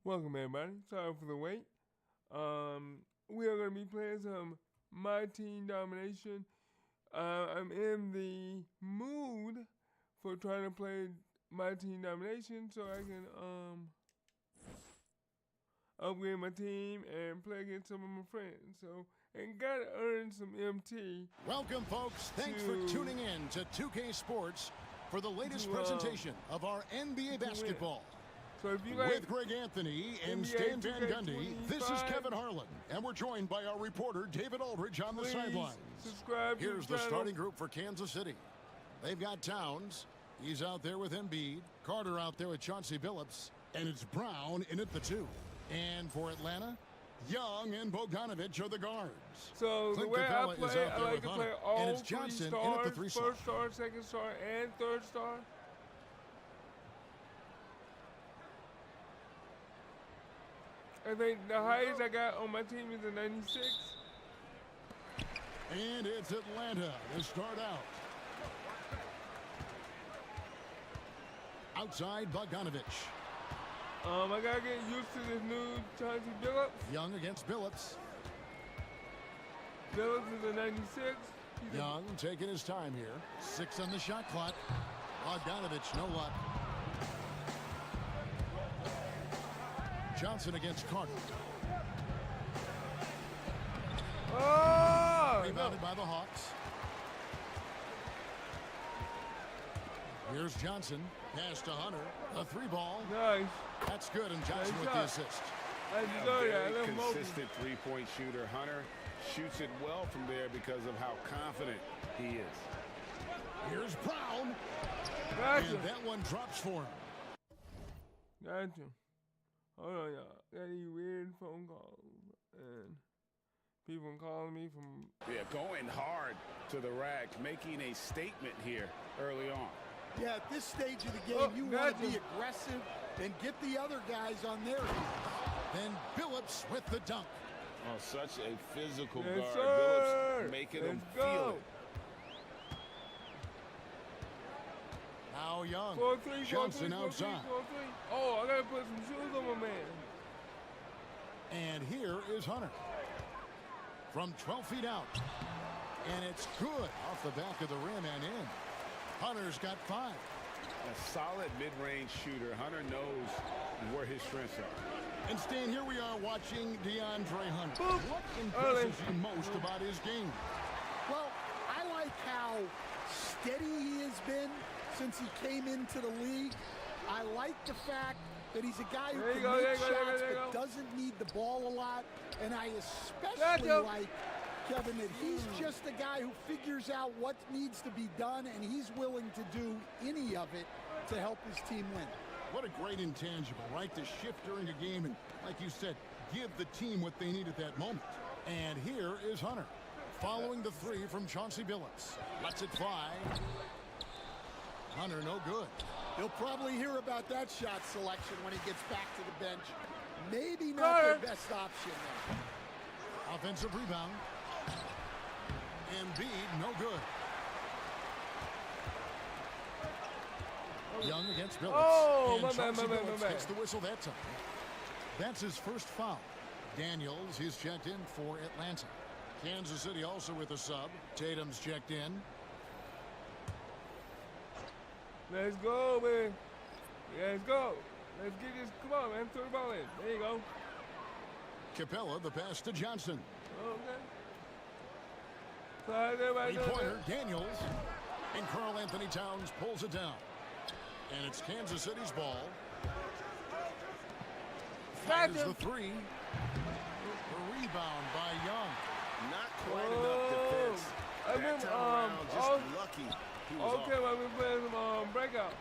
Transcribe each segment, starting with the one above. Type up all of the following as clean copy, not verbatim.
Welcome everybody. Sorry for the wait. We are going to be playing some My Team Domination. I'm in the mood for trying to play My Team Domination so I can upgrade my team and play against some of my friends. So, and gotta earn some MT. Welcome folks. Thanks for tuning in to 2K Sports for the latest presentation of our NBA basketball. So if you like with Greg Anthony and NBA Stan Van 2K25, Gundy, this is Kevin Harlan, and we're joined by our reporter David Aldridge on the sidelines. Subscribe. Here's the starting group for Kansas City. They've got Towns. He's out there with Embiid. Carter out there with Chauncey Billups. And it's Brown in at the 2. And for Atlanta, Young and Bogdanovic are the guards. So Clint the way Capella I play, is out I there like with to Hunter. play all And it's 3 Johnson in stars, at the 3 slot. first star, second star, and third star. I think the highest I got on my team is a 96. And it's Atlanta to start out. Outside Bogdanovic. I gotta get used to this new Chauncey Billups. Young against Billups. Billups is a 96. Young taking his time here. 6 on the shot clock. Bogdanovic, no luck. Johnson against Carter. Oh! Rebounded by the Hawks. Here's Johnson. Pass to Hunter. A 3-ball. Nice. That's good, and Johnson Nice with shot. the assist. I A enjoy that. very I love consistent three-point shooter. Hunter shoots it well from there because of how confident he is. Here's Brown. Gotcha. And that one drops for him. Gotcha. Hold on, y'all. Got these weird phone calls. And people calling me from... Yeah, going hard to the rack, making a statement here early on. Yeah, at this stage of the game, you want to be aggressive and get the other guys on their heels. Then Billups with the dunk. Oh, such a physical Yes, guard. sir. Billups making Let's him go. feel it. Now Young. 4-3, Johnson 4-3, 4-3, outside. 4-3. Oh, I gotta put some shoes on my man. And here is Hunter. From 12 feet out. And it's good off the back of the rim and in. Hunter's got 5. A solid mid-range shooter. Hunter knows where his strengths are. And Stan, here we are watching DeAndre Hunter. Boop. What impresses you most about his game? Well, I like how steady he has been since he came into the league. I like the fact that he's a guy who There you can go, make there you go, shots there you but go. doesn't need the ball a lot. And I especially Gotcha. like, Kevin, that he's just a guy who figures out what needs to be done, and he's willing to do any of it to help his team win. What a great intangible, right? To shift during a game and, like you said, give the team what they need at that moment. And here is Hunter. Following the 3 from Chauncey Billups. Lets it fly. Hunter, no good. He'll probably hear about that shot selection when he gets back to the bench. Maybe not their best option there. Offensive rebound. Embiid, no good. Young against Billups. Oh, and my bad, Chauncey my bad, my Billups bad. gets the whistle that time. That's his first foul. Daniels, he's checked in for Atlanta. Kansas City also with a sub. Tatum's checked in. Let's go, man. Let's go. Let's get this. Come on, man. Throw the ball in. There you go. Capella, the pass to Johnson. Okay. Slide everybody down Three-pointer, there. Daniels. And Karl Anthony Towns pulls it down. And it's Kansas City's ball. Fires Gotcha. the 3. The rebound by Young. Not quite enough defense. I That remember, time around, just lucky he was okay, off. I've been playing some breakout.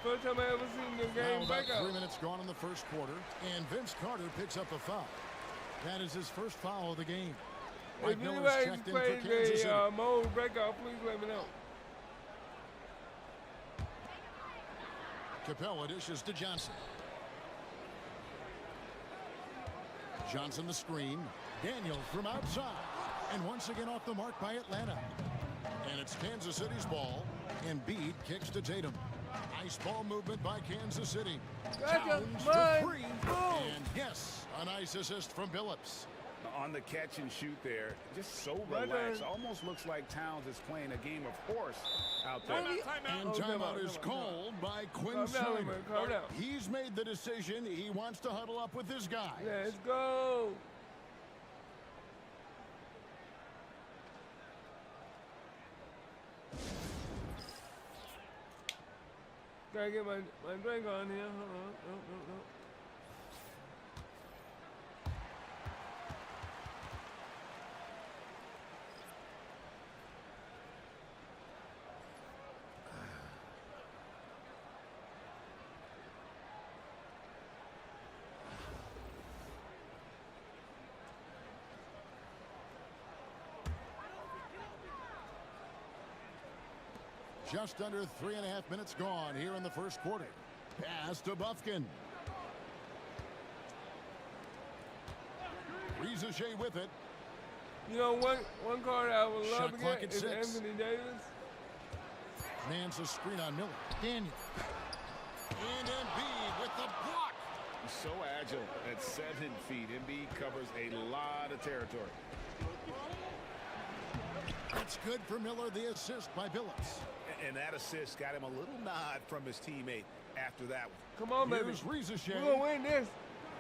First time I ever seen the Now game about breakout. 3 minutes gone in the first quarter. And Vince Carter picks up a foul. That is his first foul of the game. Mike If Miller's anybody's checked in for played Kansas City. the mode breakout, please let me know. Capella dishes to Johnson. Johnson the screen. Daniels from outside. And once again off the mark by Atlanta. And it's Kansas City's ball. Embiid kicks to Tatum. Nice ball movement by Kansas City. Gotcha. Towns to Mine. 3. Boom. And yes, a nice assist from Billups. On the catch and shoot there, just so Right relaxed. there. Almost looks like Towns is playing a game of horse out there. And Oh, timeout is called by Quinn Calm down, Snyder. man. Calm down. He's made the decision. He wants to huddle up with his guys. Let's go. Gotta get my drink on here. Hold on. No. Just under 3.5 minutes gone here in the first quarter. Pass to Buffkin. Rizachet with it. You know, one card I would love Shot to clock get at is 6. Anthony Davis. Nance a screen on Miller. Daniel. And Embiid with the block. He's so agile at 7 feet. Embiid covers a lot of territory. That's good for Miller. The assist by Billups. And that assist got him a little nod from his teammate after that one. Come on, baby. Here's Rizachet. We're gonna win this.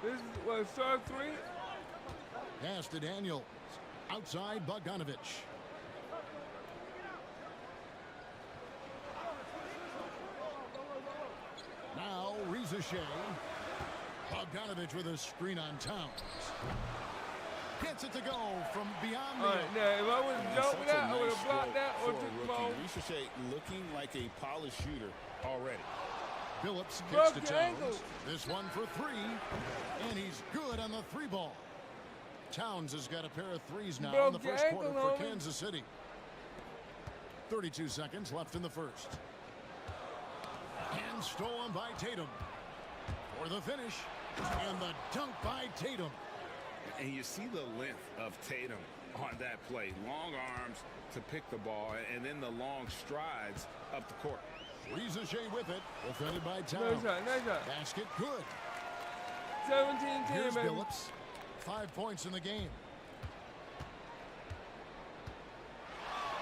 This is what, star 3? Pass to Daniels. Outside Bogdanovich. Now Rizachet. Bogdanovich with a screen on Towns. Gets it to go from beyond the All right, now, if I would have jumped with that, I would have blocked that or for took a the rookie. ball. Rizachet looking like a polished shooter already. Billups kicks Broke to your Towns. ankle. This one for 3. And he's good on the 3 ball. Towns has got a pair of 3s now in the Broke your first ankle, quarter for homie. Kansas City. 32 seconds left in the first. And stolen by Tatum. For the finish. And the dunk by Tatum. And you see the length of Tatum on that play. Long arms to pick the ball, and then the long strides up the court. Rizachet with it. Defended by Nice Towns. shot, nice shot. Basket good. 17-10, Here's baby. Billups. 5 points in the game.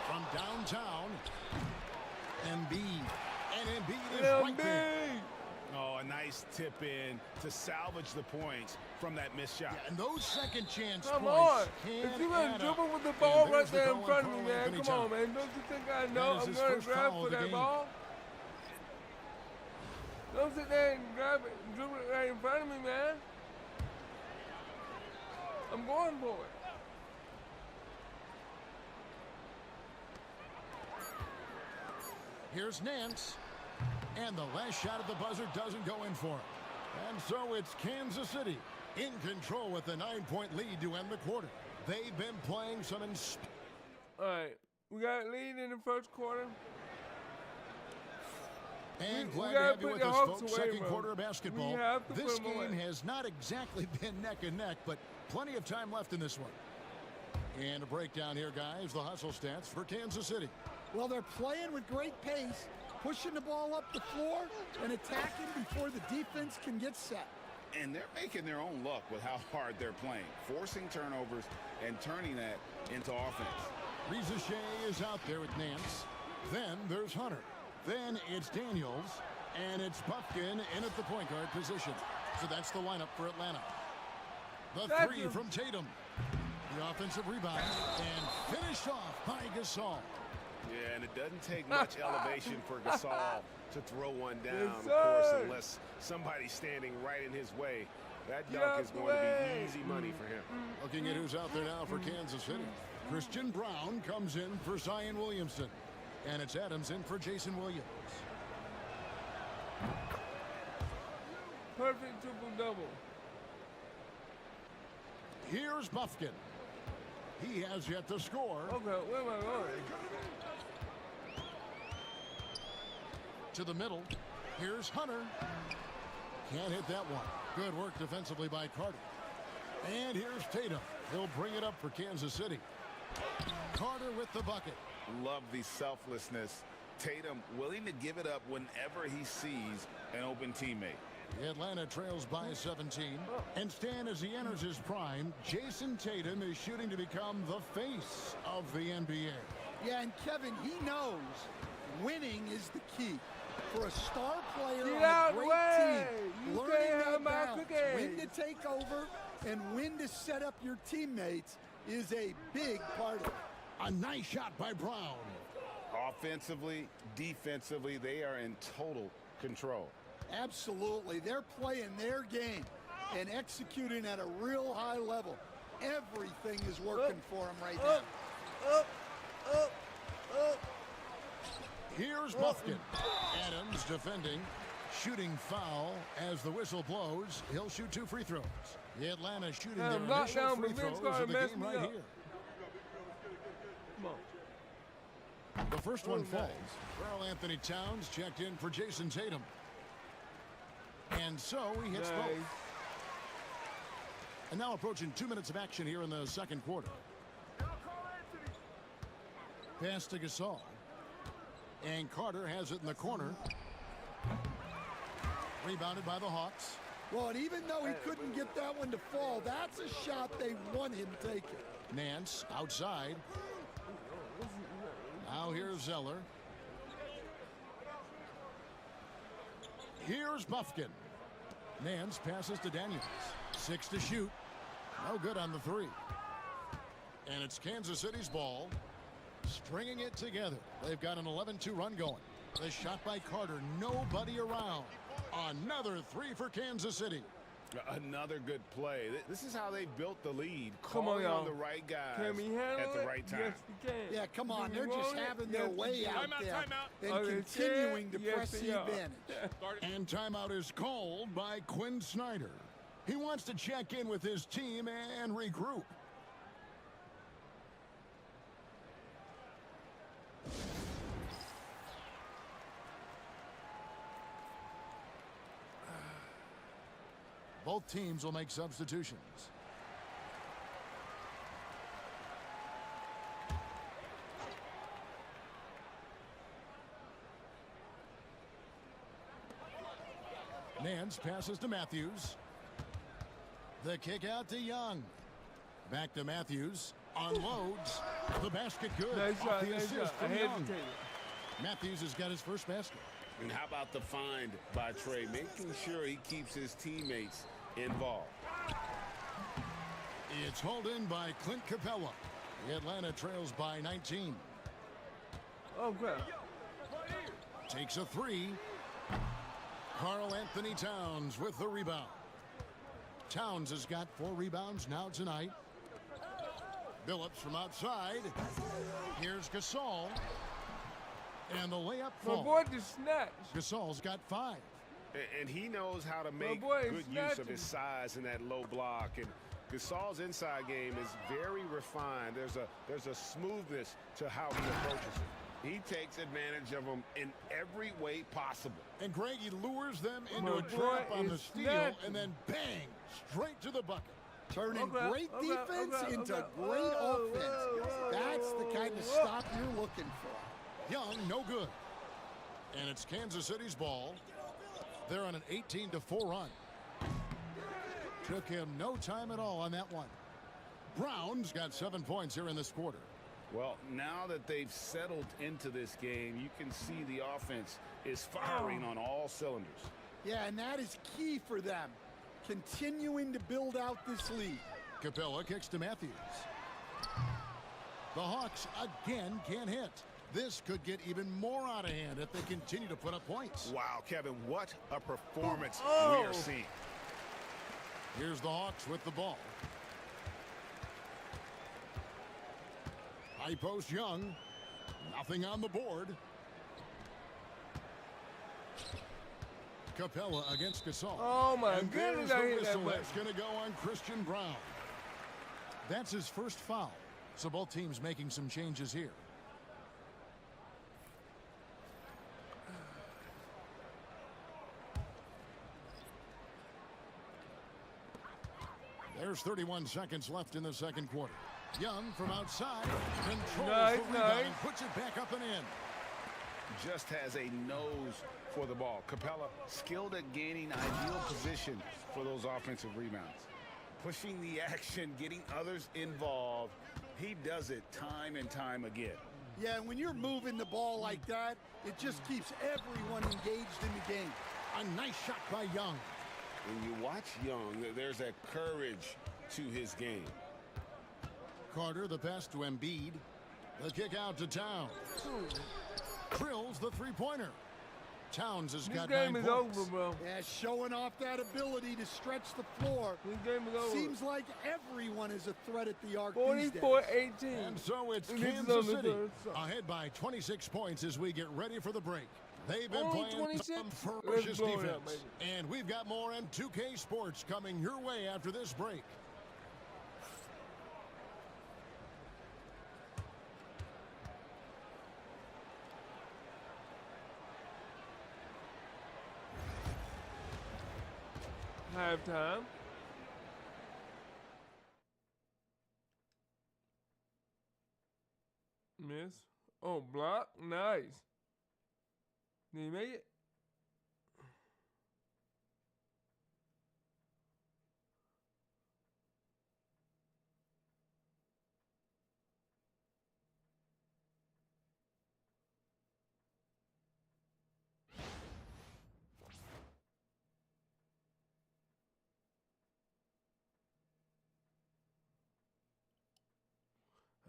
From downtown, Embiid. And Embiid is right there. Embiid. Oh, a nice tip in to salvage the points from that missed shot. And those second chance Come points on. can If you're going add to up. dribble with the And ball right there's the there in call on front of me, Karl man. Anthony Come on, Towns. man. Don't you think I know That is I'm his going to first grab foul for of the that game. ball? Don't sit there and grab it, dribble it right in front of me, man. I'm going for it. Here's Nance. And the last shot at the buzzer doesn't go in for him. And so it's Kansas City in control with a 9-point lead to end the quarter. They've been playing some All right. We got a lead in the first quarter. And We glad to gotta have you put with the us, Hawks folks. away, Second bro. quarter of basketball. We have to This put 'em game away. has not exactly been neck and neck, but plenty of time left in this one. And a breakdown here, guys. The hustle stats for Kansas City. Well, they're playing with great pace, pushing the ball up the floor and attacking before the defense can get set. And they're making their own luck with how hard they're playing, forcing turnovers and turning that into offense. Rizachet is out there with Nance. Then there's Hunter. Then it's Daniels. And it's Buffkin in at the point guard position. So that's the lineup for Atlanta. The Thank 3 you. from Tatum. The offensive rebound. And finished off by Gasol. Yeah, and it doesn't take much elevation for Gasol to throw one down, Yes, of course, sir. unless somebody's standing right in his way. That Get dunk out is the going to way. be easy money for him. Looking at who's out there now for Kansas City. Christian Brown comes in for Zion Williamson. And it's Adams in for Jason Williams. Perfect triple-double. Here's Buffkin. He has yet to score. Okay, where am I going? To the middle. Here's Hunter. Can't hit that one. Good work defensively by Carter. And here's Tatum. He'll bring it up for Kansas City. Carter with the bucket. Love the selflessness Tatum willing to give it up whenever he sees an open teammate. Atlanta trails by 17. And Stan, as he enters his prime, Jason Tatum is shooting to become the face of the NBA. Yeah, and Kevin, he knows winning is the key. For a star player Get on out a great way. team, You learning can't have that my balance, cookies. when to take over and when to set up your teammates is a big part of it. A nice shot by Brown. Offensively, defensively, they are in total control. Absolutely. They're playing their game and executing at a real high level. Everything is working for them right now. Here's Buffkin. Adams defending. Shooting foul as the whistle blows. He'll shoot 2 free throws. The Atlanta shooting their initial lockdown, free but throws Vince of gonna the mess game me right up. here. Come on. The first one Oh, falls. nice. Karl Anthony Towns checked in for Jason Tatum. And so he hits Nice. both. And now approaching 2 minutes of action here in the second quarter. Pass to Gasol. And Carter has it in the corner. Rebounded by the Hawks. Well, and even though he couldn't get that one to fall, that's a shot they want him taking. Nance outside. Now here's Zeller. Here's Buffkin. Nance passes to Daniels. 6 to shoot. No good on the 3. And it's Kansas City's ball. Stringing it together. They've got an 11-2 run going. The shot by Carter. Nobody around. Another 3 for Kansas City. Another good play. This is how they built the lead. Come on, Calling y'all. the right guys Can we handle at the it? right time. Yes, we can. Yeah, come on. Do They're we just want it? having their Yes, we way can. out there and Okay, continuing to yes, press they the are. advantage. And timeout is called by Quinn Snyder. He wants to check in with his team and regroup. Both teams will make substitutions. Nance passes to Matthews. The kick out to Young. Back to Matthews. Unloads. The basket good. Nice Off shot, the nice assist shot. I from Young. hesitated. Matthews has got his first basket. And how about the find by Trey, making sure he keeps his teammates involved. It's hauled in by Clint Capella. The Atlanta trails by 19. Oh, crap. Takes a 3. Karl Anthony Towns with the rebound. Towns has got 4 rebounds now tonight. Billups from outside. Here's Gasol. And the layup My falls. boy just snatched. Gasol's got 5. And he knows how to make boy, good he's use of snatching. his size in that low block. And Gasol's inside game is very refined. There's a smoothness to how he approaches it. He takes advantage of them in every way possible. And Greg, he lures them into My a trap boy on the is steal snatching. and then bang, straight to the bucket. Turning Okay, great okay, defense okay, into okay. great Whoa, offense. whoa, whoa, That's the kind of whoa. stop you're looking for. Young, no good. And it's Kansas City's ball. They're on an 18-4 run. Took him no time at all on that one. Brown's got 7 points here in this quarter. Well, now that they've settled into this game, you can see the offense is firing on all cylinders. Yeah, and that is key for them. Continuing to build out this lead. Capella kicks to Matthews. The Hawks again can't hit. This could get even more out of hand if they continue to put up points. Wow, Kevin, what a performance Oh. we are seeing. Here's the Hawks with the ball. High post Young. Nothing on the board. Capella against Gasol. Oh, my And there's goodness, the I hit that whistle way. that's going to go on Christian Brown. That's his first foul. So both teams making some changes here. There's 31 seconds left in the second quarter. Young from outside controls Nice, the rebound nice. and puts it back up and in. just has a nose for the ball. Capella skilled at gaining ideal position for those offensive rebounds. Pushing the action, getting others involved. He does it time and time again. Yeah, and when you're moving the ball like that, it just keeps everyone engaged in the game. A nice shot by Young. When you watch Young, there's a courage to his game. Carter, the pass to Embiid. The kick out to Towns. Drills the three-pointer. Towns has got 9 This game is points. over, bro. Yeah, showing off that ability to stretch the floor. This game is over. Seems like everyone is a threat at the arc these days. 44-18. And so it's And this is Kansas on the City third side. ahead by 26 points as we get ready for the break. They've been Only playing 26? some Let's ferocious blow it defense. up, baby. And we've got more M2K Sports coming your way after this break. Halftime. Miss. Oh, block. Nice. Did he make it?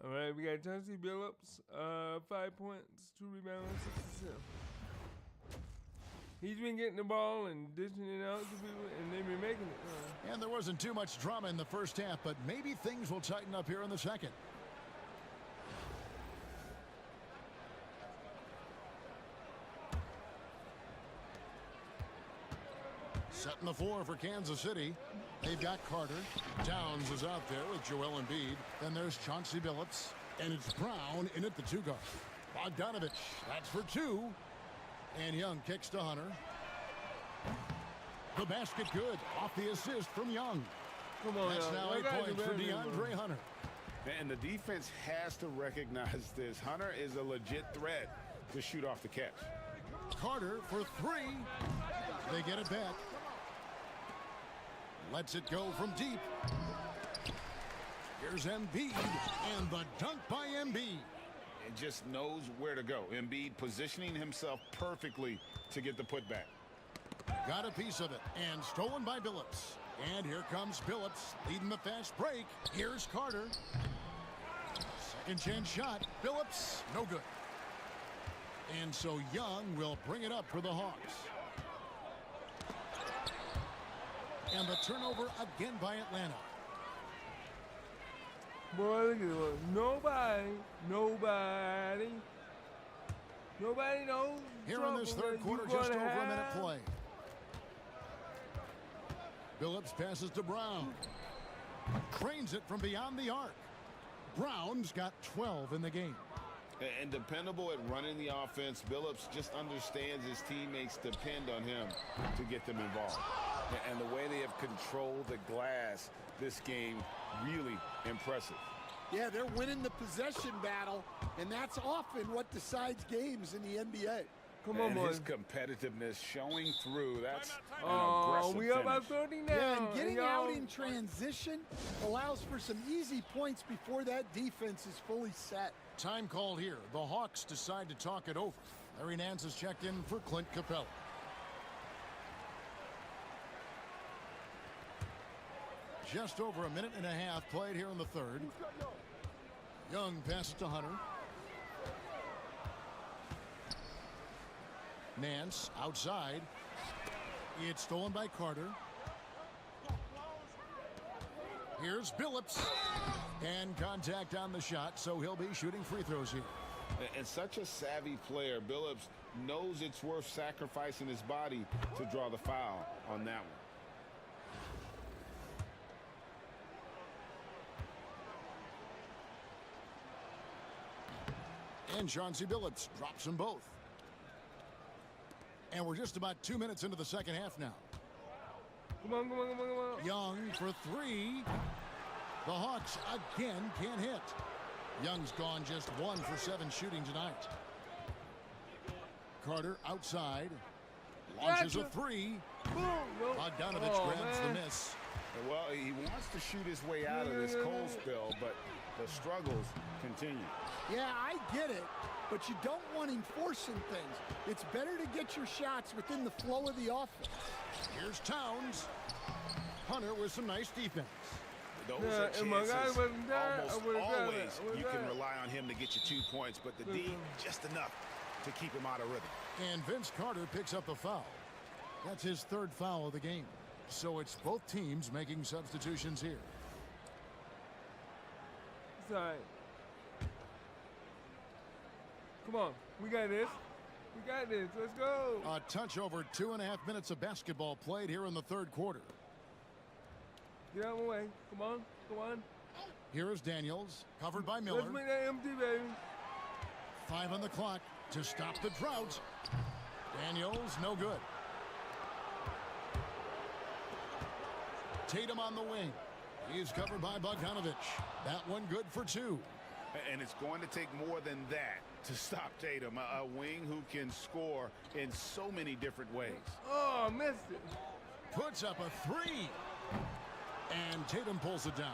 All right, we got Chauncey Billups, 5 points, 2 rebounds, 6 assists. He's been getting the ball and dishing it out to people, and they've been making it. And there wasn't too much drama in the first half, but maybe things will tighten up here in the second. Setting the floor for Kansas City. They've got Carter. Towns is out there with Joel Embiid. Then there's Chauncey Billups. And it's Brown in at the 2 guard. Bogdanovich, that's for 2. And Young kicks to Hunter. The basket good. Off the assist from Young. Come on, That's y'all. now Y'all 8 gotta do points for better than DeAndre that. Hunter. And the defense has to recognize this. Hunter is a legit threat to shoot off the catch. Carter for 3. They get it back. Lets it go from deep. Here's Embiid, and the dunk by Embiid. And just knows where to go. Embiid positioning himself perfectly to get the putback. Got a piece of it, and stolen by Billups. And here comes Billups, leading the fast break. Here's Carter. Second chance shot. Billups, no good. And so Young will bring it up for the Hawks. And the turnover again by Atlanta. Boy, look at it. Nobody knows. Here in this third quarter, just over a minute play. Billups passes to Brown. Cranes it from beyond the arc. Brown's got 12 in the game. And dependable at running the offense. Billups just understands his teammates depend on him to get them involved. And the way they have controlled the glass this game, really impressive. Yeah, they're winning the possession battle, and that's often what decides games in the NBA. Come on, And boys. his competitiveness showing through. That's an Oh, aggressive we up by finish. 30 now. Yeah, and getting y'all- out in transition allows for some easy points before that defense is fully set. Time called here. The Hawks decide to talk it over. Larry Nance has checked in for Clint Capella. Just over a minute and a half played here in the third. Young passes to Hunter. Nance outside. It's stolen by Carter. Here's Billups. And contact on the shot, so he'll be shooting free throws here. And such a savvy player. Billups knows it's worth sacrificing his body to draw the foul on that one. And Chauncey Billups drops them both. And we're just about 2 minutes into the second half now. Come on. Young for 3. The Hawks again can't hit. Young's gone just 1 for 7 shooting tonight. Carter outside. Launches a three. Boom. No. Bogdanovich Oh, grabs man. the miss. Well, he wants to shoot his way out of this cold spell, but the struggles continue. Yeah, I get it, but you don't want him forcing things. It's better to get your shots within the flow of the offense. Here's Towns. Hunter with some nice defense. Those Yeah, are if my guy chances. wasn't there, I Almost would've got it. always I would've you got can it. rely on him to get you 2 points, but the D, just enough to keep him out of rhythm. And Vince Carter picks up the foul. That's his third foul of the game. So it's both teams making substitutions here. It's all right. Come on. We got this. We got this. Let's go. A touch over 2.5 minutes of basketball played here in the third quarter. Get out of my way. Come on. Come on. Here is Daniels, covered by Miller. Let's make that empty, baby. 5 on the clock to stop the drought. Daniels, no good. Tatum on the wing. He's covered by Bogdanovich. That one good for 2. And it's going to take more than that to stop Tatum, a wing who can score in so many different ways. Oh, missed it. Puts up a 3. And Tatum pulls it down.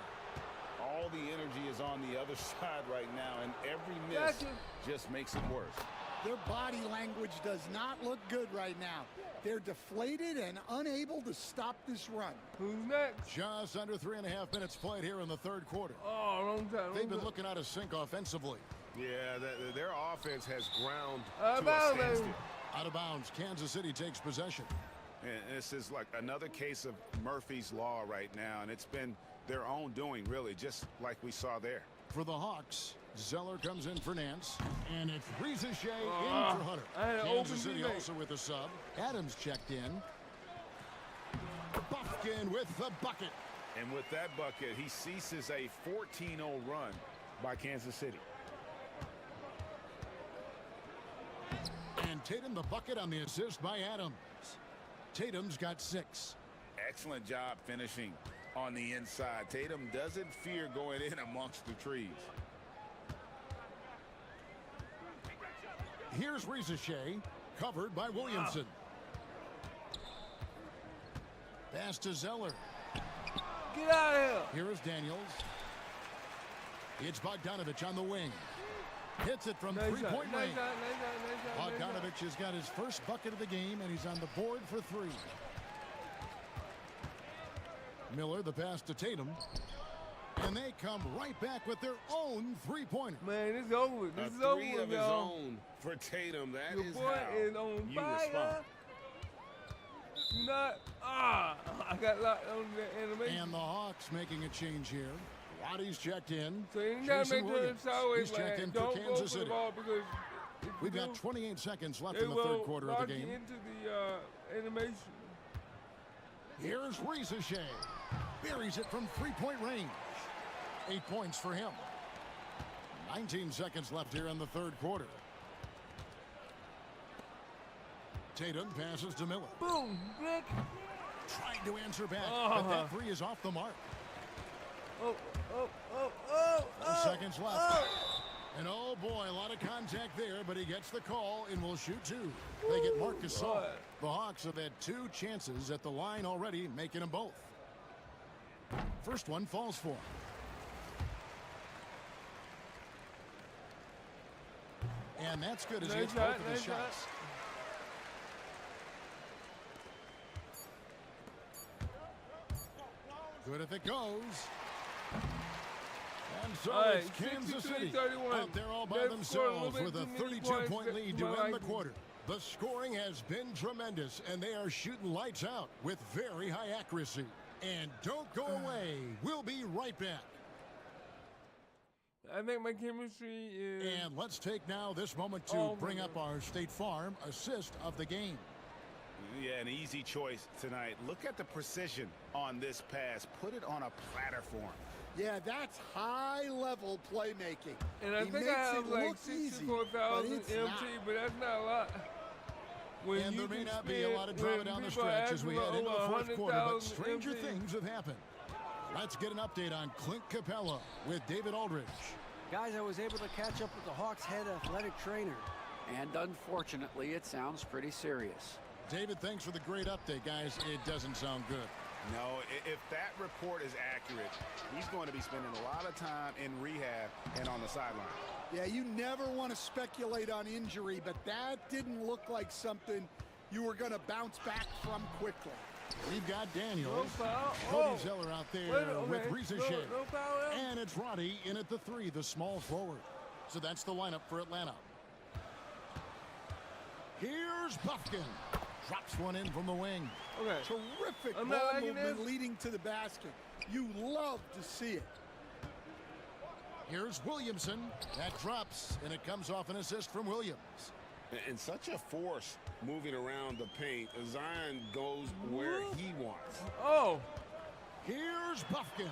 All the energy is on the other side right now, and every miss Gotcha. just makes it worse. Their body language does not look good right now. They're deflated and unable to stop this run. Who's next? Just under 3.5 minutes played here in the third quarter. Oh, wrong time. They've been looking out of sync offensively. Yeah, their offense has ground Out of to a bounds, baby. standstill. Out of bounds, Kansas City takes possession. And this is like another case of Murphy's Law right now, and it's been their own doing, really, just like we saw there. For the Hawks, Zeller comes in for Nance, and it's Ricochet in Ah, for Hunter. I had an Kansas open City teammate. also with a sub. Adams checked in. Buffkin with the bucket. And with that bucket, he ceases a 14-0 run by Kansas City. And Tatum the bucket on the assist by Adams. Tatum's got 6. Excellent job finishing on the inside. Tatum doesn't fear going in amongst the trees. Here's Ricochet, covered by Williamson. Pass to Zeller. Get out of here. Here is Daniels. It's Bogdanovich on the wing. Hits it from Nice shot. three-point Nice range. shot. Nice shot. Nice shot. Nice shot. Bogdanovich has got his first bucket of the game, and he's on the board for 3. Miller, the pass to Tatum. And they come right back with their own three-pointer. Man, it's over. This is A over, 3 of his y'all. own for Tatum. That Your is boy how is on you fire. respond. Do not. I got locked on the animation. And the Hawks making a change here. Roddy's checked in. So you gotta Jason make sure Williams, it's always he's checked in like, for don't go Kansas for the City. ball because if you We've got do, 28 seconds left they in the third will quarter of lock the you game. into the animation. Here's Ricochet. Buries it from three-point range. 8 points for him. 19 seconds left here in the third quarter. Tatum passes to Miller. Boom, Nick. Trying to answer back, but Uh-huh. that 3 is off the mark. Oh. 4 seconds left. And oh boy, a lot of contact there, but he gets the call and will shoot 2. They get Marcus Gasol. boy. The Hawks have had 2 chances at the line already, making them both. First one falls for him. And that's good as he Nice hits both shot, of his nice shot. shots. Good if it goes. And so All right, it's Kansas City 63-31. out there all by They've scored a little themselves with bit a too many 32-point points lead for to my end the liking. quarter. The scoring has been tremendous, and they are shooting lights out with very high accuracy. And don't go away. We'll be right back. I think my chemistry is. And let's take now this moment to Oh, bring my up God. our State Farm assist of the game. Yeah, an easy choice tonight. Look at the precision on this pass. Put it on a platter for him. Yeah, that's high-level playmaking. And I He think makes I have it like look easy, 64,000 but it's MT, not. but that's not a lot. When And you there may can not be a spend- lot of drama when down the people stretch ask as we for head into the over fourth quarter, but 100,000 stranger MT. things have happened. Let's get an update on Clint Capella with David Aldridge. Guys, I was able to catch up with the Hawks head athletic trainer. And unfortunately, it sounds pretty serious. David, thanks for the great update, guys. It doesn't sound good. No, if that report is accurate, he's going to be spending a lot of time in rehab and on the sideline. Yeah, you never want to speculate on injury, but that didn't look like something you were going to bounce back from quickly. We've got Daniels, No foul. Cody Oh. Zeller out there Wait a minute, with okay. Ricochet. No foul. And it's Roddy in at the 3, the small forward. So that's the lineup for Atlanta. Here's Buffkin. Drops one in from the wing. Okay. Terrific I'm ball not liking movement this. leading to the basket. You love to see it. Here's Williamson. That drops, and it comes off an assist from Williams. And such a force moving around the paint. Zion goes where he wants. Oh. Here's Buffkin.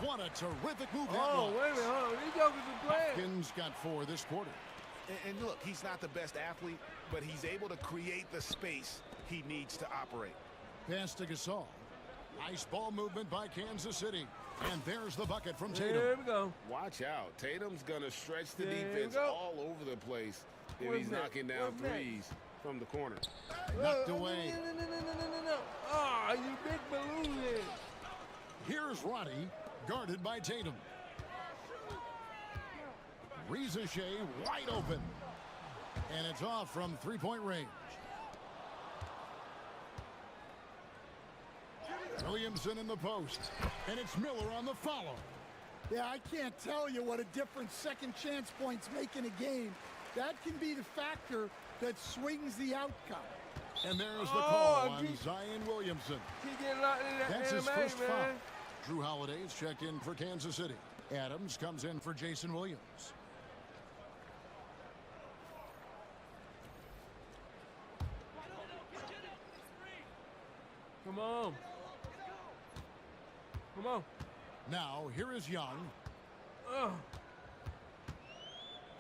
What a terrific move that Oh, was. wait a minute. Hold on. These jokers are playing. Buffkin's got 4 this quarter. And look, he's not the best athlete, but he's able to create the space he needs to operate. Pass to Gasol. Nice ball movement by Kansas City. And there's the bucket from Tatum. Here we go. Watch out. Tatum's going to stretch the There you defense go. all over the place if What's he's next? knocking down What's next? threes from the corner. Knocked away. No. Oh, you big balloon head. Here's Roddy, guarded by Tatum. Ricochet wide open. And it's off from three-point range. Williamson in the post. And it's Miller on the follow. Yeah, I can't tell you what a difference second chance points make in a game. That can be the factor that swings the outcome. And there's the Oh, call on keep- Zion Williamson. He getting locked in that That's his anime, first foul. man. Drew Holiday's checked in for Kansas City. Adams comes in for Jason Williams. Come on. Come on. Now, here is Young. Oh.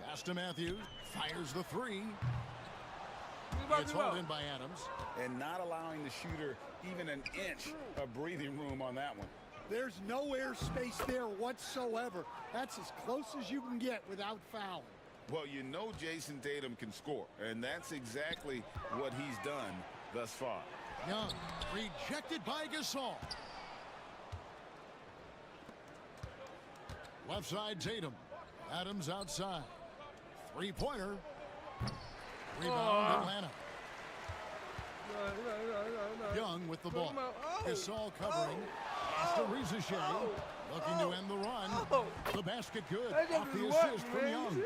Pass to Matthews. Fires the 3. It's hauled in by Adams. And not allowing the shooter even an inch of breathing room on that one. There's no air space there whatsoever. That's as close as you can get without fouling. Well, you know Jason Tatum can score, and that's exactly what he's done thus far. Young, rejected by Gasol. Left side, Tatum. Adams outside. Three-pointer. Rebound, Atlanta. No. Young with the ball. Come on. Oh. Gasol covering. Pass to Ricochet. Oh. Looking to end the run. Oh. The basket good. That Off joke the is assist working, from man. Young.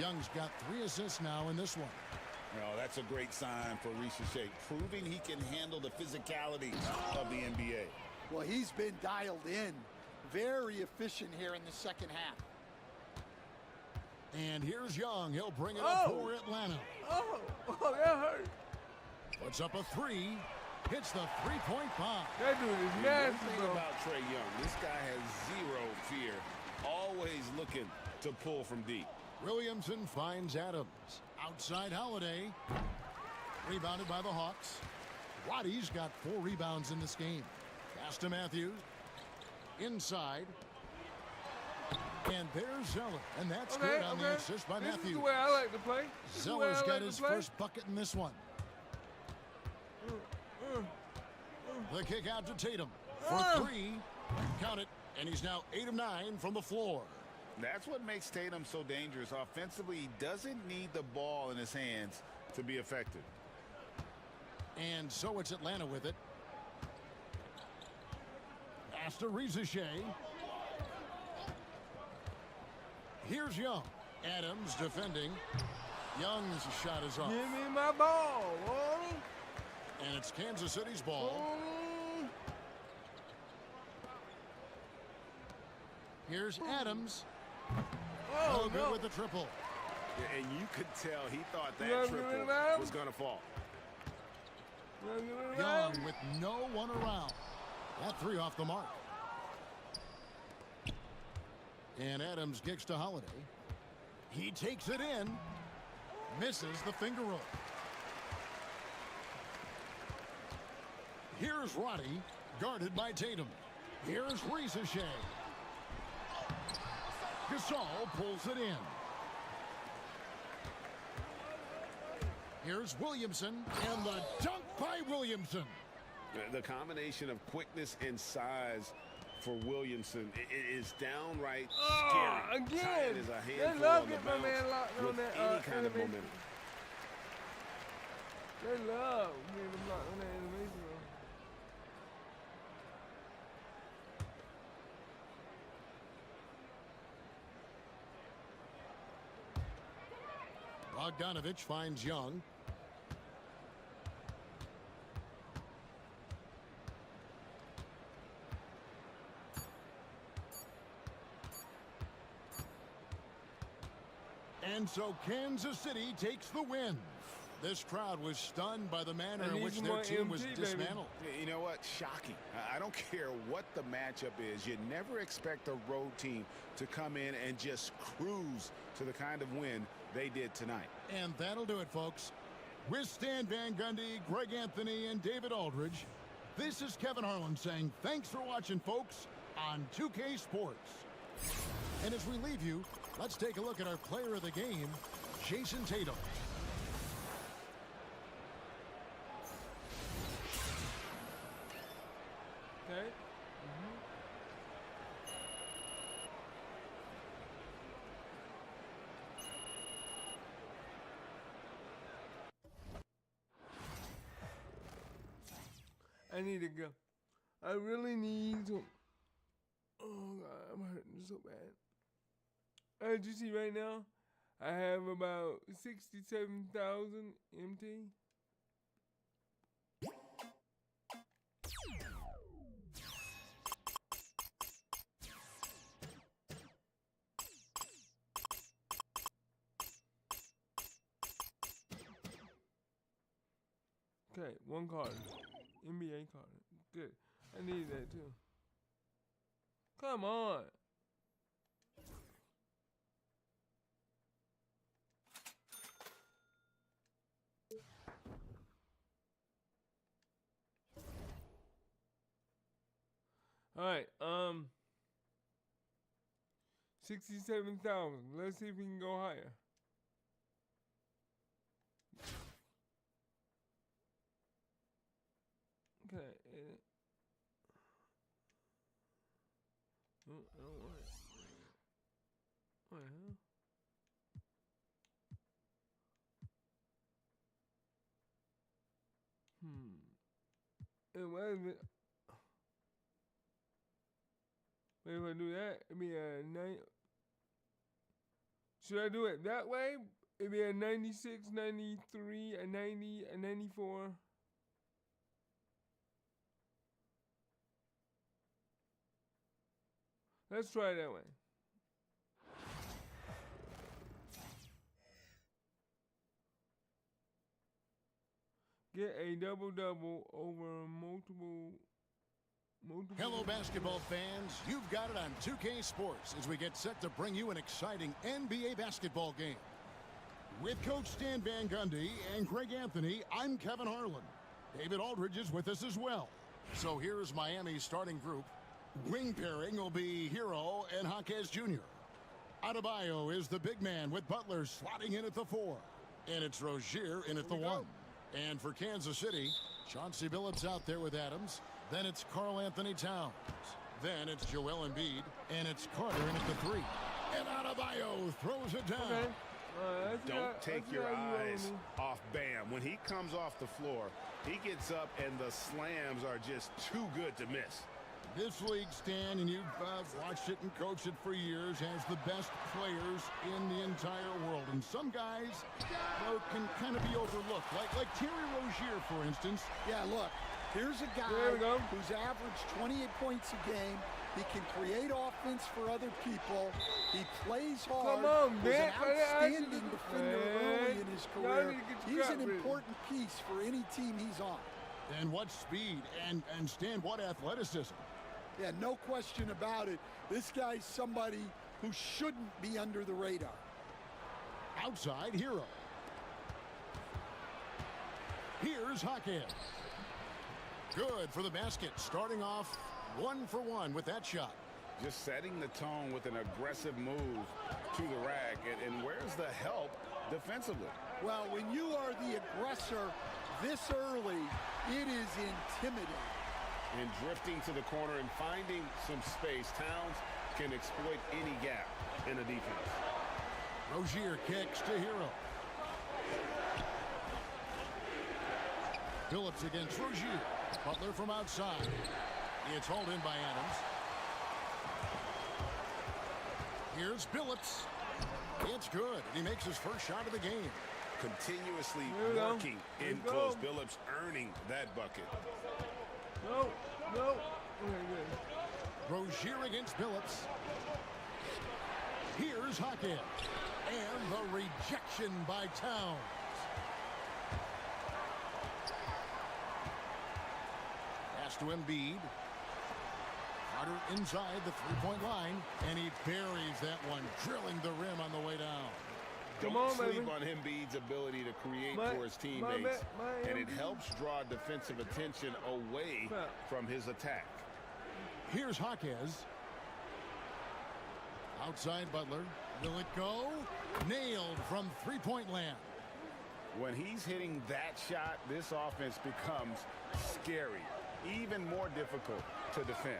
Young's got 3 assists now in this one. Well, that's a great sign for Ricochet, proving he can handle the physicality of the NBA. Well, he's been dialed in. Very efficient here in the second half. And here's Young. He'll bring it up for Atlanta. Oh, that hurt. Puts up a 3. Hits the three-point bomb. That dude is One nasty, thing bro. about Trae Young, this guy has zero fear, always looking to pull from deep. Williamson finds Adams. Outside Holiday. Rebounded by the Hawks. Roddy's got 4 rebounds in this game. Pass to Matthews. Inside. And there's Zeller. And that's good on the assist by This Matthews. is the way I like to play. This is the way I Zeller's like got to his play. first bucket in this one. The kick out to Tatum for 3. Count it. And he's now 8 of 9 from the floor. That's what makes Tatum so dangerous. Offensively, he doesn't need the ball in his hands to be effective. And so it's Atlanta with it. Pass to Ricochet. Here's Young. Adams defending. Young's shot is off. Give me my ball, boy. And it's Kansas City's ball. Here's Adams. Oh, No good no. with the triple. And you could tell he thought You that wanna triple give it to him? was going to fall. Young with no one around. That 3 off the mark. And Adams kicks to Holiday. He takes it in. Misses the finger roll. Here's Roddy, guarded by Tatum. Here's Ricochet. Gasol pulls it in. Here's Williamson, and the dunk by Williamson. The combination of quickness and size for Williamson is downright scary. Again, Tight as a they handful love on the getting my bounce man locked on with that any kind of animation. momentum. They love getting them locked on that animation. Bogdanovich finds Young. And so Kansas City takes the win. This crowd was stunned by the manner in which their team was dismantled. You know what? Shocking. I don't care what the matchup is. You never expect a road team to come in and just cruise to the kind of win they did tonight. And that'll do it, folks. With Stan Van Gundy, Greg Anthony, and David Aldridge, this is Kevin Harlan saying thanks for watching, folks, on 2K Sports. And as we leave you, let's take a look at our player of the game, Jason Tatum. Okay. I need to go. I really need to. Oh God, I'm hurting so bad. As you see right now, I have about 67,000 MT. Okay, one card. NBA card. Good. I need that too. Come on. All right, 67,000. Let's see if we can go higher. Okay. Oh, I don't want it. What, huh? And what is it? Wait, if I do that, it'd be a 9. Should I do it that way? It'd be a 96, 93, a 90, a 94. Let's try it that way. Get a double-double over multiple. Hello, basketball fans. You've got it on 2K Sports as we get set to bring you an exciting NBA basketball game. With Coach Stan Van Gundy and Greg Anthony, I'm Kevin Harlan. David Aldridge is with us as well. So here's Miami's starting group. Wing pairing will be Hero and Jaquez Jr. Adebayo is the big man with Butler slotting in at the 4. And it's Rozier in at the 1. And for Kansas City, Chauncey Billups out there with Adams. Then it's Karl Anthony Towns. Then it's Joel Embiid. And it's Carter in at the 3. And Adebayo throws it down. Okay. Don't take your eyes off Bam. When he comes off the floor, he gets up and the slams are just too good to miss. This league, Stan, and you've watched it and coached it for years, has the best players in the entire world. And some guys can kind of be overlooked, like Terry Rozier, for instance. Yeah, look, here's a guy who's averaged 28 points a game. He can create offense for other people. He plays hard. Come on, He's man. an outstanding defender early in his career. He's an important piece for any team he's on. And what speed, and Stan, what athleticism. Yeah, no question about it. This guy's somebody who shouldn't be under the radar. Outside, Hero. Here's Jaquez. Good for the basket, starting off 1 for 1 with that shot. Just setting the tone with an aggressive move to the rack. And where's the help defensively. Well, when you are the aggressor this early, it is intimidating. And drifting to the corner and finding some space, Towns can exploit any gap in the defense. Rozier kicks to Hero. Phillips against Rozier. Butler from outside. It's hauled in by Adams. Here's Phillips. It's good. He makes his first shot of the game. Continuously go. working There in you go. close. Billups earning that bucket. No. Okay, good. Rozier against Phillips. Here's Hackett. And the rejection by Towns. Pass to Embiid. Carter inside the three-point line. And he buries that one, drilling the rim on the way down. Come Don't on, sleep baby. on Embiid's ability to create My- for his my teammates. bad, And it Embiid. helps draw defensive attention away Foul. from his attack. Here's Jaquez. Outside Butler. Will it go? Nailed from three-point land. When he's hitting that shot, this offense becomes scary, even more difficult to defend.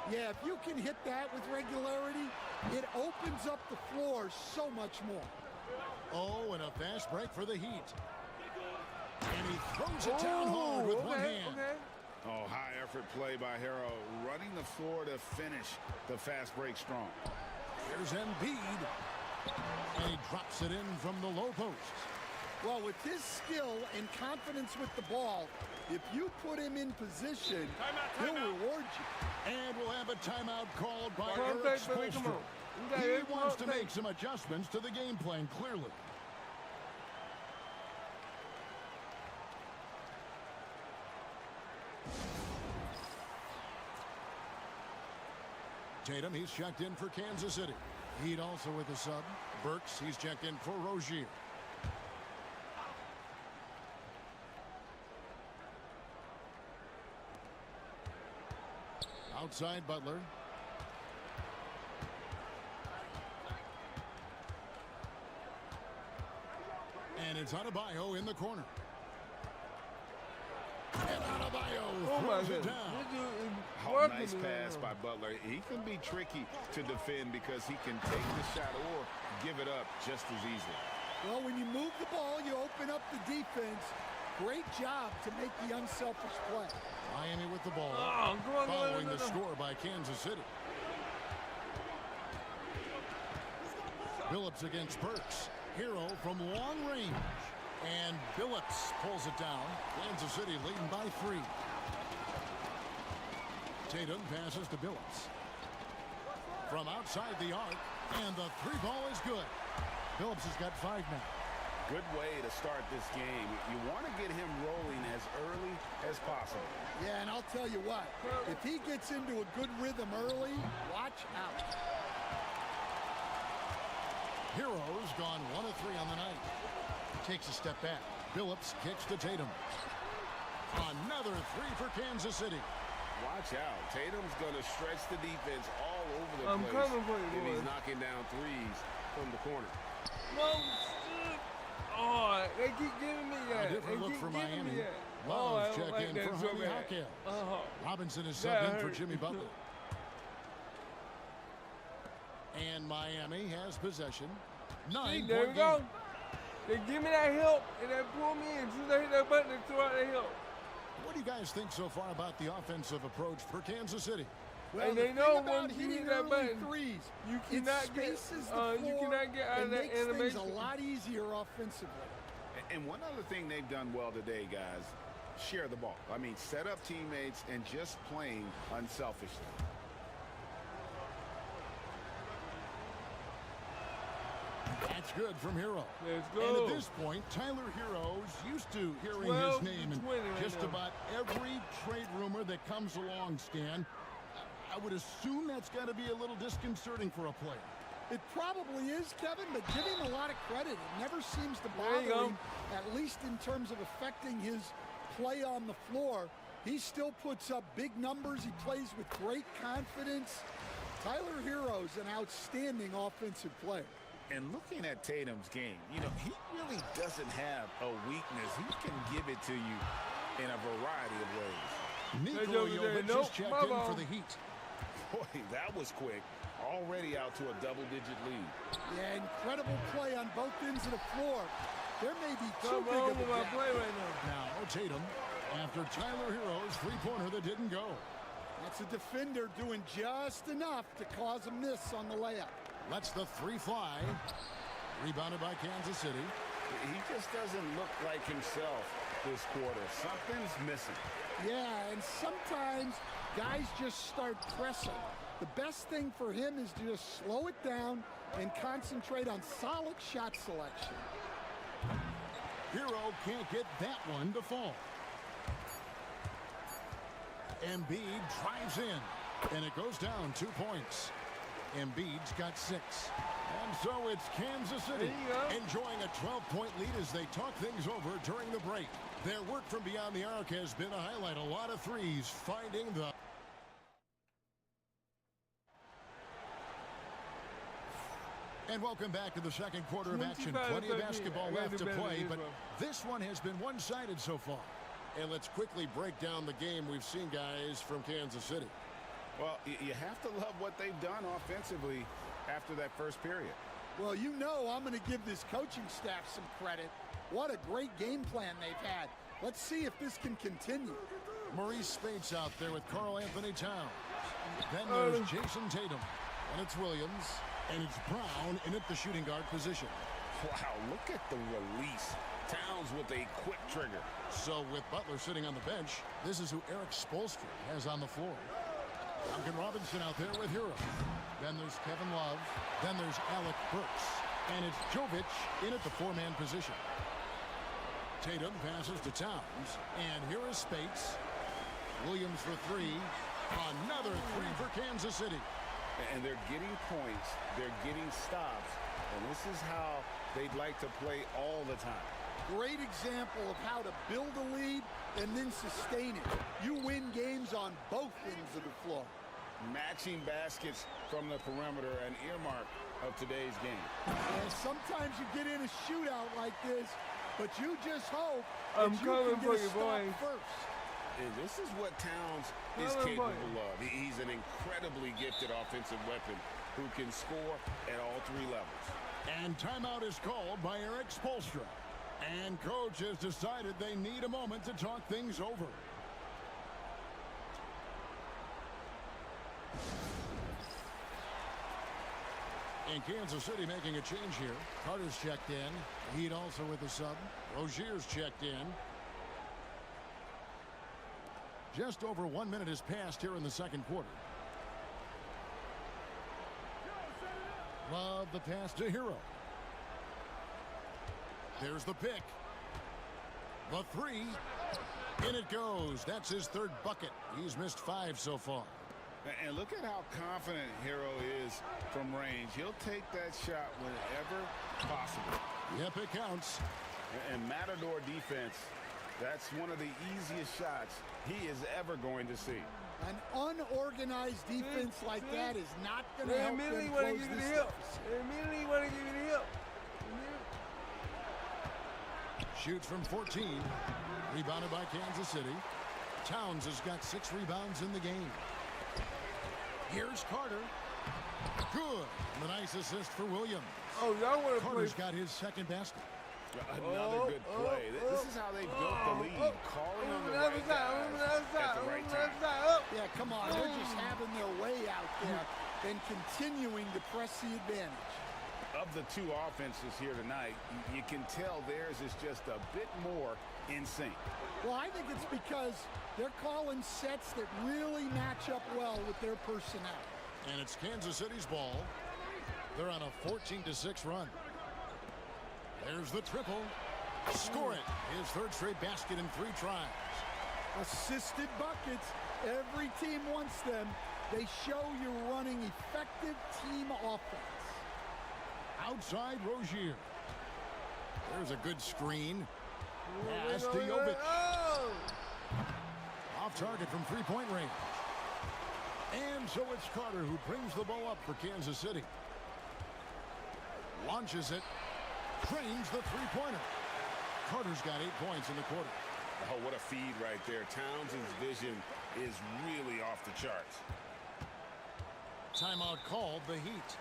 Yeah, if you can hit that with regularity, it opens up the floor so much more. Oh, and a fast break for the Heat. And he throws it down hard with one hand. Okay. Oh, high effort play by Harrow, running the floor to finish the fast break strong. Here's Embiid. And he drops it in from the low post. Well, with his skill and confidence with the ball, if you put him in position, he'll reward you. And we'll have a timeout called by Eric Contact, baby, come Spoelstra. on. You got He it, wants to contact. make some adjustments to the game plan, clearly. Tatum, he's checked in for Kansas City. Heat also with a sub. Burks, he's checked in for Rozier. Outside Butler. And it's Adebayo in the corner. And Adebayo Oh my throws it goodness. down. This dude is Oh, working nice it pass now. by Butler. He can be tricky to defend because he can take the shot or give it up just as easily. Well, when you move the ball, you open up the defense. Great job to make the unselfish play. Miami with the ball. Oh, come on, Following go. the score by Kansas City. Phillips against Burks. Hero from long range. And Phillips pulls it down. Kansas City leading by 3. Tatum passes to Phillips. From outside the arc. And the three ball is good. Phillips has got 5 now. Good way to start this game. You want to get him rolling as early as possible. Yeah, and I'll tell you what, if he gets into a good rhythm early, watch out. Hero's gone 1 of 3 on the night. Takes a step back. Phillips kicks to Tatum. Another 3 for Kansas City. Watch out. Tatum's going to stretch the defense all over the I'm place. coming for you, And he's boy. knocking down threes from the corner. No, shit. Oh, they keep giving me that. A different They look keep for giving me Miami. that. Love Oh, I don't check like in that for so Jaime bad. Jaquez. Robinson is That subbed in for hurt. Jimmy Butler. And Miami has possession. See, 9 there we point go. game. They give me that help, and they pull me in. As soon as I hit that button, they throw out that help. What do you guys think so far about the offensive approach for Kansas City? Well, And the they thing know about once you hitting hit that early button, threes, you it cannot get, spaces the floor you cannot get out of and that makes things animation. a lot easier offensively. And one other thing they've done well today, guys, share the ball. I mean, set up teammates and just playing unselfishly. That's good from Hero. Let's And go. at this point, Tyler Hero's used to hearing 12 his name in 20 right just now. about every trade rumor that comes along, Stan. I would assume that's got to be a little disconcerting for a player. It probably is, Kevin, but give him a lot of credit. It never seems to There you bother go. him, at least in terms of affecting his play on the floor. He still puts up big numbers. He plays with great confidence. Tyler Hero's an outstanding offensive player. And looking at Tatum's game, you know, he really doesn't have a weakness. He can give it to you in a variety of ways. Nikola Jovic just checked in for the Heat. Boy, that was quick. Already out to a double-digit lead. Yeah, incredible play on both ends of the floor. There may be too Come big on of a with my gap. play right now. Now Tatum, after Tyler Hero's three-pointer that didn't go. That's a defender doing just enough to cause a miss on the layup. Lets the three fly. Rebounded by Kansas City. He just doesn't look like himself this quarter. Something's missing. Yeah, and sometimes guys just start pressing. The best thing for him is to just slow it down and concentrate on solid shot selection. Hero can't get that one to fall. Embiid drives in, and it goes down 2 points. Embiid's got 6. And so it's Kansas City enjoying a 12-point lead as they talk things over during the break. Their work from beyond the arc has been a highlight. A lot of threes finding the... And welcome back to the second quarter of action. Plenty of basketball left to play, but this one has been one-sided so far. And let's quickly break down the game we've seen, guys, from Kansas City. Well, you have to love what they've done offensively after that first period. Well, you know I'm going to give this coaching staff some credit. What a great game plan they've had. Let's see if this can continue. Maurice Spates out there with Karl Anthony Towns. Then there's Jason Tatum. And it's Williams. And it's Brown in at the shooting guard position. Wow, look at the release. Towns with a quick trigger. So with Butler sitting on the bench, this is who Eric Spoelstra has on the floor. Duncan Robinson out there with Hero. Then there's Kevin Love. Then there's Alec Burks. And it's Jovic in at the four-man position. Tatum passes to Towns. And here is Spates. Williams for three. Another three for Kansas City. And they're getting points. They're getting stops. And this is how they'd like to play all the time. Great example of how to build a lead and then sustain it. You win games on both ends of the floor. Matching baskets from the perimeter, an earmark of today's game. And sometimes you get in a shootout like this, but you just hope I'm that you coming can for get a you, stop boy. first. And this is what Towns is capable of. He's an incredibly gifted offensive weapon who can score at all three levels. And timeout is called by Eric Spoelstra. And coach has decided they need a moment to talk things over. And Kansas City making a change here. Carter's checked in. Heat also with the sub. Rozier's checked in. Just over 1 minute has passed here in the second quarter. Love the pass to Hero. There's the pick. The three. In it goes. That's his third bucket. He's missed 5 so far. And look at how confident Hero is from range. He'll take that shot whenever possible. Yep, it counts. And Matador defense, that's one of the easiest shots he is ever going to see. An unorganized defense like that is not going to They help immediately them want to close give you this the help. deficit. They immediately want to give you the help. Shoots from 14. Rebounded by Kansas City. Towns has got 6 rebounds in the game. Here's Carter. Good. A nice assist for Williams. Oh, y'all want to play? Carter's got his second basket. Another good play. This is how they built the lead. Calling on the right guys at the right time. Yeah, come on. They're just having their way out there and continuing to press the advantage. Of the two offenses here tonight, you can tell theirs is just a bit more in sync. Well, I think it's because they're calling sets that really match up well with their personnel. And it's Kansas City's ball. They're on a 14-6 run. There's the triple. Score it. His third straight basket in 3 tries. Assisted buckets. Every team wants them. They show you're running effective team offense. Outside Rozier. There's a good screen. Pass to Jovic. Off target from 3-point range. And so it's Carter who brings the ball up for Kansas City. Launches it. Drains the three-pointer. Carter's got 8 points in the quarter. Oh, what a feed right there. Townsend's vision is really off the charts. Timeout called, the Heat.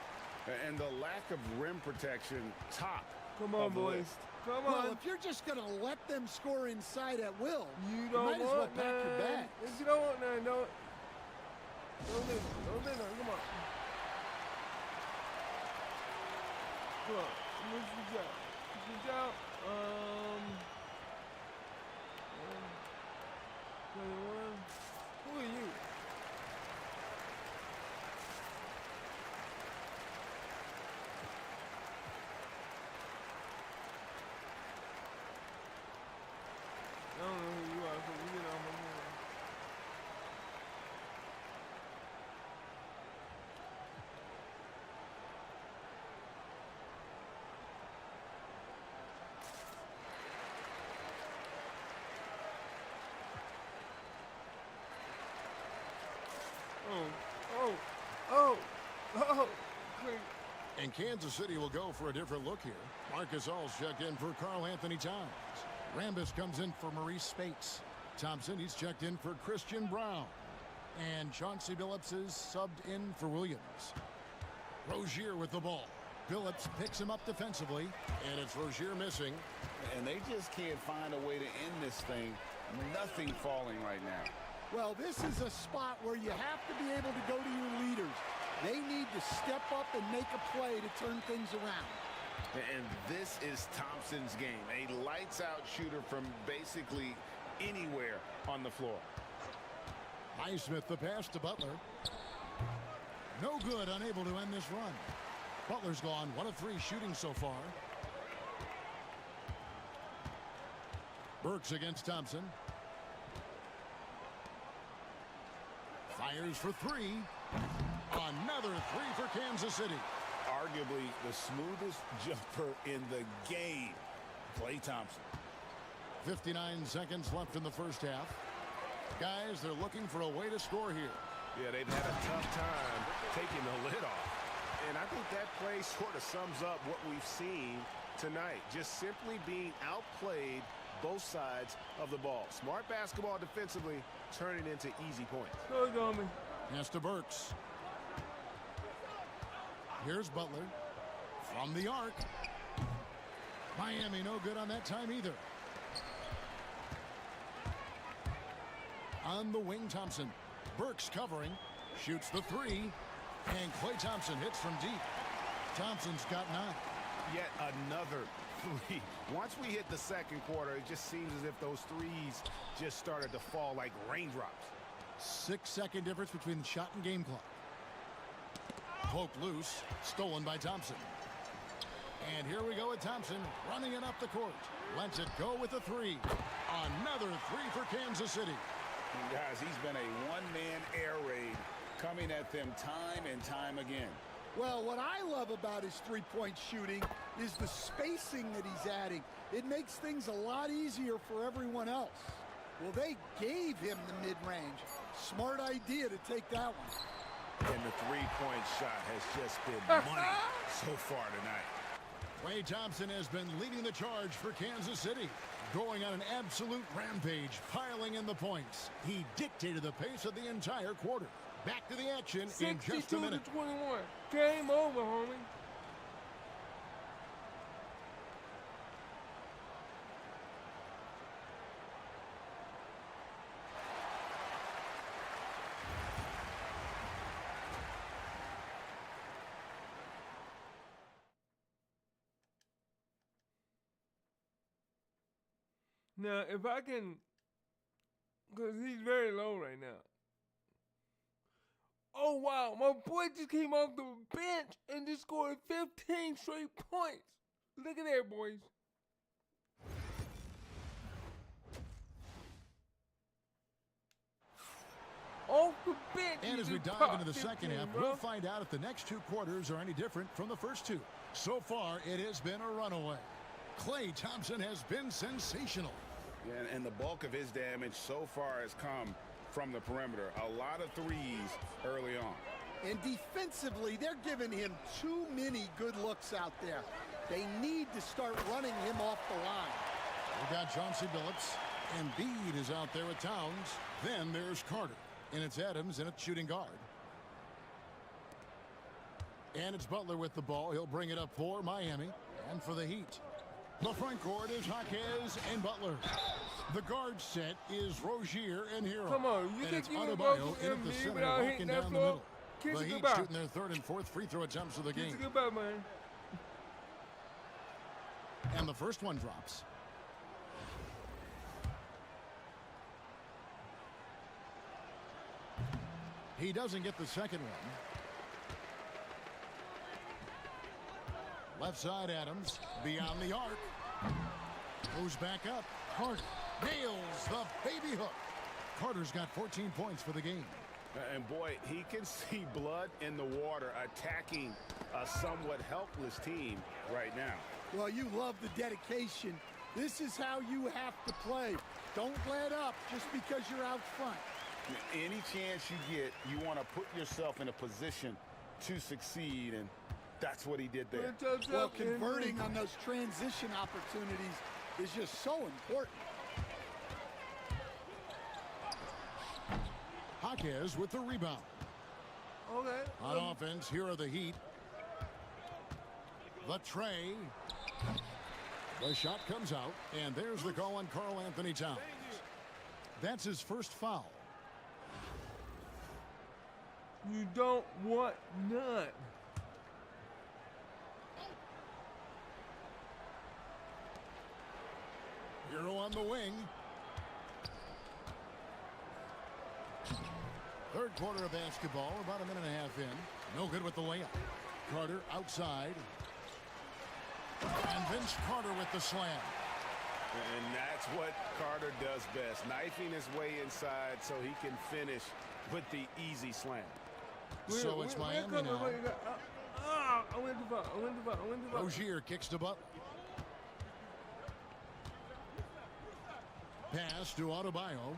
And the lack of rim protection top. Come on, of the boys. list. Come Well, on. if you're just going to let them score inside at will, You you don't might as well want pack your none. bags. If you don't want none, don't. Don't do none. Come on. Come on. Let's reach out. Reach out. 21. Who are you? I don't know who you are, so we get on my hand. Oh, quick. And Kansas City will go for a different look here. Marcus All's checked in for Karl Anthony Towns. Rambis comes in for Maurice Spates. Thompson, he's checked in for Christian Brown. And Chauncey Billups is subbed in for Williams. Rozier with the ball. Billups picks him up defensively, and it's Rozier missing. And they just can't find a way to end this thing. Nothing falling right now. Well, this is a spot where you have to be able to go to your leaders. They need to step up and make a play to turn things around. And this is Thompson's game. A lights-out shooter from basically anywhere on the floor. Highsmith the pass to Butler. No good, unable to end this run. Butler's gone 1 of 3 shooting so far. Burks against Thompson. Fires for 3. Another 3 for Kansas City. Arguably the smoothest jumper in the game. Klay Thompson. 59 seconds left in the first half. Guys, they're looking for a way to score here. Yeah, they've had a tough time taking the lid off. And I think that play sort of sums up what we've seen tonight. Just simply being outplayed both sides of the ball. Smart basketball defensively, turning into easy points. Go, Domi. Pass to Burks. Here's Butler. From the arc. Miami no good on that time either. On the wing, Thompson. Burks covering. Shoots the 3. And Klay Thompson hits from deep. Thompson's got 9. Yet another 3. Once we hit the second quarter, it just seems as if those threes just started to fall like raindrops. 6-second difference between the shot and game clock. Poked loose. Stolen by Thompson. And here we go with Thompson running it up the court. Lets it go with a 3. Another 3 for Kansas City. And guys, he's been a one-man air raid coming at them time and time again. Well, what I love about his three-point shooting is the spacing that he's adding. It makes things a lot easier for everyone else. Well, they gave him the mid-range. Smart idea to take that one. And the three-point shot has just been money so far tonight. Klay Thompson has been leading the charge for Kansas City, going on an absolute rampage, piling in the points. He dictated the pace of the entire quarter. Back to the action in just a minute. 62 to 21. Game over, homie. Now, if I can, because he's very low right now. Oh, wow. My boy just came off the bench and just scored 15 straight points. Look at that, boys. Off the bench. And as we dive into the second half, we'll find out if the next 2 quarters are any different from the first 2. So far, it has been a runaway. Klay Thompson has been sensational. Yeah, and the bulk of his damage so far has come from the perimeter. A lot of threes early on. And defensively, they're giving him too many good looks out there. They need to start running him off the line. We got Chauncey Billups. Embiid is out there with Towns. Then there's Carter. And it's Adams in at shooting guard. And it's Butler with the ball. He'll bring it up for Miami. And for the Heat. The front court is Jaquez and Butler. The guard set is Rozier and Hero. Come on, you and think it's you can Adebayo go in at the Embiid center, without walking hitting down that the floor? middle. Kiss The it Heat goodbye. shooting their third and fourth free throw attempts of the Kiss game. it goodbye, man. And the first one drops. He doesn't get the second one. Left side Adams, beyond the arc. Goes back up. Carter nails the baby hook. Carter's got 14 points for the game. And boy, he can see blood in the water attacking a somewhat helpless team right now. Well, you love the dedication. This is how you have to play. Don't let up just because you're out front. Any chance you get, you want to put yourself in a position to succeed, and that's what he did there. Well, converting on those transition opportunities is just so important. Jaquez with the rebound. Okay. On offense, here are the Heat. The tray. The shot comes out, and there's the call on Karl Anthony Towns. That's his first foul. You don't want none. Hero on the wing. Third quarter of basketball, about a minute and a half in. No good with the layup. Carter outside. And Vince Carter with the slam. And that's what Carter does best, knifing his way inside so he can finish with the easy slam. So it's Miami now. I went too far. Rozier kicks to Butler. Pass to Adebayo.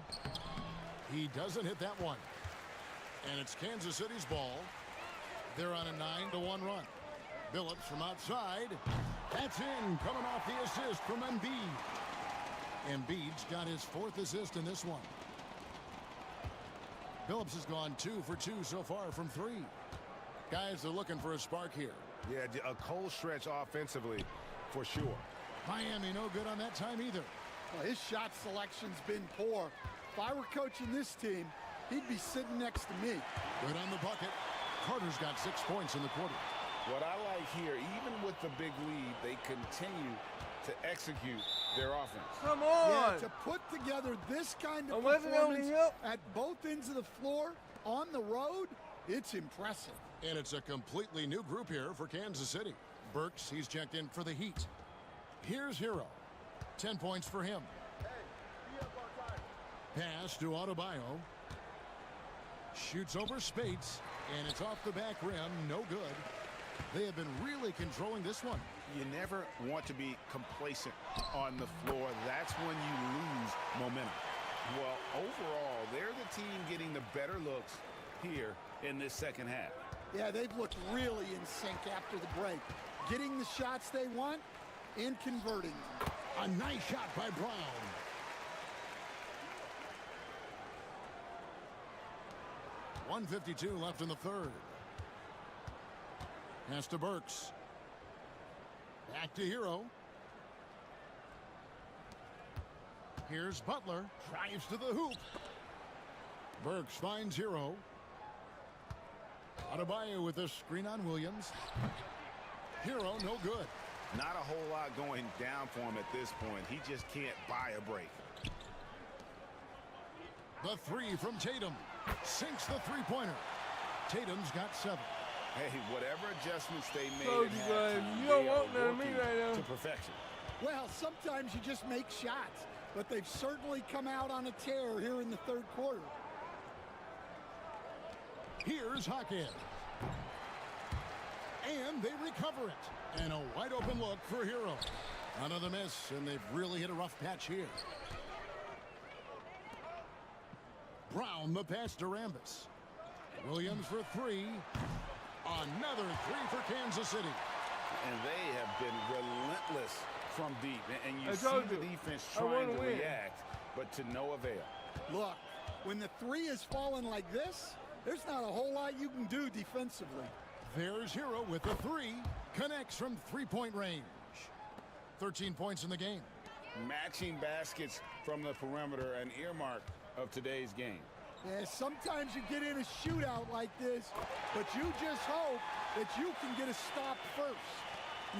He doesn't hit that one. And it's Kansas City's ball. They're on a 9-1 run. Billups from outside. That's in, coming off the assist from Embiid. Embiid's got his fourth assist in this one. Billups has gone 2 for 2 so far from 3. Guys are looking for a spark here. Yeah, a cold stretch offensively for sure. Miami no good on that time either. Well, his shot selection's been poor. If I were coaching this team, he'd be sitting next to me. Good on the bucket. Carter's got 6 points in the quarter. What I like here, even with the big lead, they continue to execute their offense. Come on. Yeah, to put together this kind of wasn't only performance him. at both ends of the floor on the road, it's impressive. And it's a completely new group here for Kansas City. Burks, he's checked in for the Heat. Here's Hero. 10 points for him. Pass to Adebayo. Shoots over Spates, and it's off the back rim. No good. They have been really controlling this one. You never want to be complacent on the floor. That's when you lose momentum. Well, overall, they're the team getting the better looks here in this second half. Yeah, they've looked really in sync after the break. Getting the shots they want and converting them. A nice shot by Brown. .152 left in the third. Pass to Burks. Back to Hero. Here's Butler. Drives to the hoop. Burks finds Hero. Adebayo with a screen on Williams. Hero no good. Not a whole lot going down for him at this point. He just can't buy a break. The three from Tatum. Sinks the three-pointer. Tatum's got 7. Hey, whatever adjustments they made, Told you guys, you don't want none of me right now. to perfection. Well, sometimes you just make shots, but they've certainly come out on a tear here in the third quarter. Here's Jaquez. And they recover it. And a wide open look for Hero. Another miss, and they've really hit a rough patch here. Brown the pass to Rambis. Williams for three. Another three for Kansas City. And they have been relentless from deep. And you I see told the you, defense I trying wanna to win. react, but to no avail. Look, when the three is falling like this, there's not a whole lot you can do defensively. There's Hero with the three. Connects from three-point range. 13 points in the game. Matching baskets from the perimeter, an earmark of today's game. Yeah, sometimes you get in a shootout like this, but you just hope that you can get a stop first.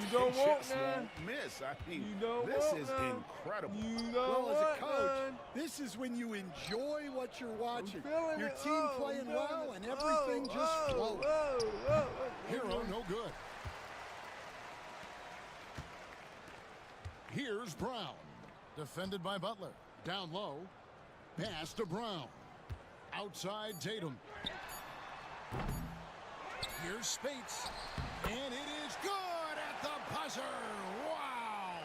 You don't They want just none. won't miss. I mean, You don't this want is none. incredible. You don't Well, as a want coach, none. this is when you enjoy what you're watching. Feeling Your it. team Oh, playing feeling well it. and everything just flowing. Whoa. Hero no good. Here's Brown. Defended by Butler. Down low. Pass to Brown. Outside Tatum. Here's Spates. And it is good at the buzzer. Wow.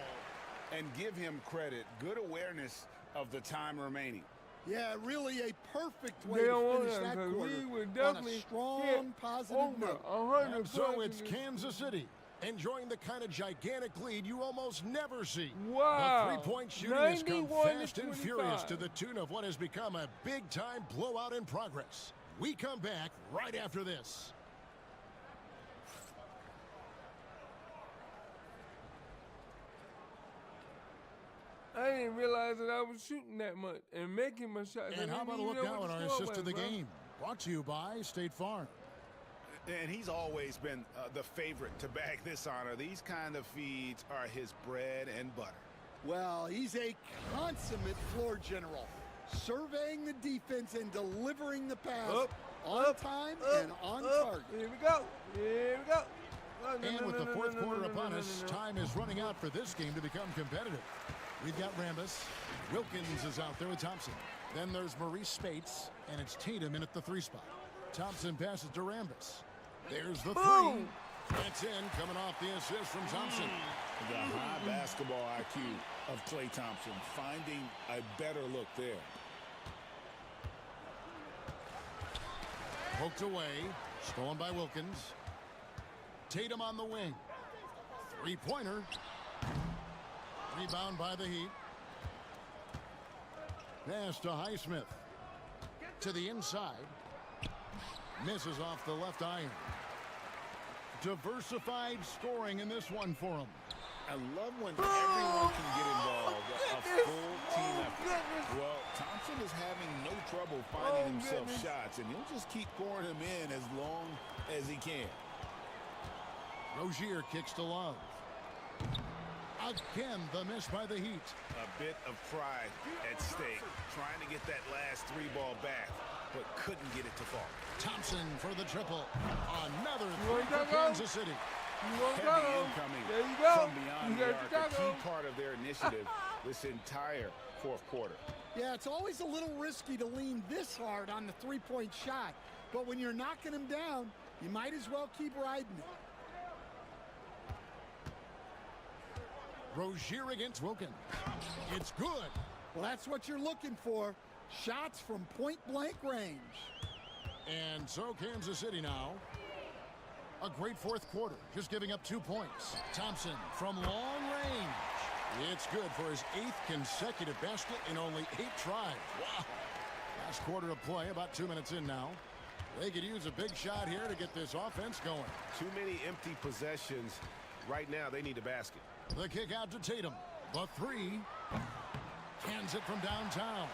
And give him credit. Good awareness of the time remaining. Yeah, really a perfect way They don't to want finish that that because quarter we would on definitely a strong, hit positive over note. 100 And so points it's in this- Kansas City enjoying the kind of gigantic lead you almost never see. Wow. The three-point shooting has come 91 fast to and furious 25. to the tune of what has become a big-time blowout in progress. We come back right after this. I didn't realize that I was shooting that much and making my shots. I And how didn't about a even look know now what at the our score assist of was, the bro. game? Brought to you by State Farm. And he's always been the favorite to bag this honor. These kind of feeds are his bread and butter. Well, he's a consummate floor general, surveying the defense and delivering the pass on time and on target. Here we go. Here we go. Oh, no, And no, with no, the no, fourth no, no, quarter no, upon no, us, no, no. time is running out for this game to become competitive. We've got Rambis. Wilkins is out there with Thompson. Then there's Maurice Spates, and it's Tatum in at the three spot. Thompson passes to Rambis. There's the Boom. three. That's in, coming off the assist from Thompson. The high basketball IQ of Klay Thompson, finding a better look there. Poked away, stolen by Wilkins. Tatum on the wing. Three-pointer. Rebound by the Heat. Pass to Highsmith. To the inside. Misses off the left iron. Diversified scoring in this one for him. I love when everyone can get involved. A full team effort. Well, Thompson is having no trouble finding himself shots, and he'll just keep pouring them in as long as he can. Rozier kicks to Love. Again, the miss by the Heat. A bit of pride at stake, trying to get that last three ball back, but couldn't get it to fall. Thompson for the triple. Another You three want for that, Kansas City. You want Heavy taco? incoming There you go. from beyond You the got arc, your a key taco. part of their initiative this entire fourth quarter. Yeah, it's always a little risky to lean this hard on the three-point shot, but when you're knocking him down, you might as well keep riding it. Rozier against Wilkins. It's good. Well, that's what you're looking for. Shots from point-blank range. And so Kansas City now. A great fourth quarter, just giving up 2 points. Thompson from long range. It's good for his 8th consecutive basket in only 8 tries. Wow. Last quarter of play, about 2 minutes in now. They could use a big shot here to get this offense going. Too many empty possessions. Right now, they need a basket. The kick out to Tatum. The three. Cans it from downtown.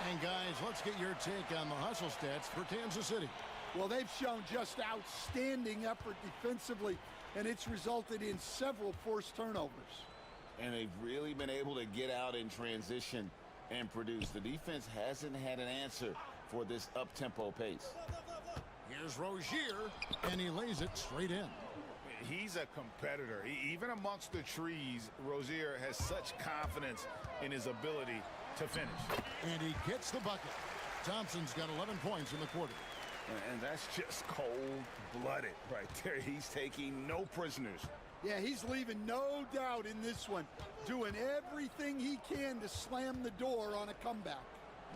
And guys, let's get your take on the hustle stats for Kansas City. Well, they've shown just outstanding effort defensively, and it's resulted in several forced turnovers. And they've really been able to get out in transition and produce. The defense hasn't had an answer for this up-tempo pace. Here's Rozier, and he lays it straight in. He's a competitor. Even amongst the trees, Rozier has such confidence in his ability to finish. And he gets the bucket. Thompson's got 11 points in the quarter. And that's just cold-blooded right there. He's taking no prisoners. Yeah, he's leaving no doubt in this one, doing everything he can to slam the door on a comeback.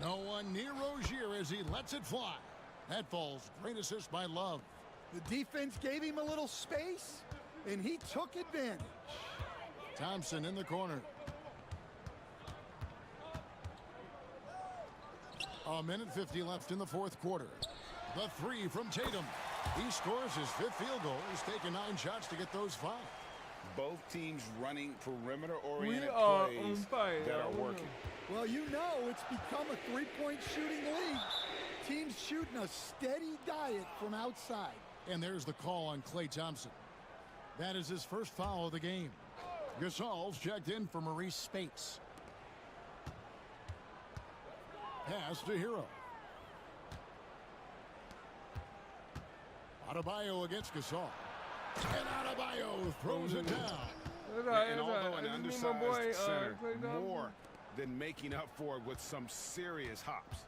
No one near Rozier as he lets it fly. That falls. Great assist by Love. The defense gave him a little space, and he took advantage. Thompson in the corner. A minute 50 left in the fourth quarter. The three from Tatum. He scores his fifth field goal. He's taken 9 shots to get those 5. Both teams running perimeter-oriented We are plays on fire. that are working. Well, you know it's become a three-point shooting league. Teams shooting a steady diet from outside. And there's the call on Klay Thompson. That is his first foul of the game. Gasol's checked in for Maurice Spates. Pass to Hero. Adebayo against Gasol. And Adebayo throws it down. And although an undersized center, more than making up for it with some serious hops.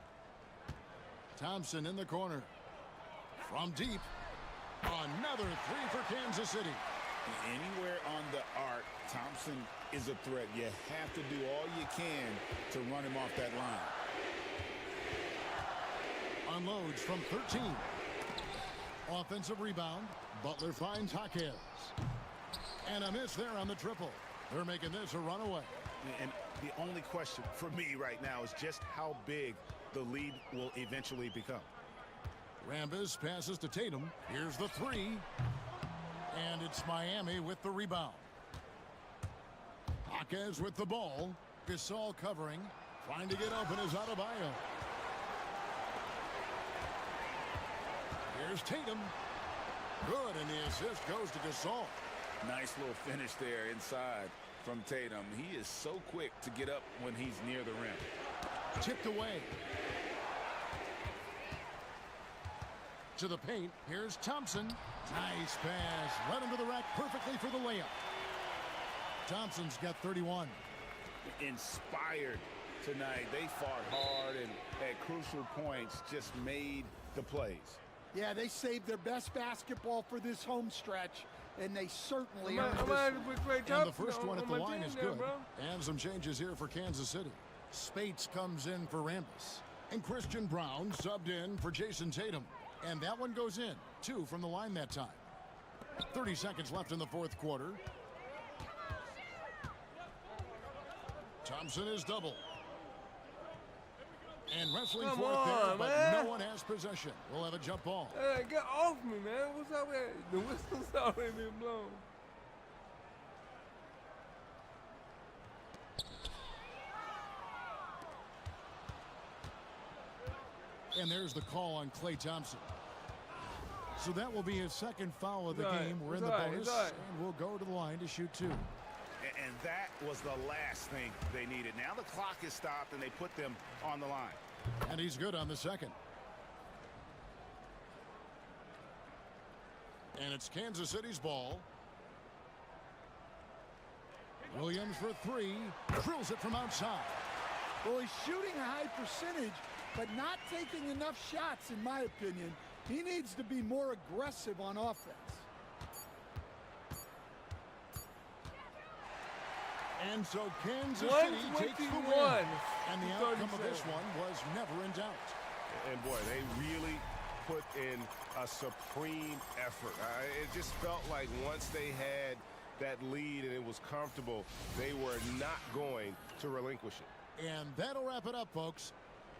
Thompson in the corner. From deep. Another three for Kansas City. Anywhere on the arc, Thompson is a threat. You have to do all you can to run him off that line. Unloads from 13. Offensive rebound. Butler finds Jaquez. And a miss there on the triple. They're making this a runaway. And the only question for me right now is just how big the lead will eventually become. Rambis passes to Tatum. Here's the three. And it's Miami with the rebound. Jaquez with the ball. Gasol covering. Trying to get open is Adebayo. Here's Tatum. Good, and the assist goes to Gasol. Nice little finish there inside from Tatum. He is so quick to get up when he's near the rim. Tipped away. To the paint. Here's Thompson. Nice pass. Led him to the rack perfectly for the layup. Thompson's got 31. Inspired tonight. They fought hard and at crucial points just made the plays. Yeah, they saved their best basketball for this home stretch, and they certainly earned I'm this out one. with Klay And Thompson the first one at the on my line team is there, good. bro. And some changes here for Kansas City. Spates comes in for Rambis. And Christian Brown subbed in for Jason Tatum. And that one goes in. 2 from the line that time. 30 seconds left in the fourth quarter. Thompson is double. And wrestling Come for it there, on, but man. no one has possession. We'll have a jump ball. Hey, get off me, man. What's up with that? The whistle's already been blown. And there's the call on Klay Thompson. So that will be his second foul of the game. We're in the bonus, and we'll go to the line to shoot 2. And that was the last thing they needed. Now the clock is stopped, and they put them on the line. And he's good on the second. And it's Kansas City's ball. Williams for 3. Drills it from outside. Well, he's shooting a high percentage, but not taking enough shots, in my opinion. He needs to be more aggressive on offense. And so Kansas City takes the win. 121. And the outcome of this one was never in doubt. And boy, they really put in a supreme effort. It just felt like once they had that lead and it was comfortable, they were not going to relinquish it. And that'll wrap it up, folks.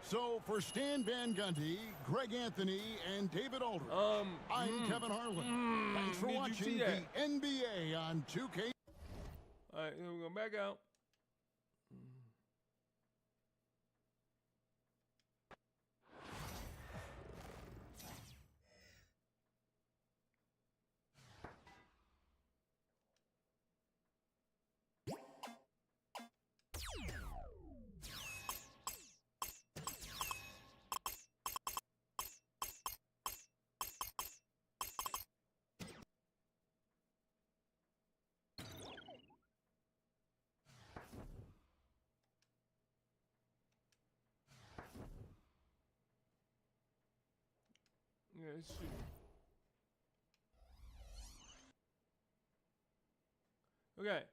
So for Stan Van Gundy, Greg Anthony, and David Aldridge, I'm Kevin Harlan. Thanks for did you watching see the that? NBA on 2K. All right, here we go. Back out. Yeah, it's true. Okay.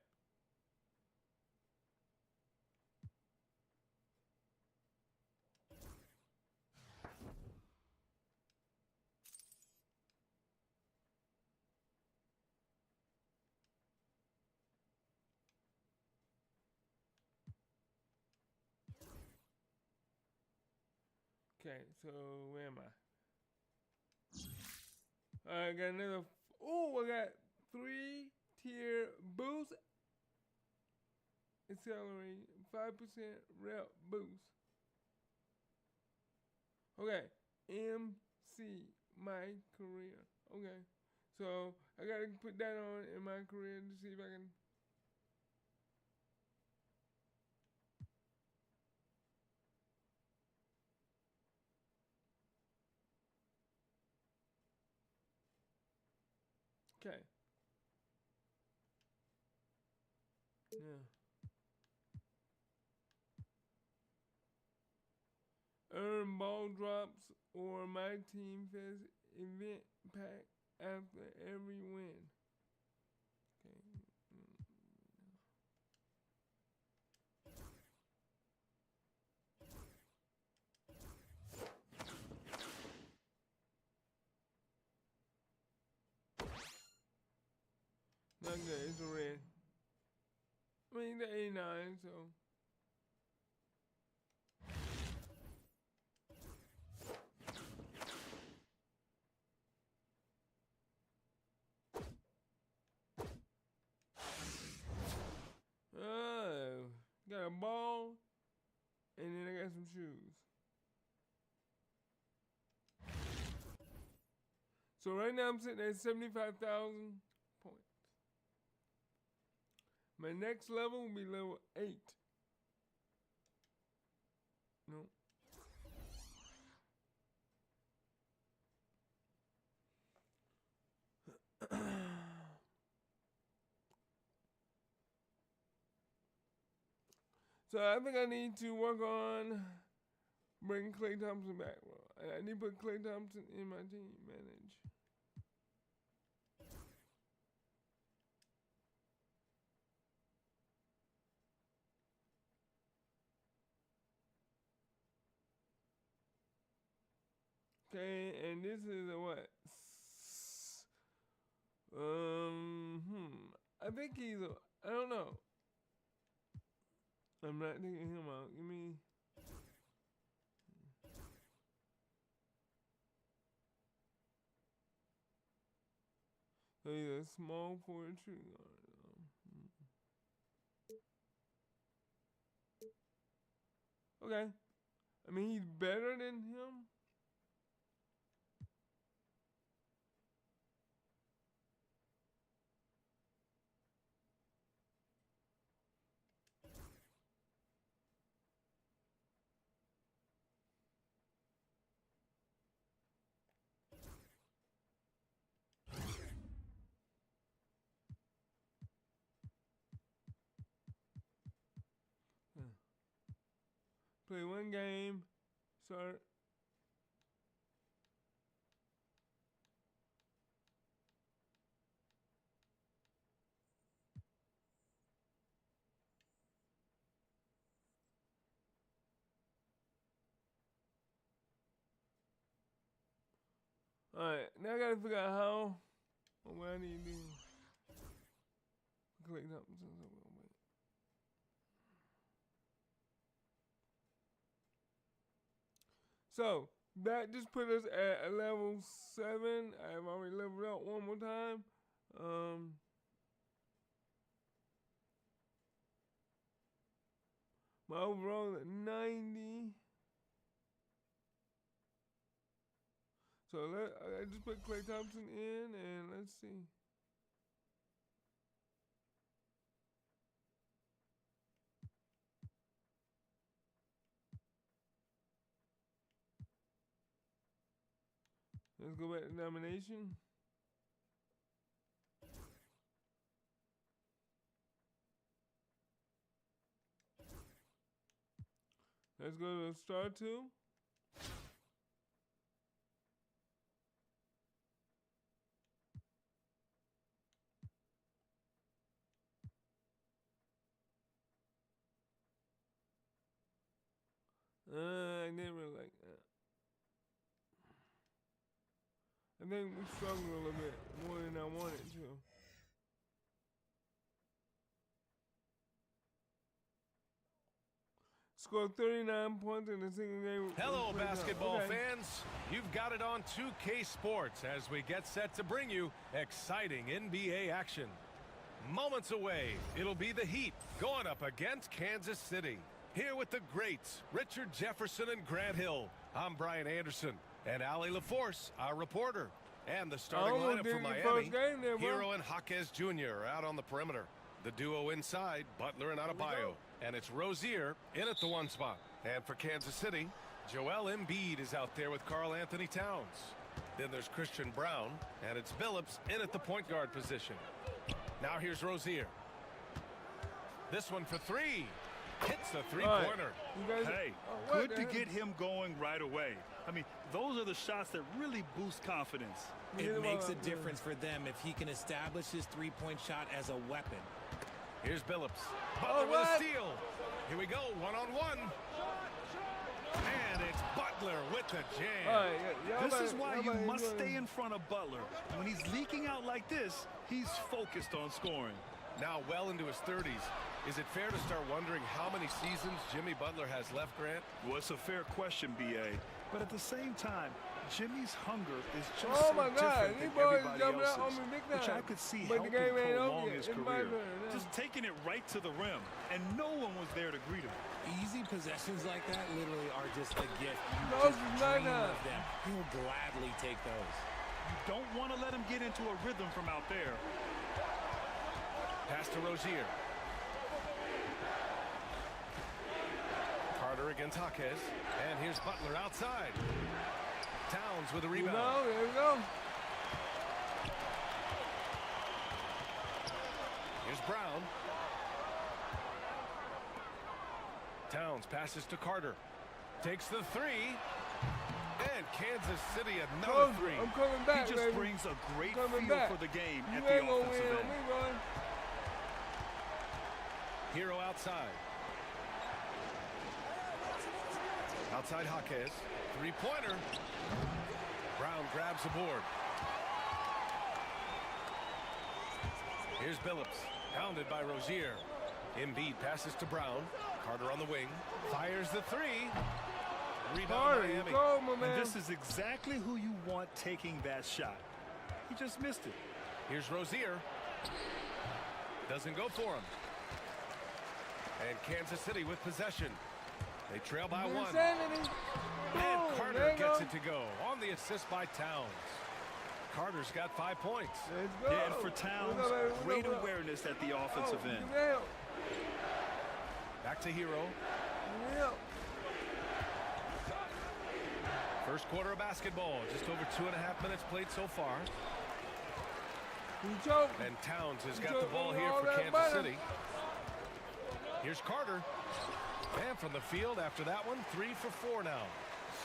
Okay, so where am I? I got another. Oh, I got 3-tier boost. Accelerate 5% rep boost. Okay, MC my career. Okay, so I gotta put that on in my career to see if I can. Okay. Yeah. Earn ball drops or my team fest event pack after every win. Okay. Not good. It's a red. I mean, the 89, so. Oh, got a ball, and then I got some shoes. So right now I'm sitting at 75,000 points. My next level will be level 8. No. So I think I need to work on bringing Klay Thompson back. Well, I need to put Klay Thompson in my team, manage. Okay, and this is a what? I think he's a, I don't know. I'm not thinking him out. Give me. So he's a small forward shooting guard. Okay. I mean, he's better than him. Play one game. Start. Alright, now I gotta figure out how or what I need to do. Click something. So that just put us at a level 7. I've already leveled up one more time. My overall is at 90. So I just put Klay Thompson in and let's see. Let's go back to domination. Let's go to star 2. I didn't really like that. I think we struggled a little bit more than I wanted to. scored 39 points in a single game. Hello, basketball Okay. fans. You've got it on 2K Sports as we get set to bring you exciting NBA action. Moments away, it'll be the Heat going up against Kansas City. Here with the greats, Richard Jefferson and Grant Hill. I'm Brian Anderson and Ali LaForce, our reporter. And the starting Oh, lineup this for is the Miami, first game there, bro. Hero and Jaquez Jr. out on the perimeter. The duo inside, Butler and Adebayo. And it's Rozier in at the 1 spot. And for Kansas City, Joel Embiid is out there with Karl Anthony Towns. Then there's Christian Brown, and it's Billups in at the point guard position. Now here's Rozier. This one for 3. Hits the three-pointer. Hey, good to get him going right away. I mean, those are the shots that really boost confidence. It makes a difference for them if he can establish his three-point shot as a weapon. Here's Billups. Butler with a steal. Here we go, one-on-one. And it's Butler with the jam. This is why you must stay in front of Butler. When he's leaking out like this, he's focused on scoring. Now well into his 30s. Is it fair to start wondering how many seasons Jimmy Butler has left, Grant? Well, it's a fair question, B.A. But at the same time, Jimmy's hunger is just Oh so my God, different these than boys everybody jumping out on else's, me big which I time. could see But the helping game ain't over prolong yet. his It's my career. turn now. Just taking it right to the rim, and no one was there to greet him. Easy possessions like that literally are just a gift. You Those just is my dream time. of them. He'll gladly take those. You don't want to let him get into a rhythm from out there. Pass to Rozier. Carter against Jaquez. And here's Butler outside. Towns with a rebound. There we go. Here's Brown. Towns passes to Carter. Takes the 3. And Kansas City another Coach, 3. I'm coming back, He just baby. brings a great Coming feel back. for the game You at the ain't gonna offensive win on end. me, boy. Hero outside. Outside Jaquez. 3-pointer. Brown grabs the board. Here's Billups. Pounded by Rozier. Embiid passes to Brown. Carter on the wing. Fires the 3. Rebound Carter, you Miami. go, my man. And this is exactly who you want taking that shot. He just missed it. Here's Rozier. Doesn't go for him. And Kansas City with possession. They trail by 1. Insanity. And Boom, Carter there you gets go. it to go on the assist by Towns. Carter's got 5 points. Let's go. Yeah, and for Towns, What's up, baby? What's great up, what's up? awareness at the offensive Oh, end. yeah. Back to Hero. Yeah. First quarter of basketball. Just over 2.5 minutes played so far. He choked. And Towns has He got the choked ball on here all for that Kansas butter. City. Here's Carter. And from the field after that one, 3 for 4 now.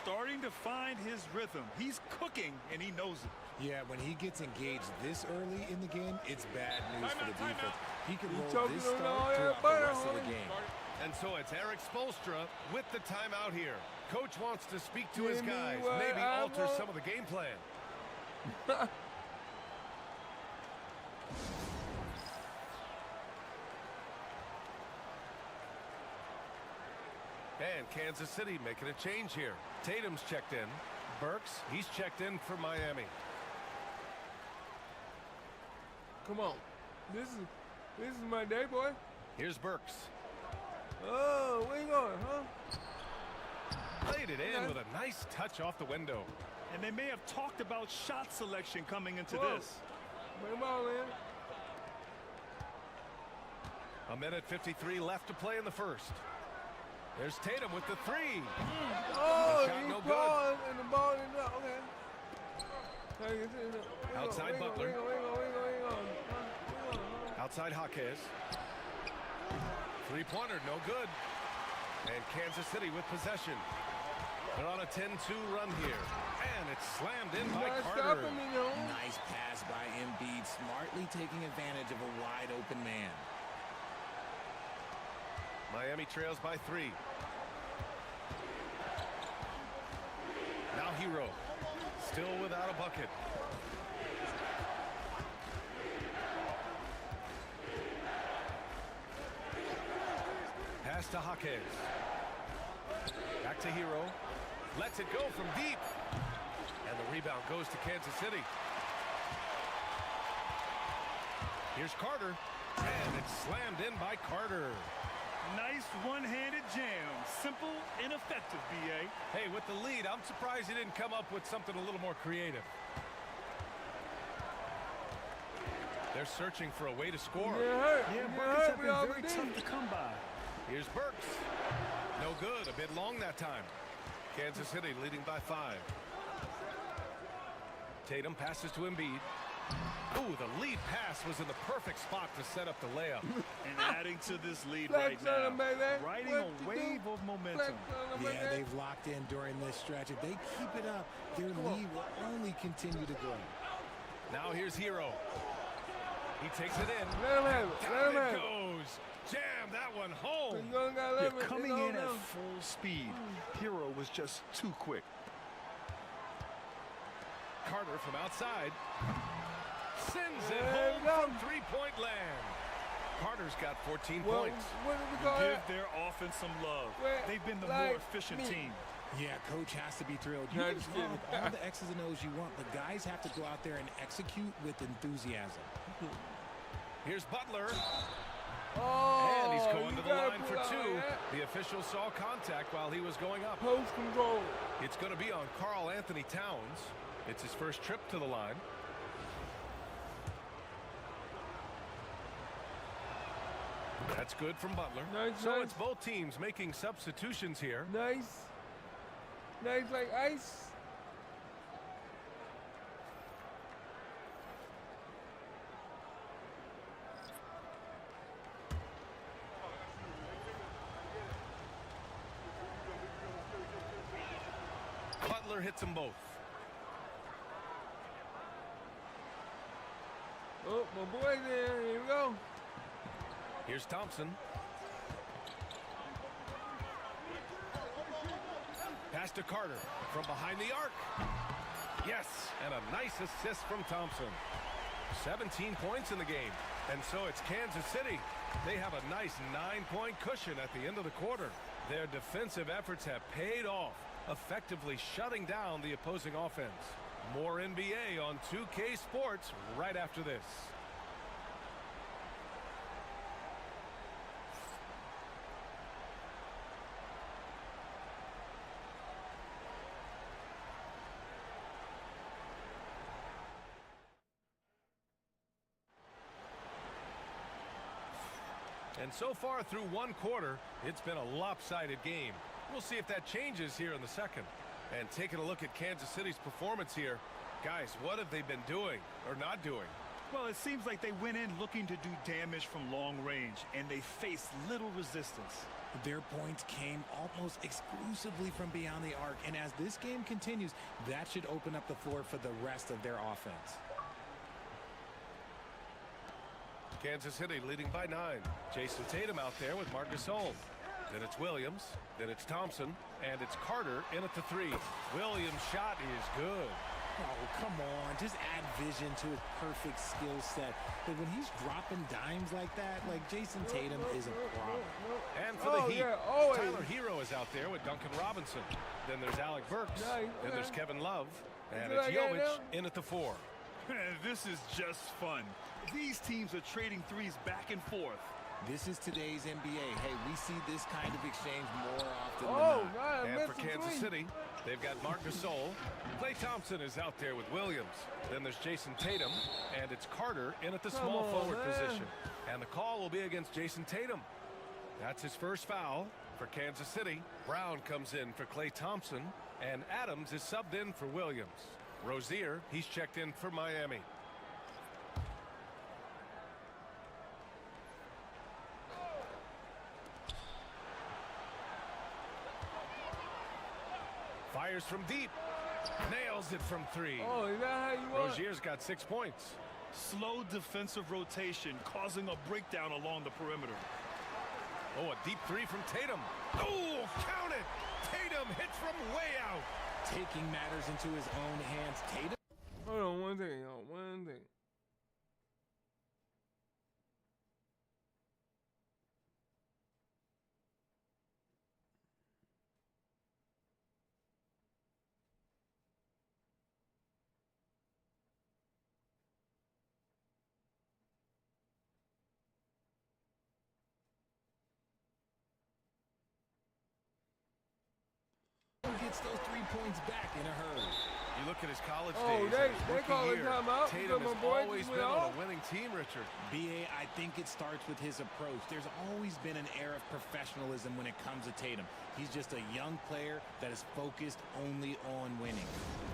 Starting to find his rhythm. He's cooking, and he knows it. Yeah, when he gets engaged this early in the game, it's bad news for the defense. He could roll choking this on all start that throughout the butter, rest of the homie. game. And so it's Eric Spoelstra with the timeout here. Coach wants to speak to his Give me guys, what maybe I alter want. some of the game plan. And Kansas City making a change here. Tatum's checked in. Burks, he's checked in for Miami. Come on. This is my day, boy. Here's Burks. Oh, where you going, huh? Laid it in with a nice touch off the window. And they may have talked about shot selection coming into Whoa. this. Bring the ball in. A minute 53 left to play in the first. There's Tatum with the 3. Oh, shot he's no good. calling and the ball is up. Okay. Outside Butler. Outside Jaquez. 3-pointer, no good. And Kansas City with possession. They're on a 10-2 run here. And it's slammed in by Carter. Nice pass by Embiid, smartly taking advantage of a wide open man. Miami trails by 3. Now Hero. Still without a bucket. Pass to Jaquez. Back to Hero. Lets it go from deep. And the rebound goes to Kansas City. Here's Carter. And it's slammed in by Carter. Nice one-handed jam. Simple and effective, B.A. Hey, with the lead, I'm surprised he didn't come up with something a little more creative. They're searching for a way to score. Yeah, buckets have been very tough to come by. Here's Burks. No good. A bit long that time. Kansas City leading by 5. Tatum passes to Embiid. Ooh, the lead pass was in the perfect spot to set up the layup. And adding to this lead right now, riding a wave of momentum. Yeah, they've locked in during this stretch. If they keep it up, their lead will only continue to grow. Now here's Hero. He takes it in. Let him have it. Let him have it. Goes. Jam that one home. Yeah, coming in at full speed. Hero was just too quick. Carter from outside. Sends it home from three-point land. Carter's got 14 points. Give their offense some love. They've been the more efficient team. Yeah, coach has to be thrilled. You can love all the X's and O's you want, but guys have to go out there and execute with enthusiasm. Here's Butler. Oh, and he's going to the line for 2. The official saw contact while he was going up. Post control. It's going to be on Karl Anthony Towns. It's his first trip to the line. That's good from Butler. So it's both teams making substitutions here. Nice. Nice like ice. Butler hits them both. Oh, my boy there. Here we go. Here's Thompson. Pass to Carter from behind the arc. Yes, and a nice assist from Thompson. 17 points in the game. And so it's Kansas City. They have a nice 9-point cushion at the end of the quarter. Their defensive efforts have paid off, effectively shutting down the opposing offense. More NBA on 2K Sports right after this. And so far through one quarter, it's been a lopsided game. We'll see if that changes here in the second. And taking a look at Kansas City's performance here, guys, what have they been doing or not doing? Well, it seems like they went in looking to do damage from long range, and they faced little resistance. Their points came almost exclusively from beyond the arc, and as this game continues, that should open up the floor for the rest of their offense. Kansas City leading by 9. Jason Tatum out there with Marc Gasol. Then it's Williams. Then it's Thompson. And it's Carter in at the 3. Williams' shot is good. Oh, come on. Just add vision to his perfect skill set. But when he's dropping dimes like that, like Jason Tatum is a problem. And for the Heat, Tyler Hero is out there with Duncan Robinson. Then there's Alec Burks. Then there's Kevin Love. And it's Jovic in at the 4. This is just fun. These teams are trading threes back and forth. This is today's NBA. Hey, we see this kind of exchange more often than not. And for Kansas City, they've got Marc Gasol. Klay Thompson is out there with Williams. Then there's Jason Tatum, and it's Carter in at the small forward position. And the call will be against Jason Tatum. That's his first foul for Kansas City. Brown comes in for Klay Thompson, and Adams is subbed in for Williams. Rozier, he's checked in for Miami. Fires from deep. Nails it from 3. Oh, is that how you want? Rozier's got 6 points. Slow defensive rotation causing a breakdown along the perimeter. Oh, a deep 3 from Tatum. Oh, count it. Tatum hits from way out. Taking matters into his own hands. Tatum. Hold on one thing. One thing. gets those 3 points back in a hurry. You look at his college Oh, days. they and his rookie call it year, timeout. Tatum My has boy always just been went on off. a winning team, Richard. BA, I think it starts with his approach. There's always been an air of professionalism when it comes to Tatum. He's just a young player that is focused only on winning.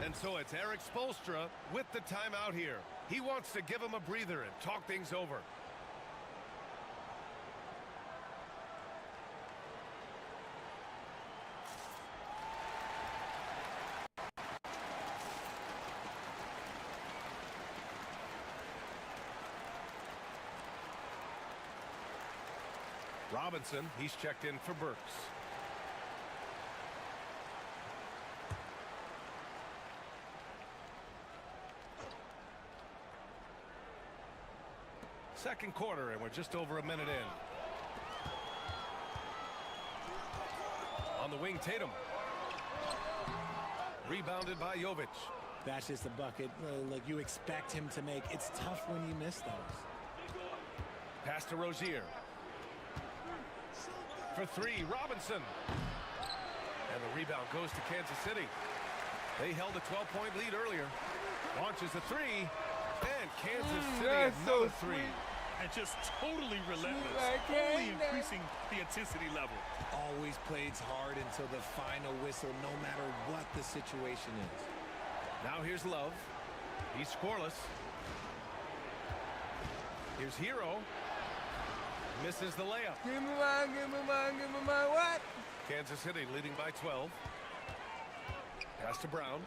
And so it's Eric Spoelstra with the timeout here. He wants to give him a breather and talk things over. Robinson, he's checked in for Burks. Second quarter, and we're just over a minute in. On the wing, Tatum. Rebounded by Jovic. That's just a bucket like you expect him to make. It's tough when you miss those. Pass to Rozier. For three, Robinson. And the rebound goes to Kansas City. They held a 12-point lead earlier. Launches a three. And Kansas City another three. And just totally relentless. Like Only that. increasing the intensity level. Always plays hard until the final whistle, no matter what the situation is. Now here's Love. He's scoreless. Here's Hero. Misses the layup. Give me mine, give me mine, give me mine. What? Kansas City leading by 12. Pass to Brown.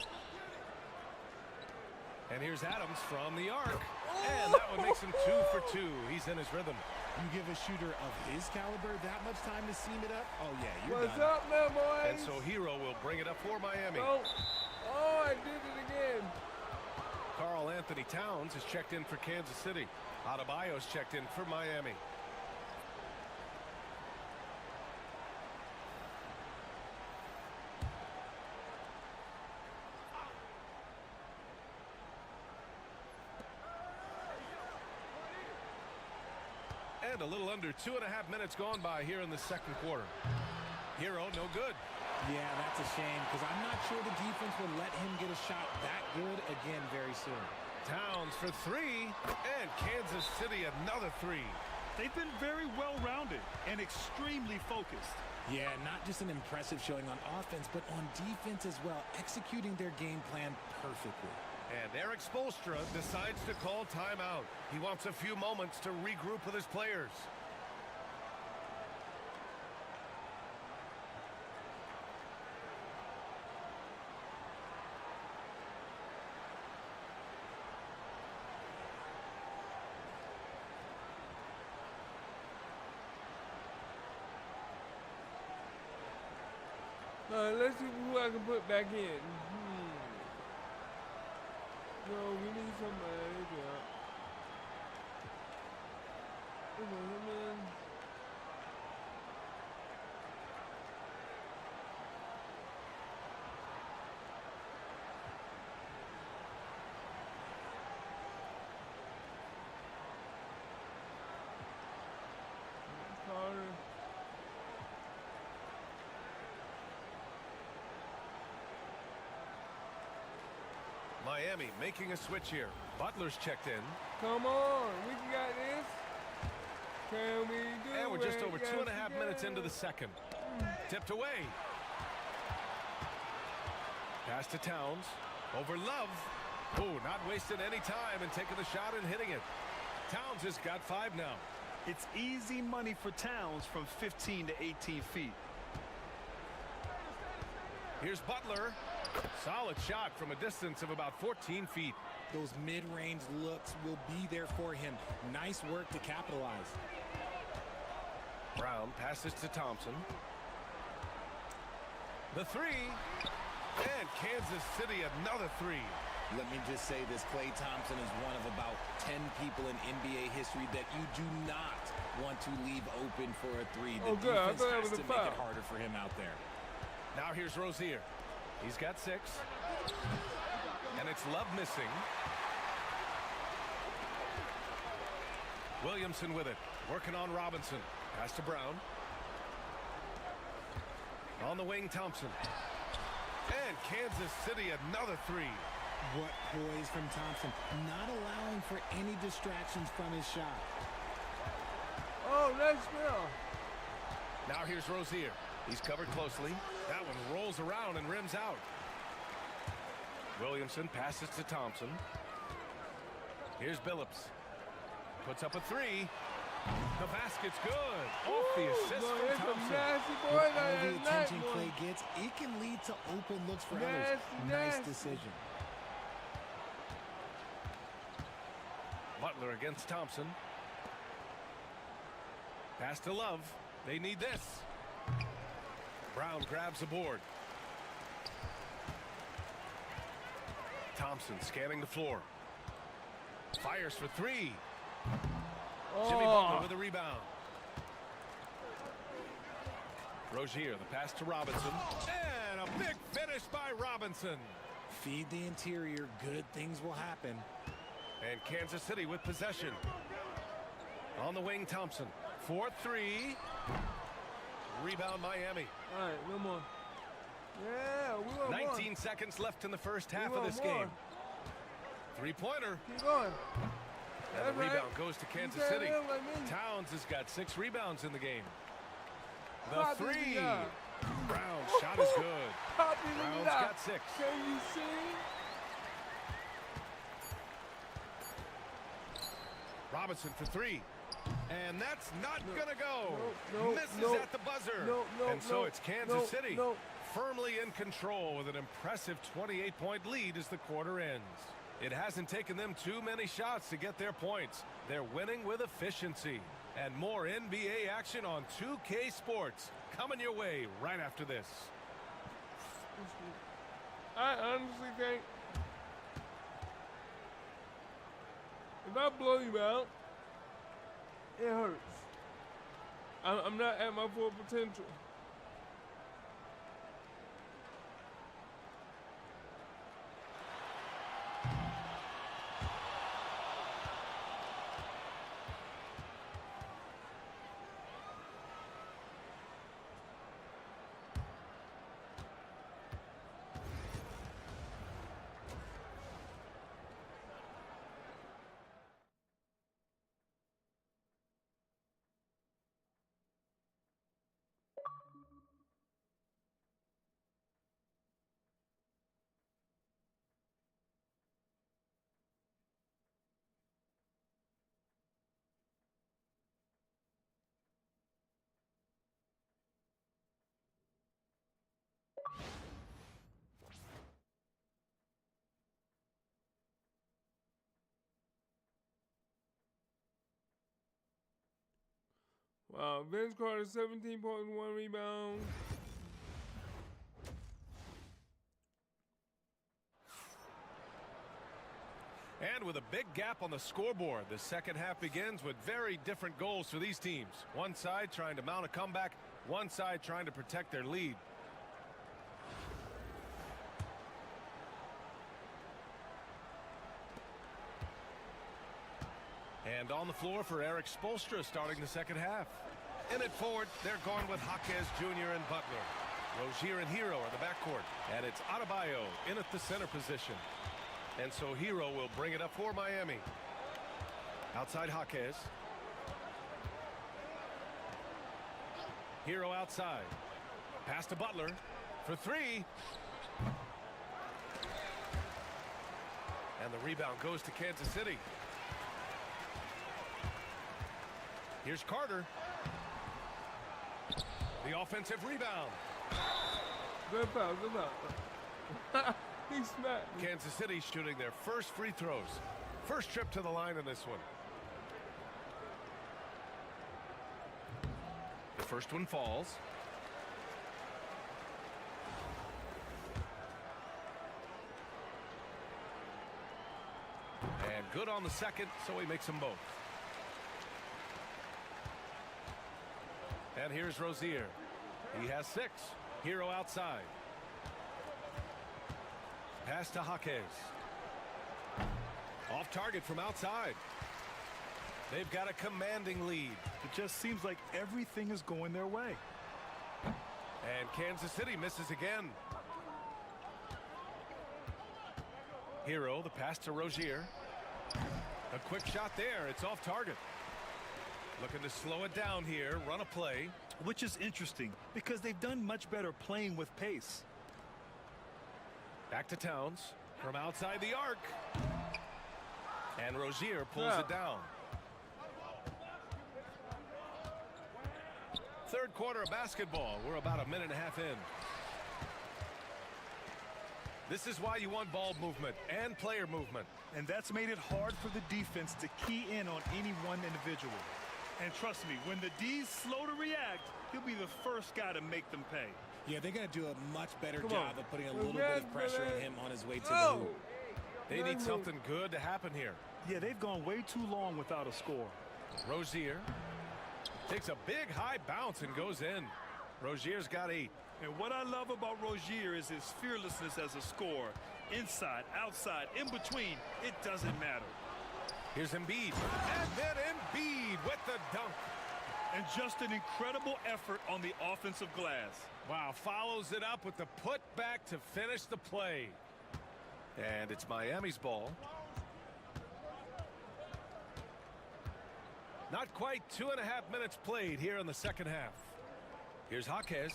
And here's Adams from the arc. And that one makes him 2 for 2. He's in his rhythm. You give a shooter of his caliber that much time to seam it up? Oh, yeah, you're What's done. up, now, boys? And so Hero will bring it up for Miami. Oh, I did it again. Karl Anthony Towns is checked in for Kansas City. Adebayo's checked in for Miami. And a little under 2.5 minutes gone by here in the second quarter. Hero, no good. Yeah, that's a shame because I'm not sure the defense will let him get a shot that good again very soon. Towns for three, and Kansas City another three. They've been very well-rounded and extremely focused. Yeah, not just an impressive showing on offense, but on defense as well, executing their game plan perfectly. And Eric Spoelstra decides to call timeout. He wants a few moments to regroup with his players. Let's see who I can put back in. No, we need somebody. Yeah. Come on, man. Carter. Miami making a switch here. Butler's checked in. Come on, we got this. Can we do it? And we're just over Yes, 2.5 we minutes can. into the second. Tipped away. Pass to Towns. Over Love. Oh, not wasting any time and taking the shot and hitting it. Towns has got 5 now. It's easy money for Towns from 15 to 18 feet. Here's Butler. Solid shot from a distance of about 14 feet. Those mid-range looks will be there for him. Nice work to capitalize. Brown passes to Thompson. The three. And Kansas City another three. Let me just say this, Klay Thompson is one of about 10 people in NBA history that you do not want to leave open for a three. The good. I defense thought that has was to a make foul. it harder for him out there. Now here's Rozier. He's got 6. And it's Love missing. Williamson with it. Working on Robinson. Pass to Brown. On the wing, Thompson. And Kansas City another three. What poise from Thompson, not allowing for any distractions from his shot. Oh, nice spell. Now here's Rozier. He's covered closely. That one rolls around and rims out. Williamson passes to Thompson. Here's Billups. Puts up a three. The basket's good. Off the assist from Thompson. Nasty boy. With all the attention Clay gets, it can lead to open looks for others. Nice decision. Butler against Thompson. Pass to Love. They need this. Brown grabs the board. Thompson scanning the floor. Fires for three. Jimmy Butler with a rebound. Rozier, the pass to Robinson. And a big finish by Robinson. Feed the interior. Good things will happen. And Kansas City with possession. On the wing, Thompson. 4-3. Rebound, Miami. All right, no more. Yeah, we want 19 more. seconds left in the first half of this game. Three-pointer. Keep going. And the rebound goes to Kansas City. Like Towns has got 6 rebounds in the game. The Copy three. that. Brown's shot is good. Copy Brown's that. got 6. Can you see? Robinson for 3. And that's not going to go. No, Misses at the buzzer. And so it's Kansas City firmly in control with an impressive 28-point lead as the quarter ends. It hasn't taken them too many shots to get their points. They're winning with efficiency. And more NBA action on 2K Sports coming your way right after this. I honestly think if I blow you out, it hurts. I'm not at my full potential. Wow, Vince Carter, 17.1 rebounds. And with a big gap on the scoreboard, the second half begins with very different goals for these teams. One side trying to mount a comeback, one side trying to protect their lead. And on the floor for Eric Spoelstra starting the second half. In it forward, they're going with Jaquez Jr. and Butler. Rozier and Hero are the backcourt. And it's Adebayo in at the center position. And so Hero will bring it up for Miami. Outside Jaquez. Hero outside. Pass to Butler for 3. And the rebound goes to Kansas City. Here's Carter. The offensive rebound. Good foul, good foul. He smacked me. Kansas City shooting their first free throws. First trip to the line in this one. The first one falls. And good on the second, so he makes them both. And here's Rozier. He has 6. Hero outside. Pass to Jaquez. Off target from outside. They've got a commanding lead. It just seems like everything is going their way. And Kansas City misses again. Hero, the pass to Rozier. A quick shot there. It's off target. Looking to slow it down here, run a play. Which is interesting because they've done much better playing with pace. Back to Towns from outside the arc. And Rozier pulls it down. Third quarter of basketball. We're about a minute and a half in. This is why you want ball movement and player movement. And that's made it hard for the defense to key in on any one individual. And trust me, when the D's slow to react, he'll be the first guy to make them pay. Yeah, they're going to do a much better Come job on. of putting a little bit of pressure on him on his way to the Oh! hoop. They need something good to happen here. Yeah, they've gone way too long without a score. Rozier takes a big high bounce and goes in. Rozier's got 8. And what I love about Rozier is his fearlessness as a scorer. Inside, outside, in between, it doesn't matter. Here's Embiid. And then Embiid with the dunk. And just an incredible effort on the offensive glass. Wow, follows it up with the putback to finish the play. And it's Miami's ball. Not quite 2.5 minutes played here in the second half. Here's Jaquez.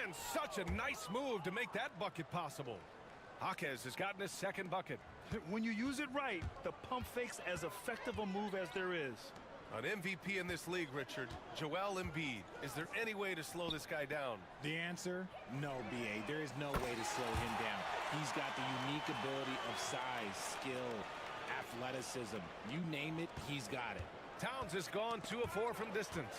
And such a nice move to make that bucket possible. Jaquez has gotten his second bucket. When you use it right, the pump fake's as effective a move as there is. An MVP in this league, Richard, Joel Embiid. Is there any way to slow this guy down? The answer? No, B.A. There is no way to slow him down. He's got the unique ability of size, skill, athleticism. You name it, he's got it. Towns has gone 2 of 4 from distance.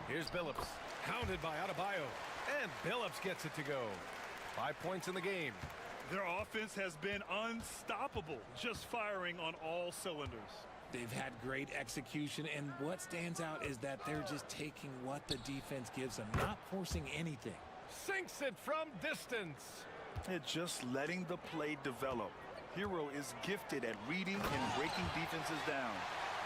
Here's Billups, counted by Adebayo, and Billups gets it to go. 5 points in the game. Their offense has been unstoppable, just firing on all cylinders. They've had great execution, and what stands out is that they're just taking what the defense gives them, not forcing anything. Sinks it from distance. It's just letting the play develop. Hero is gifted at reading and breaking defenses down.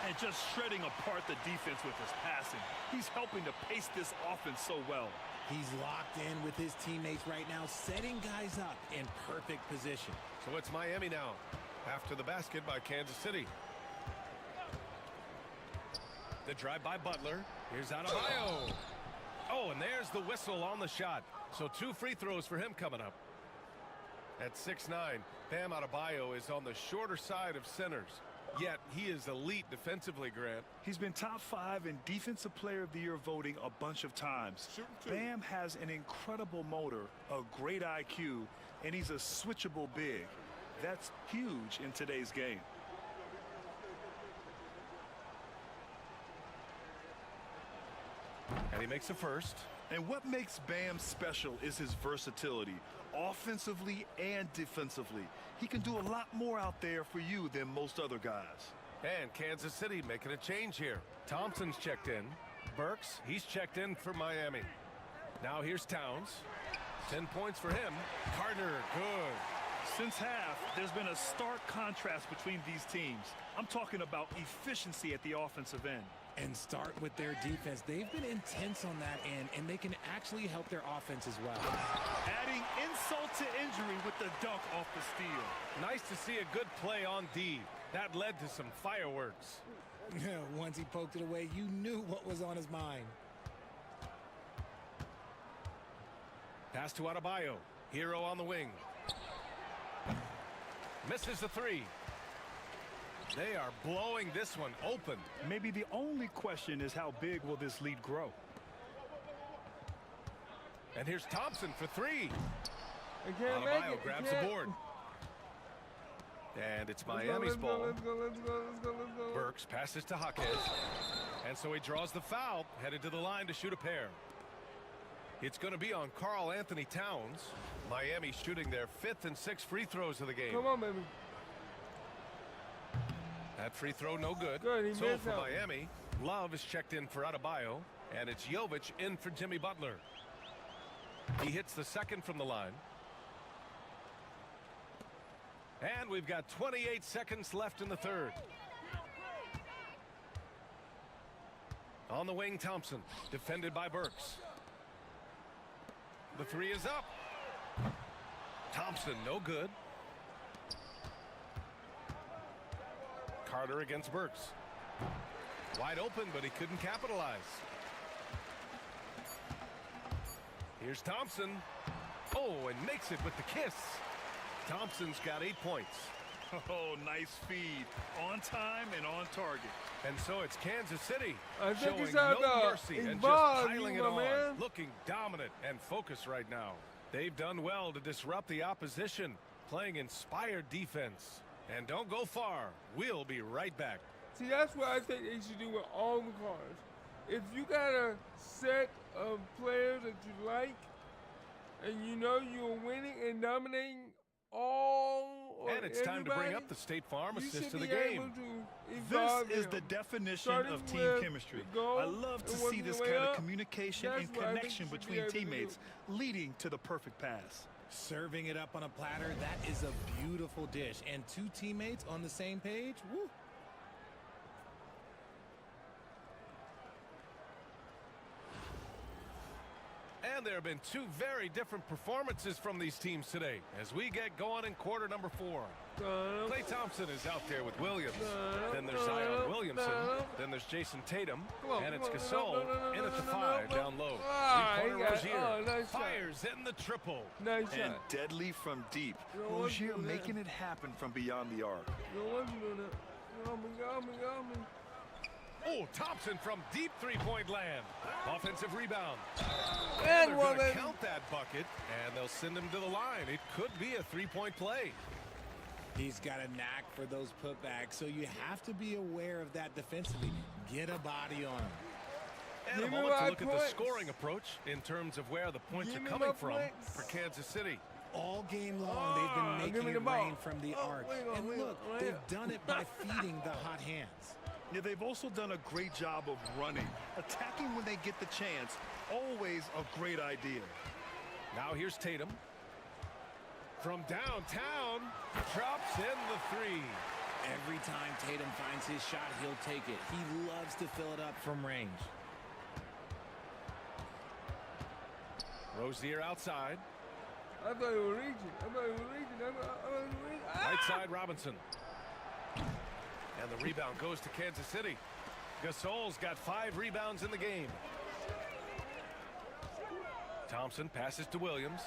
And just shredding apart the defense with his passing. He's helping to pace this offense so well. He's locked in with his teammates right now, setting guys up in perfect position. So it's Miami now, after the basket by Kansas City. The drive by Butler. Here's Adebayo. Oh, and there's the whistle on the shot. So 2 free throws for him coming up. At 6'9", Bam Adebayo is on the shorter side of centers. Yet he is elite defensively, Grant. He's been top 5 in Defensive Player of the Year voting a bunch of times. Bam has an incredible motor, a great IQ, and he's a switchable big. That's huge in today's game. And he makes a first. And what makes Bam special is his versatility, offensively and defensively. He can do a lot more out there for you than most other guys. And Kansas City making a change here. Thompson's checked in. Burks, he's checked in for Miami. Now here's Towns. 10 points for him. Carter, good. Since half, there's been a stark contrast between these teams. I'm talking about efficiency at the offensive end. And start with their defense. They've been intense on that end, and they can actually help their offense as well. Adding insult to injury with the dunk off the steal. Nice to see a good play on D. That led to some fireworks. Once he poked it away, you knew what was on his mind. Pass to Adebayo. Hero on the wing. Misses the 3. They are blowing this one open. Maybe the only question is how big will this lead grow? And here's Thompson for 3. I can't make Adebayo it. grabs I the can't. board. And it's Let's Miami's go, ball. let's go. Burks passes to Jaquez. And so he draws the foul, headed to the line to shoot a pair. It's going to be on Karl Anthony Towns. Miami shooting their 5th and 6th free throws of the game. Come on, baby. That free throw no good. Good, he So missed for out. Miami, Love is checked in for Adebayo, and it's Jovic in for Jimmy Butler. He hits the 2nd from the line. And we've got 28 seconds left in the 3rd. On the wing, Thompson, defended by Burks. The three is up. Thompson, no good. Carter against Burks. Wide open, but he couldn't capitalize. Here's Thompson. Oh, and makes it with the kiss. Thompson's got 8 points. Oh, nice feed. On time and on target. And so it's Kansas City I think showing it's out no mercy and just involved, piling you it on. man. Looking dominant and focused right now. They've done well to disrupt the opposition, playing inspired defense. And don't go far. We'll be right back. See, that's what I think they should do with all the cars. If you got a set of players that you like, and you know you're winning and dominating all or And it's time to bring up the State Farm assist to the game. This is the definition of team chemistry. I love to see this kind of communication and connection between teammates leading to the perfect pass. Serving it up on a platter, that is a beautiful dish. And two teammates on the same page, woo. And there have been two very different performances from these teams today as we get going in quarter number 4. Klay Thompson is out there with Williams. Then there's Zion Williamson. Then there's Jason Tatum. And it's Gasol in at the 5 down low. Three-pointer Rozier fires in the triple. Nice And shot. deadly from deep. You know what, Rozier you know making that. it happen from beyond the arc. Go me. Oh, Thompson from deep three-point land. Offensive rebound. And they're one going to in. count that bucket, and they'll send him to the line. It could be a three-point play. He's got a knack for those putbacks, so you have to be aware of that defensively. Get a body on him. And a Give me moment to my look at the points. scoring approach in terms of where the points Give are me coming my from points. for Kansas City. All game long, they've been give me making the it ball. rain from the arc. And look, they've done it by feeding the hot hands. Yeah, they've also done a great job of running. Attacking when they get the chance, always a great idea. Now here's Tatum. From downtown, drops in the three. Every time Tatum finds his shot, he'll take it. He loves to fill it up from range. Rozier outside. I thought he was reaching. Right side Robinson. And the rebound goes to Kansas City. Gasol's got 5 rebounds in the game. Thompson passes to Williams.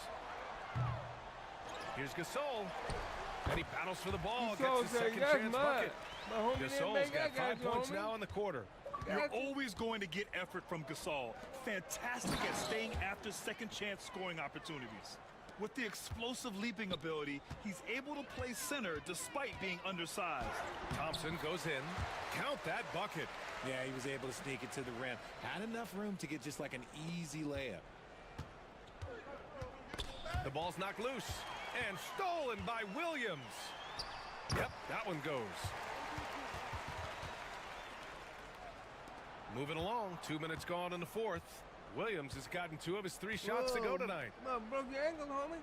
Here's Gasol. And he battles for the ball. Gets his second chance bucket. Gasol's got 5 points now in the quarter. You're always going to get effort from Gasol. Fantastic at staying after second chance scoring opportunities. With the explosive leaping ability, he's able to play center despite being undersized. Thompson goes in. Count that bucket. Yeah, he was able to sneak it to the rim. Had enough room to get just like an easy layup. The ball's knocked loose. And stolen by Williams. Yep, that one goes. Moving along, 2 minutes gone in the fourth. Williams has gotten 2 of his 3 shots to go tonight. Broke your ankle, homie.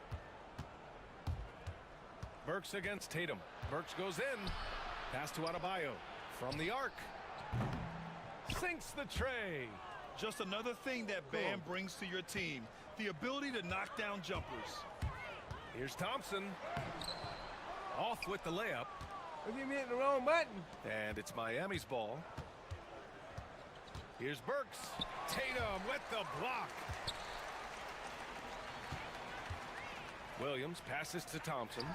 Burks against Tatum. Burks goes in. Pass to Adebayo. From the arc. Sinks the tray. Just another thing that Bam brings to your team, the ability to knock down jumpers. Here's Thompson. Off with the layup. I keep hitting the wrong button. And it's Miami's ball. Here's Burks. Tatum with the block. Williams passes to Thompson.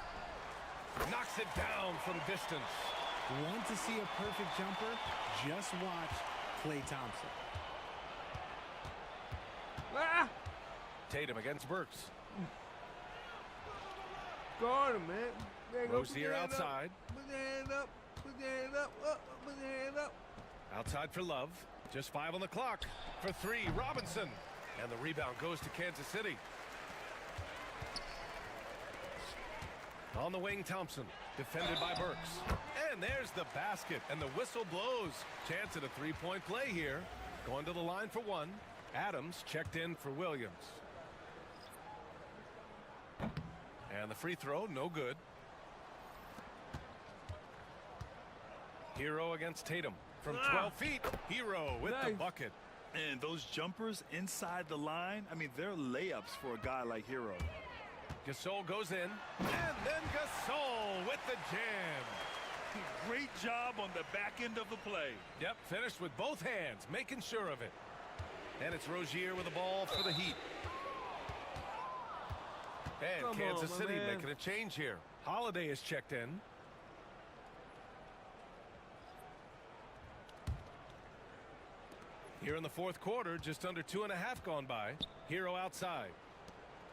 Knocks it down from distance. Want to see a perfect jumper? Just watch Klay Thompson. Ah! Tatum against Burks. Guard him, man. There you go. Put Rozier your hand up. outside. Put your hand up. Put your hand up. Put your hand up. Outside for Love. Just 5 on the clock. For 3, Robinson. And the rebound goes to Kansas City. On the wing, Thompson. Defended by Burks. And there's the basket. And the whistle blows. Chance at a 3-point play here. Going to the line for 1. Adams checked in for Williams. And the free throw, no good. Hero against Tatum. From 12 feet, Hero with the bucket. And those jumpers inside the line, I mean, they're layups for a guy like Hero. Gasol goes in, and then Gasol with the jam. Great job on the back end of the play. Yep, finished with both hands, making sure of it. And it's Rozier with the ball for the Heat. And Come Kansas on, City man. making a change here. Holiday is checked in. Here in the fourth quarter, just under 2.5 gone by. Hero outside.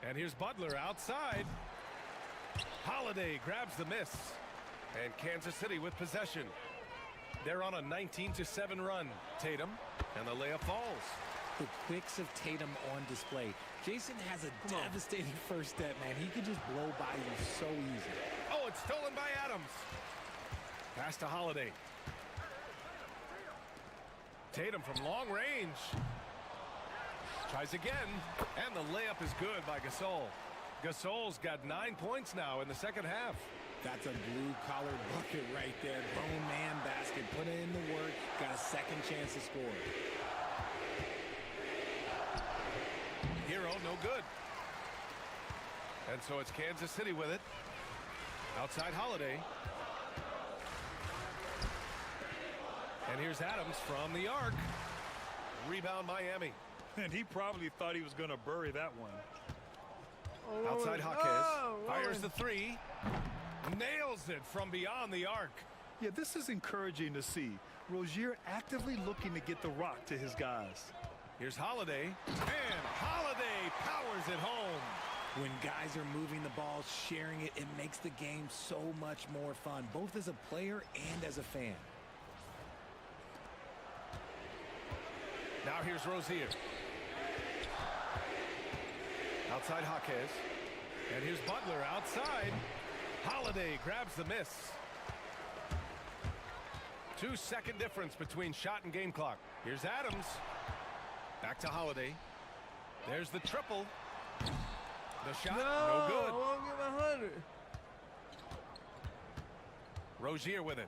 And here's Butler outside. Holiday grabs the miss. And Kansas City with possession. They're on a 19-7 run. Tatum, and the layup falls. The quicks of Tatum on display. Jason has a devastating first step, man. He could just blow by you so easy. Oh, it's stolen by Adams. Pass to Holiday. Tatum from long range. Tries again, and the layup is good by Gasol. Gasol's got 9 points now in the second half. That's a blue-collar bucket right there. Bone man basket. Put in the work. Got a second chance to score. Hero, no good. And so it's Kansas City with it. Outside Holiday. And here's Adams from the arc. Rebound Miami. And he probably thought he was going to bury that one. Oh, Outside Lord. Jaquez. Oh, Fires Lord. the three. Nails it from beyond the arc. Yeah, this is encouraging to see. Rozier actively looking to get the rock to his guys. Here's Holiday. And Holiday powers it home. When guys are moving the ball, sharing it, it makes the game so much more fun, both as a player and as a fan. Now here's Rozier. Outside Jaquez. And here's Butler outside. Holiday grabs the miss. 2-second difference between shot and game clock. Here's Adams. Back to Holiday. There's the triple. The shot, no good. I won't give 100. Rozier with it.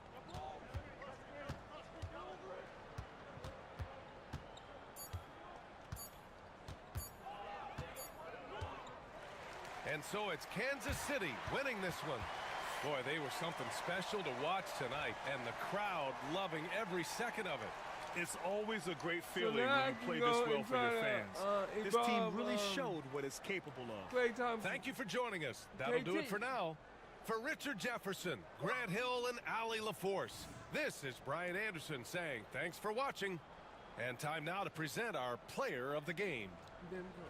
And so it's Kansas City winning this one. Boy, they were something special to watch tonight, and the crowd loving every second of it. It's always a great feeling now I when you can play go this well and for your try to, fans. This team evolve, really showed what it's capable of. Klay Thompson. Thank you for joining us. That'll do it JT. for now. For Richard Jefferson, Grant Hill, and Allie LaForce, this is Brian Anderson saying thanks for watching. And time now to present our player of the game. Didn't go.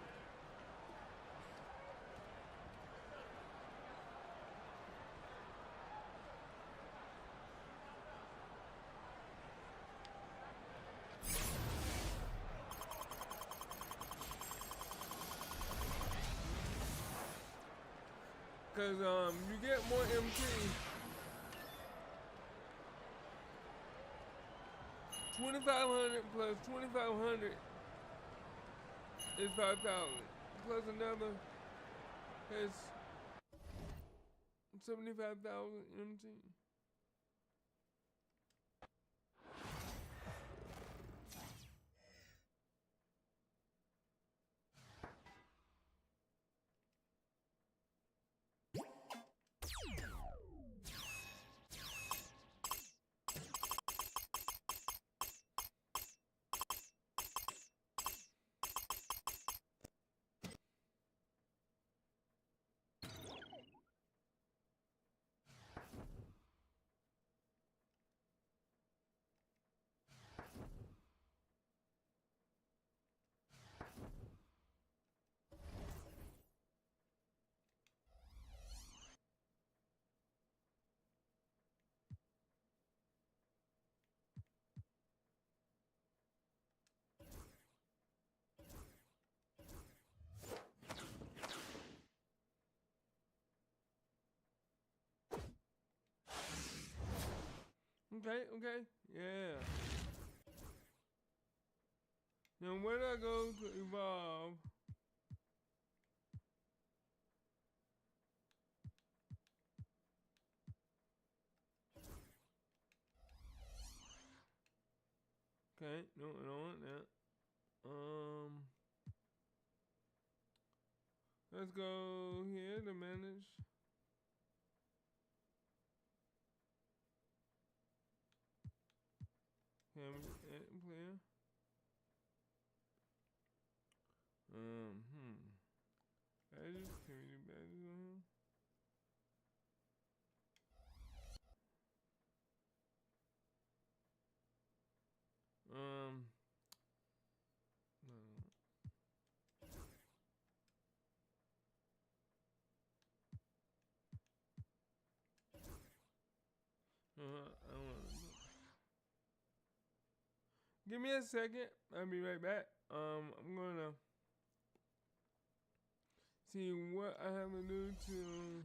Cause you get more MT. 2,500 plus 2,500 is 5,000. Plus another is 75,000 MT. Okay, yeah. Now where do I go to evolve? Okay, no, I don't want that. Let's go here to manage. Camera and player. Badges. Can we do badges on him? No. I don't want to. Give me a second. I'll be right back. I'm gonna see what I have to do to.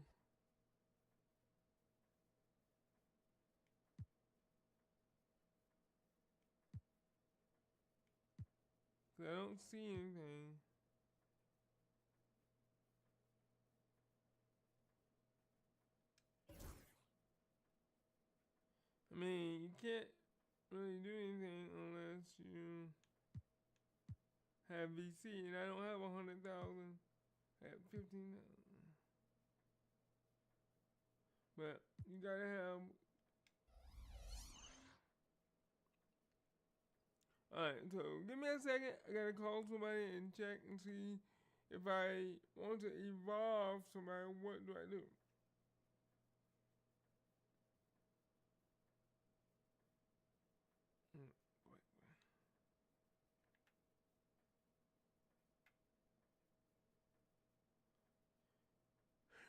Cause I don't see anything. I mean, you can't really do anything unless you have VC, and I don't have 100,000 at 15,000. But you gotta have. Alright, so give me a second. I gotta call somebody and check and see if I want to evolve somebody. What do I do?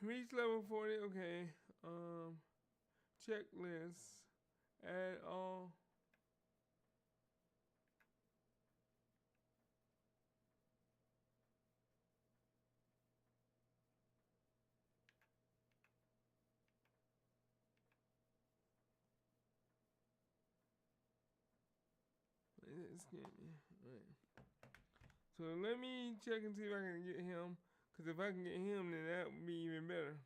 Reach level 40, okay. Checklist. Add all. It scared me. Alright. So let me check and see if I can get him. Because if I can get him, then that would be even better.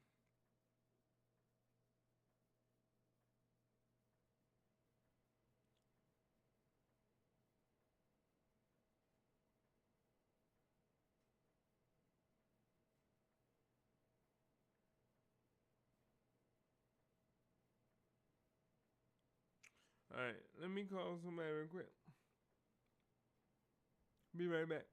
Alright, let me call somebody real quick. Be right back.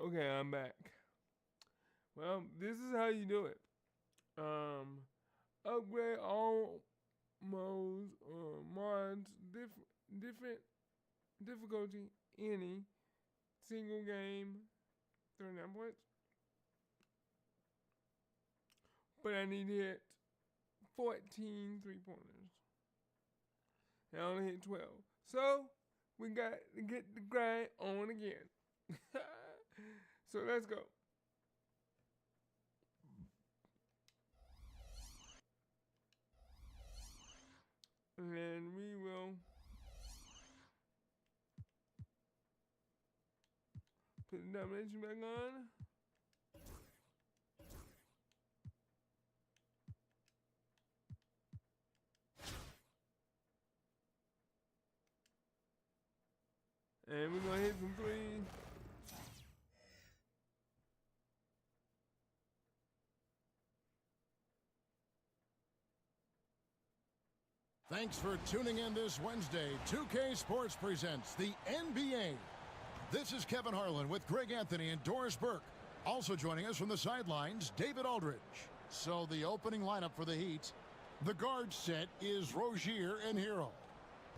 Okay, I'm back. Well, this is how you do it. Upgrade all modes or mods, different difficulty, any single game, 39 points. But I need to hit 14 3-pointers. I only hit 12. So we got to get the grind on again. So let's go. And then we will put the domination back on. And we're gonna hit some threes. Thanks for tuning in this Wednesday. 2K Sports presents the NBA. This is Kevin Harlan with Greg Anthony and Doris Burke. Also joining us from the sidelines, David Aldridge. So the opening lineup for the Heat. The guard set is Rozier and Hero.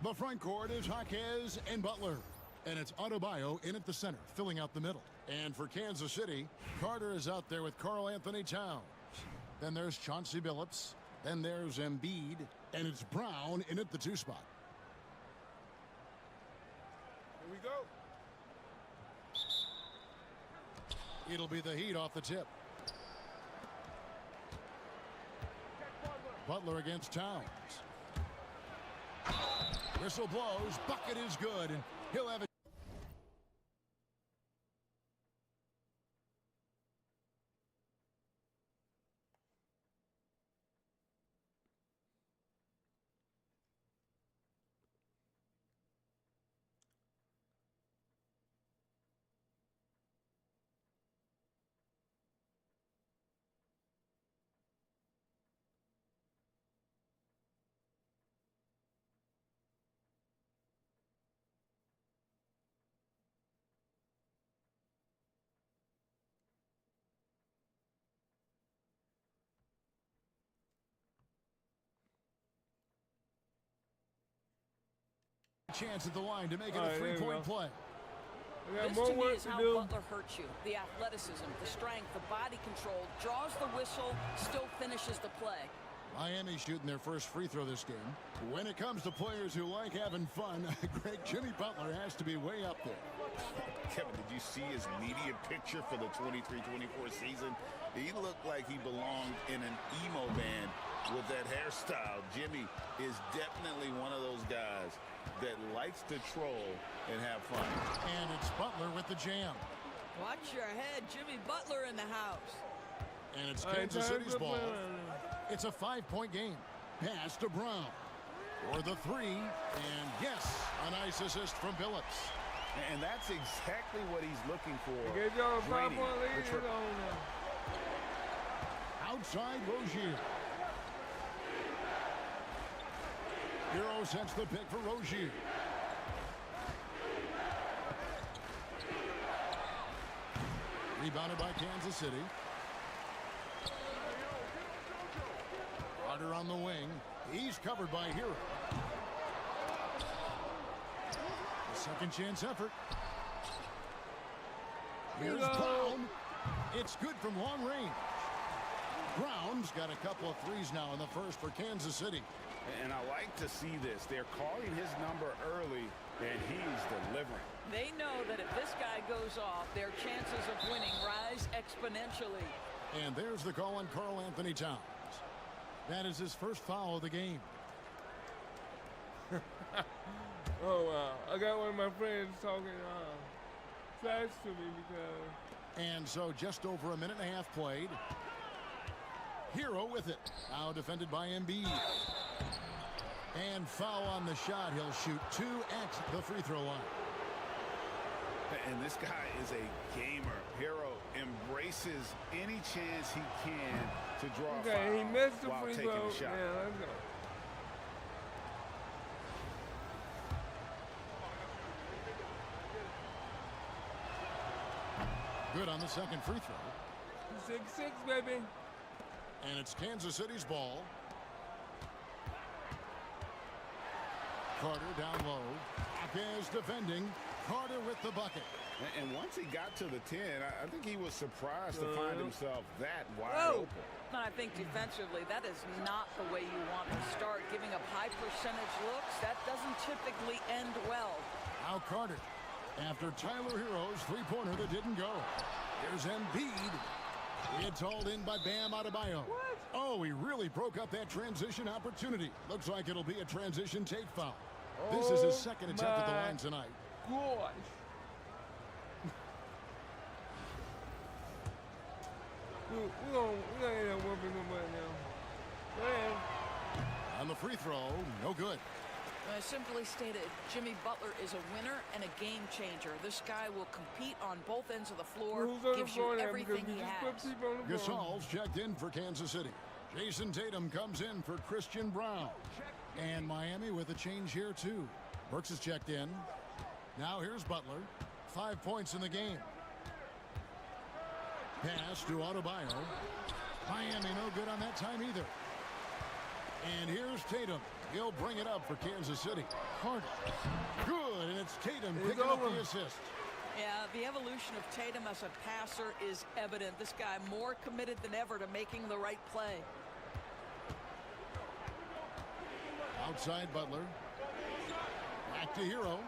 The front court is Jaquez and Butler. And it's Adebayo in at the center, filling out the middle. And for Kansas City, Carter is out there with Karl Anthony Towns. Then there's Chauncey Billups. Then there's Embiid. And it's Brown in at the 2 spot. Here we go. It'll be the Heat off the tip. Butler against Towns. Whistle blows. Bucket is good. And he'll have it. Chance at the line to make it a 3-point play. This to me is how Butler hurts you. The athleticism, the strength, the body control, draws the whistle, still finishes the play. Miami shooting their first free throw this game. When it comes to players who like having fun, Greg, Jimmy Butler has to be way up there. Kevin, did you see his media picture for the 23-24 season? He looked like he belonged in an emo band with that hairstyle. Jimmy is definitely one of those guys that likes to troll and have fun. And it's Butler with the jam. Watch your head, Jimmy Butler in the house. And it's Kansas City's ball. It's a 5-point game. Pass to Brown. For the 3. And yes, a nice assist from Billups. And that's exactly what he's looking for. Get y'all a 5-point lead. Outside Rozier. Hero sets the pick for Rozier. Rebounded by Kansas City. Carter on the wing. He's covered by Hero. A second chance effort. Here's Brown. It's good from long range. Brown's got a couple of threes now in the first for Kansas City. And I like to see this. They're calling his number early, and he's delivering. They know that if this guy goes off, their chances of winning rise exponentially. And there's the call on Karl Anthony Towns. That is his first foul of the game. Oh, wow. I got one of my friends talking trash to me because... And so just over a minute and a half played. Hero with it. Now defended by Embiid. And foul on the shot. He'll shoot 2 at the free throw line. And this guy is a gamer. Hero embraces any chance he can to draw a foul he missed the while free taking throw. a shot. Yeah, let's go. Good on the second free throw. 6-6, baby. And it's Kansas City's ball. Carter down low. Is defending. Carter with the bucket. And once he got to the 10, I think he was surprised to find himself that wide open. I think defensively, that is not the way you want to start. Giving up high percentage looks, that doesn't typically end well. Now Carter, after Tyler Hero's three-pointer that didn't go. Here's Embiid. It's hauled in by Bam Adebayo. What? Oh, he really broke up that transition opportunity. Looks like it'll be a transition take foul. This is his second attempt at the line tonight. Gosh. We're gonna end up whooping them right now. Go ahead. On the free throw, no good. Simply stated, Jimmy Butler is a winner and a game changer. This guy will compete on both ends of the floor, gives you everything he has. Gasol's checked in for Kansas City. Jason Tatum comes in for Christian Brown. And Miami with a change here, too. Burks is checked in. Now here's Butler. 5 points in the game. Pass to Adebayo. Miami no good on that time either. And here's Tatum. He'll bring it up for Kansas City. Carter. Good, and it's Tatum picking up the assist. Yeah, the evolution of Tatum as a passer is evident. This guy more committed than ever to making the right play. Outside Butler. Back to Hero.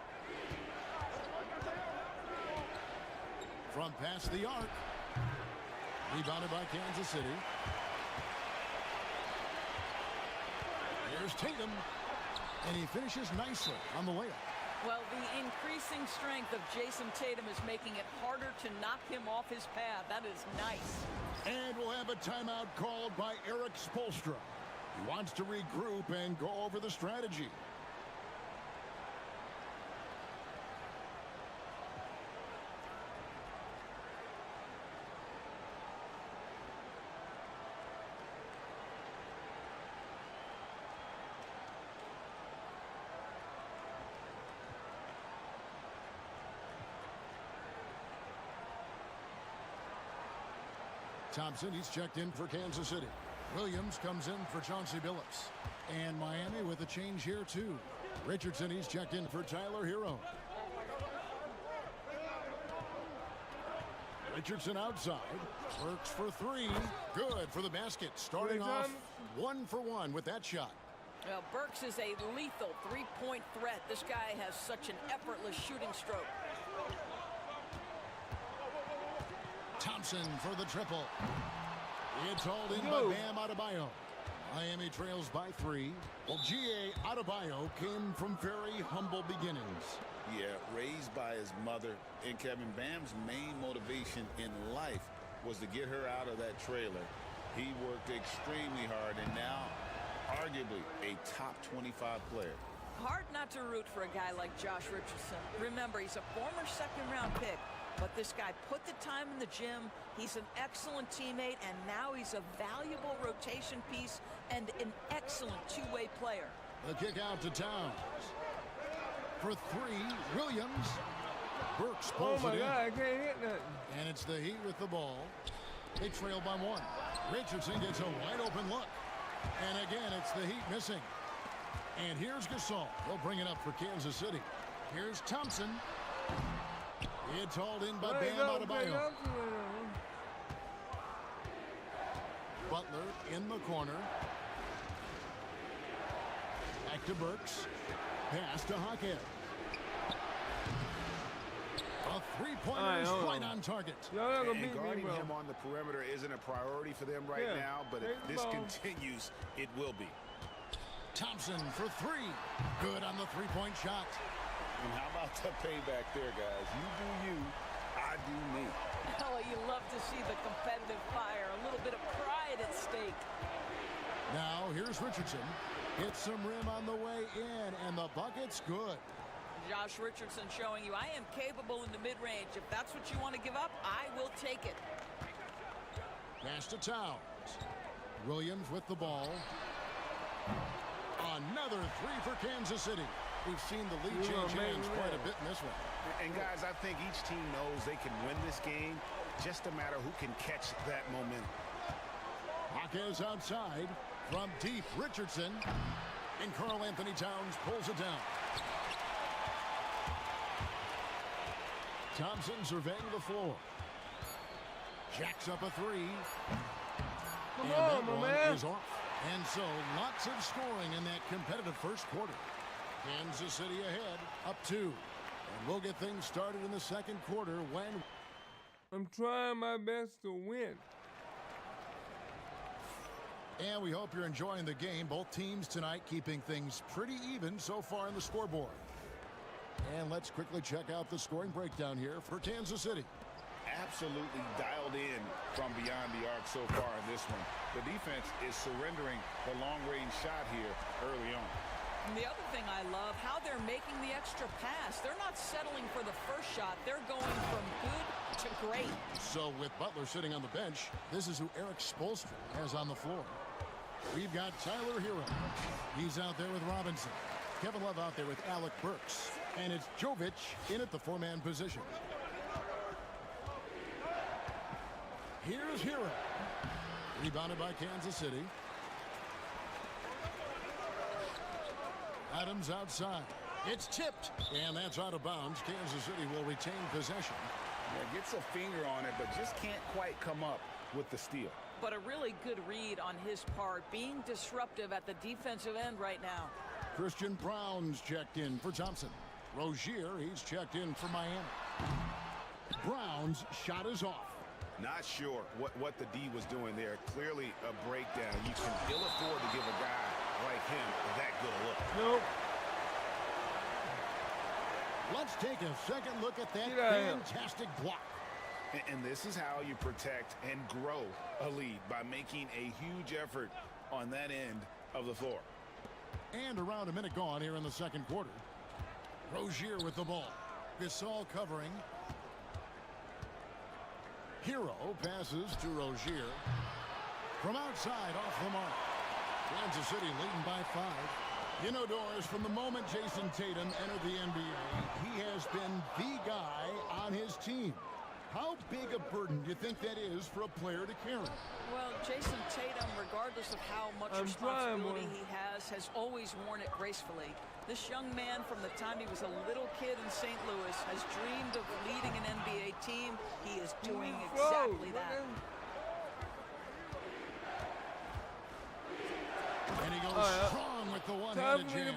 From past the arc. Rebounded by Kansas City. Here's Tatum. And he finishes nicely on the layup. Well, the increasing strength of Jason Tatum is making it harder to knock him off his path. That is nice. And we'll have a timeout called by Eric Spoelstra. He wants to regroup and go over the strategy. Thompson, he's checked in for Kansas City. Williams comes in for Chauncey Billups. And Miami with a change here, too. Richardson, he's checked in for Tyler Hero. Richardson outside. Works for three. Good for the basket. Starting off 1 for 1 with that shot. Well, Burks is a lethal three-point threat. This guy has such an effortless shooting stroke. Thompson for the triple. It's hauled in by Bam Adebayo. Miami trails by 3. Well, G.A. Adebayo came from very humble beginnings. Yeah, raised by his mother. And Kevin, Bam's main motivation in life was to get her out of that trailer. He worked extremely hard and now arguably a top 25 player. Hard not to root for a guy like Josh Richardson. Remember, he's a former second-round pick. But this guy put the time in the gym. He's an excellent teammate, and now he's a valuable rotation piece and an excellent two-way player. The kick out to Towns. For 3, Williams. Burks pulls it in. God, I can't hit nothing. And it's the Heat with the ball. They trail by 1. Richardson gets a wide-open look. And again, it's the Heat missing. And here's Gasol. He'll bring it up for Kansas City. Here's Thompson. It's hauled in by Bam Adebayo. Butler in the corner. Back to Burks. Pass to Hackett. A three-pointer is right on target. And guarding him on the perimeter isn't a priority for them right now, but if this continues, it will be. Thompson for 3. Good on the three-point shot. And how about the payback there, guys? You do you, I do me. Oh, you love to see the competitive fire. A little bit of pride at stake. Now, here's Richardson. Hits some rim on the way in, and the bucket's good. Josh Richardson showing you I am capable in the mid-range. If that's what you want to give up, I will take it. Pass to Towns. Williams with the ball. Another 3 for Kansas City. We've seen the lead change hands quite a bit in this one. And guys, I think each team knows they can win this game just a matter who can catch that momentum. Jaquez outside from deep. Richardson. And Karl Anthony Towns pulls it down. Thompson surveying the floor. Jacks up a three. Come and on, that one man. is off. And so lots of scoring in that competitive first quarter. Kansas City ahead, up 2. And we'll get things started in the second quarter when I'm trying my best to win. And we hope you're enjoying the game. Both teams tonight keeping things pretty even so far in the scoreboard. And let's quickly check out the scoring breakdown here for Kansas City. Absolutely dialed in from beyond the arc so far in this one. The defense is surrendering the long-range shot here early on. And the other thing I love, how they're making the extra pass. They're not settling for the first shot. They're going from good to great. So with Butler sitting on the bench, this is who Eric Spoelstra has on the floor. We've got Tyler Hero. He's out there with Robinson. Kevin Love out there with Alec Burks. And it's Jovic in at the 4-man position. Here's Hero. Rebounded by Kansas City. Adams outside. It's tipped. And that's out of bounds. Kansas City will retain possession. Yeah, gets a finger on it, but just can't quite come up with the steal. But a really good read on his part, being disruptive at the defensive end right now. Christian Brown's checked in for Thompson. Rozier, he's checked in for Miami. Brown's shot is off. Not sure what the D was doing there. Clearly a breakdown. You can ill afford to give a guy like him that good a look. Nope. Let's take a second look at that fantastic block. And this is how you protect and grow a lead, by making a huge effort on that end of the floor. And around a minute gone here in the second quarter. Rozier with the ball. Gasol covering. Hero passes to Rozier. From outside, off the mark. Kansas City leading by 5. You know, Doris, from the moment Jason Tatum entered the NBA, he has been the guy on his team. How big a burden do you think that is for a player to carry? Well, Jason Tatum, regardless of how much responsibility he has always worn it gracefully. This young man, from the time he was a little kid in St. Louis, has dreamed of leading an NBA team. He is doing exactly that. And he goes strong with the one-handed jam.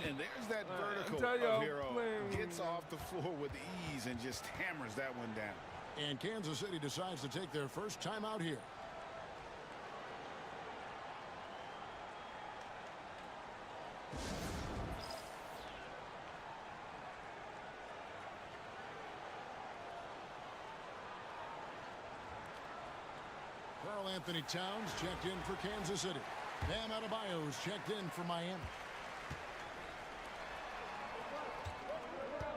And there's that vertical of Hero. Gets off the floor with ease and just hammers that one down. And Kansas City decides to take their first timeout here. Karl Anthony Towns checked in for Kansas City. Bam Adebayo's checked in for Miami.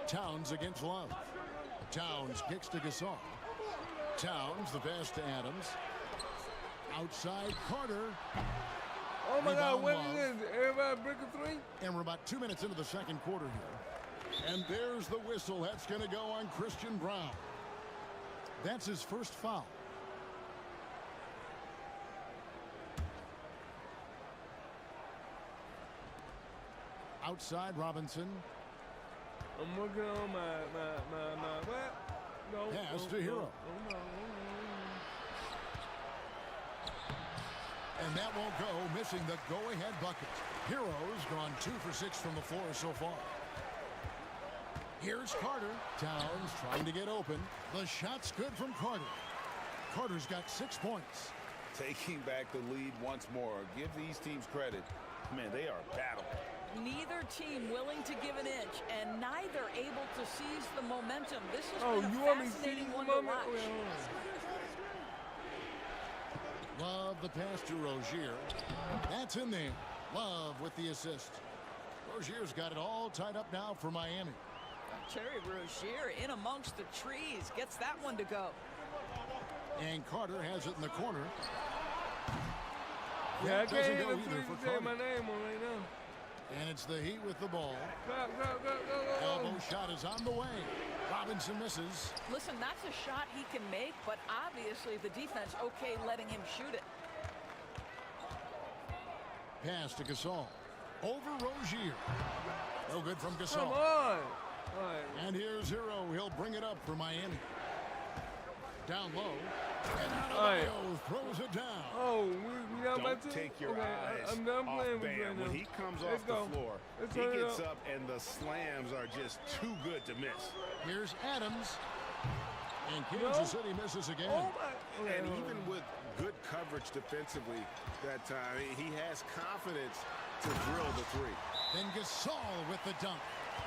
Towns against Love. Towns kicks to Gasol. Towns, the pass to Adams. Outside Carter. Oh my God, what is this? Everybody break a 3? And we're about 2 minutes into the second quarter here. And there's the whistle. That's going to go on Christian Brown. That's his first foul. Outside Robinson. I'm working on my what? No. Pass to Hero. No. And that won't go, missing the go-ahead bucket. Hero's gone 2 for 6 from the floor so far. Here's Carter. Towns trying to get open. The shot's good from Carter. Carter's got 6 points. Taking back the lead once more. Give these teams credit. Man, they are battling. Neither team willing to give an inch, and neither able to seize the momentum. This has been a fascinating one to watch. Love the pass to Rozier. That's in there. Love with the assist. Rozier's got it all tied up now for Miami. Terry Rozier in amongst the trees. Gets that one to go. And Carter has it in the corner. Yeah, I That can't doesn't hear go the either three for say Carter. my name on right now. And it's the Heat with the ball. Go. Elbow shot is on the way. Robinson misses. Listen, that's a shot he can make, but obviously the defense okay letting him shoot it. Pass to Gasol. Over Rozier. No good from Gasol. Come on. And here's Hero. He'll bring it up for Miami. Down low. And Adebayo throws it down. Oh, we down by 2? Don't take your okay, eyes I'm done off playing with Bam. you right now. When he comes Let's off go. the floor, Let's he turn it gets up. up, and the slams are just too good to miss. Here's Adams. And Kansas City misses again. Oh my. Okay, And hold even on. with good coverage defensively that time, he has confidence to drill the three. Then Gasol with the dunk.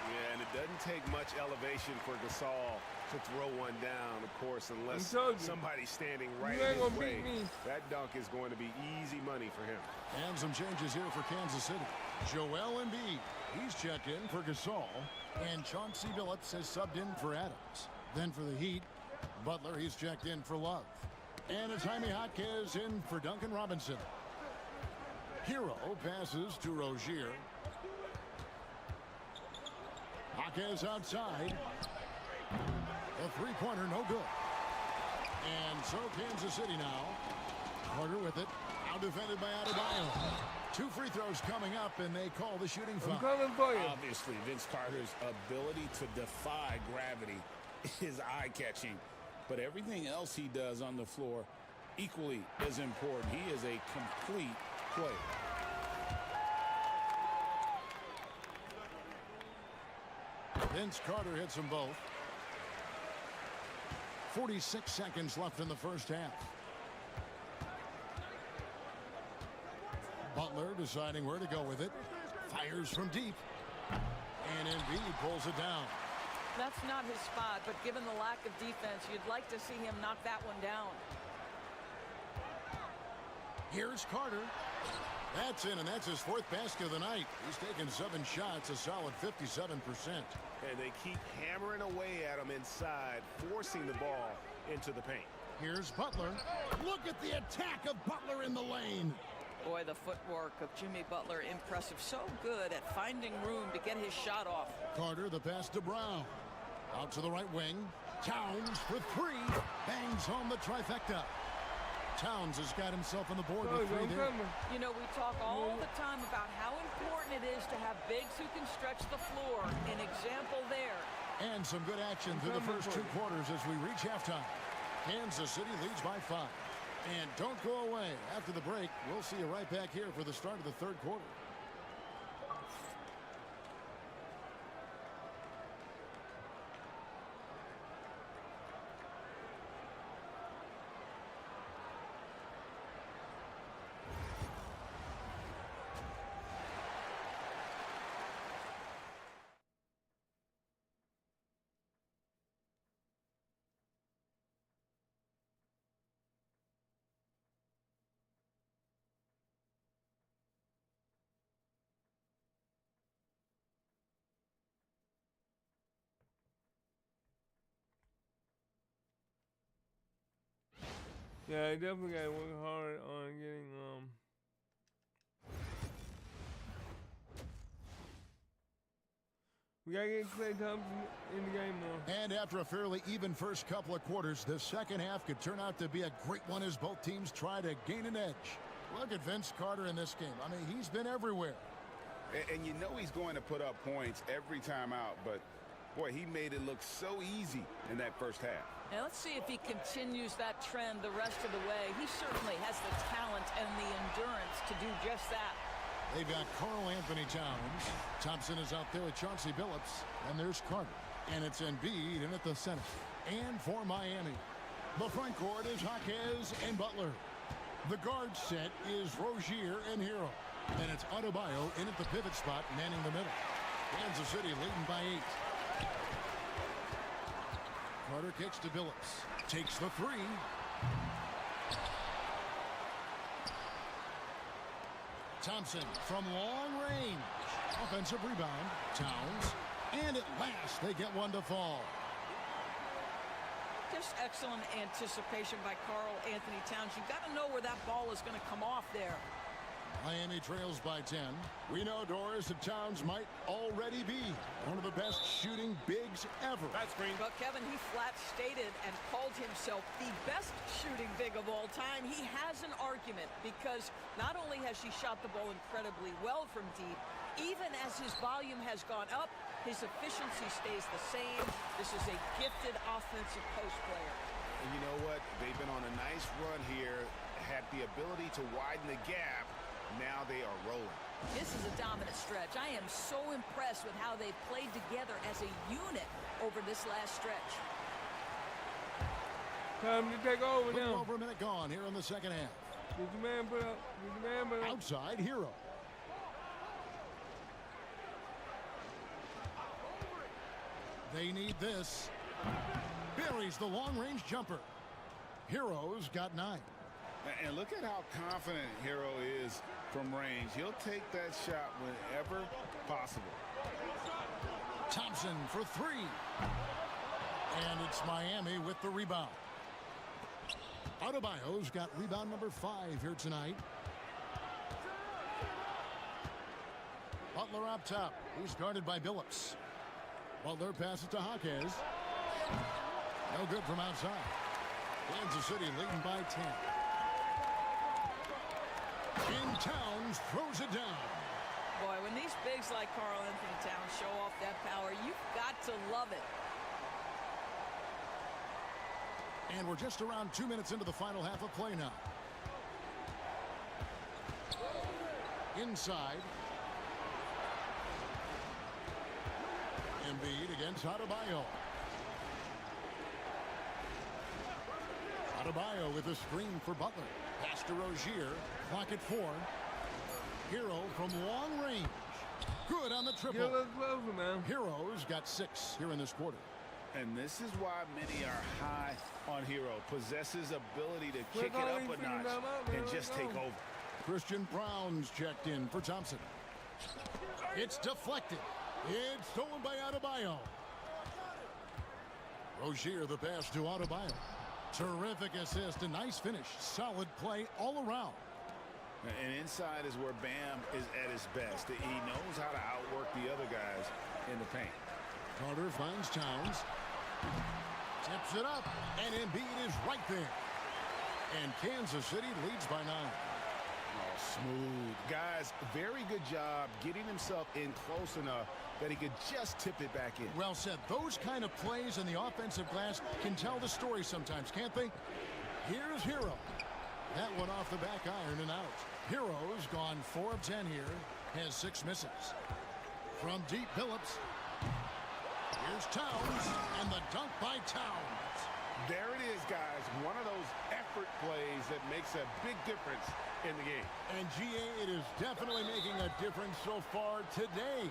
Yeah, and it doesn't take much elevation for Gasol to throw one down, of course, unless I told you. somebody's standing right You ain't in his gonna way. beat me. That dunk is going to be easy money for him. And some changes here for Kansas City. Joel Embiid, he's checked in for Gasol. And Chauncey Billups has subbed in for Adams. Then for the Heat, Butler, he's checked in for Love. And it's Jaime Jaquez in for Duncan Robinson. Hero passes to Rozier. Jaquez outside. A three-pointer, no good. And so Kansas City now. Carter with it. Now defended by Adebayo. 2 free throws coming up, and they call the shooting foul. I'm coming for you. Obviously, Vince Carter's ability to defy gravity is eye-catching. But everything else he does on the floor equally as important. He is a complete player. Vince Carter hits them both. 46 seconds left in the first half. Butler deciding where to go with it. Fires from deep. And Embiid pulls it down. That's not his spot, but given the lack of defense, you'd like to see him knock that one down. Here's Carter. That's in, and that's his 4th basket of the night. He's taken 7 shots, a solid 57%. And they keep hammering away at him inside, forcing the ball into the paint. Here's Butler. Look at the attack of Butler in the lane. Boy, the footwork of Jimmy Butler, impressive. So good at finding room to get his shot off. Carter, the pass to Brown. Out to the right wing. Towns for 3. Bangs home the trifecta. Towns has got himself on the board with 3 there. You know, we talk all the time about how important it is to have bigs who can stretch the floor. An example there. And some good action through the first 2 quarters as we reach halftime. Kansas City leads by 5. And don't go away. After the break, we'll see you right back here for the start of the 3rd quarter. Yeah, I definitely gotta work hard on getting we gotta get Klay Thompson in the game more. And after a fairly even first couple of quarters, the second half could turn out to be a great one as both teams try to gain an edge. Look at Vince Carter in this game. I mean, he's been everywhere. And you know he's going to put up points every time out, but boy, he made it look so easy in that first half. Now let's see if he continues that trend the rest of the way. He certainly has the talent and the endurance to do just that. They've got Karl Anthony Towns. Thompson is out there with Chauncey Billups. And there's Carter. And it's Embiid in at the center. And for Miami, the front court is Jaquez and Butler. The guard set is Rozier and Hero. And it's Adebayo in at the pivot spot, manning the middle. Kansas City leading by 8. Carter kicks to Billups. Takes the 3. Thompson from long range. Offensive rebound. Towns. And at last, they get one to fall. Just excellent anticipation by Karl Anthony Towns. You've got to know where that ball is going to come off there. Miami trails by 10. We know, Doris, that Towns might already be one of the best shooting bigs ever. That's green. But Kevin, he flat stated and called himself the best shooting big of all time. He has an argument because not only has he shot the ball incredibly well from deep, even as his volume has gone up, his efficiency stays the same. This is a gifted offensive post player. And you know what? They've been on a nice run here, had the ability to widen the gap. Now they are rolling. This is a dominant stretch. I am so impressed with how they've played together as a unit over this last stretch. Time to take over Little now. over a minute gone here in the second half. Get your man put up. Get your man put up. Outside, Hero. They need this. Buries the long-range jumper. Hero's got 9. And look at how confident Hero is from range. He'll take that shot whenever possible. Thompson for 3. And it's Miami with the rebound. Adebayo's got rebound number 5 here tonight. Butler up top. He's guarded by Billups. Butler passes to Jaquez. No good from outside. Kansas City leading by 10. In Towns throws it down. Boy, when these bigs like Karl Anthony Towns show off that power, you've got to love it. And we're just around 2 minutes into the final half of play now. Inside. Embiid against Adebayo. Adebayo with a screen for Butler. Pass to Rozier. Clock at 4. Hero from long range. Good on the triple. Get a little closer, man. Hero's got 6 here in this quarter. And this is why many are high on Hero. Possesses ability to kick it up a notch and just take over. Christian Brown's checked in for Thompson. It's deflected. It's stolen by Adebayo. Rozier the pass to Adebayo. Terrific assist, a nice finish. Solid play all around. And inside is where Bam is at his best. He knows how to outwork the other guys in the paint. Carter finds Towns. Tips it up, and Embiid is right there. And Kansas City leads by 9. Oh, smooth. Guys, very good job getting himself in close enough that he could just tip it back in. Well said. Those kind of plays in the offensive glass can tell the story sometimes, can't they? Here's Hero. That one off the back iron and out. Hero's gone 4 of 10 here. Has 6 misses. From deep, Billups. Here's Towns, and the dunk by Towns. There it is, guys. One of those effort plays that makes a big difference in the game. And GA, it is definitely making a difference so far today.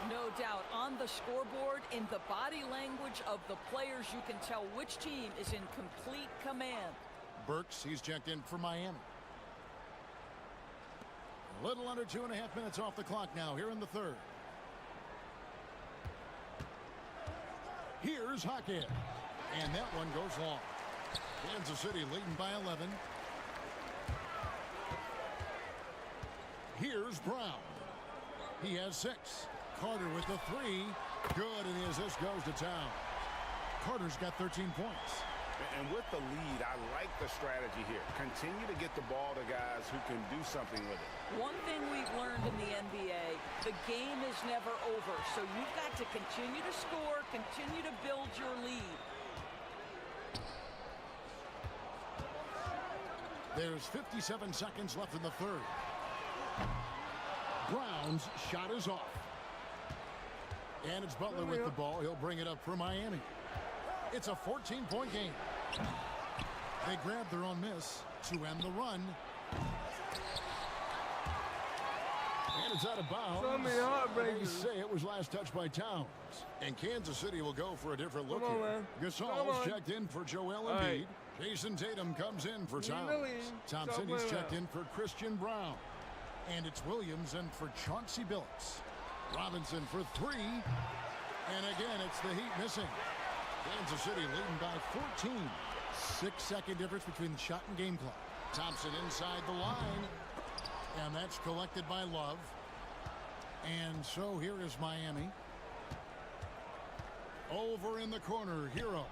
No doubt. On the scoreboard, in the body language of the players, you can tell which team is in complete command. Burks, he's checked in for Miami. A little under 2.5 minutes off the clock now here in the third. Here's Jaquez. And that one goes long. Kansas City leading by 11. Here's Brown. He has 6. Carter with the 3. Good, and the assist goes to Towns. Carter's got 13 points. And with the lead, I like the strategy here. Continue to get the ball to guys who can do something with it. One thing we've learned in the NBA, the game is never over. So you've got to continue to score, continue to build your lead. There's 57 seconds left in the third. Brown's shot is off. And it's Butler with the ball. He'll bring it up for Miami. It's a 14-point game. They grab their own miss to end the run. And it's out of bounds. So many heartbreakers. They say it was last touched by Towns. And Kansas City will go for a different look Come on, here. man. Gasol's checked in for Joel Embiid. Right. Jason Tatum comes in for Towns. Really? Thompson is checked in for Christian Brown. And it's Williams in for Chauncey Billups. Robinson for 3. And again, it's the Heat missing. Kansas City leading by 14. 6-second difference between the shot and game clock. Thompson inside the line. And that's collected by Love. And so here is Miami. Over in the corner, Hero.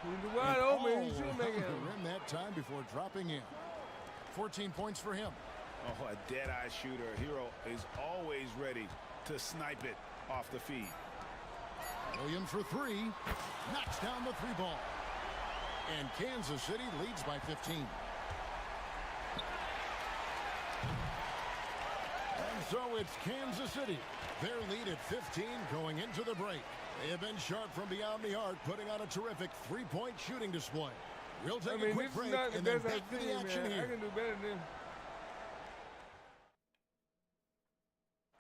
He's wide open. He should make it. Rim that time before dropping in. 14 points for him. Oh, a dead-eye shooter. Hero is always ready to snipe it off the feed. Williams for three. Knocks down the three ball. And Kansas City leads by 15. And so it's Kansas City. Their lead at 15 going into the break. They have been sharp from beyond the arc, putting on a terrific three-point shooting display. We'll take a quick break and then back to the action here. I can do better than.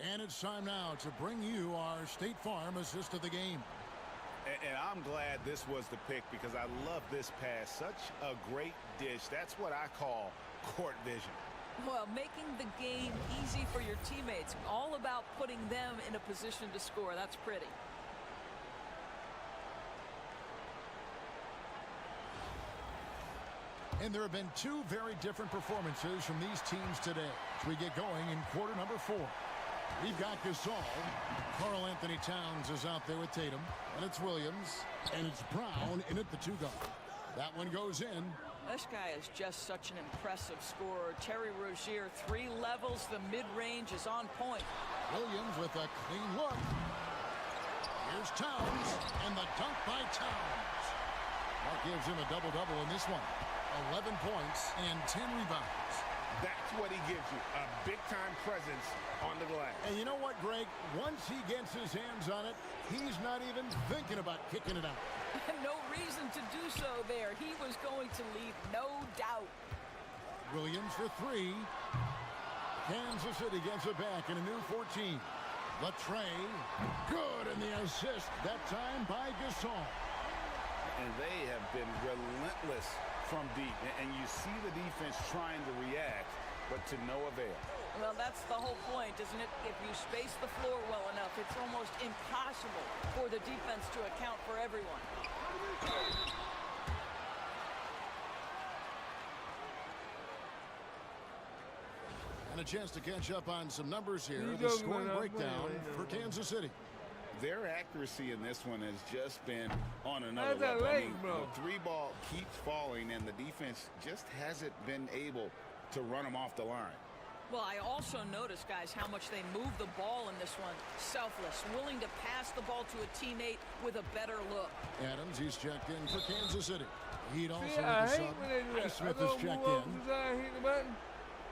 And it's time now to bring you our State Farm assist of the game. And I'm glad this was the pick because I love this pass. Such a great dish. That's what I call court vision. Well, making the game easy for your teammates. All about putting them in a position to score. That's pretty. And there have been two very different performances from these teams today as we get going in quarter number 4. We've got Gasol. Karl Anthony Towns is out there with Tatum. And it's Williams. And it's Brown in at the 2-guard. That one goes in. This guy is just such an impressive scorer. Terry Rozier, 3 levels. The mid-range is on point. Williams with a clean look. Here's Towns. And the dunk by Towns. That gives him a double-double in this one. 11 points and 10 rebounds. That's what he gives you, a big-time presence on the glass. And you know what, Greg? Once he gets his hands on it, he's not even thinking about kicking it out. No reason to do so there. He was going to leave, no doubt. Williams for 3. Kansas City gets it back in a new 14. Latrey, good, and the assist, that time by Gasol. And they have been relentless from deep. And you see the defense trying to react, but to no avail. Well, that's the whole point, isn't it? If you space the floor well enough, it's almost impossible for the defense to account for everyone. And a chance to catch up on some numbers here. The scoring breakdown for Kansas City. Their accuracy in this one has just been on another That's level. late, bro. The 3-ball keeps falling, and the defense just hasn't been able to run them off the line. Well, I also noticed, guys, how much they move the ball in this one. Selfless, willing to pass the ball to a teammate with a better look. Adams, he's checked in for Kansas City. He'd also See, I with the hate sub. when they do that. Smith I go is checked move over in. to the side, hit the button.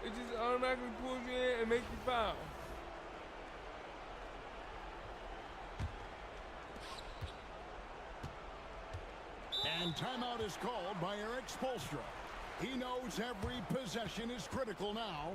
It just automatically pulls you in and makes you foul. And timeout is called by Eric Spoelstra. He knows every possession is critical now.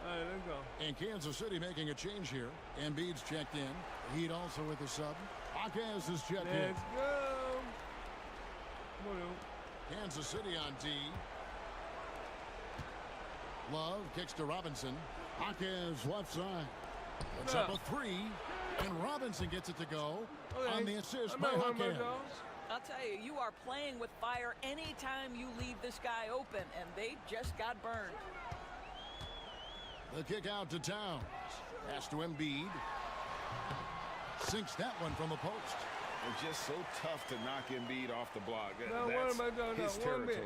All right, let's go. And Kansas City making a change here. Embiid's checked in. Heat also with the sub. Akaz is checked in. Let's go. Come on, Kansas City on D. Love kicks to Robinson. Akaz left side. Puts up a 3. And Robinson gets it to go on the assist by Akaz. I'll tell you, you are playing with fire anytime you leave this guy open, and they just got burned. The kick out to Towns. Pass to Embiid. Sinks that one from the post. It's just so tough to knock Embiid off the block. No, That's his territory.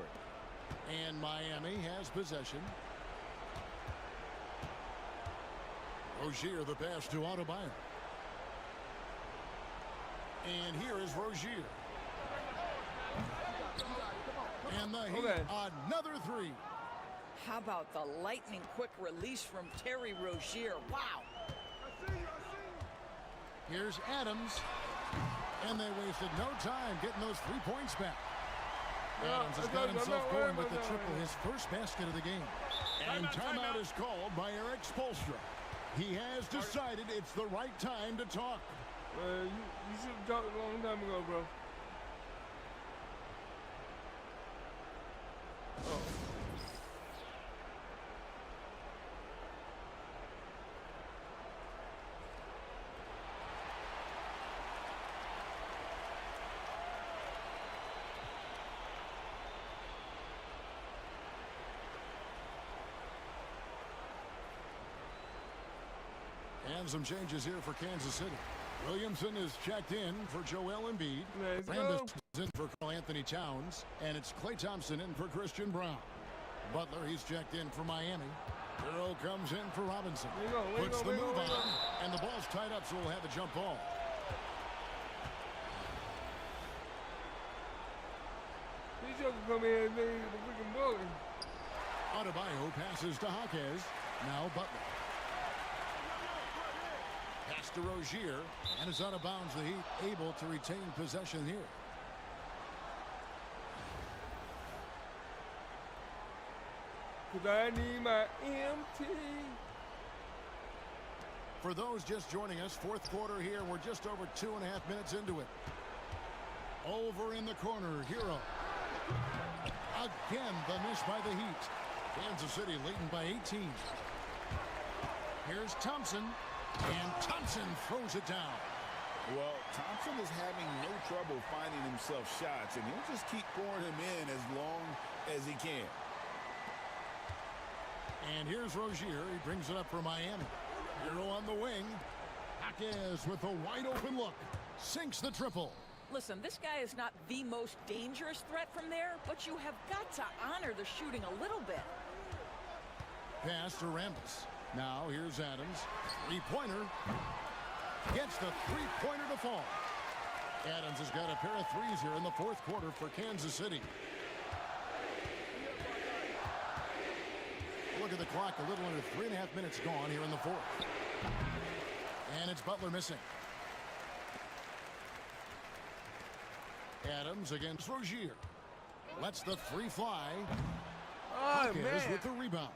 And Miami has possession. Rozier the pass to Adebayo. And here is Rozier. And the Heat, another 3. How about the lightning quick release from Terry Rozier? Wow. Here's Adams. And they wasted no time getting those 3 points back. Adams has got himself going with the triple, his first basket of the game. And timeout is called by Eric Spoelstra. He has decided it's the right time to talk. You should have talked a long time ago, bro. Oh. And some changes here for Kansas City. Williamson is checked in for Joel Embiid. Let's Rambis go. is in for Karl Anthony Towns. And it's Klay Thompson in for Christian Brown. Butler, he's checked in for Miami. Hero comes in for Robinson. Puts the move on. And the ball's tied up, so we'll have a jump ball. These jokers come in and they the freaking bully. Adebayo passes to Jaquez. Now Butler. Pass to Rozier, and it's out of bounds. The Heat able to retain possession here. Because I need my MT. For those just joining us, fourth quarter here. We're just over 2.5 minutes into it. Over in the corner, Hero. Again, the miss by the Heat. Kansas City leading by 18. Here's Thompson. And Thompson throws it down. Well, Thompson is having no trouble finding himself shots, and he'll just keep pouring them in as long as he can. And here's Rozier. He brings it up for Miami. Hero on the wing. Jaquez with a wide open look. Sinks the triple. Listen, this guy is not the most dangerous threat from there, but you have got to honor the shooting a little bit. Pass to Rambis. Now here's Adams. Three-pointer. Gets the three-pointer to fall. Adams has got a pair of threes here in the fourth quarter for Kansas City. Look at the clock. A little under 3.5 minutes gone here in the fourth. And it's Butler missing. Adams against Rozier. Lets the three fly. Oh, man. With the rebound.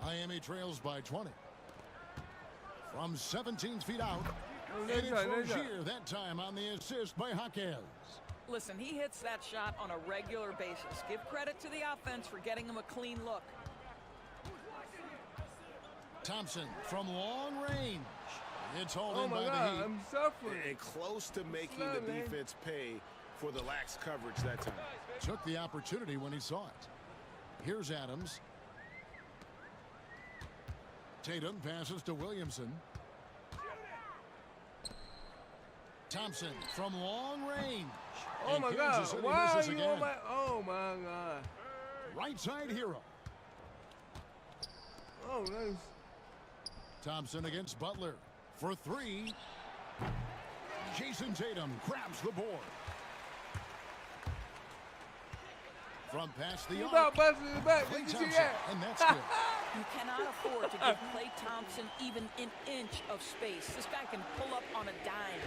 Miami trails by 20. From 17 feet out. And it's Rozier that time on the assist by Jaquez. Listen, he hits that shot on a regular basis. Give credit to the offense for getting him a clean look. Thompson from long range. It's hauled in by the Heat. I'm suffering. And close to making the defense pay for the lax coverage that time. Took the opportunity when he saw it. Here's Adams. Tatum passes to Williamson. Thompson from long range. Oh, my God. Why are you on my... Oh, my God. Right side Hero. Oh, nice. Thompson against Butler for three. Jason Tatum grabs the board. From past the arc. Busting it back. Klay Did you see Thompson, that? and that's good. You cannot afford to give Klay Thompson even an inch of space. This guy can pull up on a dime.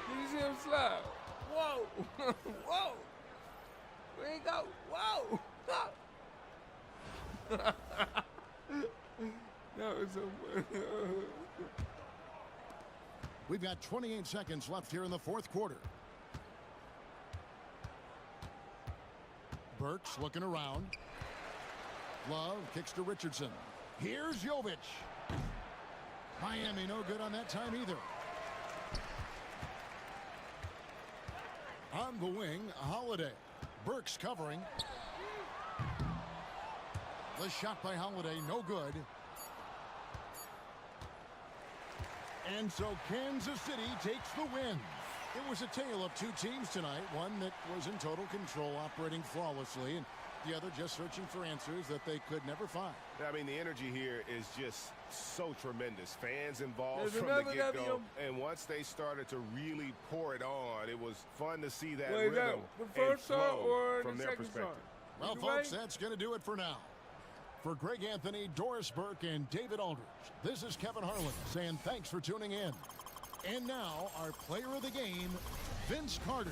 Did you see him slide? Whoa. Whoa. Where he go? Whoa. That was so funny. We've got 28 seconds left here in the fourth quarter. Burks looking around. Love kicks to Richardson. Here's Jovic. Miami no good on that time either. On the wing, Holiday. Burks covering. The shot by Holiday, no good. And so Kansas City takes the win. It was a tale of two teams tonight. One that was in total control, operating flawlessly, and the other just searching for answers that they could never find. I mean, the energy here is just so tremendous. Fans involved from the get-go. And once they started to really pour it on, it was fun to see that rhythm the first and flow or from the their second perspective. Well, folks, that's going to do it for now. For Greg Anthony, Doris Burke, and David Aldridge, this is Kevin Harlan saying thanks for tuning in. And now, our player of the game, Vince Carter.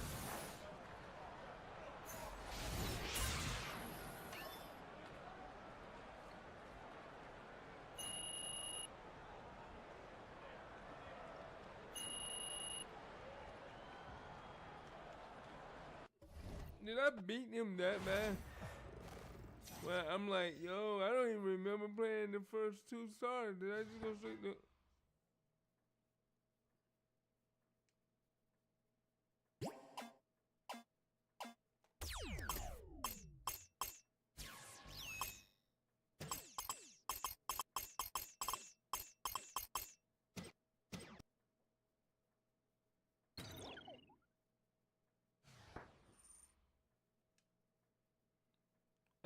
Did I beat him that bad? Well, I'm like, yo, I don't even remember playing the first 2 stars. Did I just go straight to...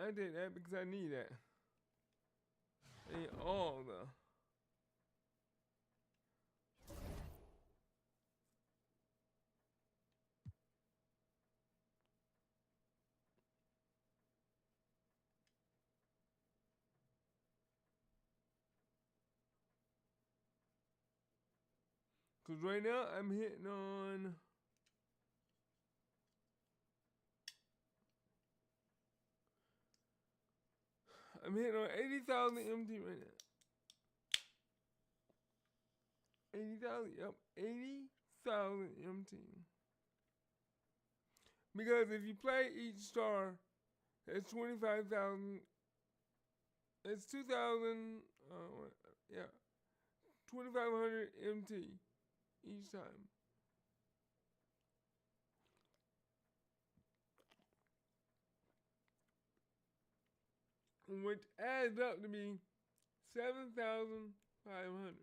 I did that because I need that. I need all the... Because right now I'm hitting on... I'm hitting on 80,000 MT right now. 80,000, yep, 80,000 MT. Because if you play each star, it's 25,000. It's 2,000, yeah, 2,500 MT each time. Which adds up to be 7,500.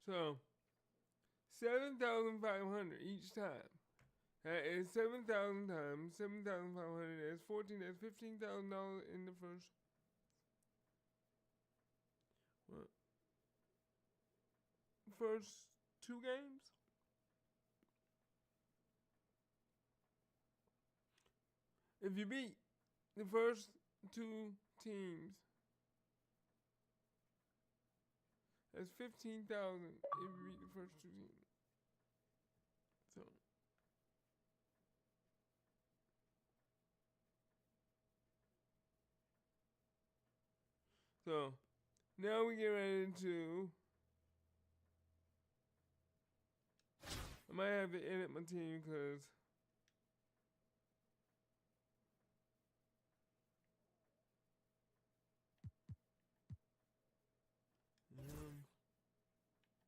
So, 7,500 each time. That is 7,000 times 7,500. That's 14. That's $15,000 in the first. What? First 2 games. If you beat the first 2 teams, that's 15,000 if you beat the first 2 teams. So now we get right into. I might have to edit my team because.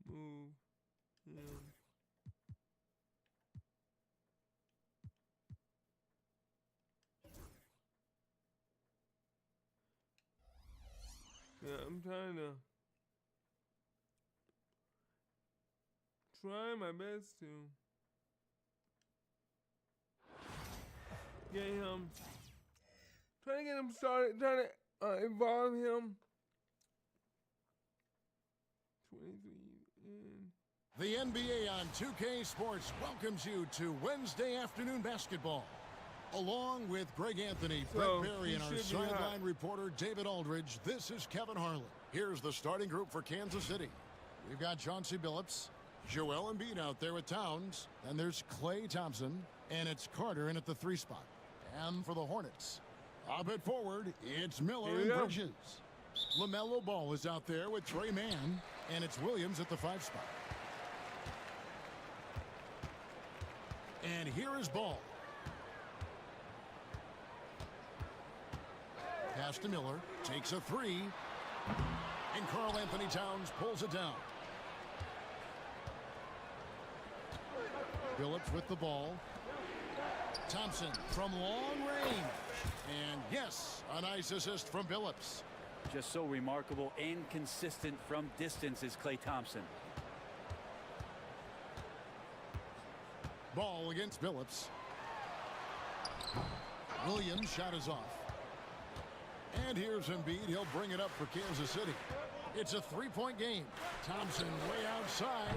Move him. Yeah, I'm trying to try my best to get him, trying to get him started, trying to involve him. 23 in. The NBA on 2K Sports welcomes you to Wednesday afternoon basketball. Along with Greg Anthony, Brett Berry, and our sideline reporter, David Aldridge, this is Kevin Harlan. Here's the starting group for Kansas City. We've got Chauncey Billups, Joel Embiid out there with Towns, and there's Klay Thompson, and it's Carter in at the 3 spot. And for the Hornets, up at forward, it's Miller and Bridges. LaMelo Ball is out there with Trey Mann, and it's Williams at the 5 spot. And here is Ball. Pass to Miller, takes a 3, and Karl Anthony Towns pulls it down. Billups with the ball, Thompson from long range. And yes, a nice assist from Billups. Just so remarkable and consistent from distance is Klay Thompson. Ball against Billups. Williams' shot is off. And here's Embiid. He'll bring it up for Kansas City. It's a three-point game. Thompson way outside.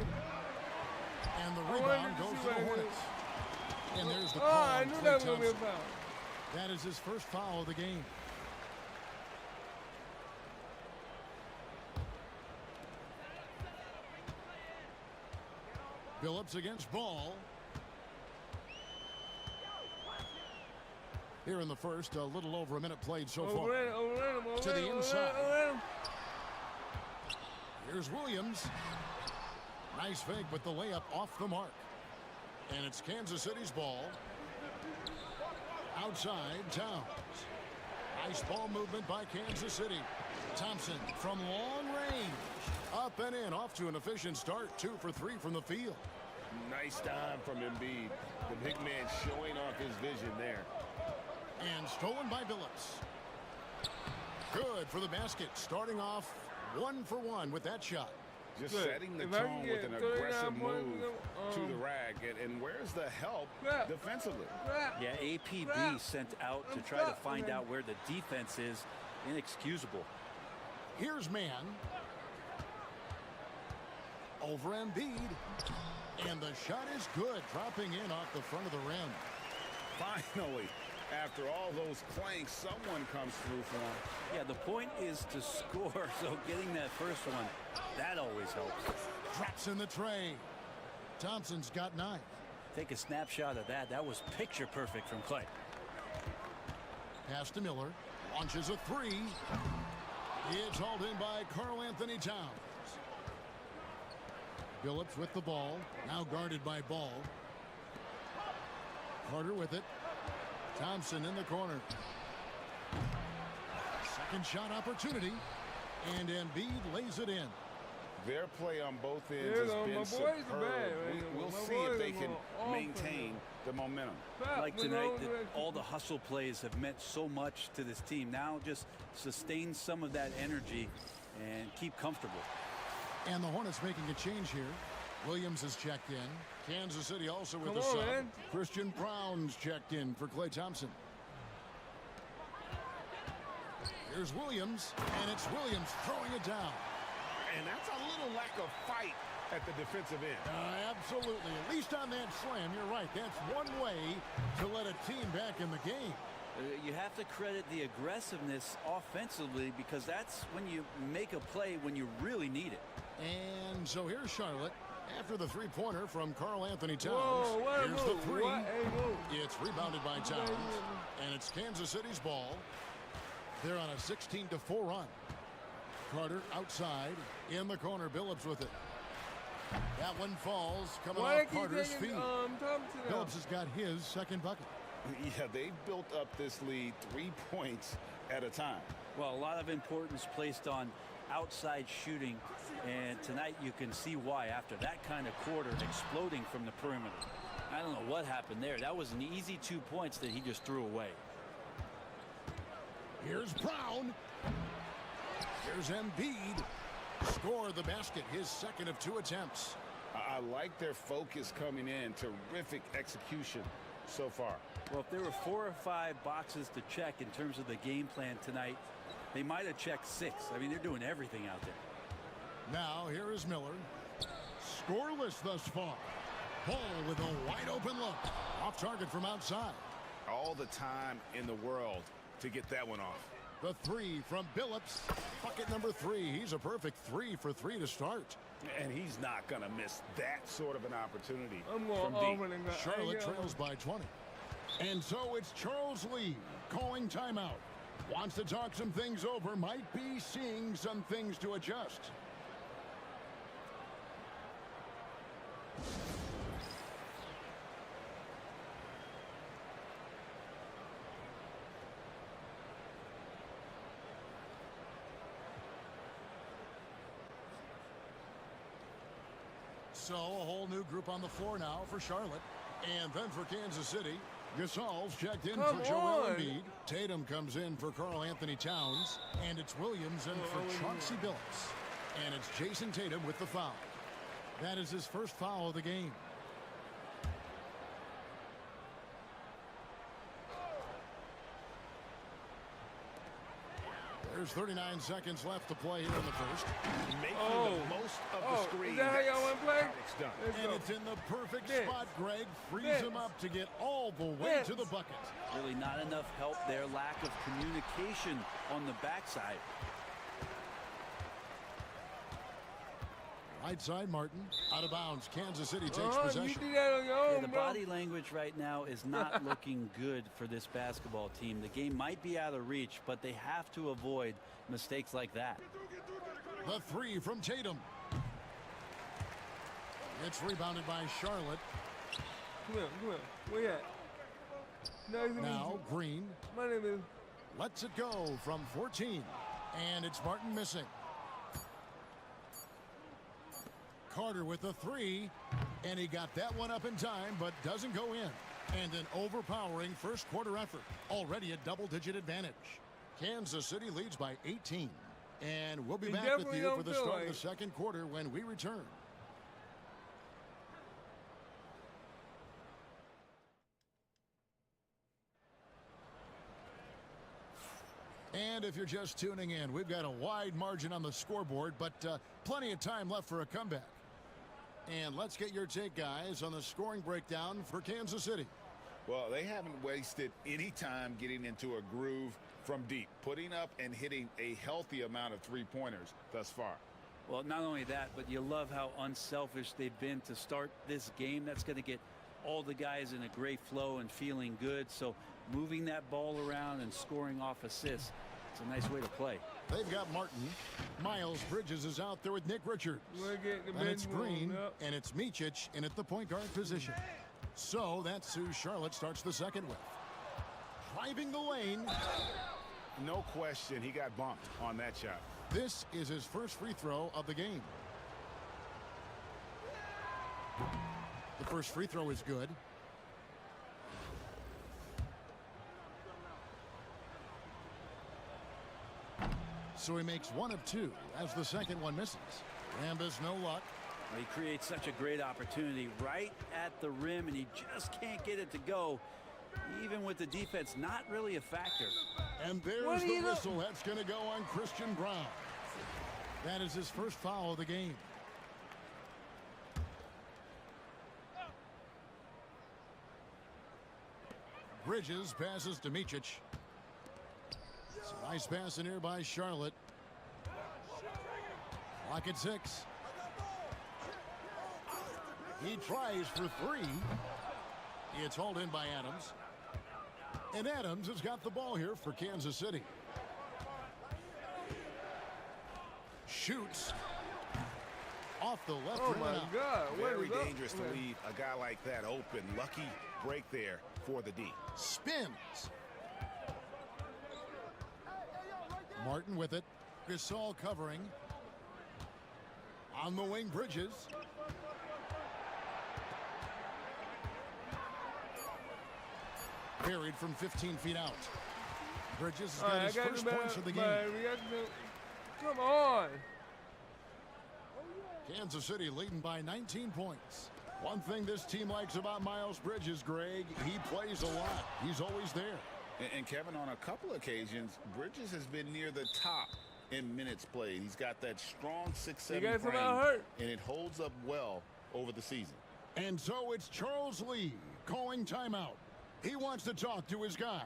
And the rebound goes to the Hornets. And there's the call on Klay Thompson. That is his first foul of the game. Billups against Ball. Here in the first, a little over a minute played so far. To the inside. Here's Williams. Nice fake, but the layup off the mark. And it's Kansas City's ball. Outside, Towns. Nice ball movement by Kansas City. Thompson from long range. Up and in, off to an efficient start. 2 for 3 from the field. Nice time from Embiid. The big man showing off his vision there. And stolen by Billups. Good for the basket. Starting off 1 for 1 with that shot. Just setting the tone with an aggressive move to the rack. And where's the help defensively? Yeah, APB sent out to try to find out where the defense is. Inexcusable. Here's man. Over Embiid. And the shot is good. Dropping in off the front of the rim. Finally, after all those clanks, someone comes through for him. Yeah, the point is to score, so getting that first one, that always helps. Drops in the tray. Thompson's got 9. Take a snapshot of that. That was picture perfect from Klay. Pass to Miller. Launches a 3. It's hauled in by Karl Anthony Towns. Billups with the ball. Now guarded by Ball. Carter with it. Thompson in the corner. Second shot opportunity. And Embiid lays it in. Their play on both ends has been superb. We'll see if they can maintain the momentum. Like tonight, all the hustle plays have meant so much to this team. Now just sustain some of that energy and keep comfortable. And the Hornets making a change here. Williams has checked in. Kansas City also with a sub. Christian Brown's checked in for Klay Thompson. Here's Williams, and it's Williams throwing it down. And that's a little lack of fight at the defensive end. Absolutely. At least on that slam, you're right. That's one way to let a team back in the game. You have to credit the aggressiveness offensively because that's when you make a play when you really need it. And so here's Charlotte after the three-pointer from Karl Anthony Towns. Whoa, here's the 3. It's rebounded by Towns, and it's Kansas City's ball. They're on a 16-4 run. Carter outside in the corner. Billups with it. That one falls coming off Carter's feet. Billups has got his second bucket. Yeah, they've built up this lead 3 points at a time. Well, a lot of importance placed on outside shooting, and tonight you can see why after that kind of quarter exploding from the perimeter. I don't know what happened there. That was an easy 2 points that he just threw away. Here's Brown. Here's Embiid. Score the basket, his second of 2 attempts. I like their focus coming in. Terrific execution so far. Well, if there were 4 or 5 boxes to check in terms of the game plan tonight, they might have checked 6. I mean, they're doing everything out there. Now, here is Miller. Scoreless thus far. Ball with a wide open look. Off target from outside. All the time in the world to get that one off. The 3 from Billups. Bucket number 3. He's a perfect 3 for 3 to start. And he's not going to miss that sort of an opportunity from deep. Charlotte trails by 20. And so it's Charles Lee calling timeout. Wants to talk some things over. Might be seeing some things to adjust. So a whole new group on the floor now for Charlotte. And then for Kansas City, Gasol's checked in Come for Joel on. Embiid. Tatum comes in for Karl Anthony Towns. And it's Williams in for Chauncey Billups. And it's Jason Tatum with the foul. That is his first foul of the game. There's 39 seconds left to play here in the first. Making the most of the screen. Is that how y'all want to play? How it's done. And it's in the perfect Vince. spot, Greg. Frees Vince. him up to get all the way Vince. to the bucket. Really not enough help there. Lack of communication on the backside. Right side, Martin. Out of bounds. Kansas City takes You possession. do that on your Yeah, own, the bro. body language right now is not looking good for this basketball team. The game might be out of reach, but they have to avoid mistakes like that. The three from Tatum. It's rebounded by Charlotte. Come here. Where you at? Nice to meet Now you. Green My name is... lets it go from 14. And it's Martin missing. Carter with the three. And he got that one up in time, but doesn't go in. And an overpowering first quarter effort. Already a double-digit advantage. Kansas City leads by 18. And we'll be You back with definitely you for don't the feel start of like- the second quarter when we return. And if you're just tuning in, we've got a wide margin on the scoreboard, but plenty of time left for a comeback. And let's get your take, guys, on the scoring breakdown for Kansas City. Well, they haven't wasted any time getting into a groove from deep, putting up and hitting a healthy amount of three-pointers thus far. Well, not only that, but you love how unselfish they've been to start this game. That's going to get all the guys in a great flow and feeling good. So moving that ball around and scoring off assists, it's a nice way to play. They've got Martin. Miles Bridges is out there with Nick Richards. We're getting the And it's bench warmed Green, up. and it's Micic in at the point guard position. So that's who Charlotte starts the second with. Driving the lane. No question, he got bumped on that shot. This is his first free throw of the game. The first free throw is good. So he makes one of two as the second one misses. Rambis no luck. Well, he creates such a great opportunity right at the rim, and he just can't get it to go. Even with the defense not really a factor. And there's the whistle. That's going to go on Christian Brown. That is his first foul of the game. Bridges passes to Micic. It's a nice pass in here by Charlotte. Clock at 6. He tries for three. It's hauled in by Adams. And Adams has got the ball here for Kansas City. Shoots. Off the left Oh rim my and out. God. What Very is up? dangerous to leave a guy like that open. Lucky break there for the D. Spins. Martin with it. Gasol covering. On the wing, Bridges. Buried from 15 feet out. Bridges has got his first points of the game. Come on. Kansas City leading by 19 points. One thing this team likes about Miles Bridges, Greg, he plays a lot. He's always there. And Kevin, on a couple occasions, Bridges has been near the top in minutes played. He's got that strong 6'7" got frame, somebody hurt. and it holds up well over the season. And so it's Charles Lee calling timeout. He wants to talk to his guys.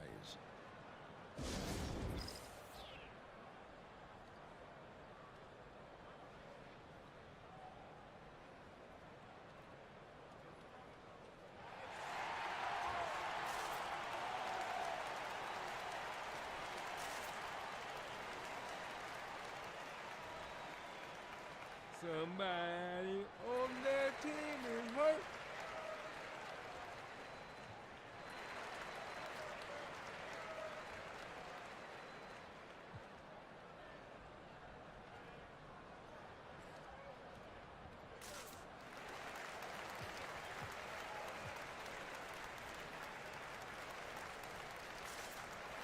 Somebody on their team is hurt.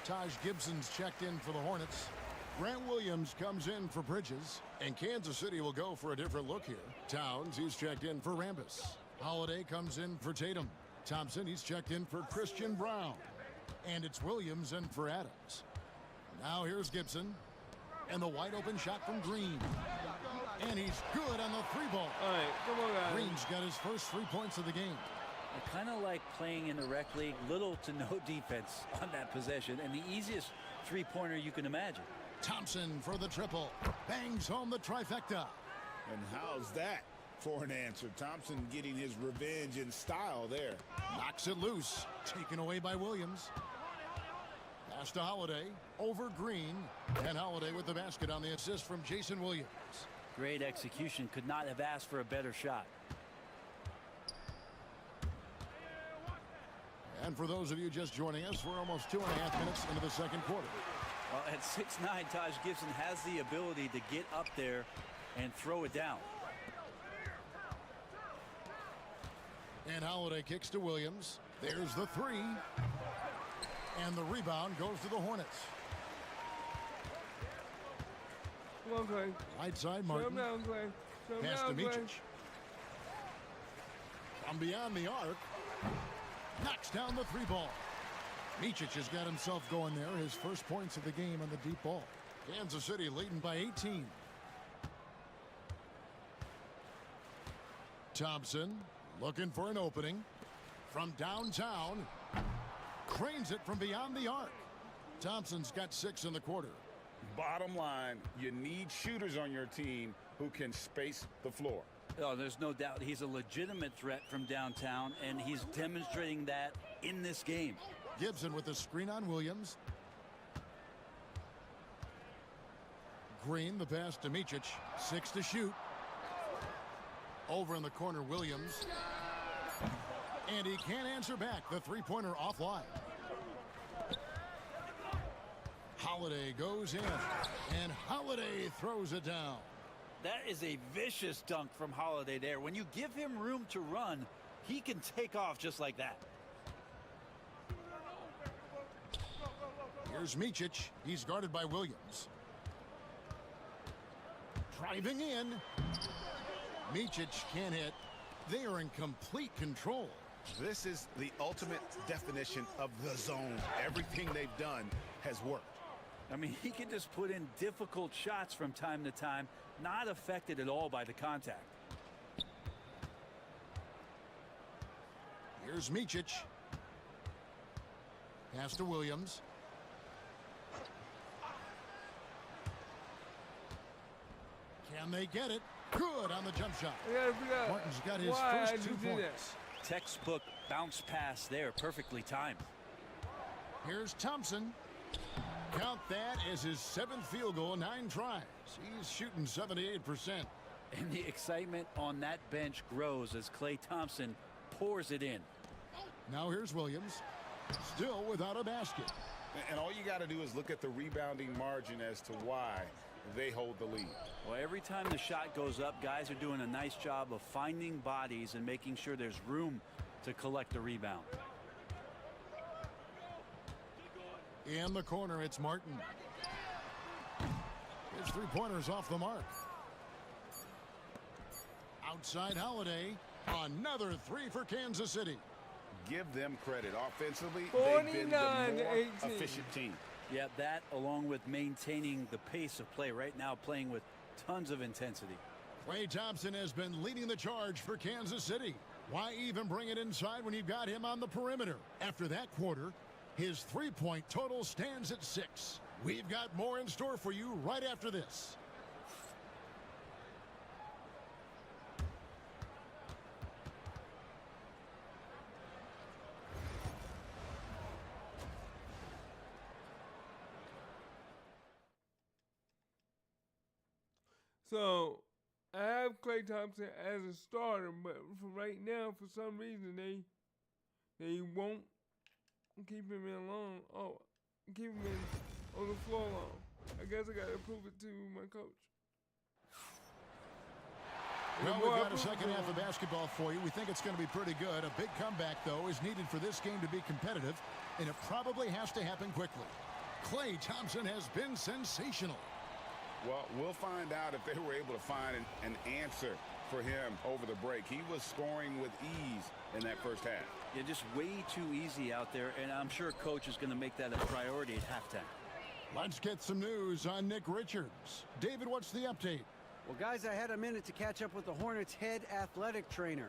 Taj Gibson's checked in for the Hornets. Grant Williams comes in for Bridges. And Kansas City will go for a different look here. Towns, he's checked in for Rambis. Holiday comes in for Tatum. Thompson, he's checked in for Christian Brown. And it's Williams in for Adams. Now here's Gibson. And the wide open shot from Green. And he's good on the three ball. All right, come on, guys. Green's got his first 3 points of the game. I kind of like playing in the rec league. Little to no defense on that possession. And the easiest three-pointer you can imagine. Thompson for the triple. Bangs home the trifecta. And how's that for an answer? Thompson getting his revenge in style there. Knocks it loose. Taken away by Williams. Pass to Holiday. Over Green. And Holiday with the basket on the assist from Jason Williams. Great execution. Could not have asked for a better shot. And for those of you just joining us, we're almost 2.5 minutes into the second quarter. Well, at 6'9", Taj Gibson has the ability to get up there and throw it down. And Holiday kicks to Williams. There's the three. And the rebound goes to the Hornets. Come on, Clay. Right side, Shut Martin. him down, Clay. Shut him Pass to down, Clay. Micic. From beyond the arc. Knocks down the three ball. Micic has got himself going there. His first points of the game on the deep ball. Kansas City leading by 18. Thompson looking for an opening. From downtown. Cranes it from beyond the arc. Thompson's got 6 in the quarter. Bottom line, you need shooters on your team who can space the floor. Oh, there's no doubt he's a legitimate threat from downtown, and he's demonstrating that in this game. Gibson with the screen on Williams. Green, the pass to Micic. 6 to shoot. Over in the corner, Williams. And he can't answer back. The three-pointer offline. Holiday goes in. And Holiday throws it down. That is a vicious dunk from Holiday there. When you give him room to run, he can take off just like that. Here's Micic. He's guarded by Williams. Driving in. Micic can't hit. They are in complete control. This is the ultimate definition of the zone. Everything they've done has worked. I mean, he can just put in difficult shots from time to time, not affected at all by the contact. Here's Micic. Pass to Williams. Can they get it? Good on the jump shot. Martin's got his first 2 points. Textbook bounce pass there, perfectly timed. Here's Thompson. Count that as his 7th field goal, 9 tries. He's shooting 78%. And the excitement on that bench grows as Klay Thompson pours it in. Now here's Williams. Still without a basket. And all you got to do is look at the rebounding margin as to why they hold the lead. Well, every time the shot goes up, guys are doing a nice job of finding bodies and making sure there's room to collect the rebound. In the corner, it's Martin. His three-pointer's off the mark. Outside Holiday. Another 3 for Kansas City. Give them credit. Offensively, they've been the more 49-18. efficient team. Yeah, that along with maintaining the pace of play right now, playing with tons of intensity. Klay Thompson has been leading the charge for Kansas City. Why even bring it inside when you've got him on the perimeter? After that quarter, his three-point total stands at 6. We've got more in store for you right after this. So I have Klay Thompson as a starter, but for right now, for some reason, they won't keep him in long. Oh, keep him in on the floor long. I guess I gotta prove it to my coach. Well, we've got a second half of basketball for you. We think it's going to be pretty good. A big comeback, though, is needed for this game to be competitive, and it probably has to happen quickly. Klay Thompson has been sensational. Well, we'll find out if they were able to find an answer for him over the break. He was scoring with ease in that first half. Yeah, just way too easy out there, and I'm sure coach is going to make that a priority at halftime. Let's get some news on Nick Richards. David, what's the update? Well, guys, I had a minute to catch up with the Hornets' head athletic trainer.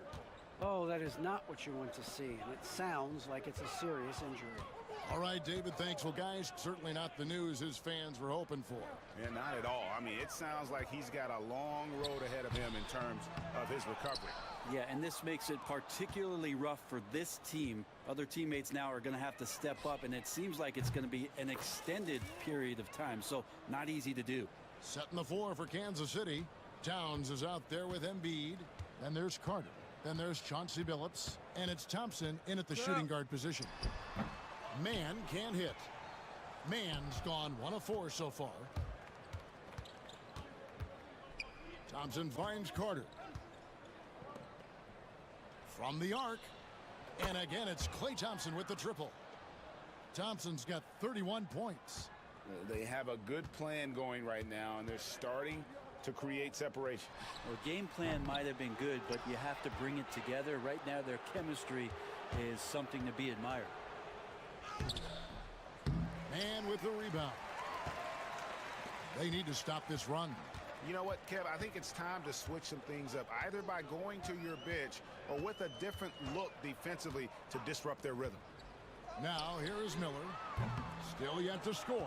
Oh, that is not what you want to see, and it sounds like it's a serious injury. All right, David, thanks. Well, guys, certainly not the news his fans were hoping for. Yeah, not at all. I mean, it sounds like he's got a long road ahead of him in terms of his recovery. Yeah, and this makes it particularly rough for this team. Other teammates now are going to have to step up, and it seems like it's going to be an extended period of time, so not easy to do. Setting the floor for Kansas City. Towns is out there with Embiid. Then there's Carter. Then there's Chauncey Billups. And it's Thompson in at the shooting guard position. Mann can't hit. Mann's gone 1 of 4 so far. Thompson finds Carter. From the arc. And again, it's Klay Thompson with the triple. Thompson's got 31 points. They have a good plan going right now, and they're starting to create separation. Well, game plan might have been good, but you have to bring it together. Right now, their chemistry is something to be admired. Man with the rebound. They need to stop this run. You know what, Kev? I think it's time to switch some things up, either by going to your bench or with a different look defensively to disrupt their rhythm. Now, here is Miller. Still yet to score.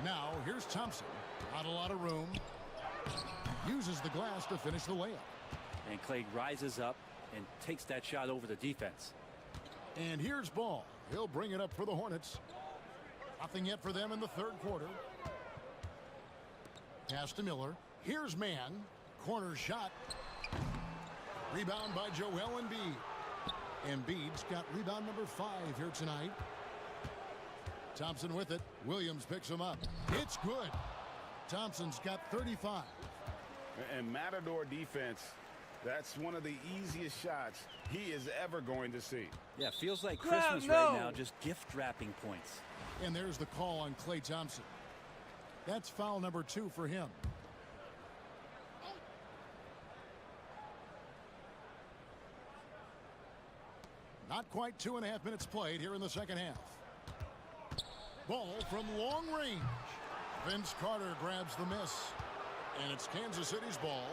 Now, here's Thompson. Not a lot of room. Uses the glass to finish the layup. And Klay rises up and takes that shot over the defense. And here's Ball. He'll bring it up for the Hornets. Nothing yet for them in the third quarter. Pass to Miller. Here's Mann. Corner shot. Rebound by Joel Embiid. Embiid's got rebound number 5 here tonight. Thompson with it. Williams picks him up. It's good. Thompson's got 35. And Matador defense, that's one of the easiest shots he is ever going to see. Yeah, feels like Christmas right now, just gift wrapping points. And there's the call on Klay Thompson. That's foul number 2 for him. Not quite 2.5 minutes played here in the second half. Ball from long range. Vince Carter grabs the miss. And it's Kansas City's ball.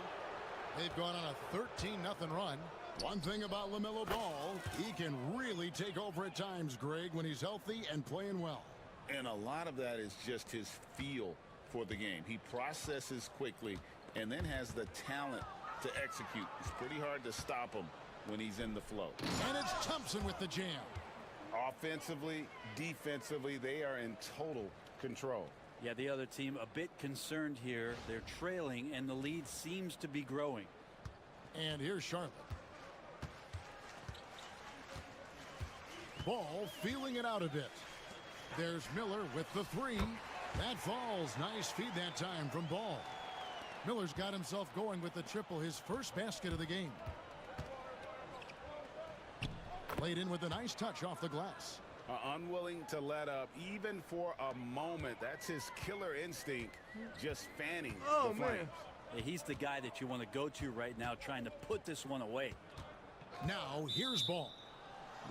They've gone on a 13-0 run. One thing about LaMelo Ball, he can really take over at times, Greg, when he's healthy and playing well. And a lot of that is just his feel for the game. He processes quickly and then has the talent to execute. It's pretty hard to stop him when he's in the flow. And it's Thompson with the jam. Offensively, defensively, they are in total control. Yeah, the other team a bit concerned here. They're trailing, and the lead seems to be growing. And here's Charlotte. Ball feeling it out a bit. There's Miller with the 3. That falls. Nice feed that time from Ball. Miller's got himself going with the triple, his first basket of the game. Laid in with a nice touch off the glass. Unwilling to let up even for a moment. That's his killer instinct, just fanning the flames. Hey, he's the guy that you want to go to right now, trying to put this one away. Now here's Ball.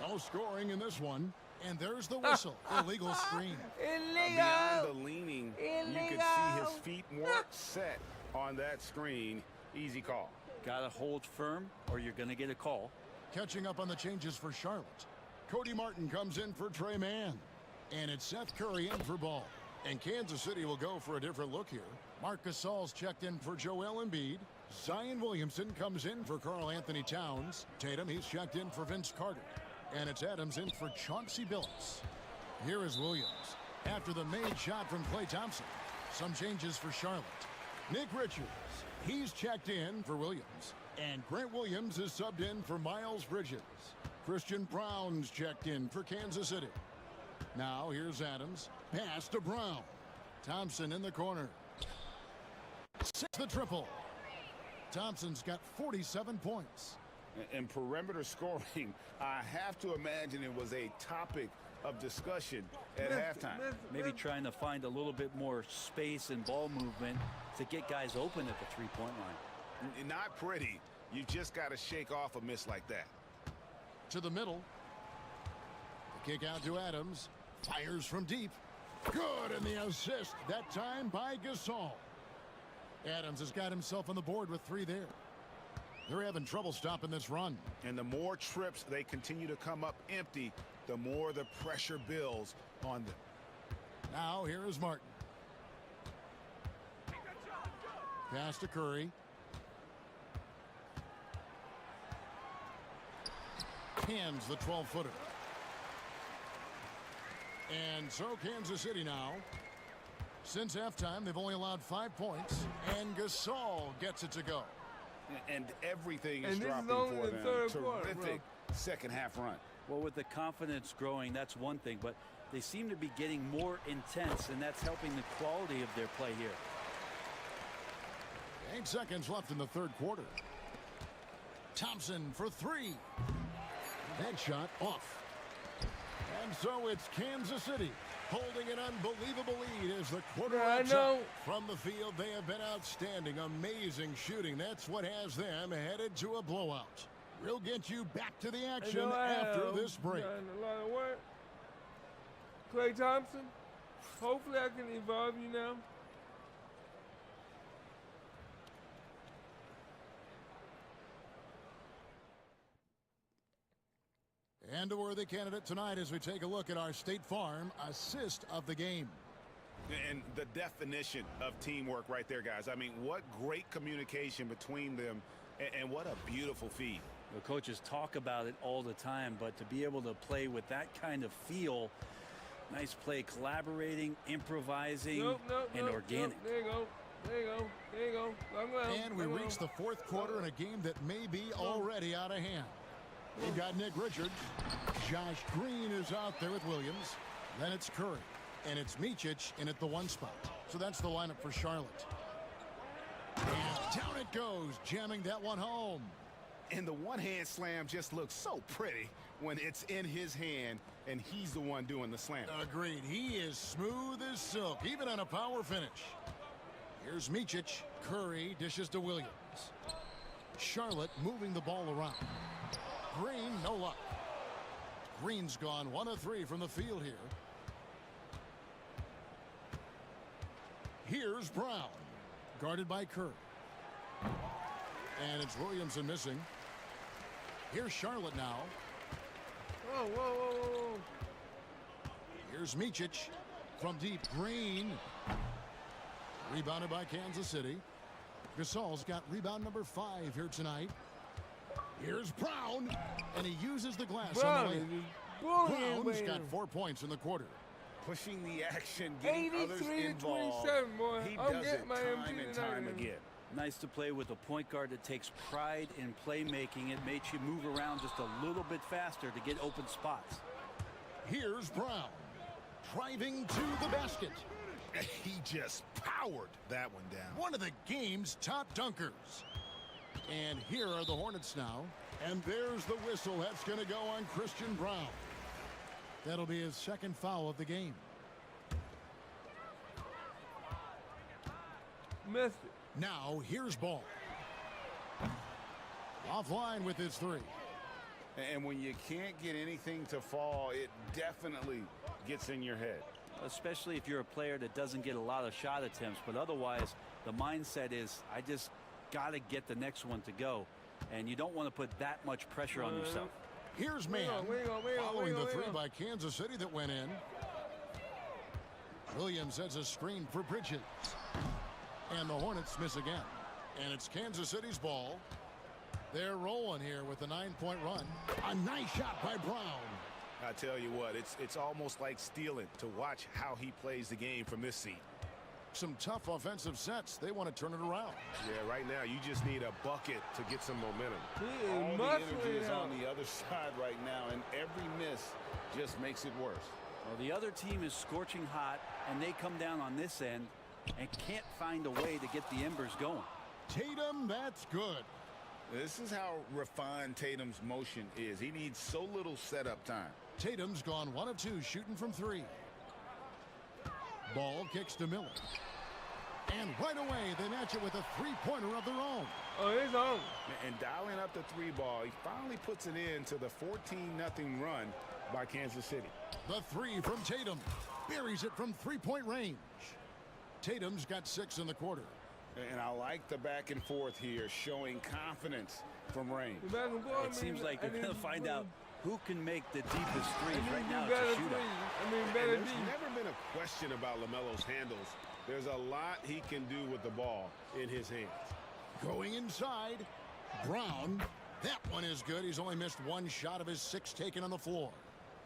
No scoring in this one. And there's the whistle. Illegal screen. Beyond the leaning, you could see his feet weren't set on that screen. Easy call. Got to hold firm or you're going to get a call. Catching up on the changes for Charlotte. Cody Martin comes in for Trey Mann. And it's Seth Curry in for Ball. And Kansas City will go for a different look here. Marc Gasol's checked in for Joel Embiid. Zion Williamson comes in for Karl Anthony Towns. Tatum, he's checked in for Vince Carter. And it's Adams in for Chauncey Billups. Here is Williams. After the made shot from Klay Thompson. Some changes for Charlotte. Nick Richards, he's checked in for Williams. And Grant Williams is subbed in for Miles Bridges. Christian Brown's checked in for Kansas City. Now here's Adams. Pass to Brown. Thompson in the corner. The triple. Thompson's got 47 points. And perimeter scoring, I have to imagine it was a topic of discussion at halftime. Maybe trying to find a little bit more space and ball movement to get guys open at the three-point line. Not pretty. You just got to shake off a miss like that. To the middle. The kick out to Adams. Fires from deep. Good, and the assist, that time by Gasol. Adams has got himself on the board with 3 there. They're having trouble stopping this run. And the more trips they continue to come up empty, the more the pressure builds on them. Now here is Martin. Pass to Curry. Hands the 12-footer. And so Kansas City now. Since halftime, they've only allowed 5 points, and Gasol gets it to go. And everything is dropping for them. Terrific second half run. Well, with the confidence growing, that's one thing, but they seem to be getting more intense, and that's helping the quality of their play here. 8 seconds left in the third quarter. Thompson for 3. That shot off. And so it's Kansas City holding an unbelievable lead as the quarter wraps up. From the field, they have been outstanding. Amazing shooting. That's what has them headed to a blowout. We'll get you back to the action after this break. A lot of work. Klay Thompson, hopefully I can evolve you now. And a worthy candidate tonight as we take a look at our State Farm assist of the game. And the definition of teamwork right there, guys. I mean, what great communication between them, and what a beautiful feed. The coaches talk about it all the time, but to be able to play with that kind of feel, nice play, collaborating, improvising, and organic. There you go. There you go. There you go. And we reach the fourth quarter in a game that may be already out of hand. We've got Nick Richards. Josh Green is out there with Williams. Then it's Curry. And it's Micic in at the 1 spot. So that's the lineup for Charlotte. And down it goes, jamming that one home. And the one-hand slam just looks so pretty when it's in his hand and he's the one doing the slam. Agreed. He is smooth as silk, even on a power finish. Here's Micic. Curry dishes to Williams. Charlotte moving the ball around. Green, no luck. Green's gone 1 of 3 from the field here. Here's Brown, guarded by Curry. And it's Williamson missing. Here's Charlotte now. Whoa, whoa, whoa, whoa. Here's Micic from deep. Green. Rebounded by Kansas City. Gasol's got rebound number 5 here tonight. Here's Brown, and he uses the glass on the way. Brown's got 4 points in the quarter. Pushing the action, getting others involved. Boy. He does it time and time again. Nice to play with a point guard that takes pride in playmaking. It makes you move around just a little bit faster to get open spots. Here's Brown, driving to the basket. He just powered that one down. One of the game's top dunkers. And here are the Hornets now. And there's the whistle. That's going to go on Christian Brown. That'll be his second foul of the game. Missed it. Now here's Ball. Offline with his 3. And when you can't get anything to fall, it definitely gets in your head. Especially if you're a player that doesn't get a lot of shot attempts. But otherwise, the mindset is, I just got to get the next one to go. And you don't want to put that much pressure on yourself. Here's Mann, following the 3 by Kansas City that went in. Williams has a screen for Bridges. And the Hornets miss again. And it's Kansas City's ball. They're rolling here with a 9-point run. A nice shot by Brown. I tell you what, it's almost like stealing to watch how he plays the game from this seat. Some tough offensive sets. They want to turn it around. Yeah, right now you just need a bucket to get some momentum. All the energy is on the other side right now, and every miss just makes it worse. Well, the other team is scorching hot, and they come down on this end and can't find a way to get the embers going. Tatum, that's good. This is how refined Tatum's motion is. He needs so little setup time. Tatum's gone 1 of 2 shooting from 3. Ball kicks to Miller. And right away, they match it with a three-pointer of their own. Oh, his own. And dialing up the 3 ball, he finally puts it in to the 14-0 run by Kansas City. The 3 from Tatum. Buries it from 3-point range. Tatum's got 6 in the quarter. And I like the back and forth here, showing confidence from range. It seems like they're going to find out who can make the deepest threes. Right now, it's it's a shootout. better There's never been a question about LaMelo's handles. There's a lot he can do with the ball in his hands. Going inside, Brown. That one is good. He's only missed 1 shot of his 6 taken on the floor.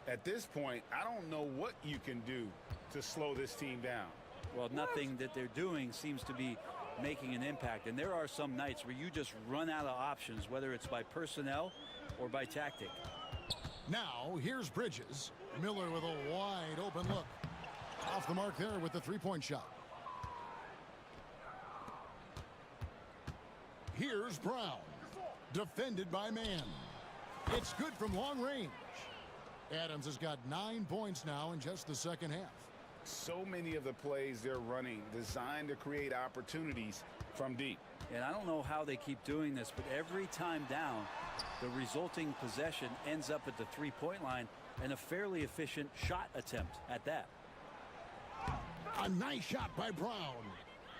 At this point, I don't know what you can do to slow this team down. Well, nothing that they're doing seems to be making an impact. And there are some nights where you just run out of options, whether it's by personnel or by tactic. Now, here's Bridges. Miller with a wide open look. Off the mark there with the 3-point shot. Here's Brown. Defended by Mann. It's good from long range. Adams has got 9 points now in just the second half. So many of the plays they're running designed to create opportunities from deep. And I don't know how they keep doing this, but every time down, the resulting possession ends up at the 3-point line and a fairly efficient shot attempt at that. A nice shot by Brown.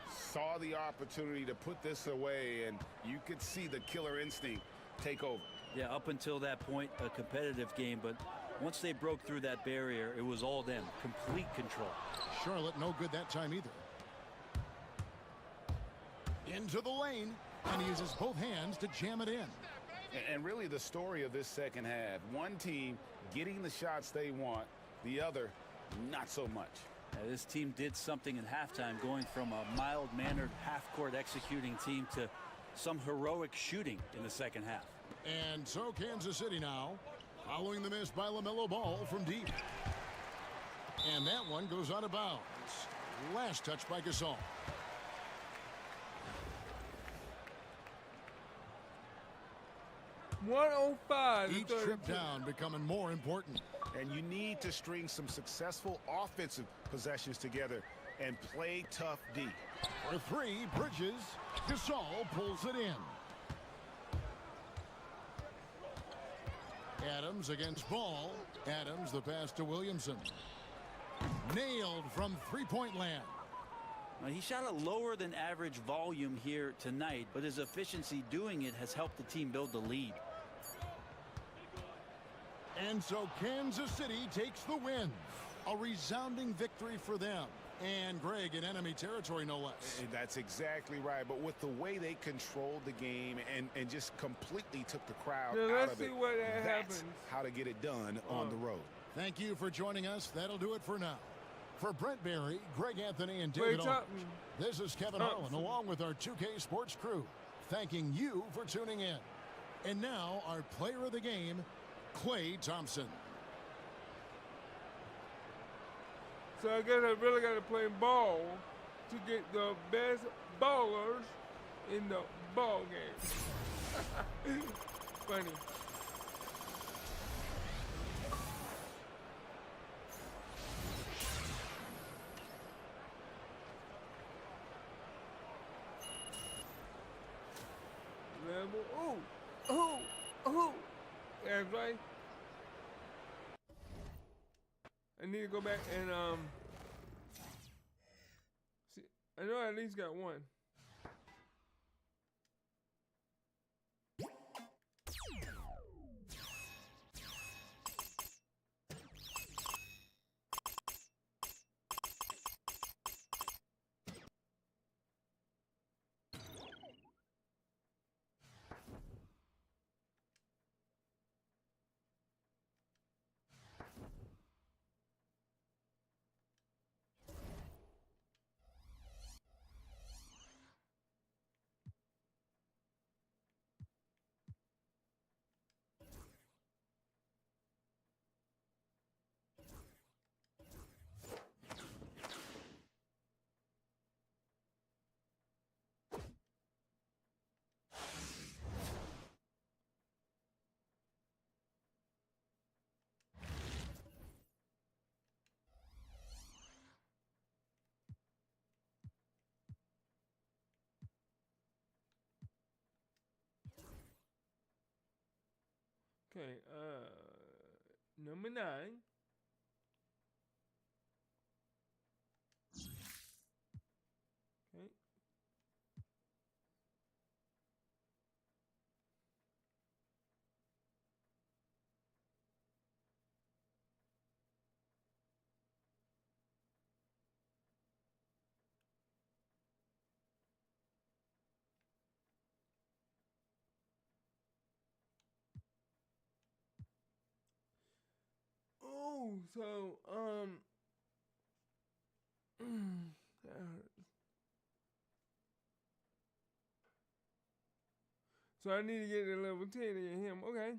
Saw the opportunity to put this away, and you could see the killer instinct take over. Yeah, up until that point, a competitive game, but once they broke through that barrier, it was all them. Complete control. Charlotte no good that time either. Into the lane, and he uses both hands to jam it in. And really the story of this second half, one team getting the shots they want, the other not so much. This team did something in halftime, going from a mild-mannered half-court executing team to some heroic shooting in the second half. And so Kansas City now, following the miss by LaMelo Ball from deep. And that one goes out of bounds. Last touch by Gasol. .105. Each trip down becoming more important. And you need to string some successful offensive possessions together and play tough D. For 3, Bridges. Gasol pulls it in. Adams against Ball. Adams the pass to Williamson. Nailed from 3-point land. Now, he shot a lower than average volume here tonight, but his efficiency doing it has helped the team build the lead. And so Kansas City takes the win. A resounding victory for them. And Greg in enemy territory, no less. And that's exactly right. But with the way they controlled the game and just completely took the crowd out of it, that's how to get it done on the road. Thank you for joining us. That'll do it for now. For Brent Barry, Greg Anthony, and David Owens, this is Kevin Harlan along with our 2K Sports crew, thanking you for tuning in. And now our player of the game, Klay Thompson. So I guess I really got to play ball to get the best ballers in the ball game. Funny. Ooh. That's right. I need to go back and see. I know I at least got one. Okay, number 9. Okay. Oh, so that hurts. So I need to get to level 10 to get him. Okay.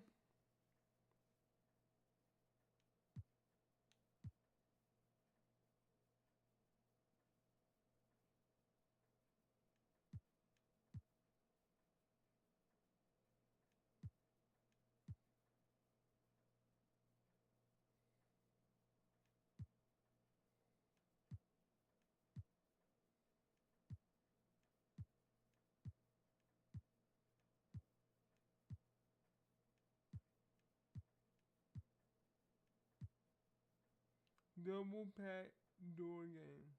Double pack door game.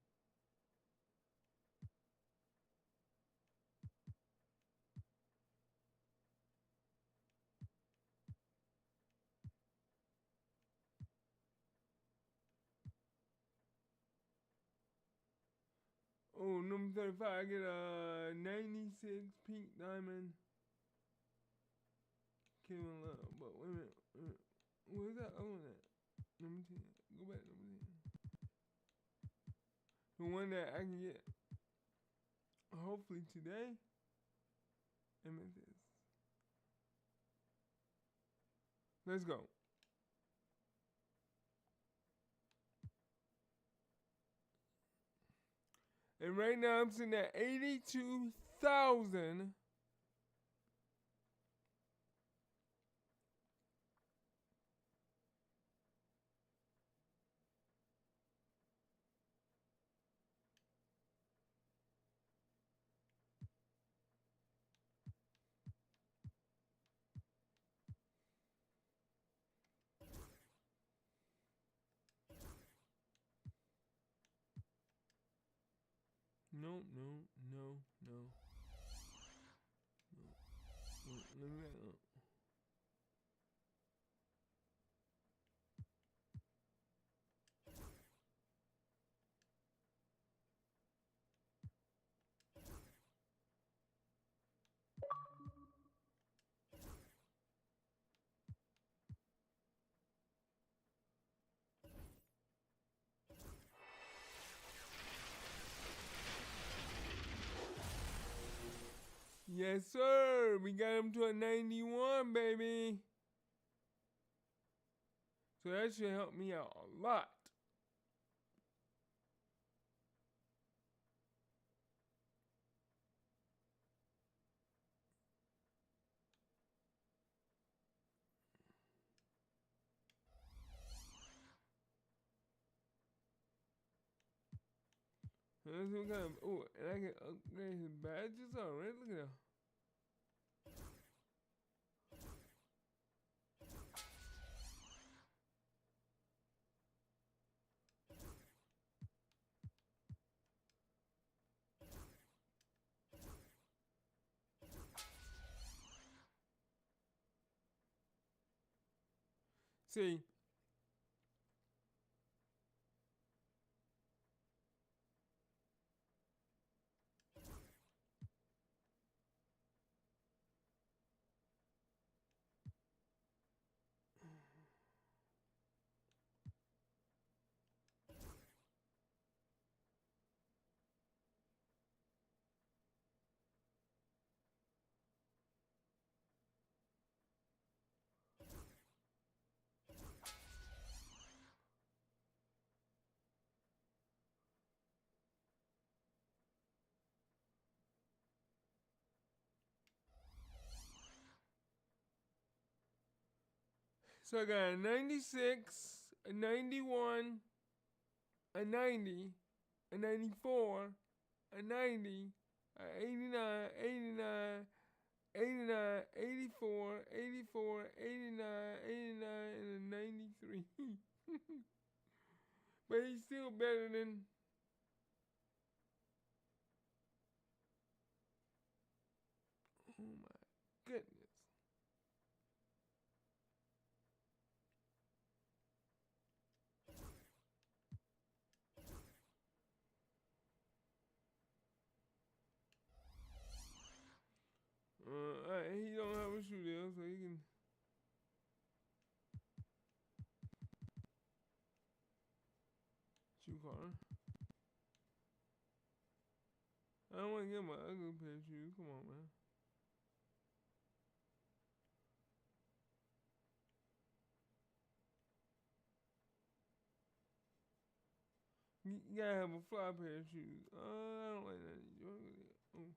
Oh, number 35, I get a 96 pink diamond. Kevin Love. But wait a minute. Where's that other one at? Number 10. Go back to number 10. The one that I can get hopefully today. Amethyst. Let's go. And right now I'm sitting at 82,000. No, no, no, no. No. Let me back up. Yes, sir. We got him to a 91, baby. So that should help me out a lot. Let's see what kind of, oh, and I can upgrade his badges already. Look at that. See, so I got a 96, a 91, a 90, a 94, a 90, a 89, 89, 89, 84, 84, 89, better than. Oh my goodness. He don't have a shoe there, so he can. Shoe corner. I don't want to get my ugly pair of shoes. Come on, man. You gotta have a fly pair of shoes. I don't like that. Oh.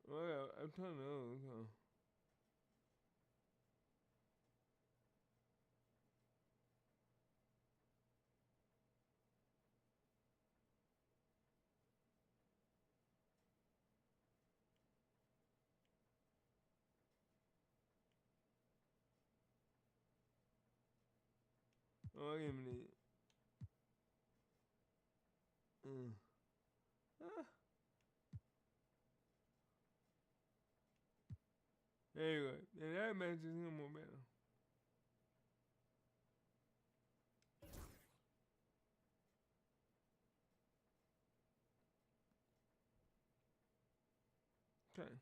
Well, I'm telling those, huh? Oh, I give me that. Ah. There you go. And that matches him more better. Okay.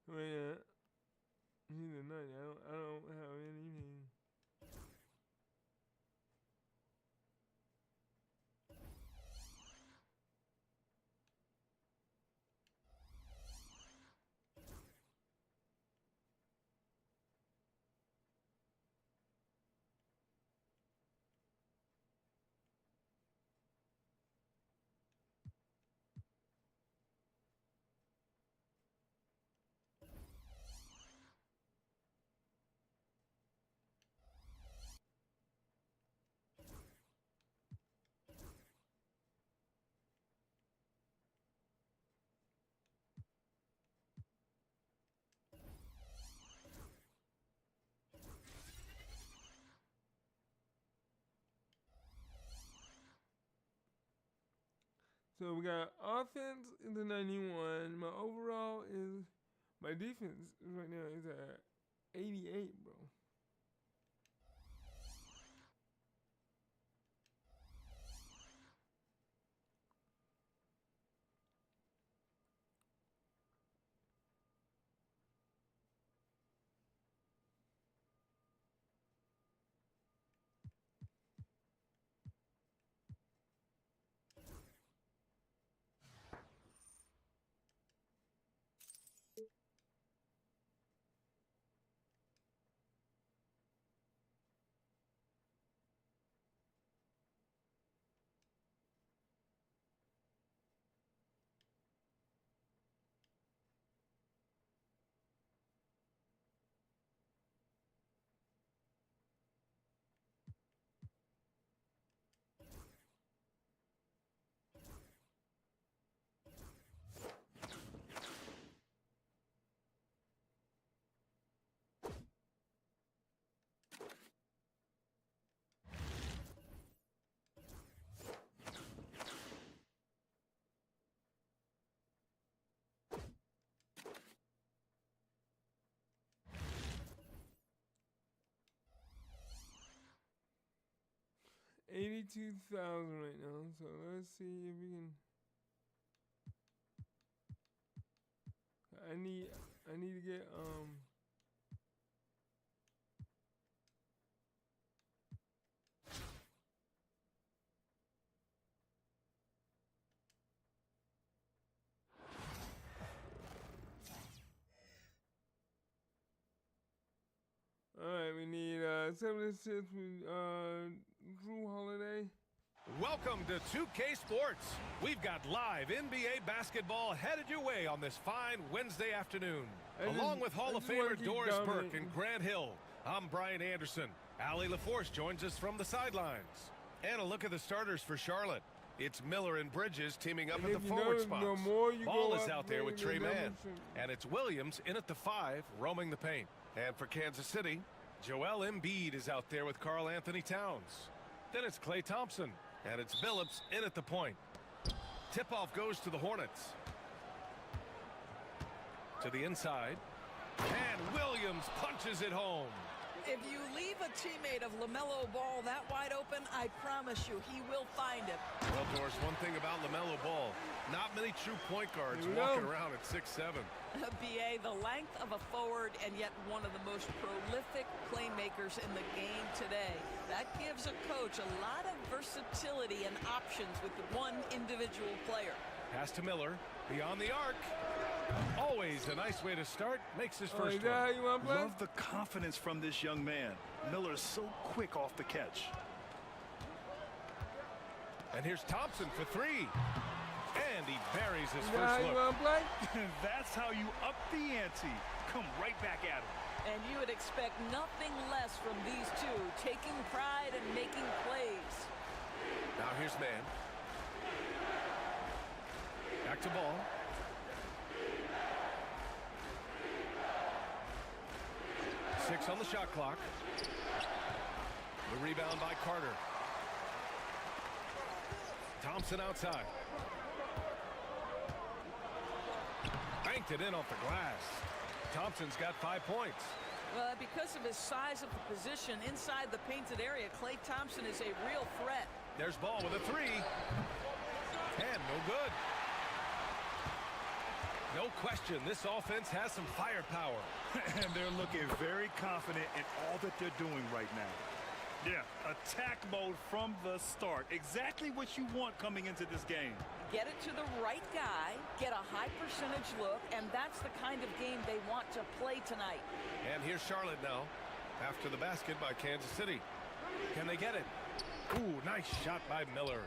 Well, yeah. He's a nut. I don't have anything. So we got offense is a 91. My overall is my defense right now is at 88, bro. 82,000 right now. So let's see if we can. I need to get all right, we need 76 with Drew Holiday. Welcome to 2K Sports. We've got live NBA basketball headed your way on this fine Wednesday afternoon. Along with Hall of Famer Doris Burke and Grant Hill, I'm Brian Anderson. Allie LaForce joins us from the sidelines. And a look at the starters for Charlotte. It's Miller and Bridges teaming up at the forward spots. Ball is out there with Trey Mann. And it's Williams in at the 5, roaming the paint. And for Kansas City, Joel Embiid is out there with Karl Anthony Towns. Then it's Klay Thompson. And it's Billups in at the point. Tip-off goes to the Hornets. To the inside. And Williams punches it home. If you leave a teammate of LaMelo Ball that wide open, I promise you he will find it. Well, Doris, one thing about LaMelo Ball, not many true point guards walking around at 6'7". BA, the length of a forward and yet one of the most prolific playmakers in the game today. That gives a coach a lot of versatility and options with one individual player. Pass to Miller, beyond the arc. Always a nice way to start. Makes his first is that how you want to play? Love the confidence from this young man. Miller's so quick off the catch. And here's Thompson for 3. And he buries his Is that first how you look. want to play? That's how you up the ante. Come right back at him. And you would expect nothing less from these two, taking pride and making plays. Now here's Mann. Back to ball. Six on the shot clock. The rebound by Carter. Thompson outside. Banked it in off the glass. Thompson's got 5 points. Well, because of his size of the position inside the painted area, Klay Thompson is a real threat. There's Ball with a 3. And no good. No question, this offense has some firepower. And they're looking very confident in all that they're doing right now. Yeah, attack mode from the start. Exactly what you want coming into this game. Get it to the right guy, get a high percentage look, and that's the kind of game they want to play tonight. And here's Charlotte now, after the basket by Kansas City. Can they get it? Ooh, nice shot by Miller.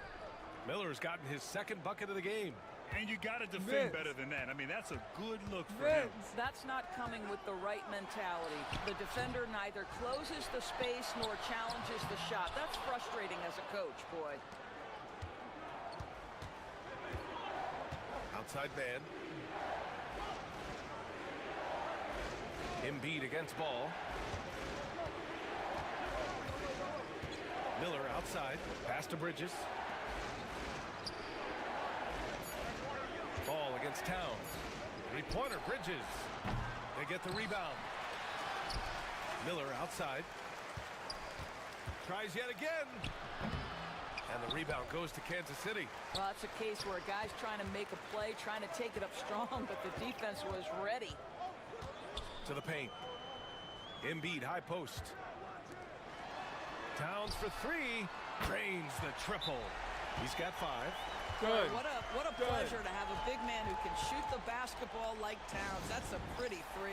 Miller's gotten his second bucket of the game. And you got to defend better than that. I mean, that's a good look for him. That's not coming with the right mentality. The defender neither closes the space nor challenges the shot. That's frustrating as a coach, boy. Outside man. Embiid against Ball. Miller outside. Pass to Bridges. Ball against Towns. Three-pointer, Bridges. They get the rebound. Miller outside. Tries yet again. And the rebound goes to Kansas City. Well, it's a case where a guy's trying to make a play, trying to take it up strong, but the defense was ready. To the paint. Embiid, high post. Towns for 3. Drains the triple. He's got 5. Good. What a pleasure to have a big man who can shoot the basketball like Towns. That's a pretty 3.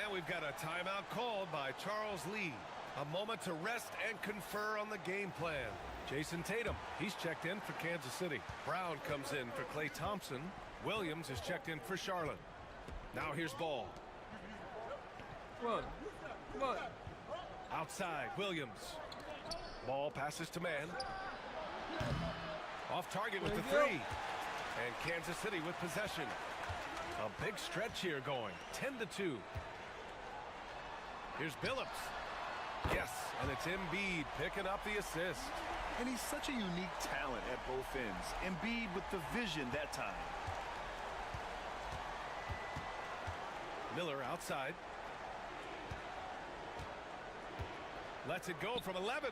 And we've got a timeout called by Charles Lee. A moment to rest and confer on the game plan. Jason Tatum, he's checked in for Kansas City. Brown comes in for Klay Thompson. Williams is checked in for Charlotte. Now here's Ball. Come on. Come on. Outside, Williams. Ball passes to Mann. Off target with the 3. And Kansas City with possession. A big stretch here going. 10-2. Here's Billups. Yes, and it's Embiid picking up the assist. And he's such a unique talent at both ends. Embiid with the vision that time. Miller outside. Lets it go from 11.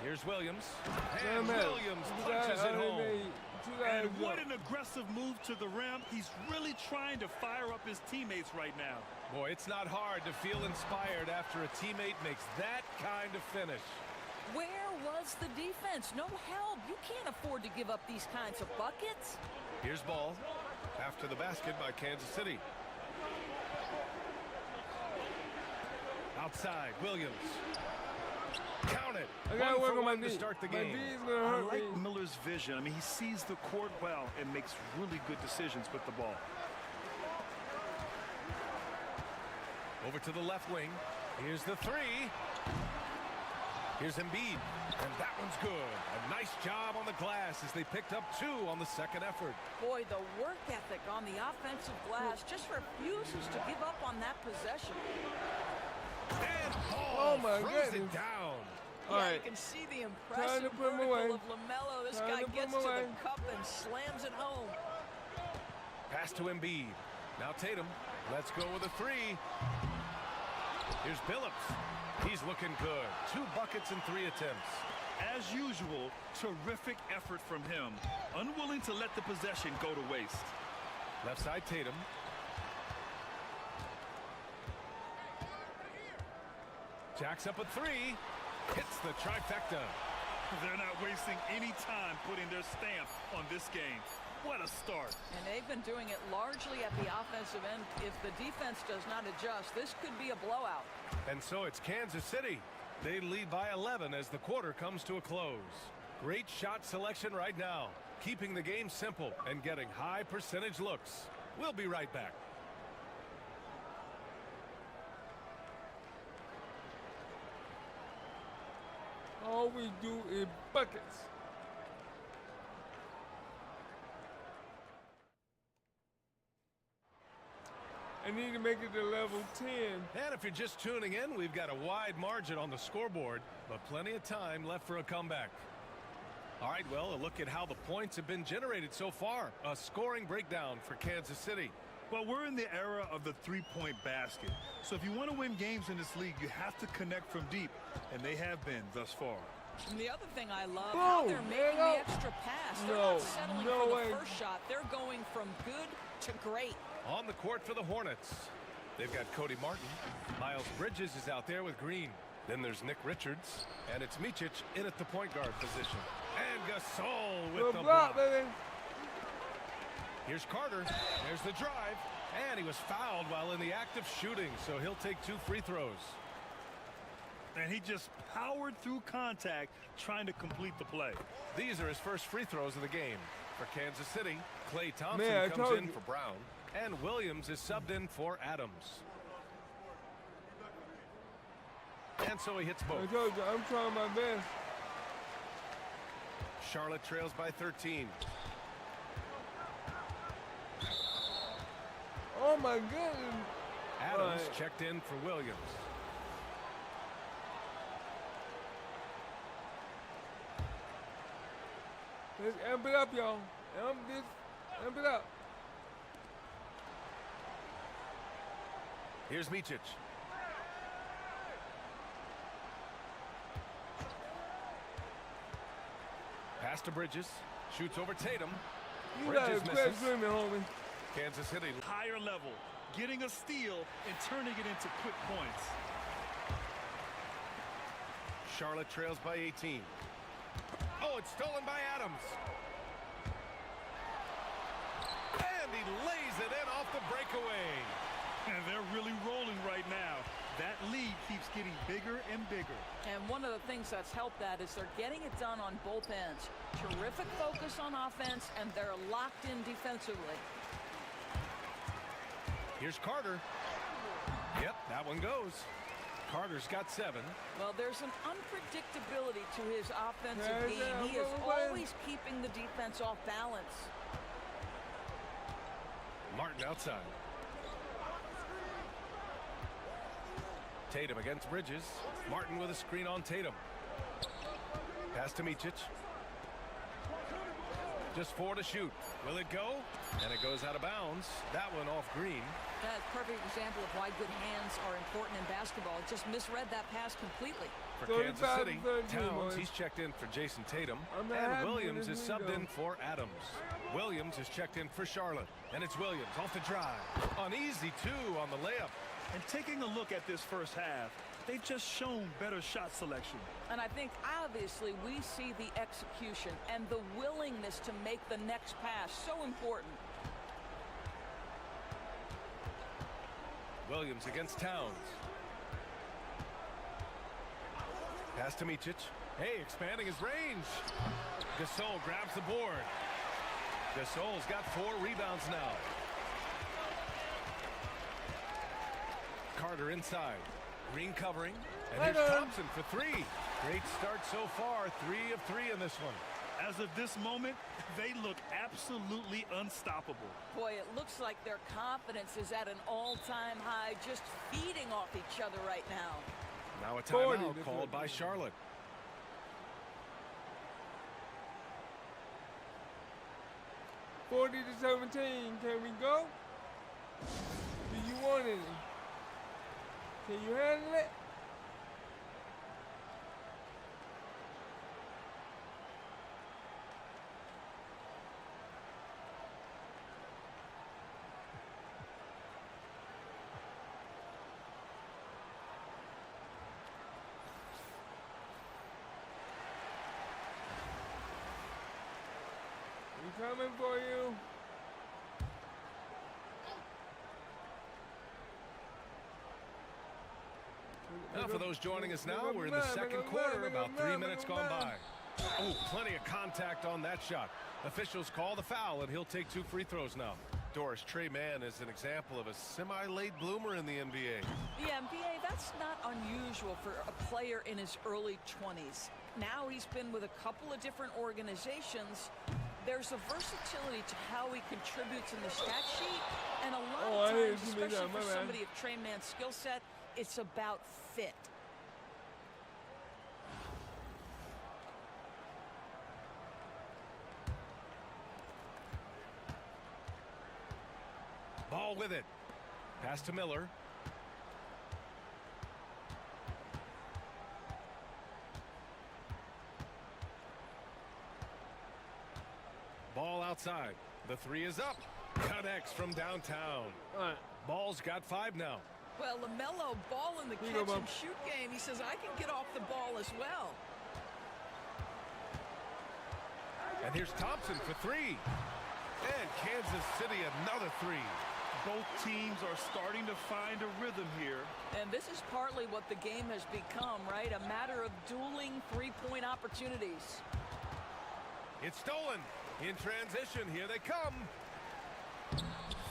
Here's Williams. Yeah, And man. Williams punches it home. And what an aggressive move to the rim. He's really trying to fire up his teammates right now. Boy, it's not hard to feel inspired after a teammate makes that kind of finish. Where was the defense? No help. You can't afford to give up these kinds of buckets. Here's ball. After the basket by Kansas City. Outside, Williams. Count it. I gotta work on my to D. start the My game. D is gonna I hurt like me. Miller's vision. I mean, he sees the court well and makes really good decisions with the ball. Over to the left wing. Here's the three. Here's Embiid. And that one's good. A nice job on the glass as they picked up 2 on the second effort. Boy, the work ethic on the offensive glass just refuses to give up on that possession. And Oh, my throws goodness. it down. Yeah, All right. you can see the Time impressive to put him vertical away. of LaMelo. This Time guy to put gets him to away. the cup and slams it home. Pass to Embiid. Now Tatum. Let's go with a 3. Here's Billups. He's looking good. 2 buckets and 3 attempts. As usual, terrific effort from him. Unwilling to let the possession go to waste. Left side Tatum. Jacks up a 3. Hits the trifecta. They're not wasting any time putting their stamp on this game. What a start. And they've been doing it largely at the offensive end. If the defense does not adjust, this could be a blowout. And so it's Kansas City. They lead by 11 as the quarter comes to a close. Great shot selection right now, keeping the game simple and getting high percentage looks. We'll be right back. All we do is buckets. I need to make it to level 10. And if you're just tuning in, we've got a wide margin on the scoreboard, but plenty of time left for a comeback. All right, well, a look at how the points have been generated so far. A scoring breakdown for Kansas City. Well, we're in the era of the three-point basket. So if you want to win games in this league, you have to connect from deep, and they have been thus far. And the other thing I love, how they're making the extra pass. They're not settling for the first shot. They're going from good to great. On the court for the Hornets. They've got Cody Martin. Miles Bridges is out there with Green. Then there's Nick Richards. And it's Micic in at the point guard position. And Gasol with the block. Baby. Here's Carter. There's the drive. And he was fouled while in the act of shooting, so he'll take 2 free throws. And he just powered through contact trying to complete the play. These are his first free throws of the game. For Kansas City, Klay Thompson Man, comes in for Brown. And Williams is subbed in for Adams. And so he hits both. I told you, I'm trying my best. Charlotte trails by 13. Oh my goodness. Adams checked in for Williams. Let's amp it up, y'all. Amp it up. Here's Micic. Pass to Bridges. Shoots over Tatum. You gotta Bridges quit misses. screaming, homie. Kansas City. Higher level, getting a steal and turning it into quick points. Charlotte trails by 18. Oh, it's stolen by Adams. And he lays it in off the breakaway. And they're really rolling right now. That lead keeps getting bigger and bigger. And one of the things that's helped that is they're getting it done on both ends. Terrific focus on offense, and they're locked in defensively. Here's Carter. Yep, that one goes. Carter's got 7. Well, there's an unpredictability to his offensive Yeah, game. He is yeah, always keeping the defense off balance. Martin outside. Tatum against Bridges. Martin with a screen on Tatum. Pass to Micic. Just 4 to shoot. Will it go? And it goes out of bounds. That one off green. That's a perfect example of why good hands are important in basketball. Just misread that pass completely. For Kansas City, Towns, he's checked in for Jason Tatum. And Williams is subbed in for Adams. Williams is checked in for Charlotte. And it's Williams off the drive. An easy 2 on the layup. And taking a look at this first half, they've just shown better shot selection. And I think obviously we see the execution and the willingness to make the next pass so important. Williams against Towns. Pass to Micic. Hey, expanding his range. Gasol grabs the board. Gasol's got 4 rebounds now. Carter inside. Green covering. And here's Thompson for 3. Great start so far. 3 of 3 in this one. As of this moment, they look absolutely unstoppable. Boy, it looks like their confidence is at an all-time high, just feeding off each other right now. Now a timeout called by Charlotte. (40 to 17). Can we go? Do you want it? Can you handle it? I'm coming for you. Now for those joining us now, we're in the second quarter, about 3 minutes gone by. Oh, plenty of contact on that shot. Officials call the foul, and he'll take 2 free throws now. Doris, Trey Mann is an example of a semi-late bloomer in the NBA. The NBA, that's not unusual for a player in his early 20s. Now he's been with a couple of different organizations. There's a versatility to how he contributes in the stat sheet, and a lot of times, especially for somebody of Trey Mann's skill set, it's about fit. Ball with it. Pass to Miller. Ball outside. The 3 is up. Connects from downtown. Ball's got 5 now. Well, LaMelo, ball in the catch and shoot game. He says, I can get off the ball as well. And here's Thompson for 3. And Kansas City another 3. Both teams are starting to find a rhythm here. And this is partly what the game has become, right? A matter of dueling 3-point opportunities. It's stolen. In transition, here they come.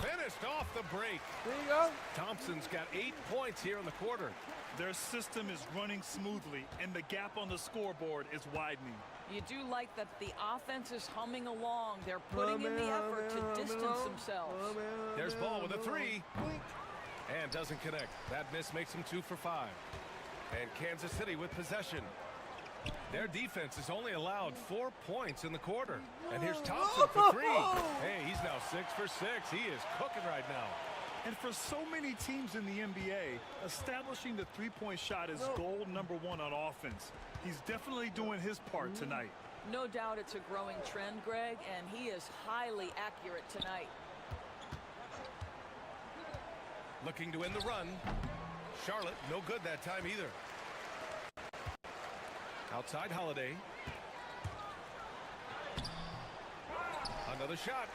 Finished off the break. There you go. Thompson's got 8 points here in the quarter. Their system is running smoothly, and the gap on the scoreboard is widening. You do like that the offense is humming along. They're putting in the effort to distance themselves. There's Ball with a 3. And doesn't connect. That miss makes him 2 for 5. And Kansas City with possession. Their defense has only allowed 4 points in the quarter. And here's Thompson for 3. Hey, he's now 6 for 6. He is cooking right now. And for so many teams in the NBA, establishing the 3-point shot is goal number 1 on offense. He's definitely doing his part tonight. No doubt it's a growing trend, Greg, and he is highly accurate tonight. Looking to win the run. Charlotte, no good that time either. Outside Holiday. Another shot.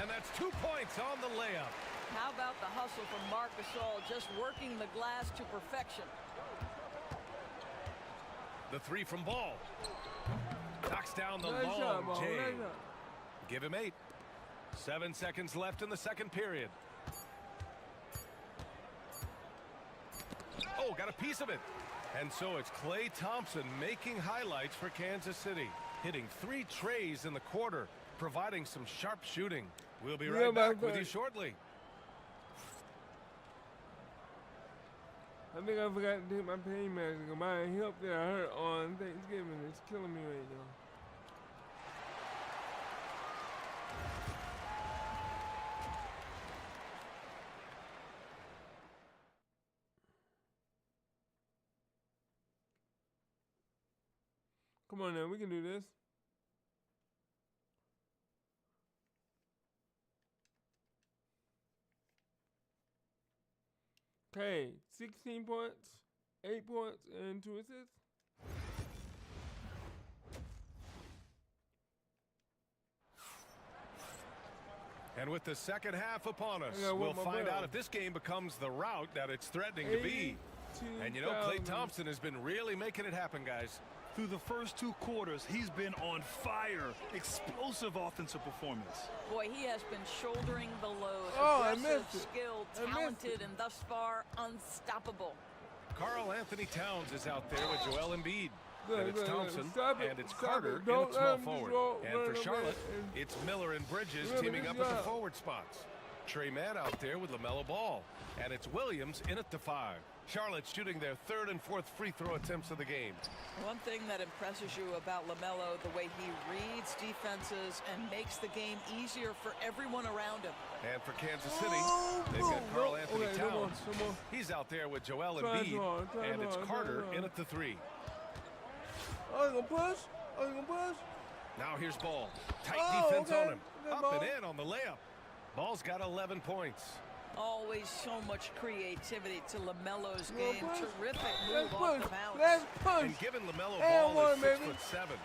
And that's 2 points on the layup. How about the hustle from Marc Gasol, just working the glass to perfection. The 3 from Ball. Knocks down the long J. Give him 8. 7 seconds left in the second period. Oh, got a piece of it. And so it's Klay Thompson making highlights for Kansas City. Hitting 3 trays in the quarter, providing some sharp shooting. We'll be right back with you shortly. I think I forgot to take my pain medicine. My hip that I hurt on Thanksgiving is killing me right now. Come on now, we can do this. Okay, 16 points, 8 points, and 2 assists. And with the second half upon us, we'll find out if this game becomes the route that it's threatening to be. And you know, Klay Thompson has been really making it happen, guys. Through the first 2 quarters, he's been on fire. Explosive offensive performance. Boy, he has been shouldering the load. Oh, I aggressive, missed it. skilled, talented, and thus far unstoppable. Karl Anthony Towns is out there with Joel Embiid. And it's Thompson, and it's Stop Carter it. in Don't the small let him forward. just And for run Charlotte, away. it's Miller and Bridges Really, teaming up good at the job. forward spots. Trey Mann out there with LaMelo Ball. And it's Williams in at the 5. Charlotte shooting their 3rd and 4th free throw attempts of the game. One thing that impresses you about LaMelo, the way he reads defenses and makes the game easier for everyone around him. And for Kansas City, they've got Karl Anthony Towns. No more. He's out there with Joel Try Embiid. hard, try And it's hard, Carter try hard. in at the 3. Oh, you gonna push? Oh, you gonna push? Now here's Ball. Tight Oh, defense okay. on him. Good Up ball. and in on the layup. Ball's got 11 points. Always so much creativity to LaMelo's Well, game. push. Terrific Let's move off push. the bounce. Let's push. And given LaMelo And Ball one, is baby. 6'7",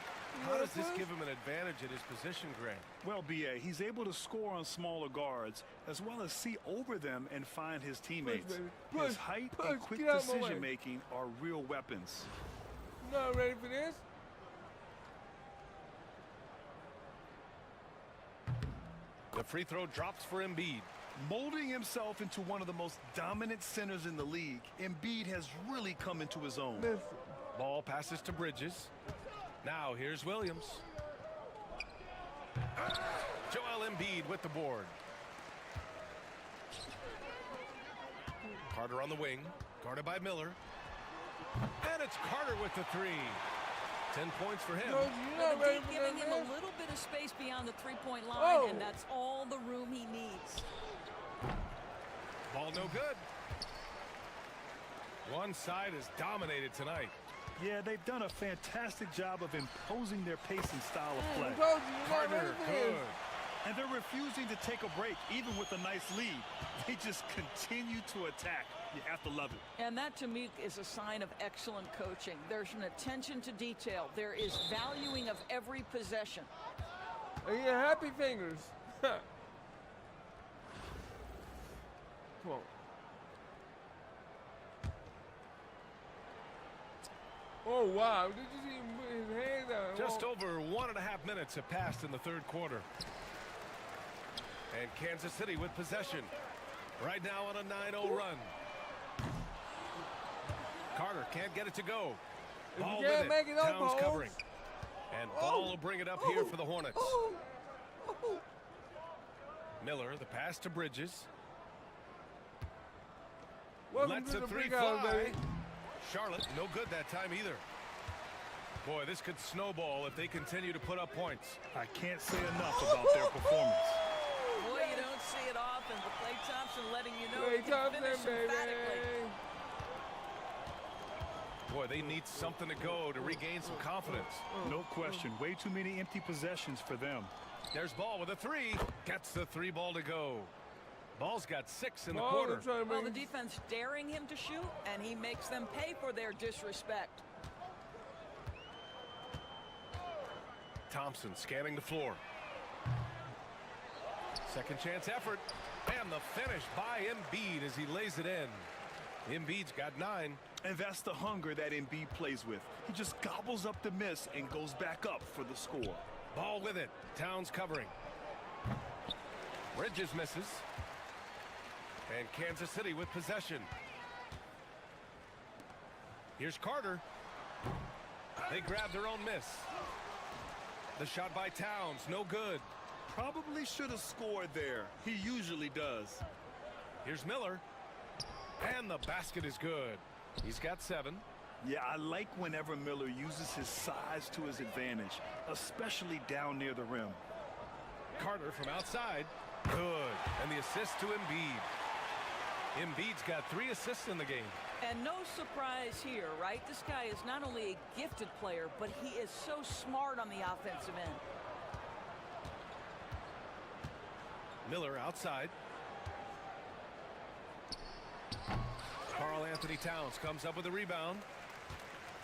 how does this give him an advantage at his position, Grant? Well, B.A., he's able to score on smaller guards as well as see over them and find his teammates. baby. His Push, height push. and quick Get out my way. decision-making are real weapons. Not ready for this? The free throw drops for Embiid. Molding himself into one of the most dominant centers in the league, Embiid has really come into his own. Listen. Ball passes to Bridges. Now here's Williams. Joel Embiid with the board. Carter on the wing, guarded by Miller. And it's Carter with the 3. 10 points for him. No, you're Well, not the ready deep for giving him this? a little bit of space beyond the three-point line, Oh. and that's all the room he needs. Ball no good. One side is dominated tonight. Yeah, they've done a fantastic job of imposing their pace and style of I play. told you, you're not Carter, ready for this. good. And they're refusing to take a break, even with a nice lead. They just continue to attack. You have to love it. And that, to me, is a sign of excellent coaching. There's an attention to detail. There is valuing of every possession. And you happy fingers. Come on. Oh, wow. Did you see him put his hands out? Just over 1.5 minutes have passed in the 3rd quarter. And Kansas City with possession. Right now on a 9-0 run. Carter can't get it to go. If Ball you can't with make it. it up, Towns Holmes. covering. And Ball will bring it up here for the Hornets. Miller, the pass to Bridges. Welcome Lets to a the 3 big house, fly. baby. Charlotte, no good that time either. Boy, this could snowball if they continue to put up points. I can't say enough about their performance. Boy, you don't see it often, but Klay Thompson letting you know Klay he can Thompson, finish baby. emphatically. Boy, they need something to go to regain some confidence. No question. Way too many empty possessions for them. There's Ball with a 3. Gets the 3 ball to go. Ball's got 6 in the Ball quarter. is trying to Well, bring- the defense daring him to shoot, and he makes them pay for their disrespect. Thompson scanning the floor. Second chance effort. And the finish by Embiid as he lays it in. Embiid's got 9. And that's the hunger that Embiid plays with. He just gobbles up the miss and goes back up for the score. Ball with it. Towns covering. Bridges misses. And Kansas City with possession. Here's Carter. They grab their own miss. The shot by Towns, no good. Probably should have scored there. He usually does. Here's Miller. And the basket is good. He's got 7. Yeah, I like whenever Miller uses his size to his advantage, especially down near the rim. Carter from outside. Good. And the assist to Embiid. Embiid's got 3 assists in the game. And no surprise here, right? This guy is not only a gifted player, but he is so smart on the offensive end. Miller outside. Karl Anthony Towns comes up with a rebound.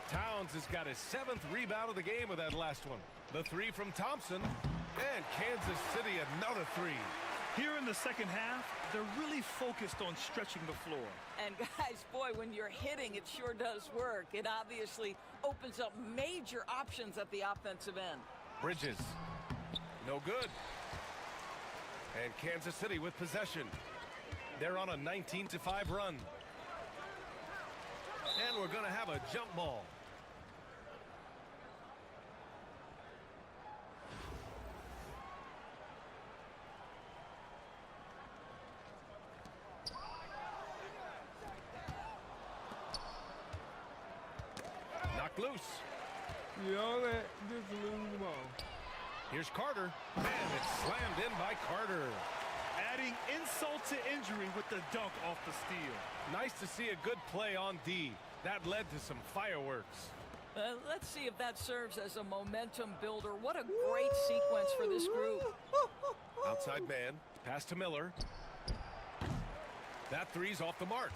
Towns has got his 7th rebound of the game with that last one. The 3 from Thompson. And Kansas City another 3. Here in the second half, they're really focused on stretching the floor. And guys, boy, when you're hitting, it sure does work. It obviously opens up major options at the offensive end. Bridges. No good. And Kansas City with possession. They're on a 19-5 run. And we're going to have a jump ball. Knocked loose. You all that just lose the ball. Here's Carter. And it's slammed in by Carter. Adding insult to injury with the dunk off the steal. Nice to see a good play on D. That led to some fireworks. Let's see if that serves as a momentum builder. What a great sequence for this group. Outside man. Pass to Miller. That 3's off the mark.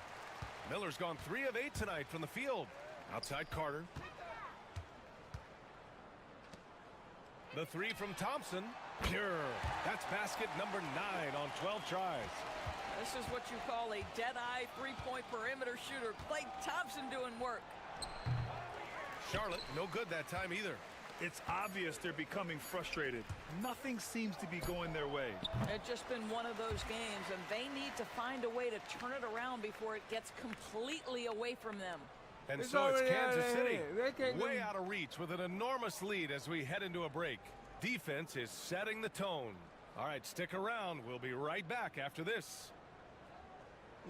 Miller's gone 3 of 8 tonight from the field. Outside Carter. The 3 from Thompson. Pure. That's basket number 9 on 12 tries. This is what you call a dead-eye three-point perimeter shooter. Klay Thompson doing work. Charlotte, no good that time either. It's obvious they're becoming frustrated. Nothing seems to be going their way. It's just been one of those games, and they need to find a way to turn it around before it gets completely away from them. And so it's Kansas City, way out of reach with an enormous lead as we head into a break. Defense is setting the tone. All right, stick around. We'll be right back after this.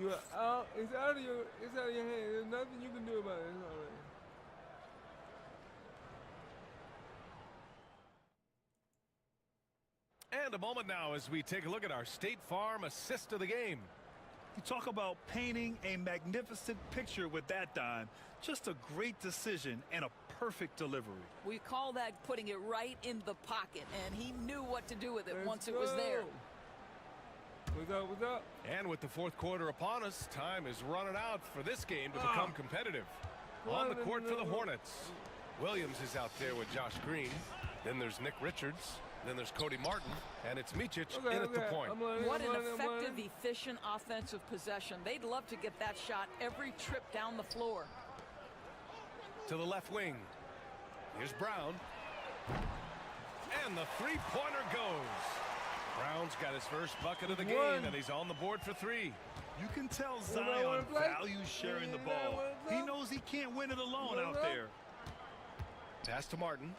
It's out of your hand. There's nothing you can do about it. It's already. And a moment now as we take a look at our State Farm assist of the game. You talk about painting a magnificent picture with that dime. Just a great decision and a perfect delivery. We call that putting it right in the pocket, and he knew what to do with it once it was there. What's up? And with the fourth quarter upon us, time is running out for this game to become competitive. On the court for the Hornets. Williams is out there with Josh Green. Then there's Nick Richards. Then there's Cody Martin, and it's Micic in at the point. What an effective, efficient offensive possession. They'd love to get that shot every trip down the floor. To the left wing. Here's Brown. And the three-pointer goes. Brown's got his first bucket of the game, and he's on the board for 3. You can tell Zion values sharing the ball. He knows he can't win it alone out there. Pass to Martin.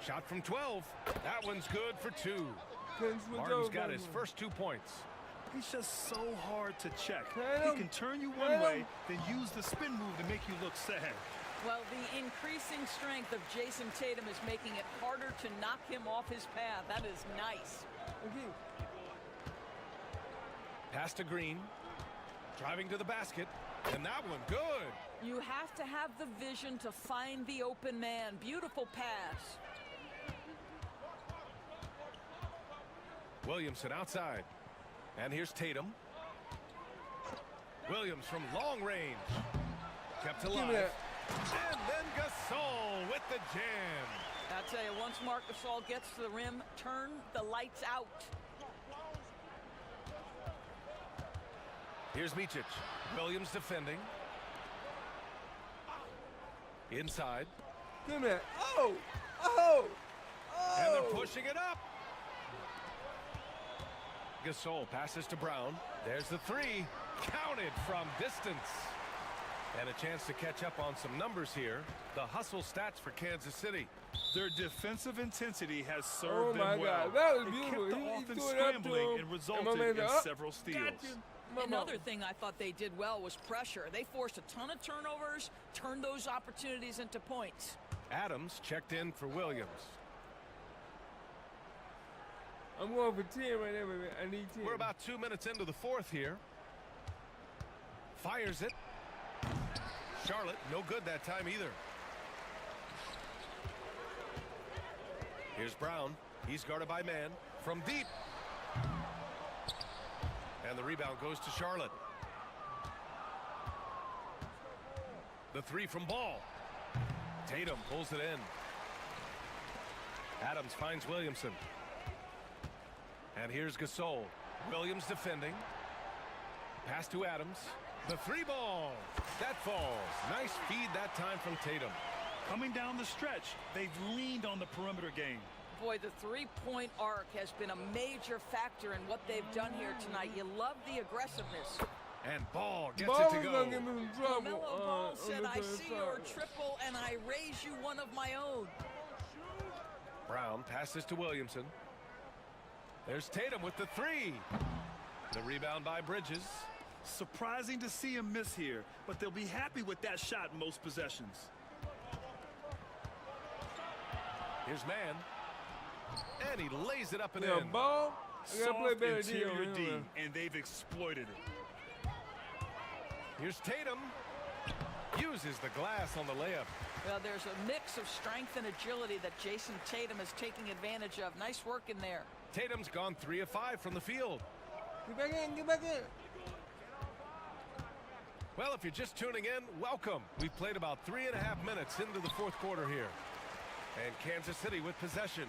Shot from 12. That one's good for 2. Martin's got his first 2 points. He's just so hard to check. He can turn you one way, then use the spin move to make you look sad. Well, the increasing strength of Jason Tatum is making it harder to knock him off his path. That is nice. Pass to Green. Driving to the basket. And that one good. You have to have the vision to find the open man. Beautiful pass. Williamson outside. And here's Tatum. Williams from long range. Kept alive. And then Gasol with the jam. I'll tell you, once Marc Gasol gets to the rim, turn the lights out. Here's Micic. Williams defending. Inside. Give me that. Oh! And they're pushing it up. Gasol passes to Brown. There's the 3. Counted from distance. And a chance to catch up on some numbers here. The hustle stats for Kansas City. Their defensive intensity has served them well. God, that was beautiful. It kept the offense scrambling and resulted in several steals. Another thing I thought they did well was pressure. They forced a ton of turnovers, turned those opportunities into points. Adams checked in for Williams. I'm going for 10 right there, baby. I need 10. We're about 2 minutes into the fourth here. Fires it. Charlotte, no good that time either. Here's Brown. He's guarded by man from deep. And the rebound goes to Charlotte. The three from Ball. Tatum pulls it in. Adams finds Williamson. And here's Gasol. Williams defending. Pass to Adams. The three ball. That falls. Nice feed that time from Tatum. Coming down the stretch, they've leaned on the perimeter game. Boy, the three-point arc has been a major factor in what they've done here tonight. You love the aggressiveness. And Ball gets Ball it to is go. gonna give me some trouble. LaMelo Ball said, I on the see third your side. triple and I raise you one of my own. Brown passes to Williamson. There's Tatum with the three. The rebound by Bridges. Surprising to see him miss here, but they'll be happy with that shot in most possessions. Here's man. And he lays it up and Yeah, in. Ball. I gotta play Soft better D on interior him, D, man. and they've exploited it. Here's Tatum. Uses the glass on the layup. Well, there's a mix of strength and agility that Jason Tatum is taking advantage of. Nice work in there. Tatum's gone 3 of 5 from the field. Get back in, get back in. Well, if you're just tuning in, welcome. We've played about 3.5 minutes into the fourth quarter here. And Kansas City with possession.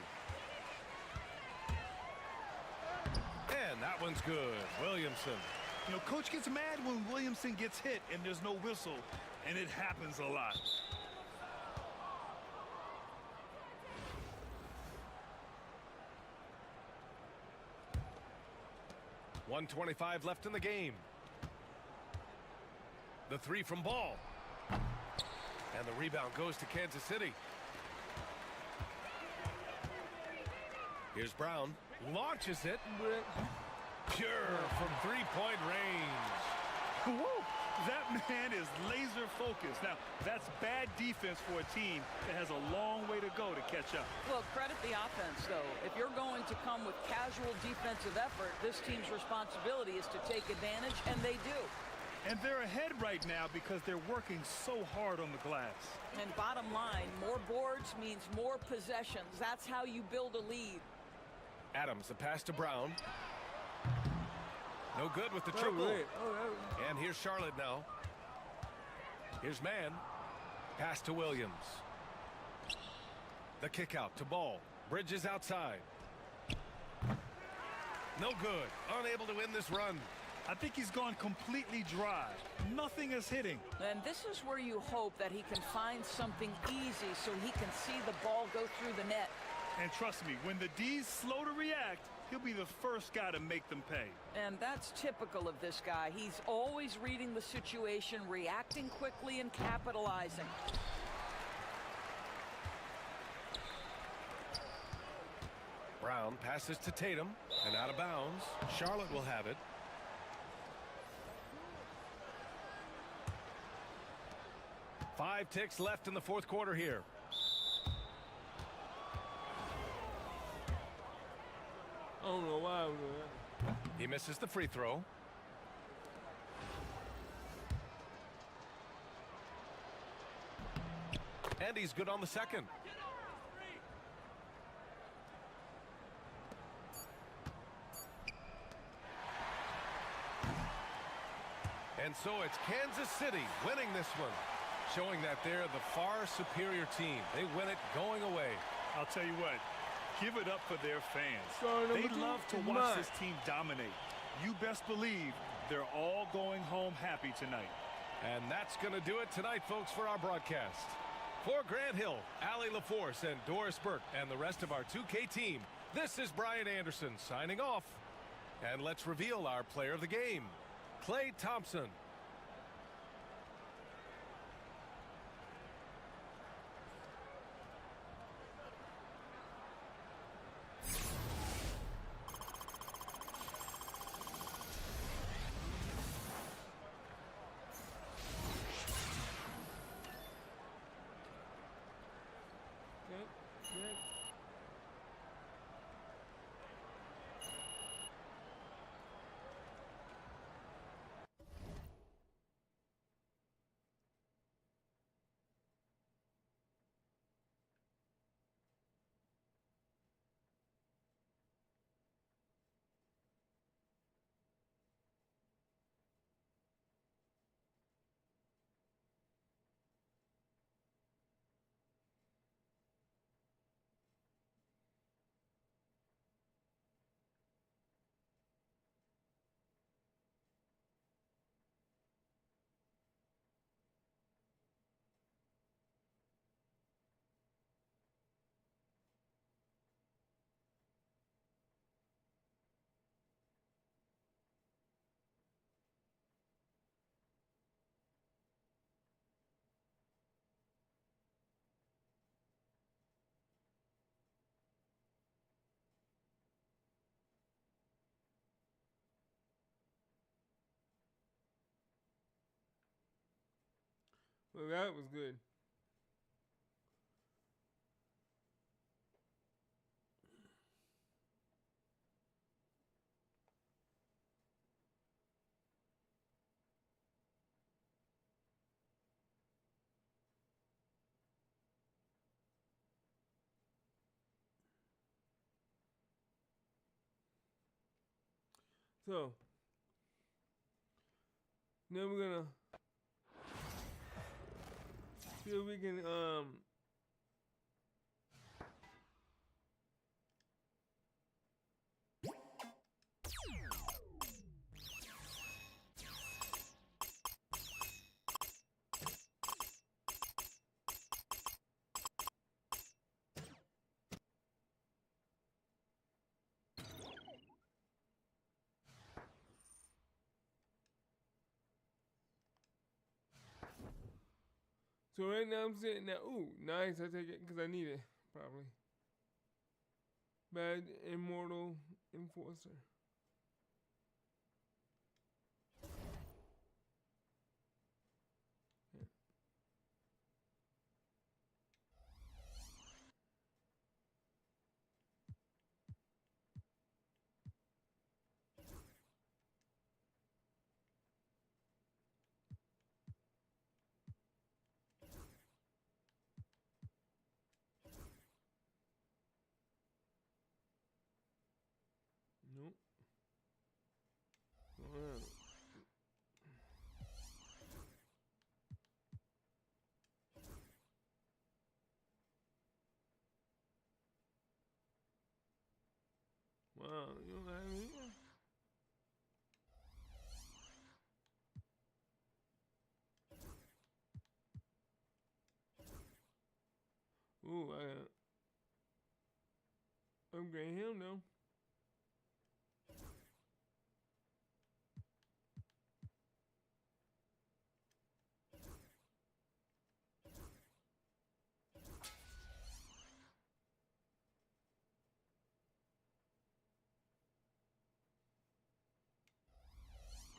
And that one's good. Williamson. You know, coach gets mad when Williamson gets hit and there's no whistle, and it happens a lot. .125 left in the game. The three from Ball. And the rebound goes to Kansas City. Here's Brown. Launches it. Pure from three-point range. Woo! That man is laser focused. Now, that's bad defense for a team that has a long way to go to catch up. Well, credit the offense, though. If you're going to come with casual defensive effort, this team's responsibility is to take advantage, and they do. And they're ahead right now because they're working so hard on the glass. And bottom line, more boards means more possessions. That's how you build a lead. Adams, the pass to Brown. No good with the triple. And here's Charlotte now. Here's man. Pass to Williams. The kick out to Ball. Bridges outside. No good. Unable to win this run. I think he's gone completely dry. Nothing is hitting. And this is where you hope that he can find something easy so he can see the ball go through the net. And trust me, when the D's slow to react, he'll be the first guy to make them pay. And that's typical of this guy. He's always reading the situation, reacting quickly, and capitalizing. Brown passes to Tatum and out of bounds. Charlotte will have it. Five ticks left in the fourth quarter here. I don't know why I was doing that. He misses the free throw. And he's good on the second. And so it's Kansas City winning this one, showing that they're the far superior team. They win it going away. I'll tell you what, give it up for their fans. So They love to watch this team dominate. You best believe they're all going home happy tonight. And that's going to do it tonight, folks, for our broadcast. For Grant Hill, Allie LaForce, and Doris Burke, and the rest of our 2K team, this is Brian Anderson signing off. And let's reveal our player of the game, Klay Thompson. Well, that was good. So, now we're gonna see if we can so right now I'm sitting there. Ooh, nice. I take it because I need it, probably. Bad Immortal Enforcer. Yeah. Nope. Wow. Wow, you don't have it here? Ooh, I got upgrade him though.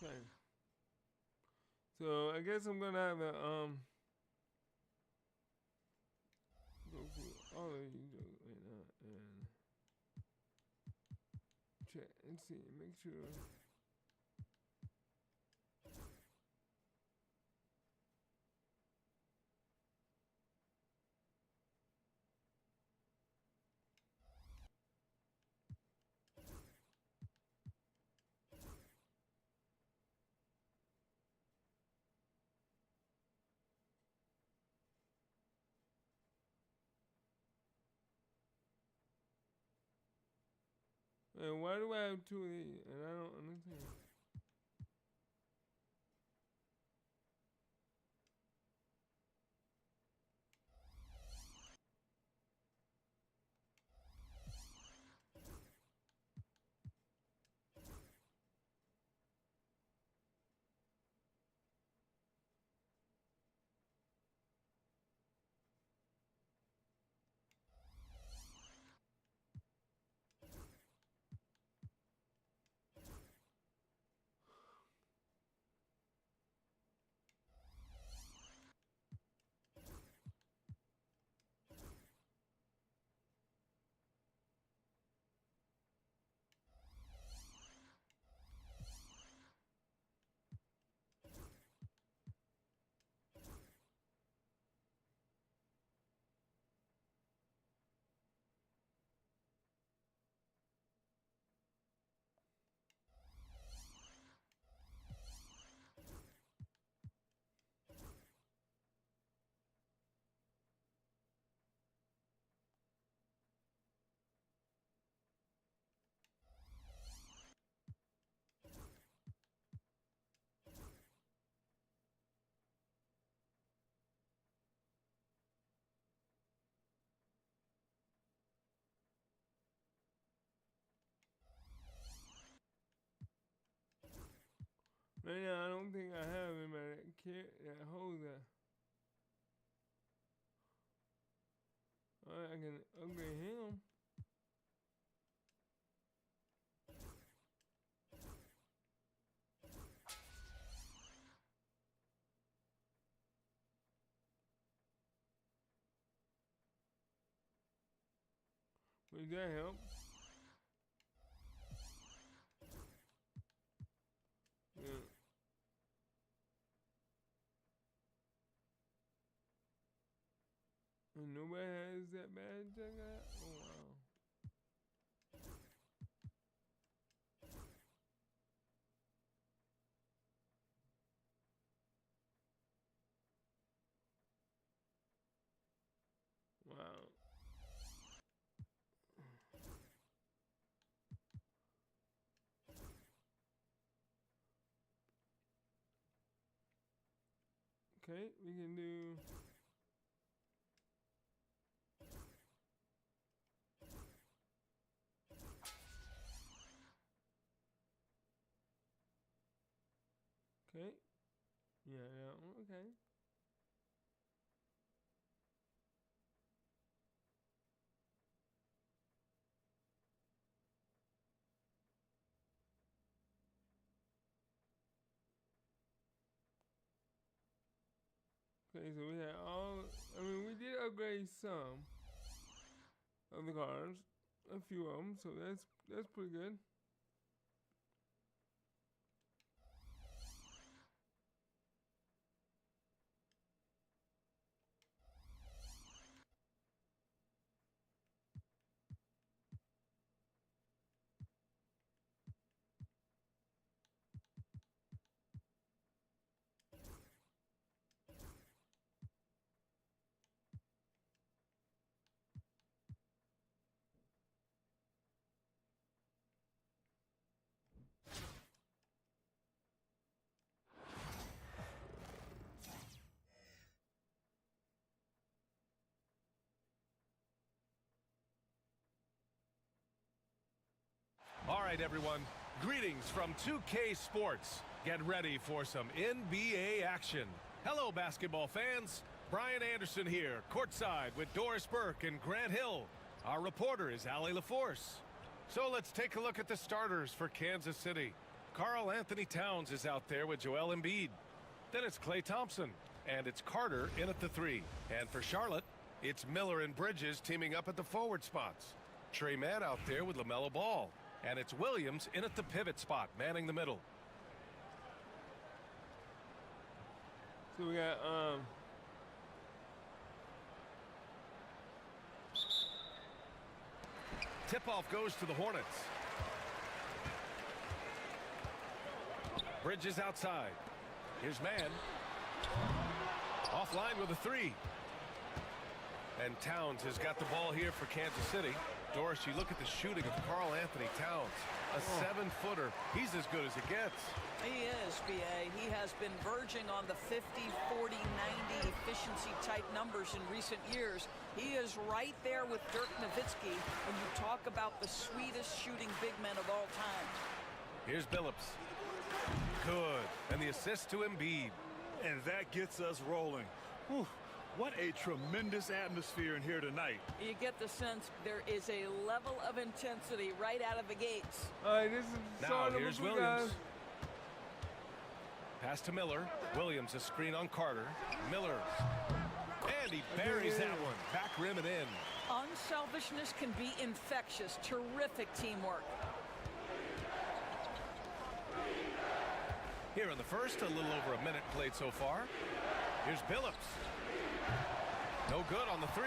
Okay. So I guess I'm gonna have to go through all of these right now and check and see, make sure. And why do I have two of these? And I don't understand. Right now, I don't think I have him at that kit that holds that. Alright, I can upgrade him. Which that helps. Yeah. And nobody has that bad as I got? Oh, wow. Wow. Okay, we can do. Okay. Yeah, okay. Okay, so we had all, I mean, we did upgrade some of the cars, a few of them, so that's pretty good. All right, everyone. Greetings from 2K Sports. Get ready for some NBA action. Hello, basketball fans. Brian Anderson here, courtside with Doris Burke and Grant Hill. Our reporter is Allie LaForce. So let's take a look at the starters for Kansas City. Karl Anthony Towns is out there with Joel Embiid. Then it's Klay Thompson. And it's Carter in at the 3. And for Charlotte, it's Miller and Bridges teaming up at the forward spots. Trey Mann out there with LaMelo Ball. And it's Williams in at the pivot spot, manning the middle. So we got, Tip-off goes to the Hornets. Bridges outside. Here's Mann. Offline with a 3. And Towns has got the ball here for Kansas City. Doris, you look at the shooting of Karl Anthony Towns. A 7-footer. He's as good as it gets. He is, B.A. He has been verging on the 50, 40, 90 efficiency type numbers in recent years. He is right there with Dirk Nowitzki when you talk about the sweetest shooting big men of all time. Here's Billups. Good. And the assist to Embiid. And that gets us rolling. Whew. What a tremendous atmosphere in here tonight. You get the sense there is a level of intensity right out of the gates. all right, this is Now number here's 2, Williams. guys. Pass to Miller. Williams a screen on Carter. Miller. And he buries that one. Back rim and in. Unselfishness can be infectious. Terrific teamwork. Here in the first, a little over a minute played so far. Here's Billups. No good on the 3.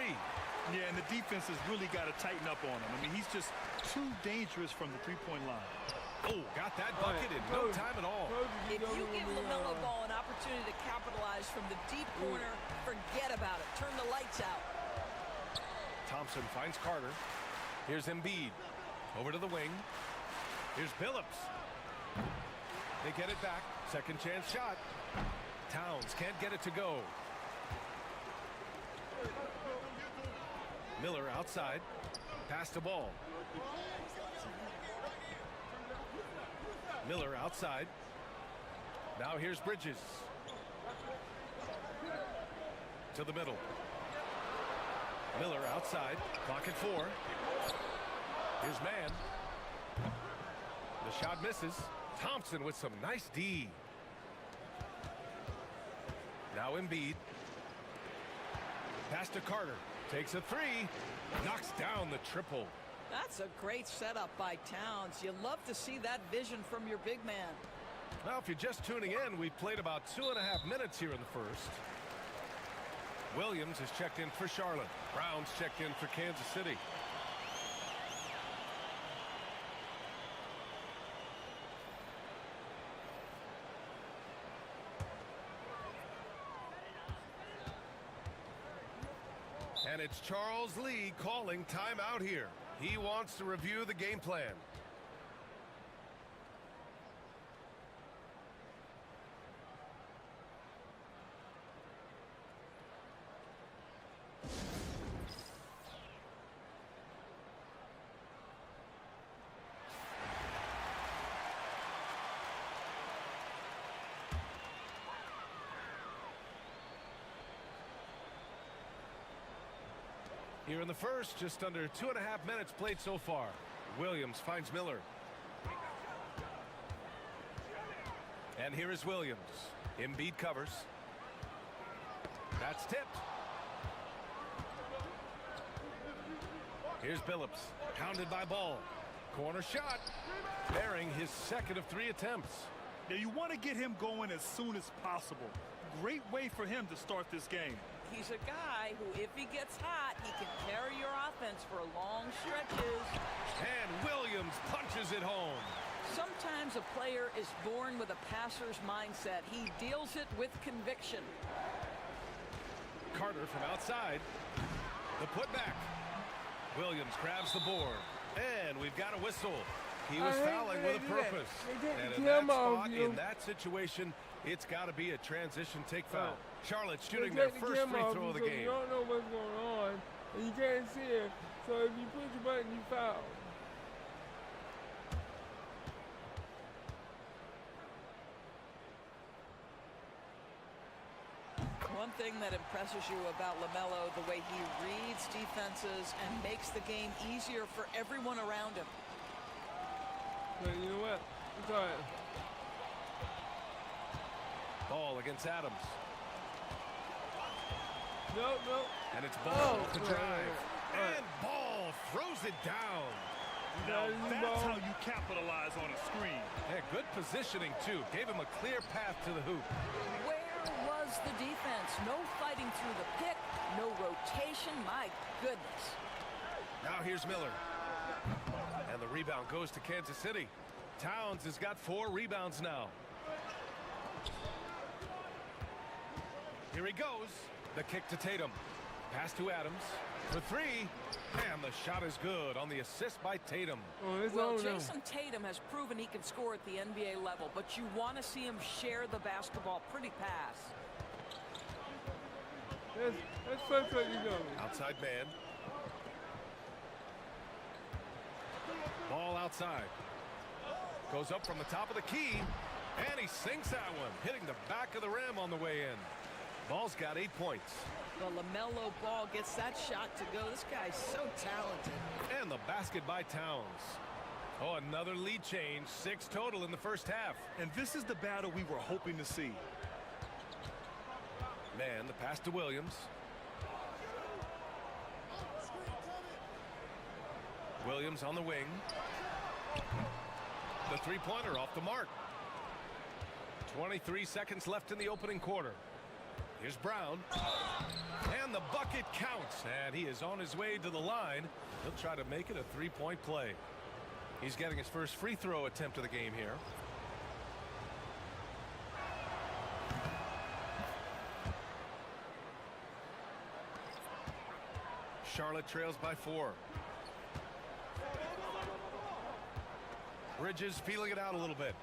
Yeah, and the defense has really got to tighten up on him. I mean, he's just too dangerous from the three-point line. Oh, got that bucket in no time at all. If you give LaMelo Ball an opportunity to capitalize from the deep corner, forget about it. Turn the lights out. Thompson finds Carter. Here's Embiid. Over to the wing. Here's Billups. They get it back. Second chance shot. Towns can't get it to go. Miller outside. Pass the ball. Miller outside. Now here's Bridges. To the middle. Miller outside. Clock at 4. Here's Mann. The shot misses. Thompson with some nice D. Now Embiid. Pass to Carter. Takes a 3. Knocks down the triple. That's a great setup by Towns. You love to see that vision from your big man. Well, if you're just tuning in, we've played about 2.5 minutes here in the first. Williams has checked in for Charlotte. Brown's checked in for Kansas City. And it's Charles Lee calling timeout here. He wants to review the game plan. Here in the first, just under 2.5 minutes played so far. Williams finds Miller. And here is Williams. Embiid covers. That's tipped. Here's Billups. Pounded by Ball. Corner shot. Bearing his second of 3 attempts. Now you want to get him going as soon as possible. Great way for him to start this game. He's a guy who, if he gets hot, he can carry your offense for long stretches. And Williams punches it home. Sometimes a player is born with a passer's mindset. He deals it with conviction. Carter from outside. The putback. Williams grabs the board. And we've got a whistle. He was fouling with a purpose. And in that spot, in that situation, it's got to be a transition take foul. Charlotte shooting their first free throw of the game. You don't know what's going on, and you can't see it. So if you push the button, you foul. One thing that impresses you about LaMelo, the way he reads defenses and makes the game easier for everyone around him. But you know what? It's all right. Ball against Adams. No. And it's Ball to drive. And Ball throws it down. Now that's how you capitalize on a screen. Yeah, good positioning, too. Gave him a clear path to the hoop. Where was the defense? No fighting through the pick. No rotation. My goodness. Now here's Miller. And the rebound goes to Kansas City. Towns has got 4 rebounds now. Here he goes. The kick to Tatum. Pass to Adams for 3. And the shot is good on the assist by Tatum. Well, Jason Tatum has proven he can score at the NBA level, but you want to see him share the basketball. Pretty pass. That's first what you go. Outside man. Ball outside. Goes up from the top of the key. And he sinks that one, hitting the back of the rim on the way in. Ball's got 8 points. The LaMelo Ball gets that shot to go. This guy's so talented. And the basket by Towns. Oh, another lead change. 6 total in the first half. And this is the battle we were hoping to see. Man, the pass to Williams. Williams on the wing. The three-pointer off the mark. 23 seconds left in the opening quarter. Here's Brown. And the bucket counts. And he is on his way to the line. He'll try to make it a 3-point play. He's getting his first free throw attempt of the game here. Charlotte trails by 4. Bridges feeling it out a little bit.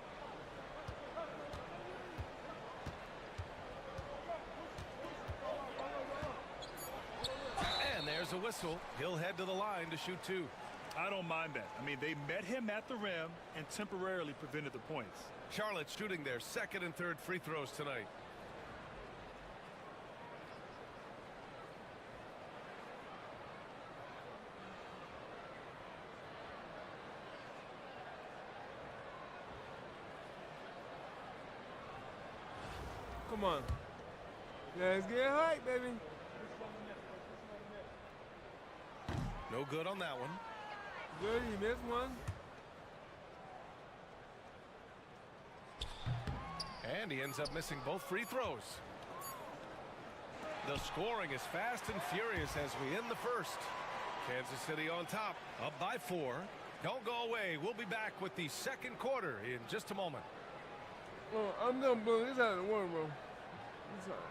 And there's a whistle. He'll head to the line to shoot 2. I don't mind that. I mean, they met him at the rim and temporarily prevented the points. Charlotte shooting their second and third free throws tonight. Come on. Let's get hype, baby. No good on that one. Good, he missed one. And he ends up missing both free throws. The scoring is fast and furious as we end the first. Kansas City on top, up by 4. Don't go away. We'll be back with the second quarter in just a moment. Oh, I'm gonna blow this out of the water, bro. It's all right.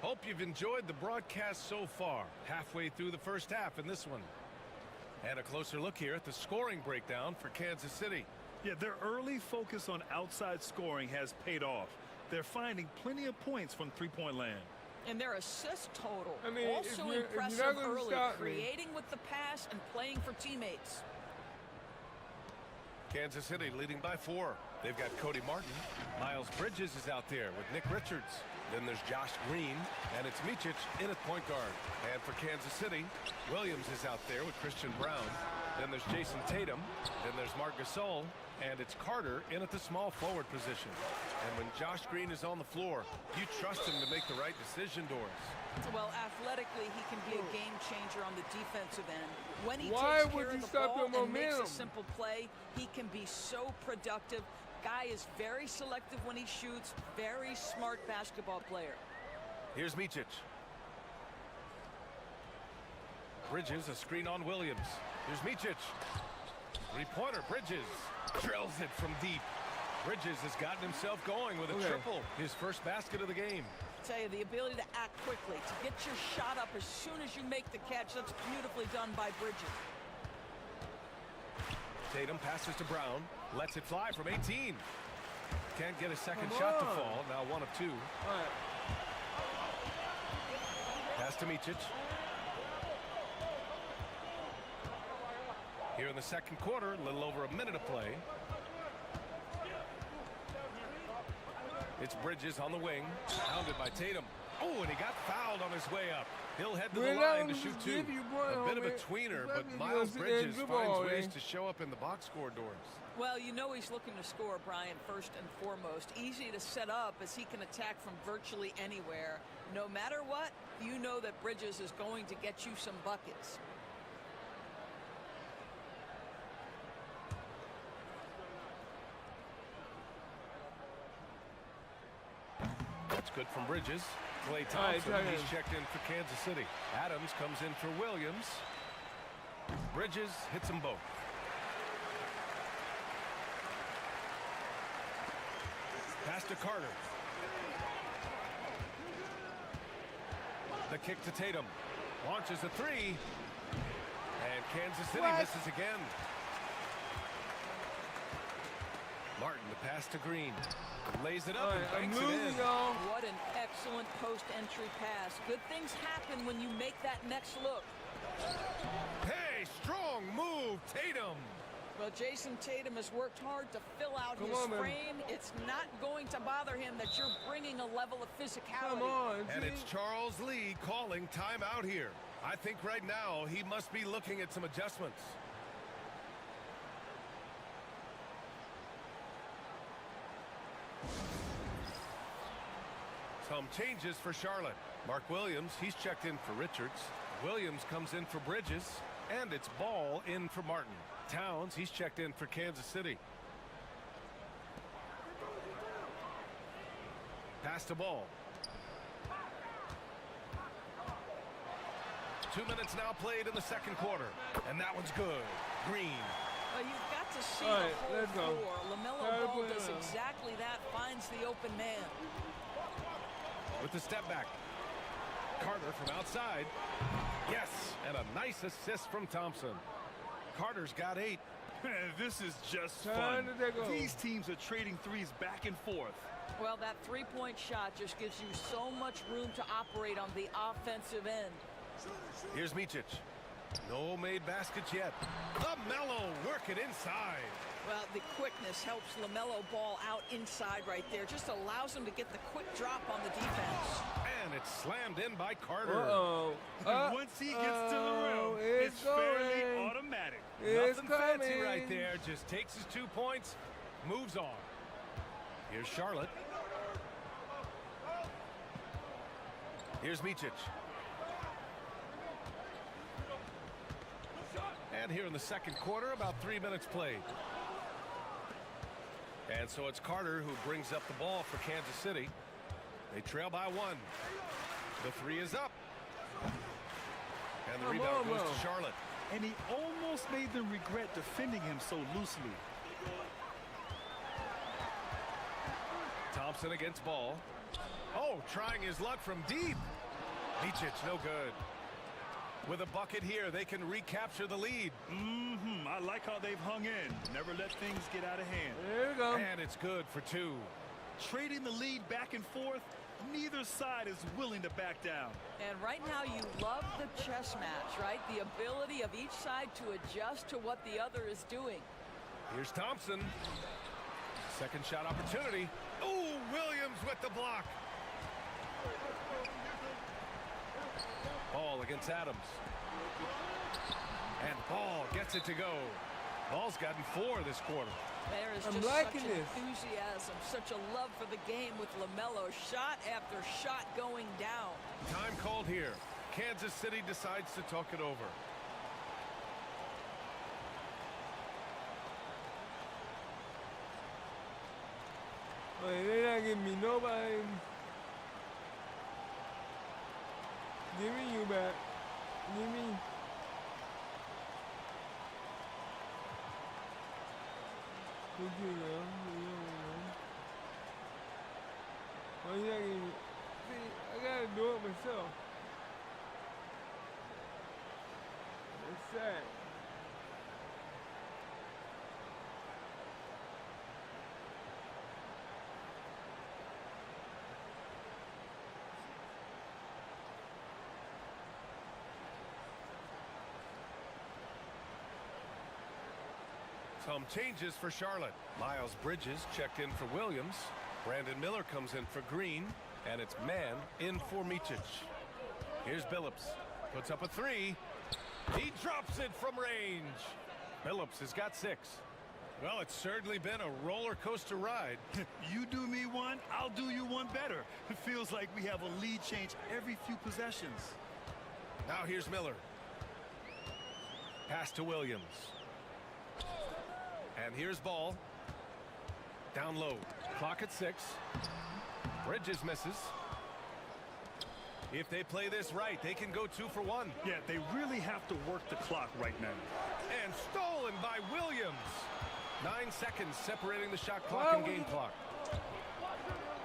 Hope you've enjoyed the broadcast so far. Halfway through the first half in this one. And a closer look here at the scoring breakdown for Kansas City. Yeah, their early focus on outside scoring has paid off. They're finding plenty of points from three-point land. And their assist total if also you're impressive not gonna early, stop me. creating with the pass and playing for teammates. Kansas City leading by 4. They've got Cody Martin. Miles Bridges is out there with Nick Richards. Then there's Josh Green, and it's Micic in at point guard. And for Kansas City, Williams is out there with Christian Brown. Then there's Jason Tatum. Then there's Marc Gasol. And it's Carter in at the small forward position. And when Josh Green is on the floor, you trust him to make the right decision, Doris. Well, athletically, he can be a game changer on the defensive end. When he Why takes would care you of the stop ball your and makes momentum? a simple play, he can be so productive. Guy is very selective when he shoots. Very smart basketball player. Here's Micic. Bridges, a screen on Williams. Here's Micic. Three-pointer, Bridges. Drills it from deep. Bridges has gotten himself going with a triple. His first basket of the game. I tell you, the ability to act quickly, to get your shot up as soon as you make the catch, that's beautifully done by Bridges. Tatum passes to Brown. Lets it fly from 18. Can't get a second shot to fall. Now 1 of 2. All right. Pass to Micic. Here in the second quarter, a little over a minute of play. It's Bridges on the wing, pounded by Tatum. Oh, and he got fouled on his way up. He'll head to the line to shoot 2. A bit of a tweener, but Miles Bridges finds ways to show up in the box score, Doors. Well, you know he's looking to score, Brian, first and foremost. Easy to set up as he can attack from virtually anywhere. No matter what, you know that Bridges is going to get you some buckets. That's good from Bridges. Klay Thompson, he's checked in for Kansas City. Adams comes in for Williams. Bridges hits them both. Pass to Carter. The kick to Tatum. Launches a 3. And Kansas City misses again. Martin, the pass to Green. Lays it up and banks it in. What an excellent post-entry pass. Good things happen when you make that next look. Hey, strong move, Tatum. Well, Jason Tatum has worked hard to fill out his frame. It's not going to bother him that you're bringing a level of physicality. And it's Charles Lee calling timeout here. I think right now he must be looking at some adjustments. Some changes for Charlotte. Mark Williams, he's checked in for Richards. Williams comes in for Bridges. And it's Ball in for Martin. Towns, he's checked in for Kansas City. Pass to Ball. 2 minutes now played in the second quarter. And that one's good. Green. Well, you've got to see the whole floor. LaMelo Ball does exactly that, finds the open man. With the step back. Carter from outside. Yes, and a nice assist from Thompson. Carter's got 8. This is just fun. These teams are trading threes back and forth. Well, that three-point shot just gives you so much room to operate on the offensive end. Here's Micic. No made baskets yet. LaMelo working inside. Well, the quickness helps LaMelo Ball out inside right there. Just allows him to get the quick drop on the defense. And it's slammed in by Carter. Once he gets to the rim, it's fairly automatic. Nothing fancy right there. Just takes his 2 points Moves on. Here's Charlotte. Here's Micic. And here in the second quarter, about 3 minutes played. And so it's Carter who brings up the ball for Kansas City. They trail by 1. The 3 is up. And the rebound goes to Charlotte. And he almost made them regret defending him so loosely. Thompson against Ball. Oh, trying his luck from deep. Micic, no good. With a bucket here, they can recapture the lead. I like how they've hung in. Never let things get out of hand. There we go. And it's good for 2. Trading the lead back and forth, neither side is willing to back down. And right now you love the chess match, right? The ability of each side to adjust to what the other is doing. Here's Thompson. Second shot opportunity. Oh, Williams with the block. Ball against Adams. And Ball gets it to go. Ball's gotten 4 this quarter. There is just such enthusiasm, such a love for the game with LaMelo. Shot after shot going down. Time called here. Kansas City decides to talk it over. Wait, they're not giving me nobody. Give me you back. Give me. What you know? Why you not giving me? See, I gotta do it myself. It's sad. Some changes for Charlotte. Miles Bridges checked in for Williams. Brandon Miller comes in for Green. And it's Mann in for Micic. Here's Billups. Puts up a 3. He drops it from range. Billups has got 6. Well, it's certainly been a roller coaster ride. You do me one, I'll do you one better. It feels like we have a lead change every few possessions. Now here's Miller. Pass to Williams. And here's Ball. Down low. Clock at 6. Bridges misses. If they play this right, they can go 2 for 1. Yeah, they really have to work the clock right now. And stolen by Williams. 9 seconds separating the shot clock and game clock.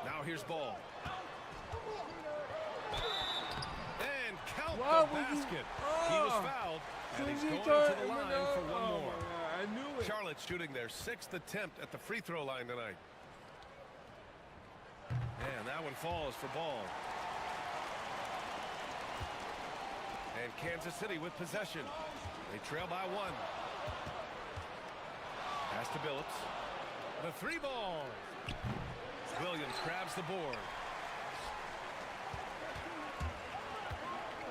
Now here's Ball. And count the basket. He was fouled, and he's going to the line for 1 more. I knew it. Charlotte shooting their 6th attempt at the free throw line tonight. And that one falls for Ball. And Kansas City with possession. They trail by 1. Pass to Billups. The 3 ball. Williams grabs the board.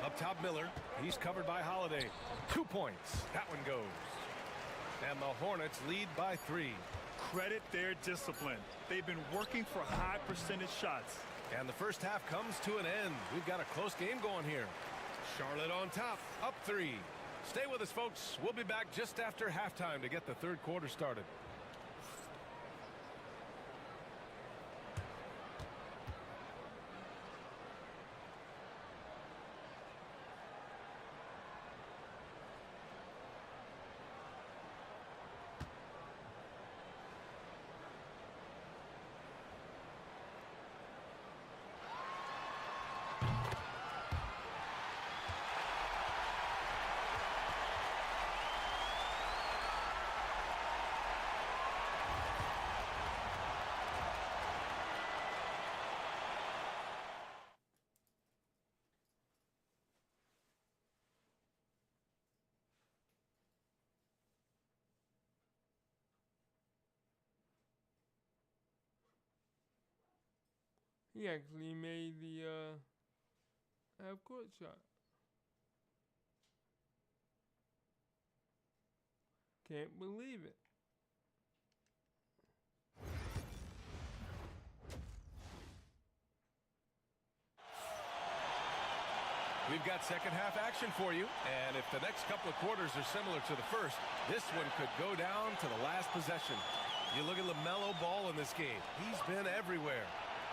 Up top Miller. He's covered by Holiday. 2 points. That one goes. And the Hornets lead by 3. Credit their discipline. They've been working for high percentage shots. And the first half comes to an end. We've got a close game going here. Charlotte on top, up 3. Stay with us, folks. We'll be back just after halftime to get the third quarter started. He actually made the half-court shot. Can't believe it. We've got second half action for you, and if the next couple of quarters are similar to the first, this one could go down to the last possession. You look at LaMelo Ball in this game. He's been everywhere.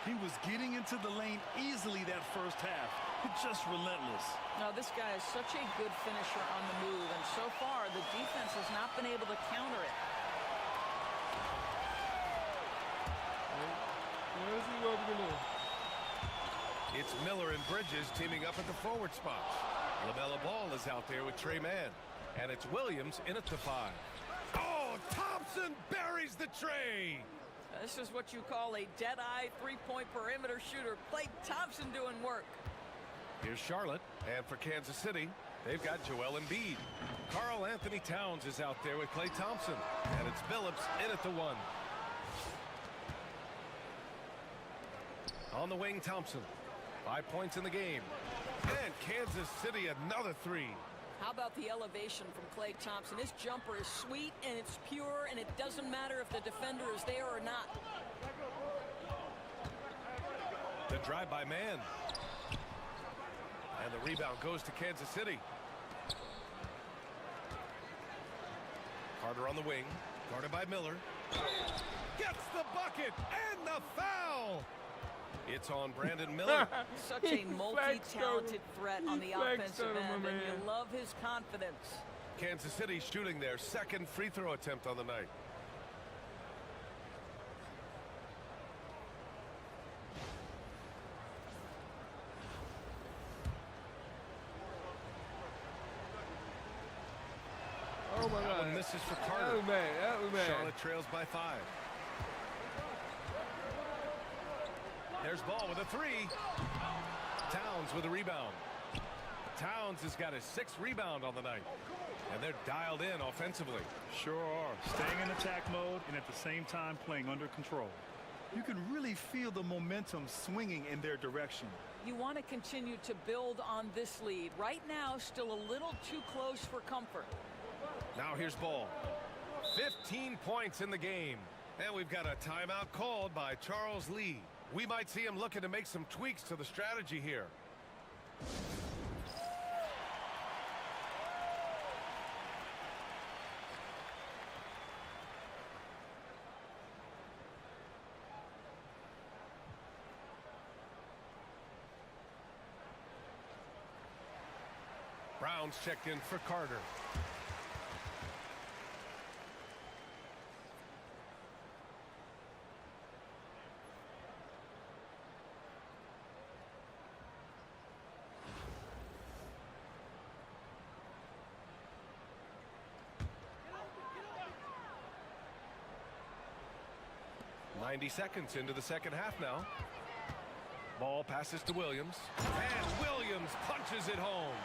He was getting into the lane easily that first half. Just relentless. Now, this guy is such a good finisher on the move, and so far the defense has not been able to counter it. Let's see what we can do. It's Miller and Bridges teaming up at the forward spots. LaMelo Ball is out there with Trey Mann. And it's Williams in at the 5. Oh, Thompson buries the tray. This is what you call a dead-eye three-point perimeter shooter. Klay Thompson doing work. Here's Charlotte, and for Kansas City, they've got Joel Embiid. Karl Anthony Towns is out there with Klay Thompson, and it's Billups in at the 1. On the wing, Thompson. 5 points in the game. And Kansas City another 3. How about the elevation from Klay Thompson? His jumper is sweet, and it's pure, and it doesn't matter if the defender is there or not. The drive by Man. And the rebound goes to Kansas City. Carter on the wing, guarded by Miller. Gets the bucket and the foul. It's on Brandon Miller. Such a multi-talented threat on the offensive end, and you love his confidence. Kansas City shooting their second free throw attempt on the night. Oh my God. And this is for Carter. That was bad. That was bad. Charlotte trails by 5. There's Ball with a 3. Towns with a rebound. Towns has got his 6th rebound on the night. And they're dialed in offensively. Sure are. Staying in attack mode and at the same time playing under control. You can really feel the momentum swinging in their direction. You want to continue to build on this lead. Right now, still a little too close for comfort. Now here's Ball. 15 points in the game. And we've got a timeout called by Charles Lee. We might see him looking to make some tweaks to the strategy here. Brown's checked in for Carter. Seconds into the second half now. Ball passes to Williams. And Williams punches it home.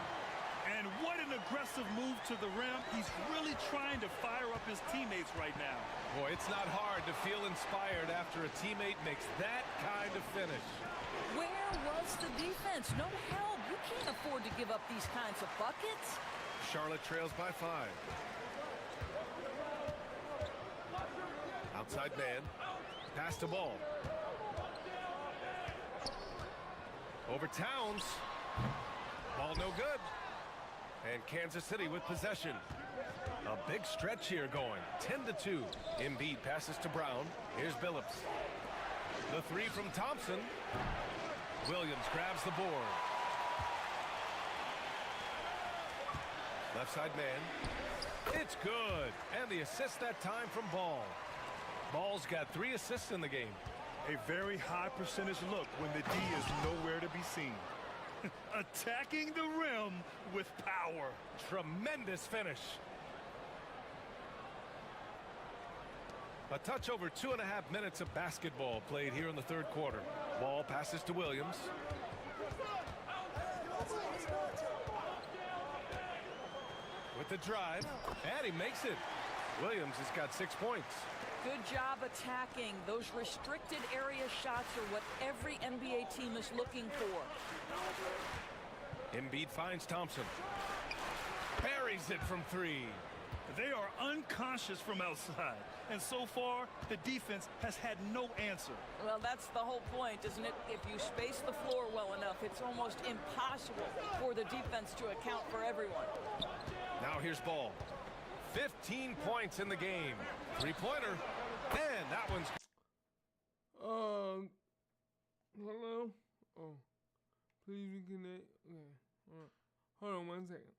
And what an aggressive move to the rim. He's really trying to fire up his teammates right now. Boy, it's not hard to feel inspired after a teammate makes that kind of finish. Where was the defense? No help. You can't afford to give up these kinds of buckets. Charlotte trails by 5. Outside Man. Pass to Ball. Over Towns. Ball no good. And Kansas City with possession. A big stretch here going. 10-2. Embiid passes to Brown. Here's Billups. The 3 from Thompson. Williams grabs the board. Left side Man. It's good. And the assist that time from Ball. Ball's got 3 assists in the game. A very high percentage look when the D is nowhere to be seen. Attacking the rim with power. Tremendous finish. A touch over 2.5 minutes of basketball played here in the third quarter. Ball passes to Williams. With the drive, and he makes it. Williams has got 6 points. Good job attacking. Those restricted area shots are what every NBA team is looking for. Embiid finds Thompson. Buries it from 3. They are unconscious from outside, and so far, the defense has had no answer. Well, that's the whole point, isn't it? If you space the floor well enough, it's almost impossible for the defense to account for everyone. Now here's ball. 15 points in the game. Three-pointer. And that one's... Hello? Oh, please reconnect. Okay, all right. Hold on 1 second.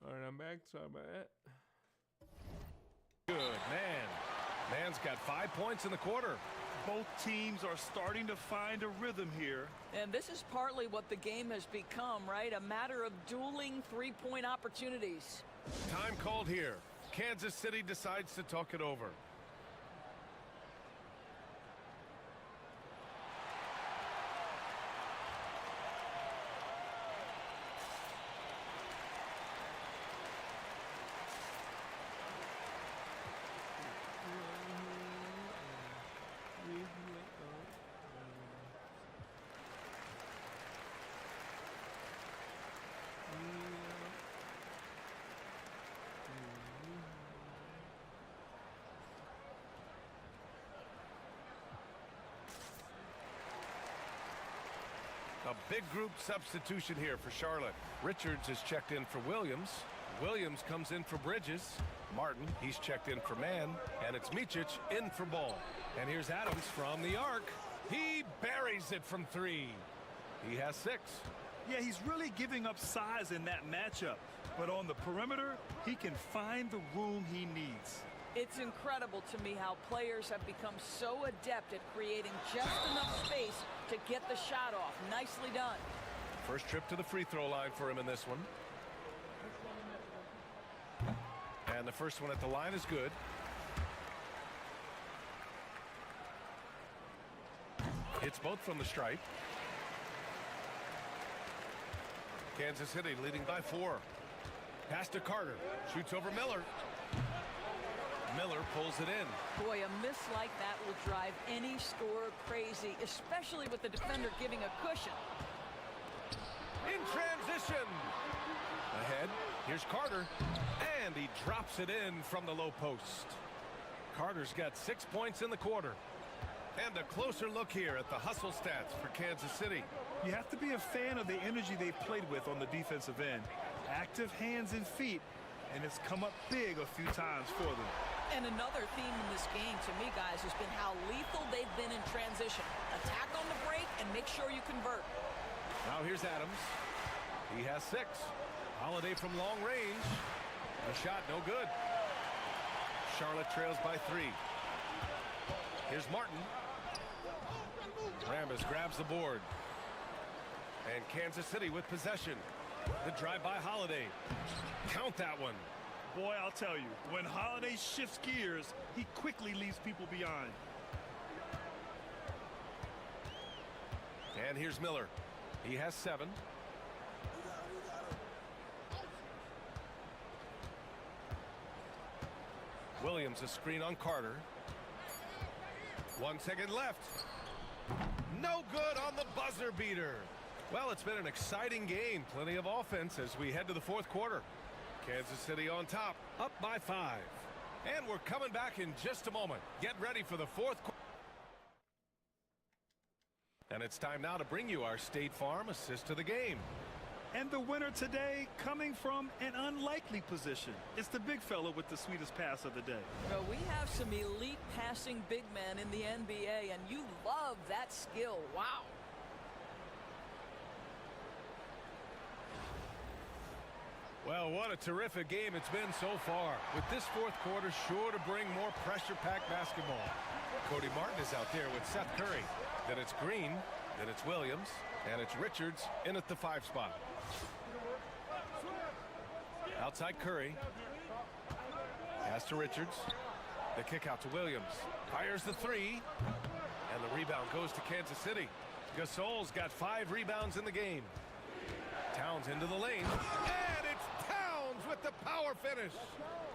All right, I'm back. Sorry about that. Good man. Man's got 5 points in the quarter. Both teams are starting to find a rhythm here. And this is partly what the game has become, right? A matter of dueling three-point opportunities. Time called here. Kansas City decides to talk it over. A big group substitution here for Charlotte. Richards is checked in for Williams. Williams comes in for Bridges. Martin, he's checked in for Mann. And it's Micic in for Ball. And here's Adams from the arc. He buries it from three. He has 6. Yeah, he's really giving up size in that matchup. But on the perimeter, he can find the room he needs. It's incredible to me how players have become so adept at creating just enough space to get the shot off. Nicely done. First trip to the free throw line for him in this one. And the first one at the line is good. Hits both from the stripe. Kansas City leading by 4. Pass to Carter. Shoots over Miller. Miller pulls it in. Boy, a miss like that will drive any scorer crazy, especially with the defender giving a cushion. In transition. Ahead. Here's Carter. And he drops it in from the low post. Carter's got 6 points in the quarter. And a closer look here at the hustle stats for Kansas City. You have to be a fan of the energy they've played with on the defensive end. Active hands and feet, and it's come up big a few times for them. And another theme in this game to me, guys, has been how lethal they've been in transition. Attack on the break and make sure you convert. Now here's Adams. He has 6. Holiday from long range. The shot no good. Charlotte trails by 3. Here's Martin. Rambis grabs the board. And Kansas City with possession. The drive by Holiday. Count that one. Boy, I'll tell you, when Holiday shifts gears, he quickly leaves people behind. And here's Miller. He has 7. Williams a screen on Carter. 1 second left. No good on the buzzer beater. Well, it's been an exciting game. Plenty of offense as we head to the 4th quarter. Kansas City on top, up by 5. And we're coming back in just a moment. Get ready for the 4th quarter. And it's time now to bring you our State Farm assist to the game. And the winner today coming from an unlikely position. It's the big fella with the sweetest pass of the day. Well, we have some elite passing big men in the NBA, and you love that skill. Wow. Well, what a terrific game it's been so far. With this 4th quarter sure to bring more pressure-packed basketball. Cody Martin is out there with Seth Curry. Then it's Green. Then it's Williams. And it's Richards in at the 5 spot. Outside Curry. Pass to Richards. The kick out to Williams. Fires the 3. And the rebound goes to Kansas City. Gasol's got 5 rebounds in the game. Towns into the lane. And it's Towns with the power finish.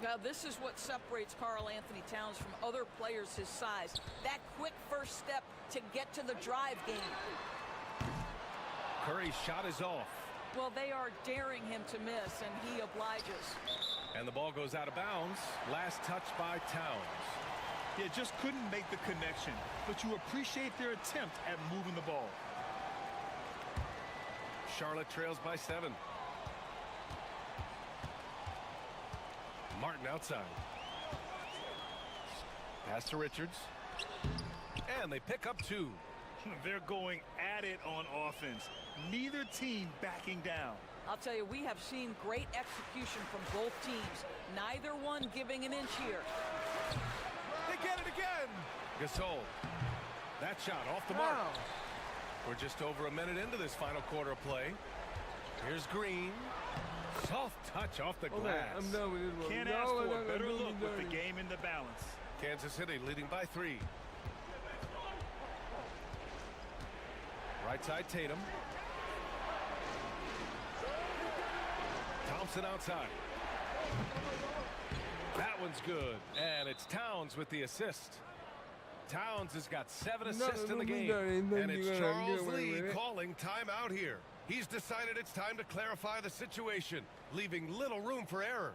Now, this is what separates Karl Anthony Towns from other players his size. That quick first step to get to the drive game. Curry's shot is off. Well, they are daring him to miss, and he obliges. And the ball goes out of bounds. Last touch by Towns. Yeah, just couldn't make the connection, but you appreciate their attempt at moving the ball. Charlotte trails by 7. Martin outside. Pass to Richards. And they pick up 2. They're going at it on offense. Neither team backing down. I'll tell you, we have seen great execution from both teams. Neither one giving an inch here. They get it again. Gasol. That shot off the mark. We're just over a minute into this final quarter of play. Here's Green. Soft touch off the glass. I'm done with this one. Can't ask for a better look with the game in the balance. Kansas City leading by 3. Right side Tatum. Thompson outside. That one's good. And it's Towns with the assist. Towns has got 7 assists in the game. And it's Charles Lee calling timeout here. He's decided it's time to clarify the situation, leaving little room for error.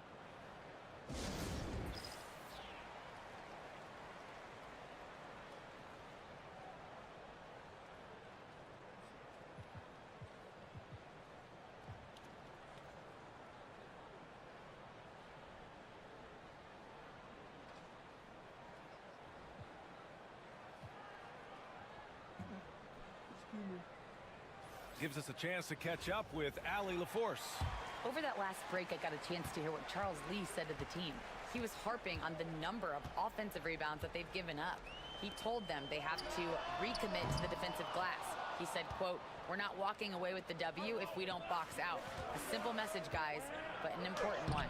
Gives us a chance to catch up with Allie LaForce. Over that last break, I got a chance to hear what Charles Lee said to the team. He was harping on the number of offensive rebounds that they've given up. He told them they have to recommit to the defensive glass. He said, quote, "We're not walking away with the W if we don't box out." A simple message, guys, but an important one.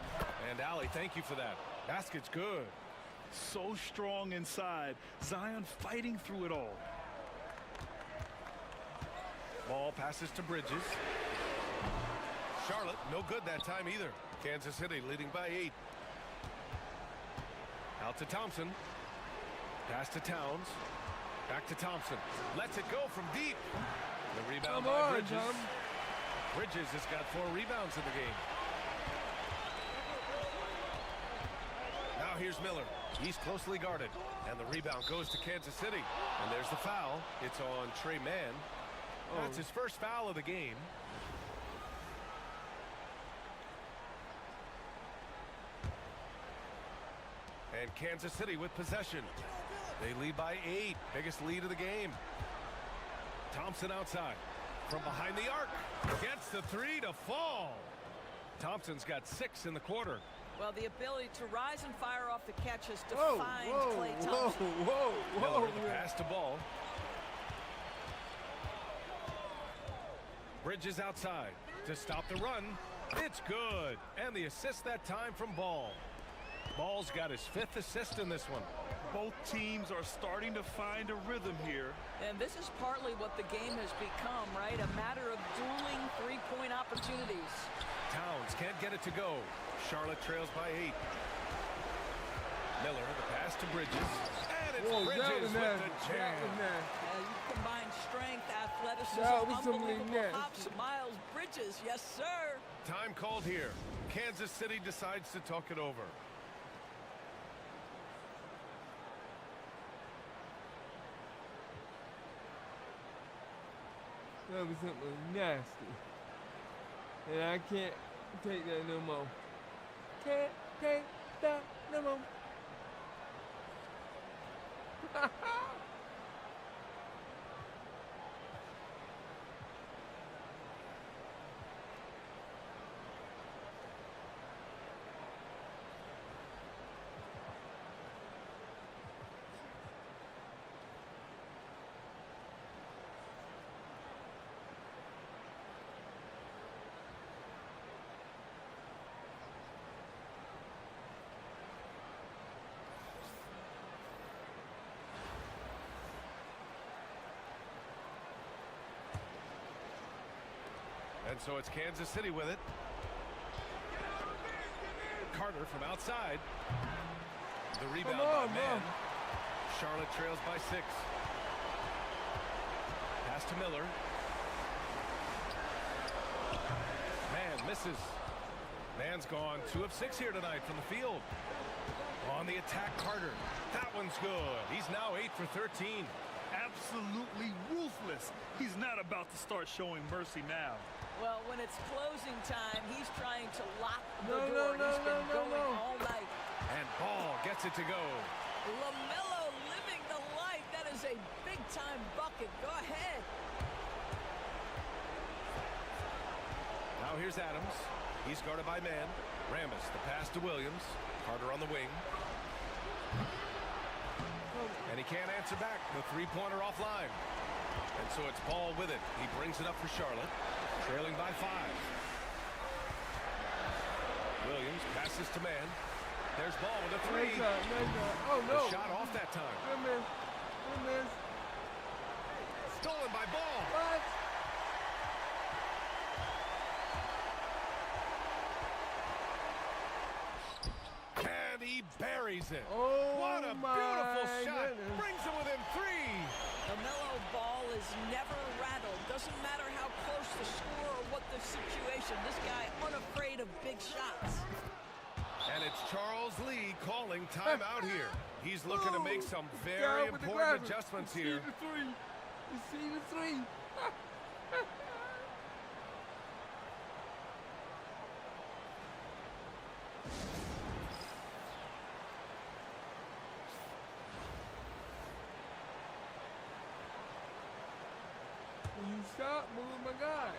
And Allie, thank you for that. Basket's good. So strong inside. Zion fighting through it all. Ball passes to Bridges. Charlotte, no good that time either. Kansas City leading by 8. Out to Thompson. Pass to Towns. Back to Thompson. Lets it go from deep. The rebound by Bridges. Bridges has got 4 rebounds in the game. Now here's Miller. He's closely guarded. And the rebound goes to Kansas City. And there's the foul. It's on Trey Mann. That's his first foul of the game. And Kansas City with possession. They lead by 8. Biggest lead of the game. Thompson outside. From behind the arc. Gets the 3 to fall. Thompson's got 6 in the quarter. Well, the ability to rise and fire off the catch has defined Klay Thompson. Miller with the pass to Ball. Bridges outside to stop the run. It's good. And the assist that time from Ball. Ball's got his 5th assist in this one. Both teams are starting to find a rhythm here. And this is partly what the game has become, right? A matter of dueling three-point opportunities. Towns can't get it to go. Charlotte trails by 8. Miller, the pass to Bridges. And it's Bridges with the jam. You combine strength, athleticism, unbelievable hops. Miles Bridges, yes, sir. Time called here. Kansas City decides to talk it over. That was something nasty. And I can't take that no more. Can't take that no more. And so it's Kansas City with it. Carter from outside. The rebound by Mann. Charlotte trails by 6. Pass to Miller. Mann misses. Mann's gone 2 of 6 here tonight from the field. On the attack, Carter. That one's good. He's now 8 for 13. Absolutely ruthless. He's not about to start showing mercy now. Well, when it's closing time, he's trying to lock the door. He's been going all night. And Ball gets it to go. LaMelo living the life. That is a big-time bucket. Go ahead. Now here's Adams. He's guarded by Mann. Rambis, the pass to Williams. Carter on the wing. And he can't answer back. The 3-pointer offline. And so it's Ball with it. He brings it up for Charlotte. Trailing by 5. Williams passes to Mann. There's Ball with a 3. Oh, no. The shot off that time. Good miss. Stolen by Ball. What? And he buries it. Oh, what a beautiful shot. Goodness. Brings it within 3. LaMelo Ball is never rattled. Doesn't matter how close the score or what the situation. This guy unafraid of big shots. And it's Charles Lee calling timeout here. He's looking to make some very important adjustments here. You see the 3. You stop moving my guy.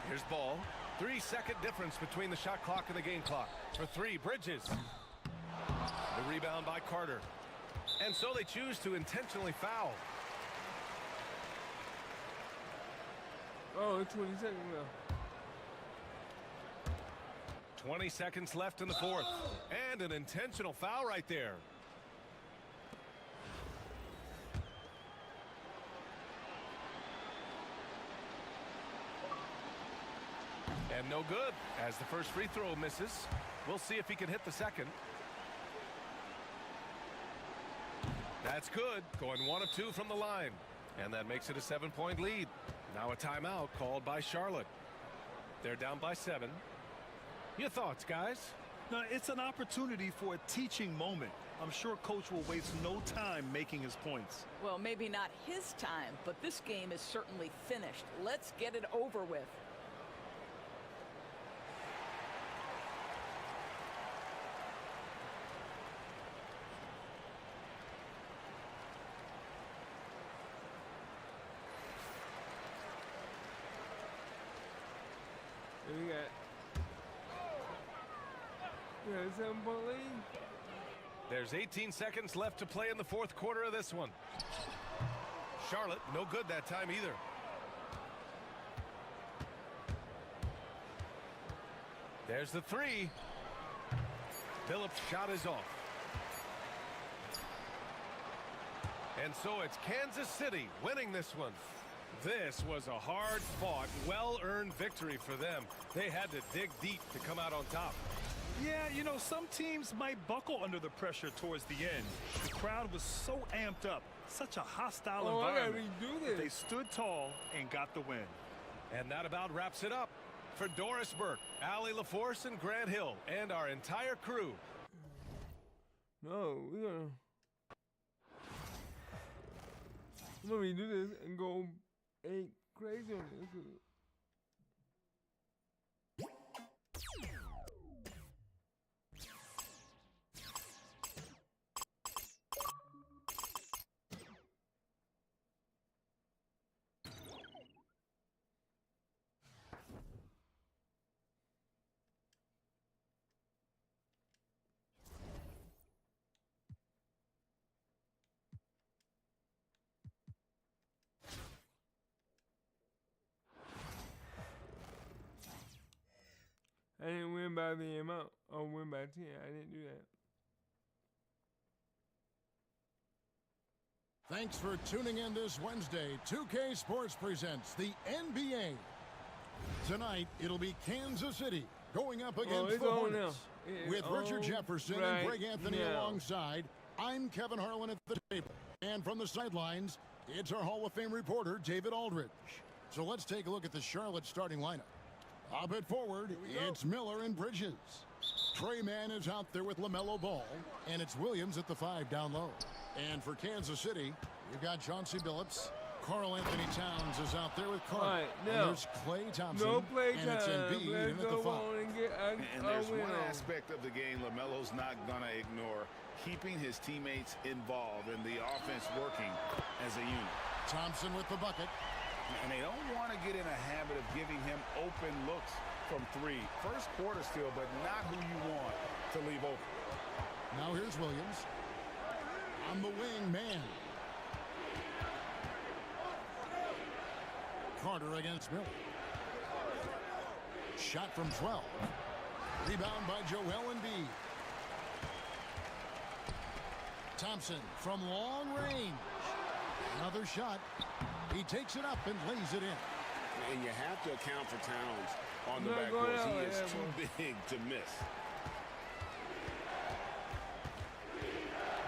Here's Ball. 3-second difference between the shot clock and the game clock. For 3, Bridges. The rebound by Carter. And so they choose to intentionally foul. Oh, it's 20 seconds left. 20 seconds left in the fourth. And an intentional foul right there. And no good as the first free throw misses. We'll see if he can hit the second. That's good. Going 1 of 2 from the line. And that makes it a 7-point lead. Now a timeout called by Charlotte. They're down by 7. Your thoughts, guys? Now, it's an opportunity for a teaching moment. I'm sure Coach will waste no time making his points. Well, maybe not his time, but this game is certainly finished. Let's get it over with. We got a 7-point lead. There's 18 seconds left to play in the fourth quarter of this one. Charlotte, no good that time either. There's the three. Phillips' shot is off. And so it's Kansas City winning this one. This was a hard-fought, well-earned victory for them. They had to dig deep to come out on top. Yeah, you know, some teams might buckle under the pressure towards the end. The crowd was so amped up, such a hostile environment. They stood tall and got the win. And that about wraps it up. For Doris Burke, Allie LaForce, and Grant Hill, and our entire crew. No, we're gonna redo this and go 8 crazy on this. I didn't win by the amount. Or win by 10. I didn't do that. Thanks for tuning in this Wednesday. 2K Sports presents the NBA. Tonight, it'll be Kansas City going up against the Hornets. With Richard Jefferson and Greg Anthony alongside, I'm Kevin Harlan at the table. And from the sidelines, it's our Hall of Fame reporter, David Aldridge. So let's take a look at the Charlotte starting lineup. Up at forward, it's Miller and Bridges. Trey Mann is out there with LaMelo Ball, and it's Williams at the 5 down low. And for Kansas City, we've got Chauncey Billups. Carl Anthony Towns is out there with Carl. Right, and there's Klay Thompson. No play time. And it's Embiid in at the 5. And there's one aspect of the game LaMelo's not going to ignore. Keeping his teammates involved and the offense working as a unit. Thompson with the bucket. And they don't want to get in a habit of giving him open looks from 3. First quarter still, but not who you want to leave open. Now here's Williams. On the wing, man. Carter against Miller. Shot from 12. Rebound by Joel Embiid. Thompson from long range. Another shot. He takes it up and lays it in. And you have to account for Towns on the backboards. He is too big to miss.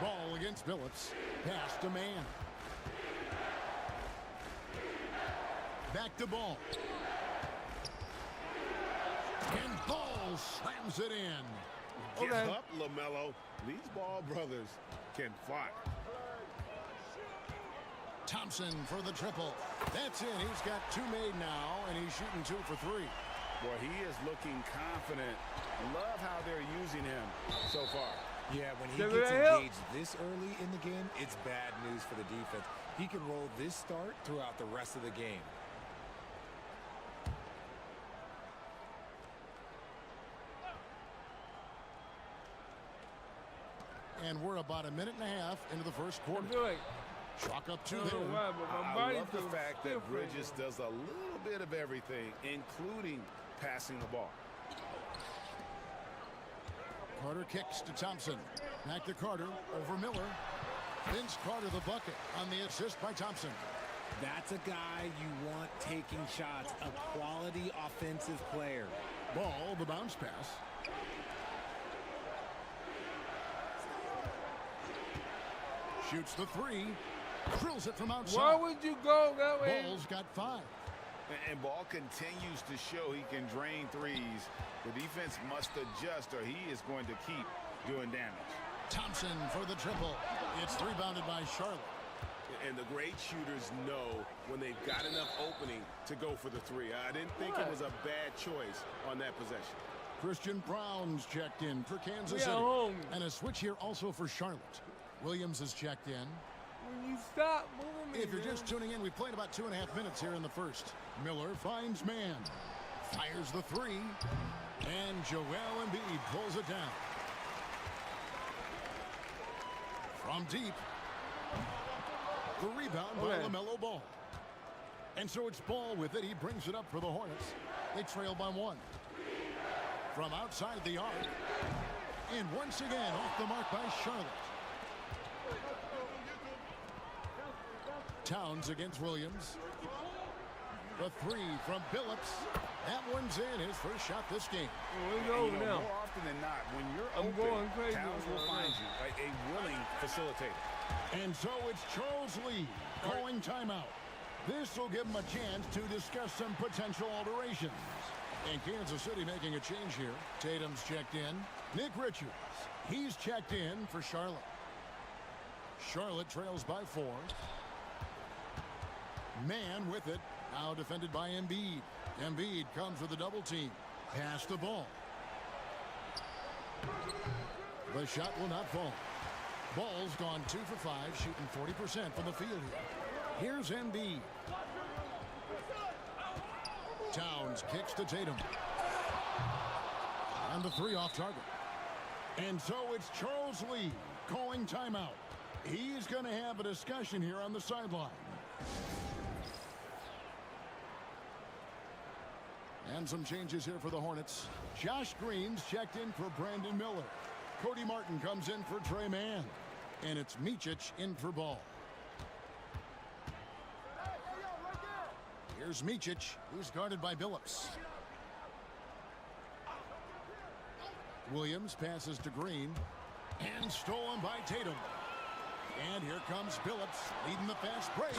Ball against Billups. Pass to Man. Back to Ball. And Ball slams it in. Get up, LaMelo. These Ball brothers can fly. Thompson for the triple. That's it. He's got 2 made now, and he's shooting 2 for 3. Boy, he is looking confident. Love how they're using him so far. Yeah, when he gets engaged this early in the game, it's bad news for the defense. He can roll this start throughout the rest of the game. And we're about a minute and a half into the first quarter. Chalk up two I don't there. know why, but my I body love the feels fact that stiff right Bridges now. does a little bit of everything, including passing the ball. Carter kicks to Thompson. Back to Carter. Over Miller. Vince Carter the bucket on the assist by Thompson. That's a guy you want taking shots, a quality offensive player. Ball, the bounce pass. Shoots the three. Drills it from outside. Why would you go that way? Ball's got 5. And Ball continues to show he can drain threes. The defense must adjust or he is going to keep doing damage. Thompson for the triple. It's rebounded by Charlotte. And the great shooters know when they've got enough opening to go for the three. I didn't think it was a bad choice on that possession. Christian Brown's checked in for Kansas We City. are home. And a switch here also for Charlotte. Williams is checked in. When you stop moving me, If you're man. just tuning in, we've played about 2.5 minutes here in the first. Miller finds man. Fires the three. And Joel Embiid pulls it down. From deep. The rebound by LaMelo Ball. And so it's Ball with it. He brings it up for the Hornets. They trail by 1. From outside the arc. And once again off the mark by Charlotte. Towns against Williams. The three from Billups. That one's in, his first shot this game. It's over now. More often than not, when you're I'm open, going crazy Towns will right find now. you, like a willing facilitator. And so it's Charles Lee calling timeout. This will give him a chance to discuss some potential alterations. And Kansas City making a change here. Tatum's checked in. Nick Richards, he's checked in for Charlotte. Charlotte trails by 4. Man with it. Now defended by Embiid. Embiid comes with a double team. Pass the ball. The shot will not fall. Ball's gone 2 for 5, shooting 40% from the field here. Here's Embiid. Towns kicks to Tatum. And the three off target. And so it's Charles Lee calling timeout. He's going to have a discussion here on the sideline. And some changes here for the Hornets. Josh Green's checked in for Brandon Miller. Cody Martin comes in for Trey Mann. And it's Micic in for Ball. Here's Micic, who's guarded by Billups. Williams passes to Green. And stolen by Tatum. And here comes Billups leading the fast break.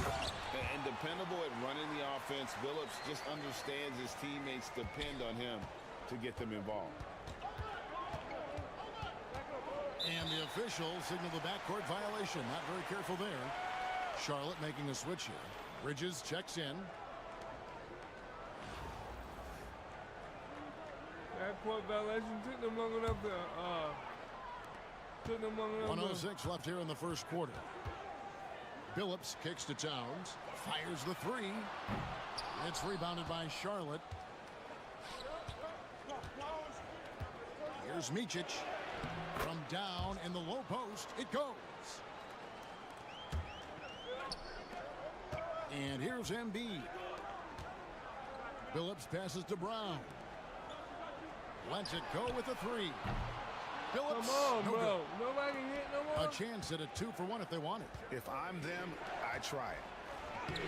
And dependable at running the offense. Billups just understands his teammates depend on him to get them involved. And the officials signal the backcourt violation. Not very careful there. Charlotte making a switch here. Bridges checks in. Backcourt violation took them long enough to 1:06 left here in the first quarter. Billups kicks to Towns. Fires the three. It's rebounded by Charlotte. Here's Micic. From down in the low post, it goes. And here's Embiid. Billups passes to Brown. Lets it go with a three. Billups, come on, no bro. good. Nobody can hit no more. A chance at a 2 for 1 if they want it. If I'm them, I try it.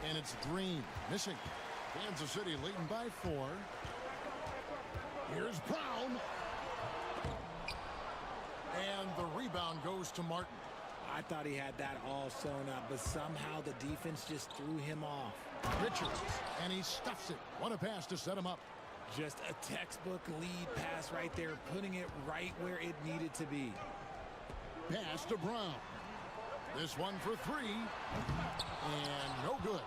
And it's Green missing. Kansas City leading by 4. Here's Brown. And the rebound goes to Martin. I thought he had that all sewn up, but somehow the defense just threw him off. Richards, and he stuffs it. What a pass to set him up. Just a textbook lead pass right there, putting it right where it needed to be. Pass to Brown. This one for 3. And no good.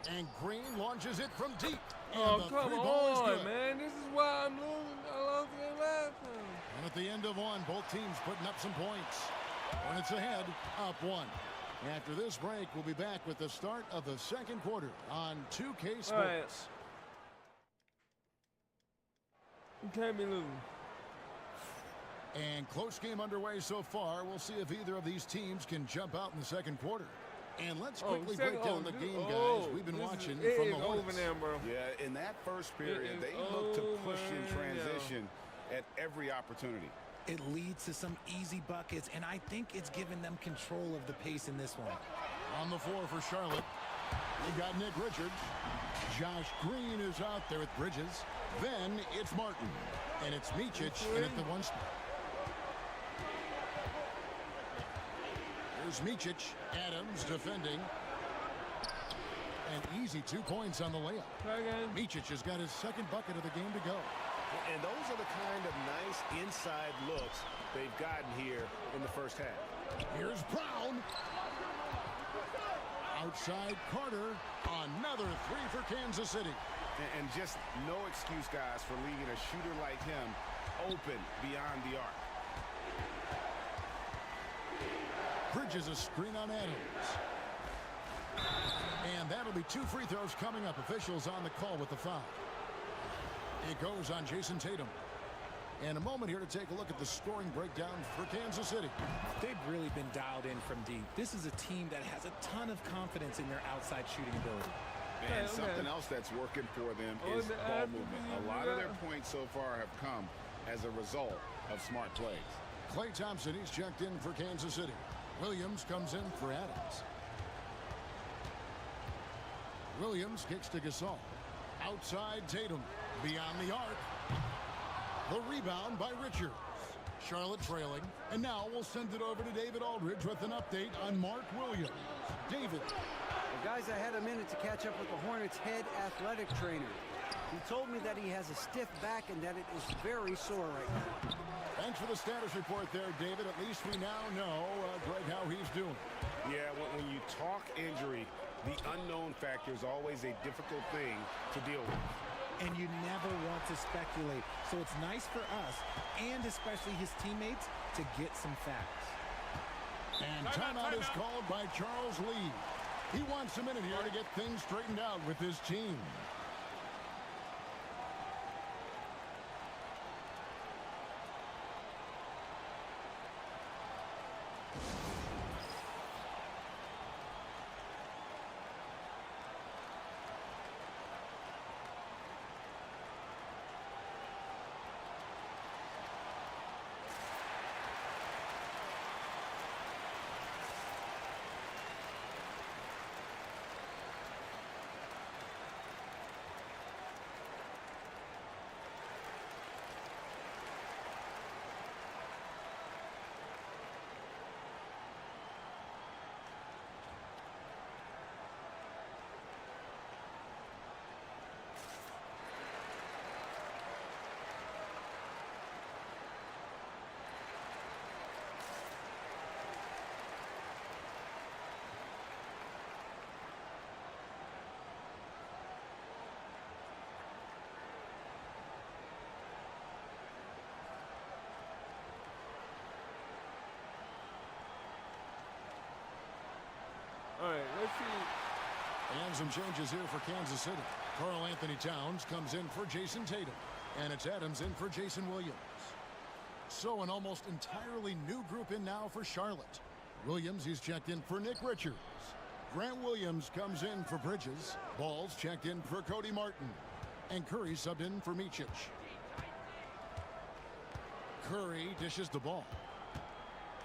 And Green launches it from deep. And Oh, the come three ball is on, good. man. This is why I'm losing. I lost the game last time. And at the end of one, both teams putting up some points. Hornets ahead, up 1. After this break, we'll be back with the start of the second quarter on 2K Sports. All right. You can't be losing. And close game underway so far. We'll see if either of these teams can jump out in the second quarter. And let's quickly break down the game, guys. We've been watching from the Hornets. Yeah, in that first period, they look to push in transition at every opportunity. It leads to some easy buckets, and I think it's given them control of the pace in this one. On the floor for Charlotte, we got Nick Richards. Josh Green is out there with Bridges. Then it's Martin. And it's Micic in at the one spot. Here's Micic. Adams defending. An easy 2 points on the layup. Micic has got his second bucket of the game to go. And those are the kind of nice inside looks they've gotten here in the first half. Here's Brown. Outside Carter. Another three for Kansas City. And just no excuse, guys, for leaving a shooter like him open beyond the arc. Bridges a screen on Adams. And that'll be 2 free throws coming up. Officials on the call with the foul. It goes on Jason Tatum. And a moment here to take a look at the scoring breakdown for Kansas City. They've really been dialed in from deep. This is a team that has a ton of confidence in their outside shooting ability. And something else that's working for them is ball movement. A lot of their points so far have come as a result of smart plays. Klay Thompson, he's checked in for Kansas City. Williams comes in for Adams. Williams kicks to Gasol. Outside Tatum. Beyond the arc. The rebound by Richards. Charlotte trailing. And now we'll send it over to David Aldridge with an update on Mark Williams. David. Well, guys, I had a minute to catch up with the Hornets' head athletic trainer. He told me that he has a stiff back and that it is very sore right now. Thanks for the status report there, David. At least we now know, Greg, how he's doing. Yeah, when you talk injury, the unknown factor is always a difficult thing to deal with. And you never want to speculate. So it's nice for us, and especially his teammates, to get some facts. And timeout is called by Charles Lee. He wants a minute here to get things straightened out with his team. All right, let's see. And some changes here for Kansas City. Karl Anthony Towns comes in for Jason Tatum. And it's Adams in for Jason Williams. So an almost entirely new group in now for Charlotte. Williams, he's checked in for Nick Richards. Grant Williams comes in for Bridges. Ball's checked in for Cody Martin. And Curry subbed in for Micic. Curry dishes the ball.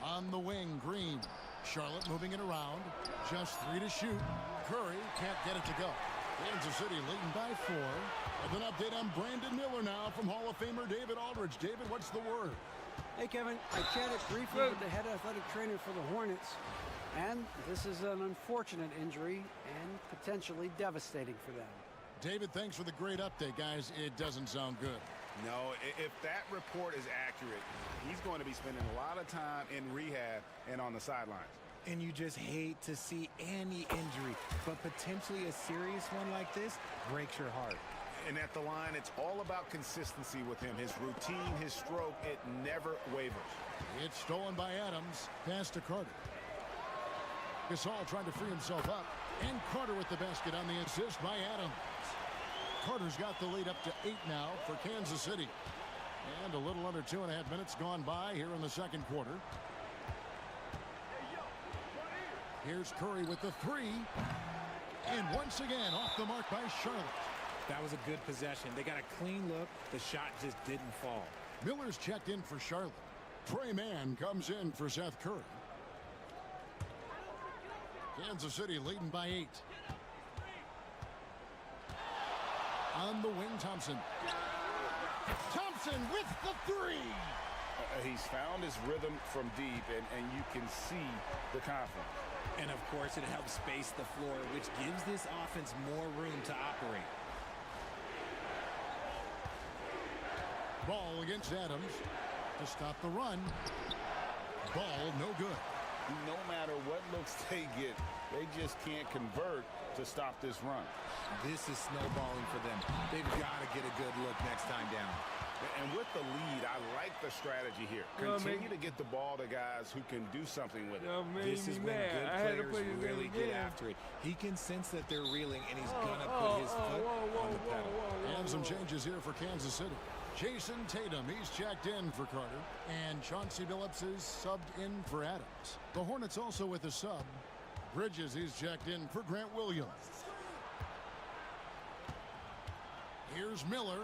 On the wing, Green. Charlotte moving it around. Just 3 to shoot. Curry can't get it to go. Kansas City leading by 4. With an update on Brandon Miller now from Hall of Famer David Aldridge. David, what's the word? Hey, Kevin, I chatted briefly with the head athletic trainer for the Hornets, and this is an unfortunate injury and potentially devastating for them. David, thanks for the great update, guys. It doesn't sound good. No, if that report is accurate, he's going to be spending a lot of time in rehab and on the sidelines. And you just hate to see any injury, but potentially a serious one like this breaks your heart. And at the line, it's all about consistency with him. His routine, his stroke, it never wavers. It's stolen by Adams. Pass to Carter. Gasol trying to free himself up. And Carter with the basket on the assist by Adams. Carter's got the lead up to 8 now for Kansas City. And a little under 2.5 minutes gone by here in the second quarter. Here's Curry with the three. And once again, off the mark by Charlotte. That was a good possession. They got a clean look. The shot just didn't fall. Miller's checked in for Charlotte. Trey Mann comes in for Seth Curry. Kansas City leading by 8. On the wing, Thompson. Thompson with the three. He's found his rhythm from deep, and you can see the confidence. And, of course, it helps space the floor, which gives this offense more room to operate. Ball against Adams to stop the run. Ball no good. No matter what looks they get, they just can't convert to stop this run. This is snowballing for them. They've got to get a good look next time down. And with the lead, I like the strategy here. Continue to get the ball to guys who can do something with it. This is when good players really get after it. He can sense that they're reeling, and he's going to put his foot on the pedal. And some changes here for Kansas City. Jason Tatum, he's checked in for Carter. And Chauncey Billups is subbed in for Adams. The Hornets also with a sub. Bridges, he's checked in for Grant Williams. Here's Miller.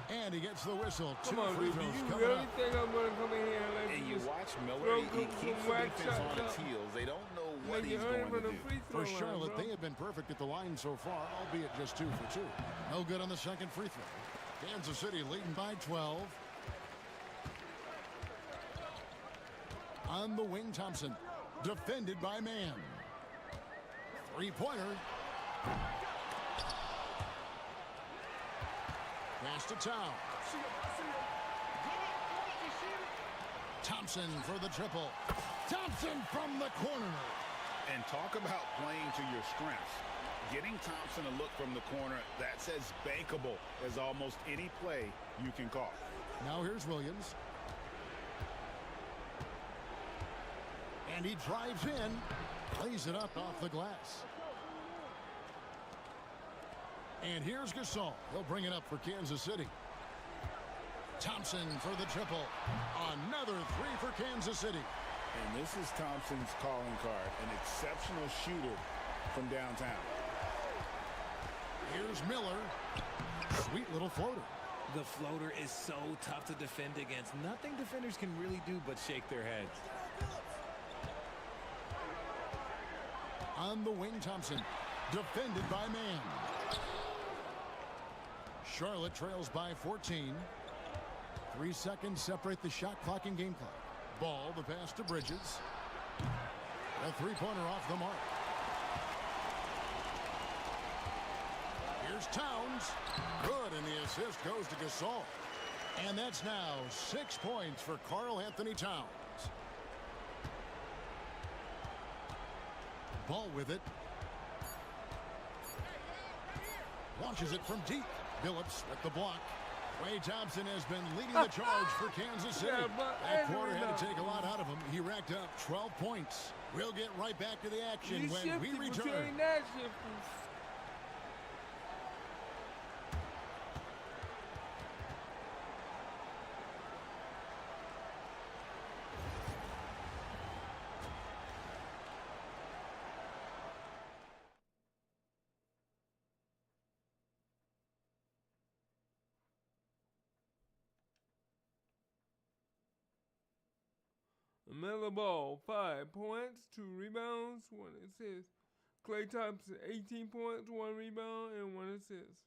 And he gets the whistle. Come on, do you really think I'm going to come in here and you watch Miller, he keeps the defense on its heels. They don't know what he's going to do. For Charlotte, they have been perfect at the line so far, albeit just 2 for 2. No good on the second free throw. Kansas City leading by 12. On the wing, Thompson. Defended by Mann. Three-pointer. Pass to Town. Thompson for the triple. Thompson from the corner. And talk about playing to your strengths. Getting Thompson a look from the corner, that says bankable as almost any play you can call. Now here's Williams. And he drives in. Plays it up off the glass. And here's Gasol. He'll bring it up for Kansas City. Thompson for the triple. Another three for Kansas City. And this is Thompson's calling card. An exceptional shooter from downtown. Here's Miller. Sweet little floater. The floater is so tough to defend against. Nothing defenders can really do but shake their heads. On the wing, Thompson. Defended by Mann. Charlotte trails by 14. 3 seconds separate the shot clock and game clock. Ball, the pass to Bridges. A three-pointer off the mark. Here's Towns. Good, and the assist goes to Gasol. And that's now 6 points for Karl Anthony Towns. Ball with it. Launches it from deep. Billups with the block. Klay Thompson has been leading the charge for Kansas City. That quarter had to take a lot out of him. He racked up 12 points. We'll get right back to the action when we return. Melo Ball, 5 points, 2 rebounds, 1 assist. Klay Thompson, 18 points, 1 rebound, and 1 assist.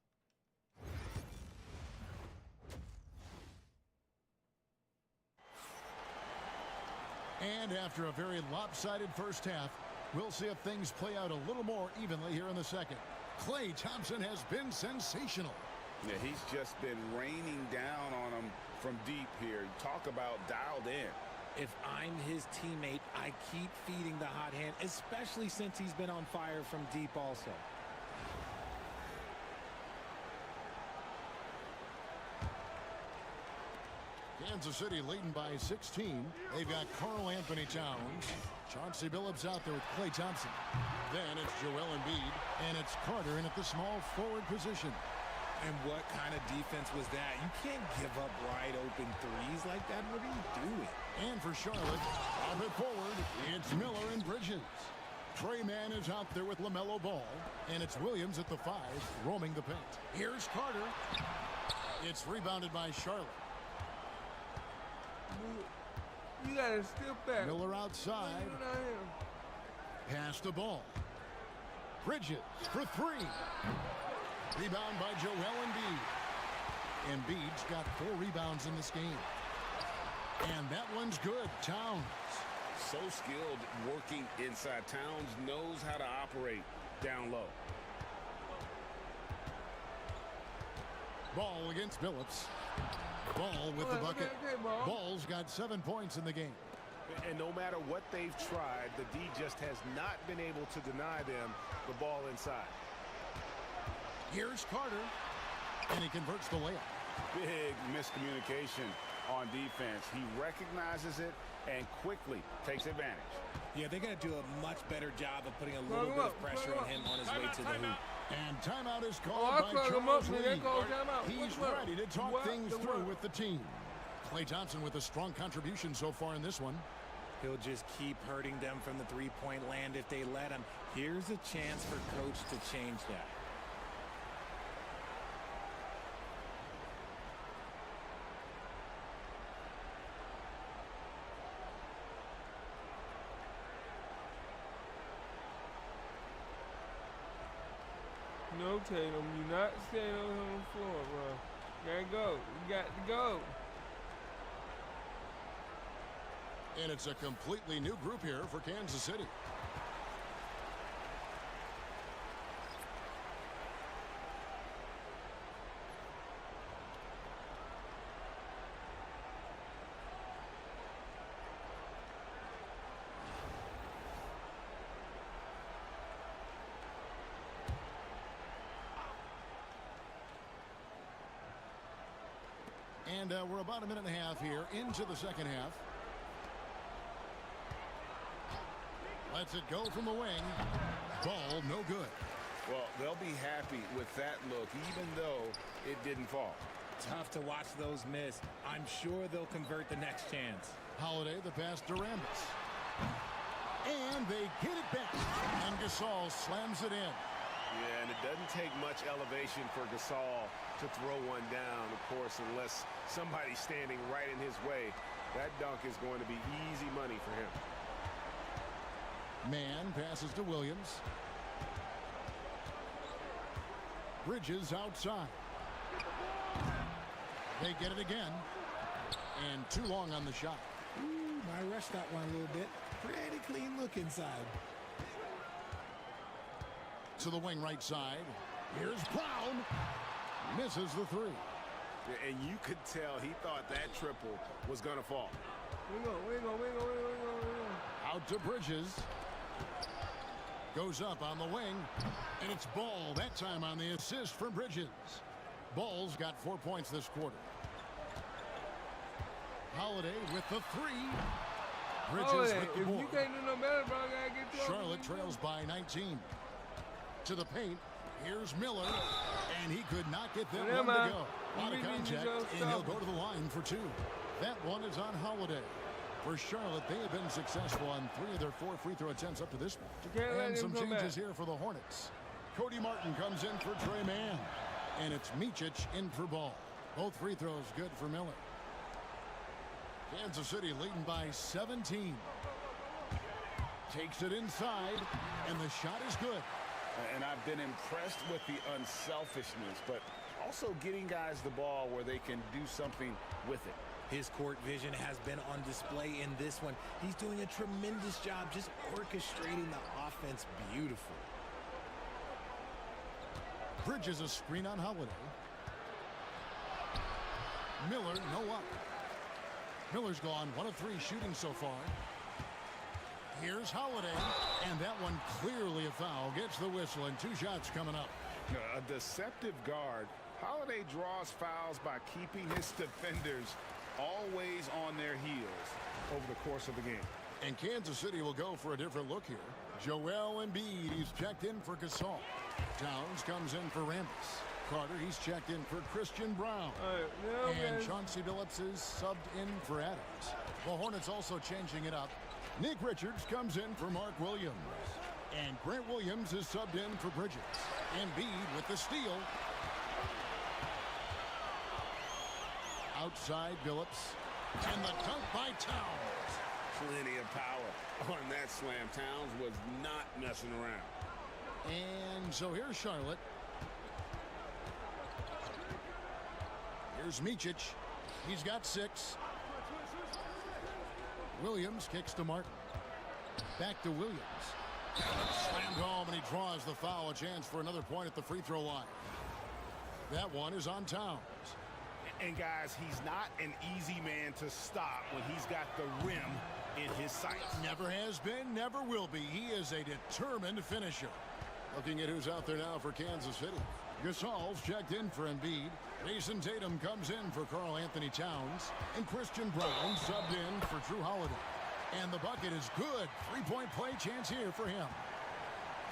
And after a very lopsided first half, we'll see if things play out a little more evenly here in the second. Klay Thompson has been sensational. Yeah, he's just been raining down on him from deep here. Talk about dialed in. If I'm his teammate, I keep feeding the hot hand, especially since he's been on fire from deep also. Kansas City leading by 16. They've got Karl Anthony Towns. Chauncey Billups out there with Klay Thompson. Then it's Joel Embiid, and it's Carter in at the small forward position. And what kind of defense was that? You can't give up wide open threes like that. What are you doing? And for Charlotte, up it forward, it's Miller and Bridges. Trey Mann is out there with LaMelo Ball, and it's Williams at the 5, roaming the paint. Here's Carter. It's rebounded by Charlotte. You gotta step back. Miller outside. Pass the ball. Bridges for 3. Rebound by Joel Embiid. Embiid's got 4 rebounds in this game. And that one's good. Towns. So skilled working inside. Towns knows how to operate down low. Ball against Phillips. Ball with the bucket. Ball's got 7 points in the game. And no matter what they've tried, the D just has not been able to deny them the ball inside. Here's Carter. And he converts the layup. Big miscommunication on defense. He recognizes it and quickly takes advantage. Yeah, they got to do a much better job of putting a little bit of pressure on him on his way to the hoop. And timeout is called by Charles Lee. He's ready to talk things through with the team. Klay Thompson with a strong contribution so far in this one. He'll just keep hurting them from the three-point land if they let him. Here's a chance for Coach to change that. No, Tatum, you're not staying on the floor, bro. Gotta go. You got to go. And it's a completely new group here for Kansas City. And we're about a minute and a half here into the second half. Lets it go from the wing. Ball no good. Well, they'll be happy with that look, even though it didn't fall. Tough to watch those miss. I'm sure they'll convert the next chance. Holiday, the pass to Rambis. And they get it back. And Gasol slams it in. Yeah, and it doesn't take much elevation for Gasol to throw one down, of course, unless somebody's standing right in his way. That dunk is going to be easy money for him. Mann passes to Williams. Bridges outside. They get it again. And too long on the shot. Ooh, might rush that one a little bit. Pretty clean look inside. To the wing right side. Here's Brown. Misses the 3. And you could tell he thought that triple was going to fall. Wiggle. Out to Bridges. Goes up on the wing. And it's Ball that time on the assist from Bridges. Ball's got 4 points this quarter. Holiday with the 3. Bridges with the board. If you can't do no better, bro, I gotta get you. Charlotte trails by 19. To the paint. Here's Miller. And he could not get that one to go. A lot of contact. And he'll go to the line for 2. That one is on Holiday. For Charlotte, they have been successful on 3 of their 4 free throw attempts up to this point. And some changes here for the Hornets. Cody Martin comes in for Trey Mann. And it's Micic in for Ball. Both free throws good for Miller. Kansas City leading by 17. Takes it inside. And the shot is good. And I've been impressed with the unselfishness, but also getting guys the ball where they can do something with it. His court vision has been on display in this one. He's doing a tremendous job just orchestrating the offense beautiful. Bridges a screen on Holiday. Miller, no up. Miller's gone 1 of 3 shooting so far. Here's Holiday, and that one clearly a foul. Gets the whistle, and 2 shots coming up. A deceptive guard. Holiday draws fouls by keeping his defenders always on their heels over the course of the game. And Kansas City will go for a different look here. Joel Embiid, he's checked in for Gasol. Towns comes in for Rambis. Carter, he's checked in for Christian Brown. And Chauncey Billups is subbed in for Adams. The Hornets also changing it up. Nick Richards comes in for Mark Williams. And Grant Williams is subbed in for Bridges. Embiid with the steal. Outside Billups. And the dunk by Towns. Plenty of power on that slam. Towns was not messing around. And so here's Charlotte. Here's Micic. He's got 6. Williams kicks to Martin. Back to Williams. Slammed home, and he draws the foul. A chance for another point at the free throw line. That one is on Towns. And guys, he's not an easy man to stop when he's got the rim in his sights. Never has been, never will be. He is a determined finisher. Looking at who's out there now for Kansas City. Gasol's checked in for Embiid. Jason Tatum comes in for Karl Anthony Towns. And Christian Brown subbed in for Drew Holiday. And the bucket is good. 3-point play chance here for him.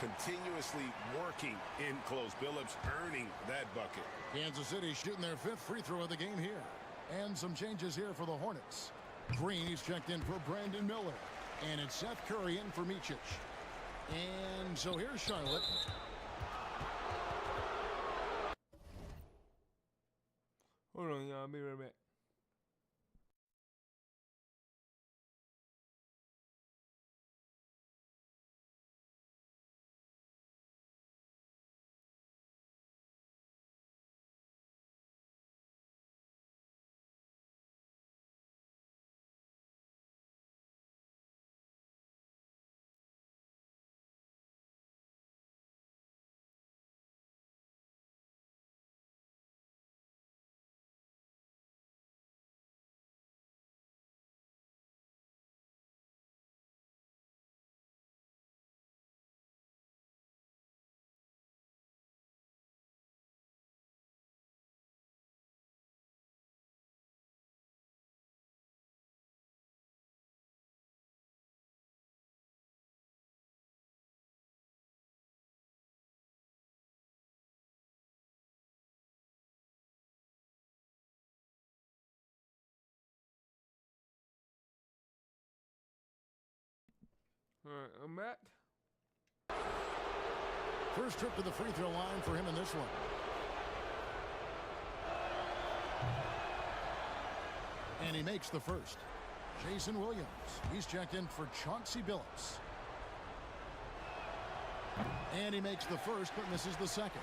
Continuously working in close. Billups earning that bucket. Kansas City shooting their 5th free throw of the game here. And some changes here for the Hornets. Green, he's checked in for Brandon Miller. And it's Seth Curry in for Micic. And so here's Charlotte. Hold on, y'all. I'll be right back. All right, I'm back. First trip to the free throw line for him in this one. And he makes the first. Jason Williams. He's checked in for Chauncey Billups. And he makes the first but misses the second.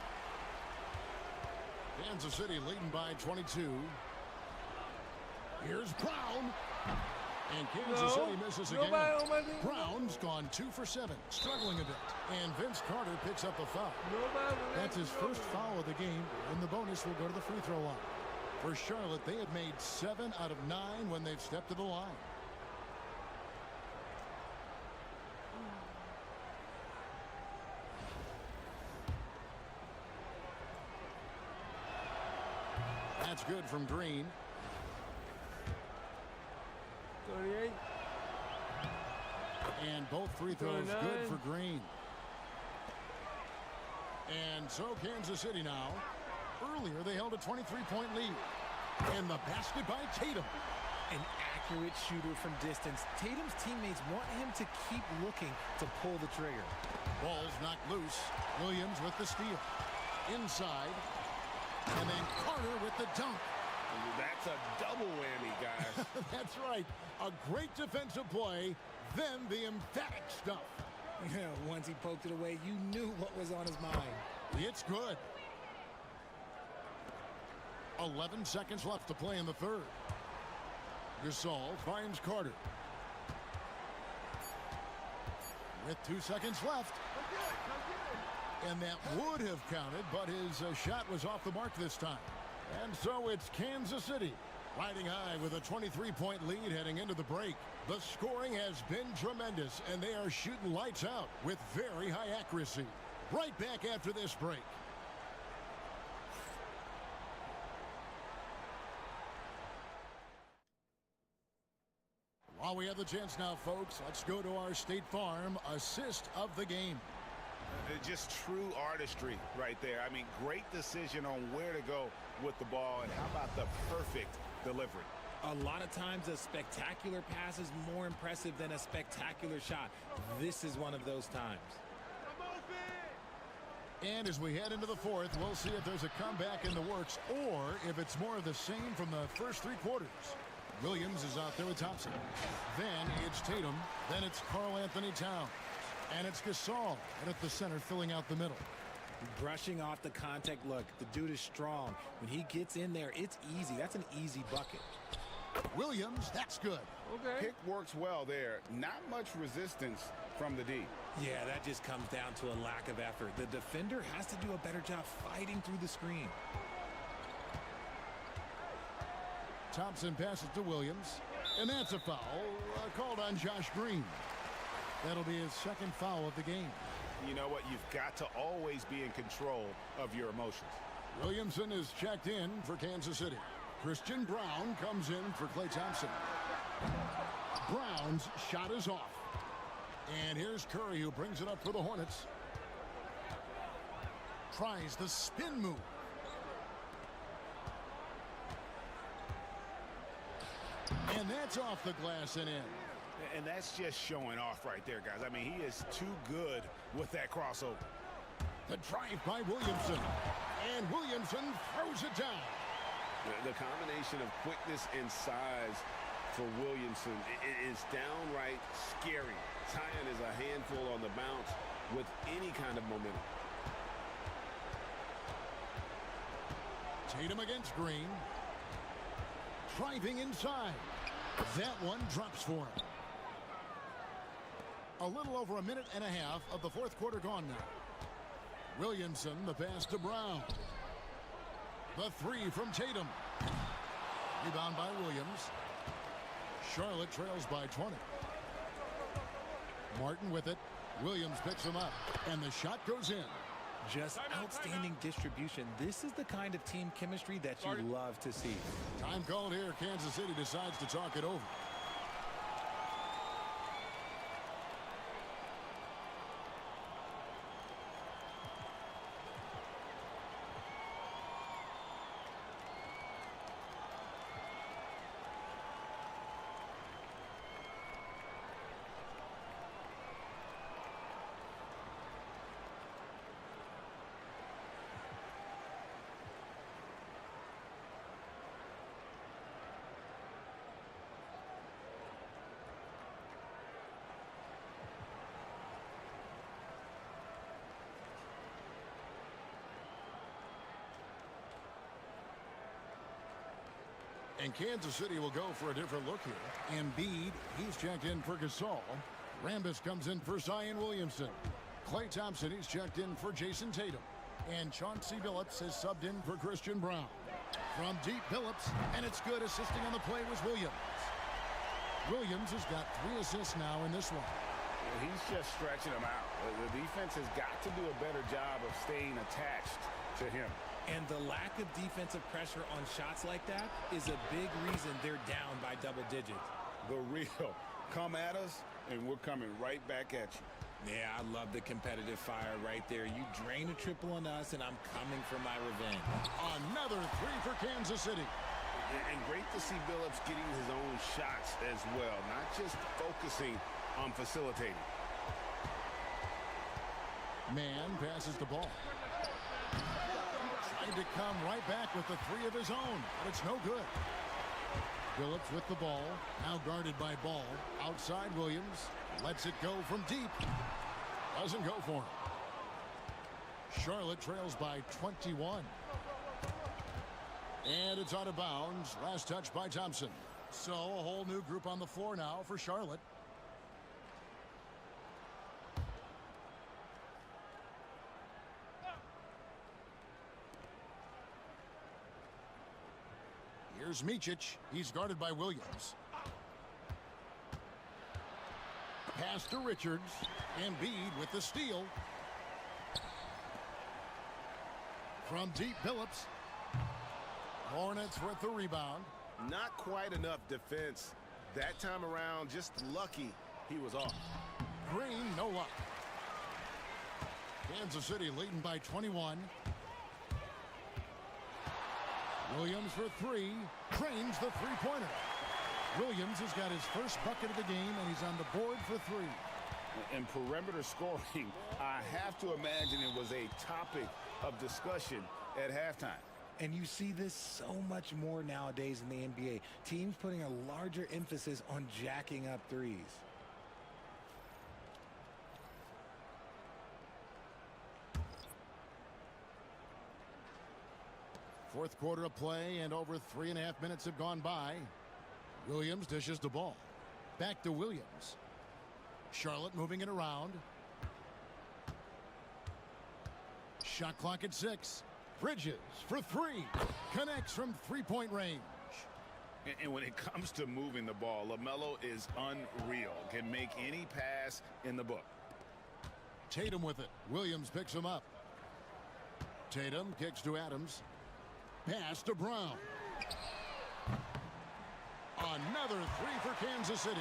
Kansas City leading by 22. Here's Brown. And Kansas City misses again. Brown's gone 2 for 7, struggling a bit. And Vince Carter picks up a foul. That's his first foul of the game, and the bonus will go to the free throw line. For Charlotte, they have made 7 out of 9 when they've stepped to the line. That's good from Green. 38. And both free throws 39. good for Green. And so Kansas City now. Earlier they held a 23-point lead. And the basket by Tatum. An accurate shooter from distance. Tatum's teammates want him to keep looking to pull the trigger. Ball's knocked loose. Williams with the steal. Inside. And then Carter with the dunk. That's a double whammy, guys. That's right. A great defensive play, then the emphatic stuff. Yeah, once he poked it away, you knew what was on his mind. It's good. 11 seconds left to play in the third. Gasol finds Carter. With 2 seconds left. And that would have counted, but his shot was off the mark this time. And so it's Kansas City riding high with a 23-point lead heading into the break. The scoring has been tremendous, and they are shooting lights out with very high accuracy. Right back after this break. While we have the chance now, folks, let's go to our State Farm assist of the game. Just true artistry right there. I mean, great decision on where to go with the ball, and how about the perfect delivery? A lot of times a spectacular pass is more impressive than a spectacular shot. This is one of those times. And as we head into the fourth, we'll see if there's a comeback in the works or if it's more of the same from the first three quarters. Williams is out there with Thompson. Then it's Tatum. Then it's Karl Anthony Towns. And it's Gasol and at the center filling out the middle. Brushing off the contact. Look, the dude is strong. When he gets in there, it's easy. That's an easy bucket. Williams, that's good. Okay. Pick works well there. Not much resistance from the D. Yeah, that just comes down to a lack of effort. The defender has to do a better job fighting through the screen. Thompson passes to Williams. And that's a foul called on Josh Green. That'll be his second foul of the game. You know what? You've got to always be in control of your emotions. Williamson is checked in for Kansas City. Christian Brown comes in for Klay Thompson. Brown's shot is off. And here's Curry, who brings it up for the Hornets. Tries the spin move. And that's off the glass and in. And that's just showing off right there, guys. I mean, he is too good with that crossover. The drive by Williamson. And Williamson throws it down. The combination of quickness and size for Williamson is downright scary. Zion is a handful on the bounce with any kind of momentum. Tatum against Green. Driving inside. That one drops for him. A little over a minute and a half of the fourth quarter gone now. Williamson, the pass to Brown. The three from Tatum. Rebound by Williams. Charlotte trails by 20. Martin with it. Williams picks him up. And the shot goes in. Just outstanding distribution. This is the kind of team chemistry that you love to see. Time called here. Kansas City decides to talk it over. And Kansas City will go for a different look here. Embiid, he's checked in for Gasol. Rambis comes in for Zion Williamson. Klay Thompson, he's checked in for Jason Tatum. And Chauncey Billups has subbed in for Christian Brown. From deep, Billups, and it's good. Assisting on the play was Williams. Williams has got 3 assists now in this one. Well, he's just stretching them out. The defense has got to do a better job of staying attached to him. And the lack of defensive pressure on shots like that is a big reason they're down by double digits. The real come at us, and we're coming right back at you. Yeah, I love the competitive fire right there. You drain a triple on us, and I'm coming for my revenge. Another 3 for Kansas City. And great to see Billups getting his own shots as well, not just focusing on facilitating. Man passes the ball. Trying to come right back with the 3 of his own, but it's no good. Billups with the ball, now guarded by Ball. Outside Williams, lets it go from deep. Doesn't go for him. Charlotte trails by 21. And it's out of bounds. Last touch by Thompson. So a whole new group on the floor now for Charlotte. Here's Micic. He's guarded by Williams. Pass to Richards. Embiid with the steal. From deep, Billups. Hornets with the rebound. Not quite enough defense that time around. Just lucky he was off. Green, no luck. Kansas City leading by 21. Williams for three. Drains the three-pointer. Williams has got his first bucket of the game, and he's on the board for three. In perimeter scoring, I have to imagine it was a topic of discussion at halftime. And you see this so much more nowadays in the NBA. Teams putting a larger emphasis on jacking up threes. Fourth quarter of play, and over 3.5 minutes have gone by. Williams dishes the ball. Back to Williams. Charlotte moving it around. Shot clock at 6. Bridges for three. Connects from three-point range. And when it comes to moving the ball, LaMelo is unreal. Can make any pass in the book. Tatum with it. Williams picks him up. Tatum kicks to Adams. Pass to Brown. Another three for Kansas City.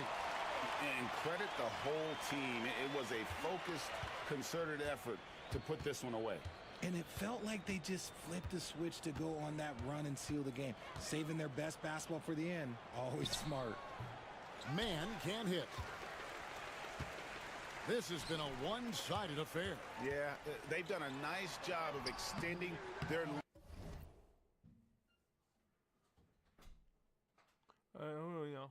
And credit the whole team. It was a focused, concerted effort to put this one away. And it felt like they just flipped the switch to go on that run and seal the game. Saving their best basketball for the end. Always smart. Man can't hit. This has been a one-sided affair. Yeah, they've done a nice job of extending their... Hold on, y'all.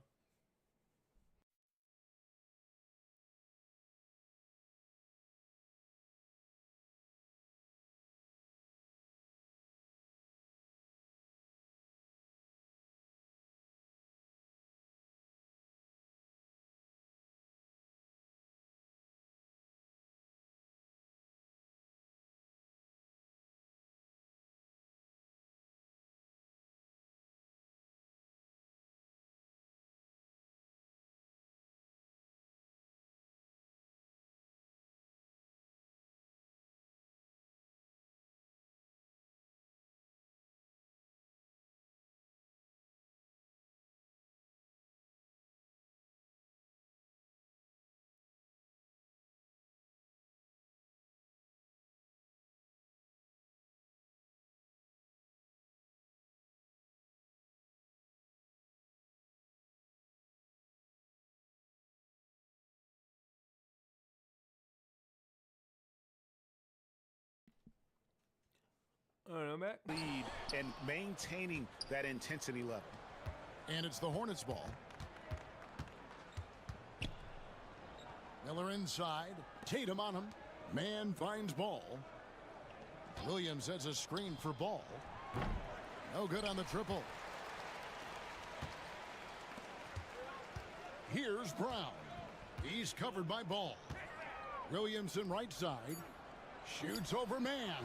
All right, I'm back. Lead and maintaining that intensity level. And it's the Hornets ball. Miller inside. Tatum on him. Man finds ball. Williams has a screen for ball. No good on the triple. Here's Brown. He's covered by ball. Williamson right side. Shoots over man.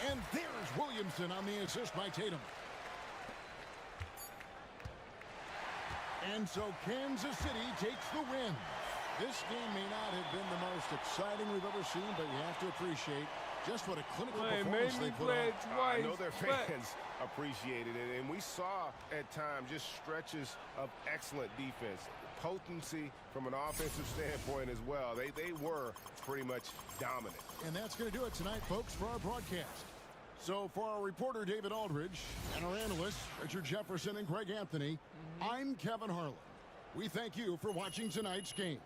And there's Williamson on the assist by Tatum. And so Kansas City takes the win. This game may not have been the most exciting we've ever seen, but you have to appreciate just what a clinical performance they put on. I know their fans appreciated it, and we saw at times just stretches of excellent defense. Potency from an offensive standpoint as well. They were pretty much dominant. And that's going to do it tonight, folks, for our broadcast. So for our reporter, David Aldridge, and our analysts, Richard Jefferson and Greg Anthony, I'm Kevin Harlan. We thank you for watching tonight's game.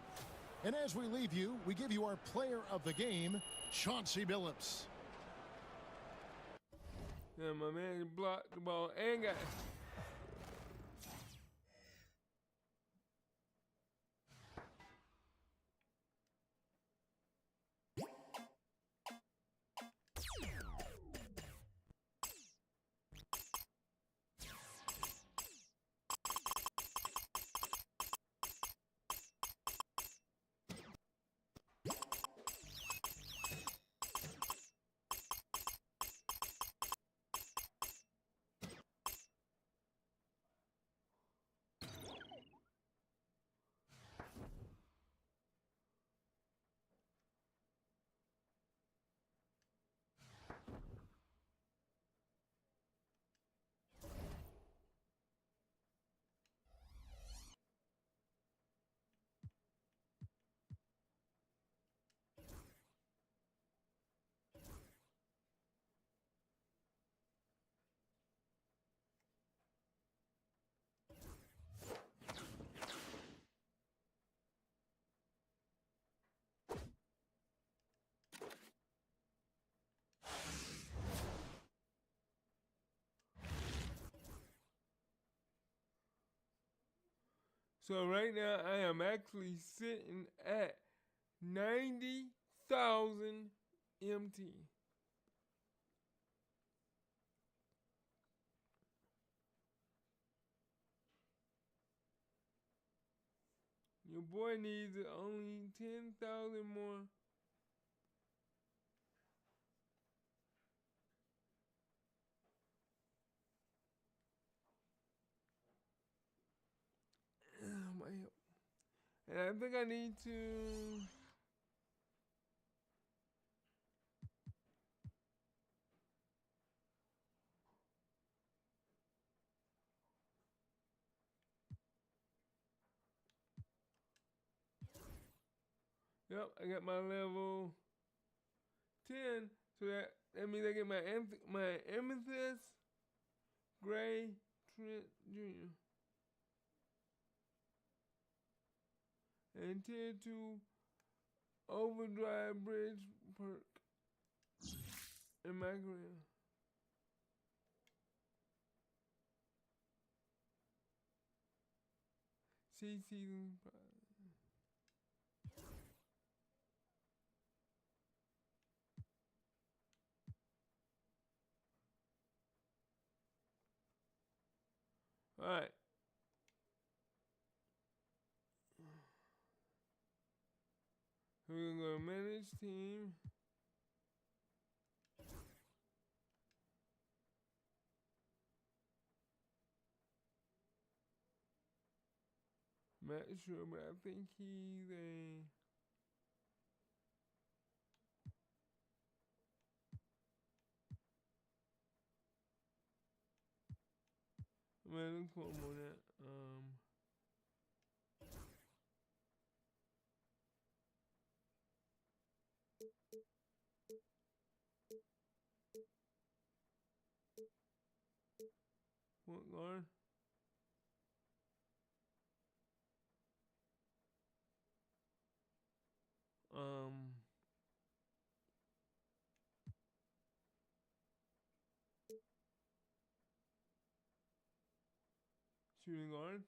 And as we leave you, we give you our player of the game, Chauncey Billups. Yeah, my man blocked the ball and got... So right now I am actually sitting at 90,000 MT. Your boy needs only 10,000 more. My help. And I think I need to. Yep, I got my level 10. So that means I get my Amethyst, Gray, Trent Jr. And tier 2 Overdrive Bridge perk in my career. See season 5. Alright. We're gonna go manage team. Not sure, but I think he's a. I'm gonna look for him on that. What guard? Shooting guard.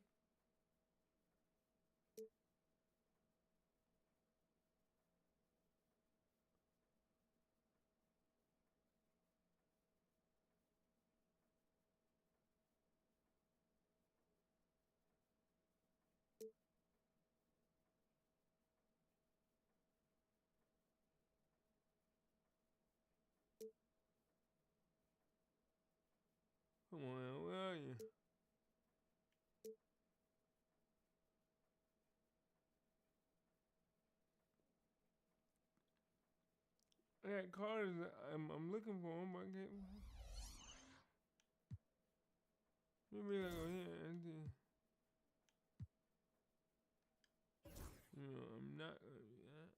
Come on, man, where are you? I got cards. I'm looking for them, but I can't. Maybe I go here and then. No, I'm not gonna do that.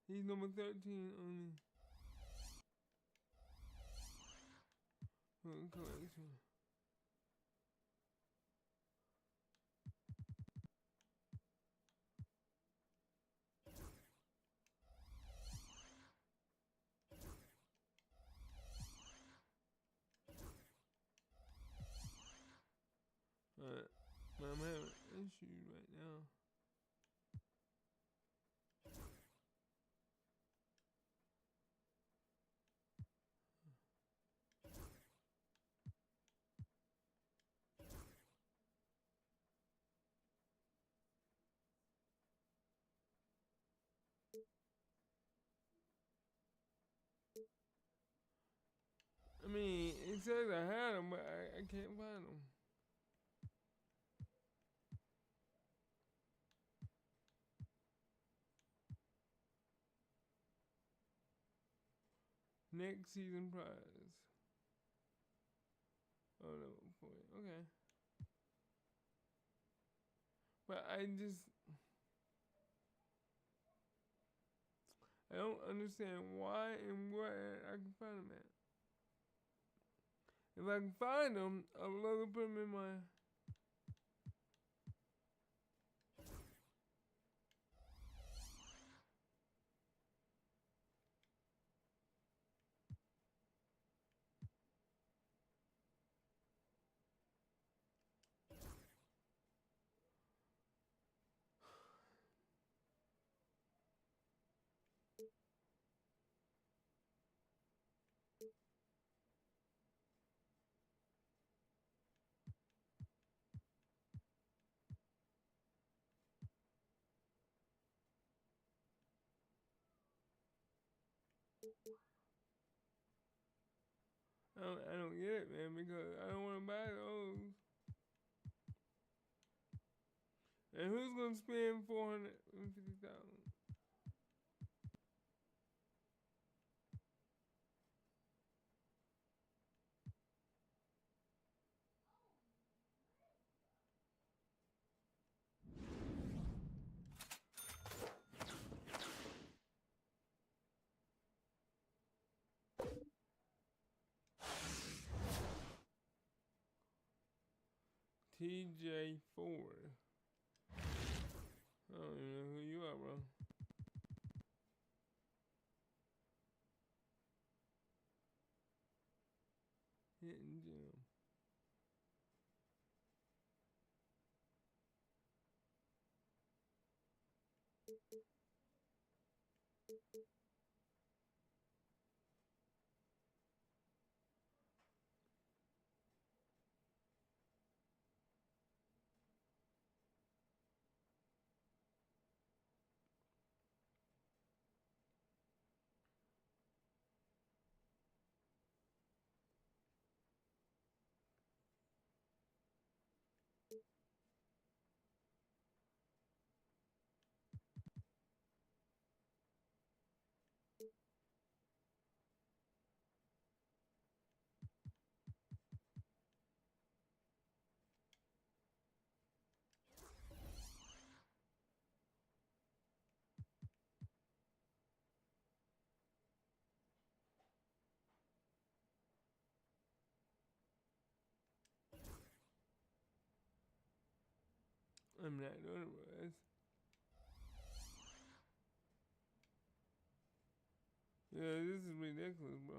He's number 13 only. Collection. Alright, I'm having issues right now. I mean, it says I had them, but I can't find them. Next season prize. Oh no, boy. Okay. But I don't understand why and where I can find them at. If I can find them, I'll love to put them in my. I don't get it, man, because I don't want to buy those. And who's gonna spend 450,000? TJ Ford. I don't even know who you are, bro. Hitting Jim. I'm not doing it, guys. Yeah, this is ridiculous, bro.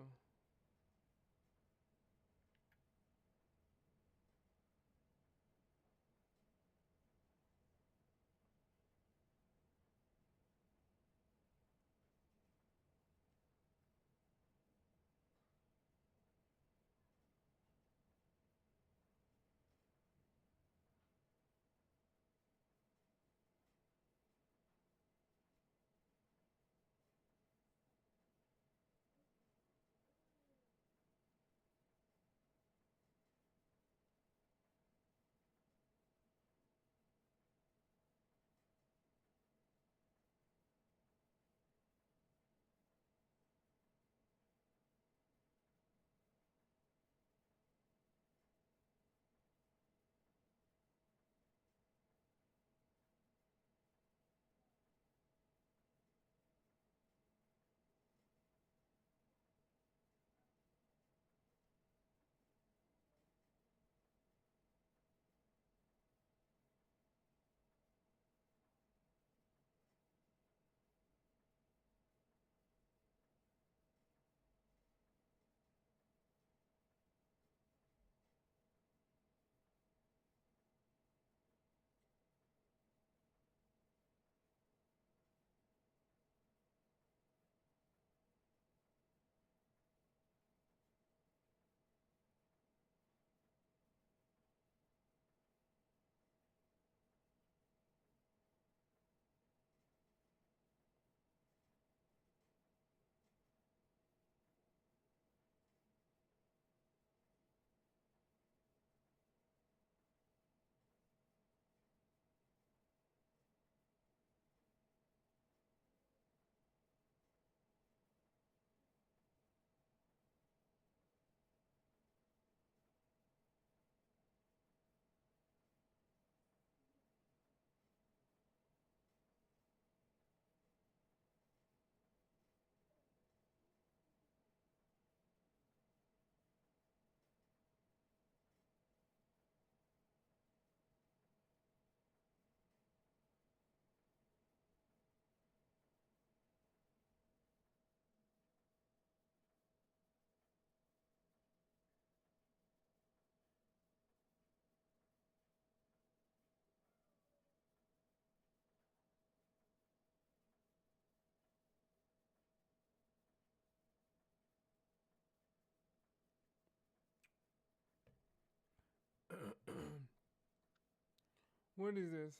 What is this?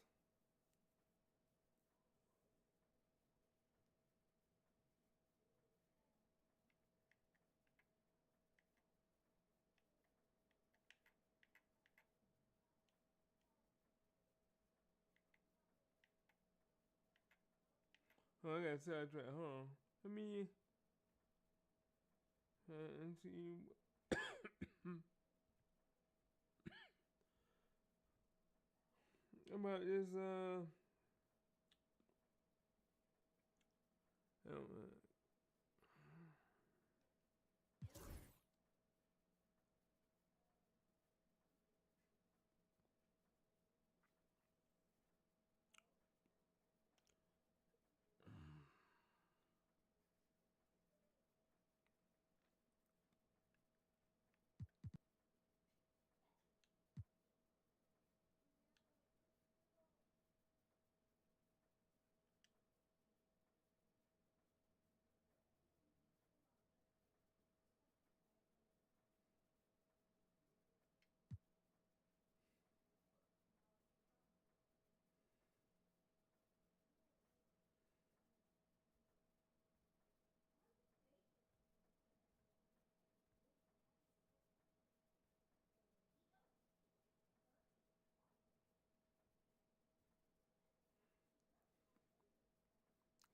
Oh, I got sidetracked. Hold on. Let me and see. About this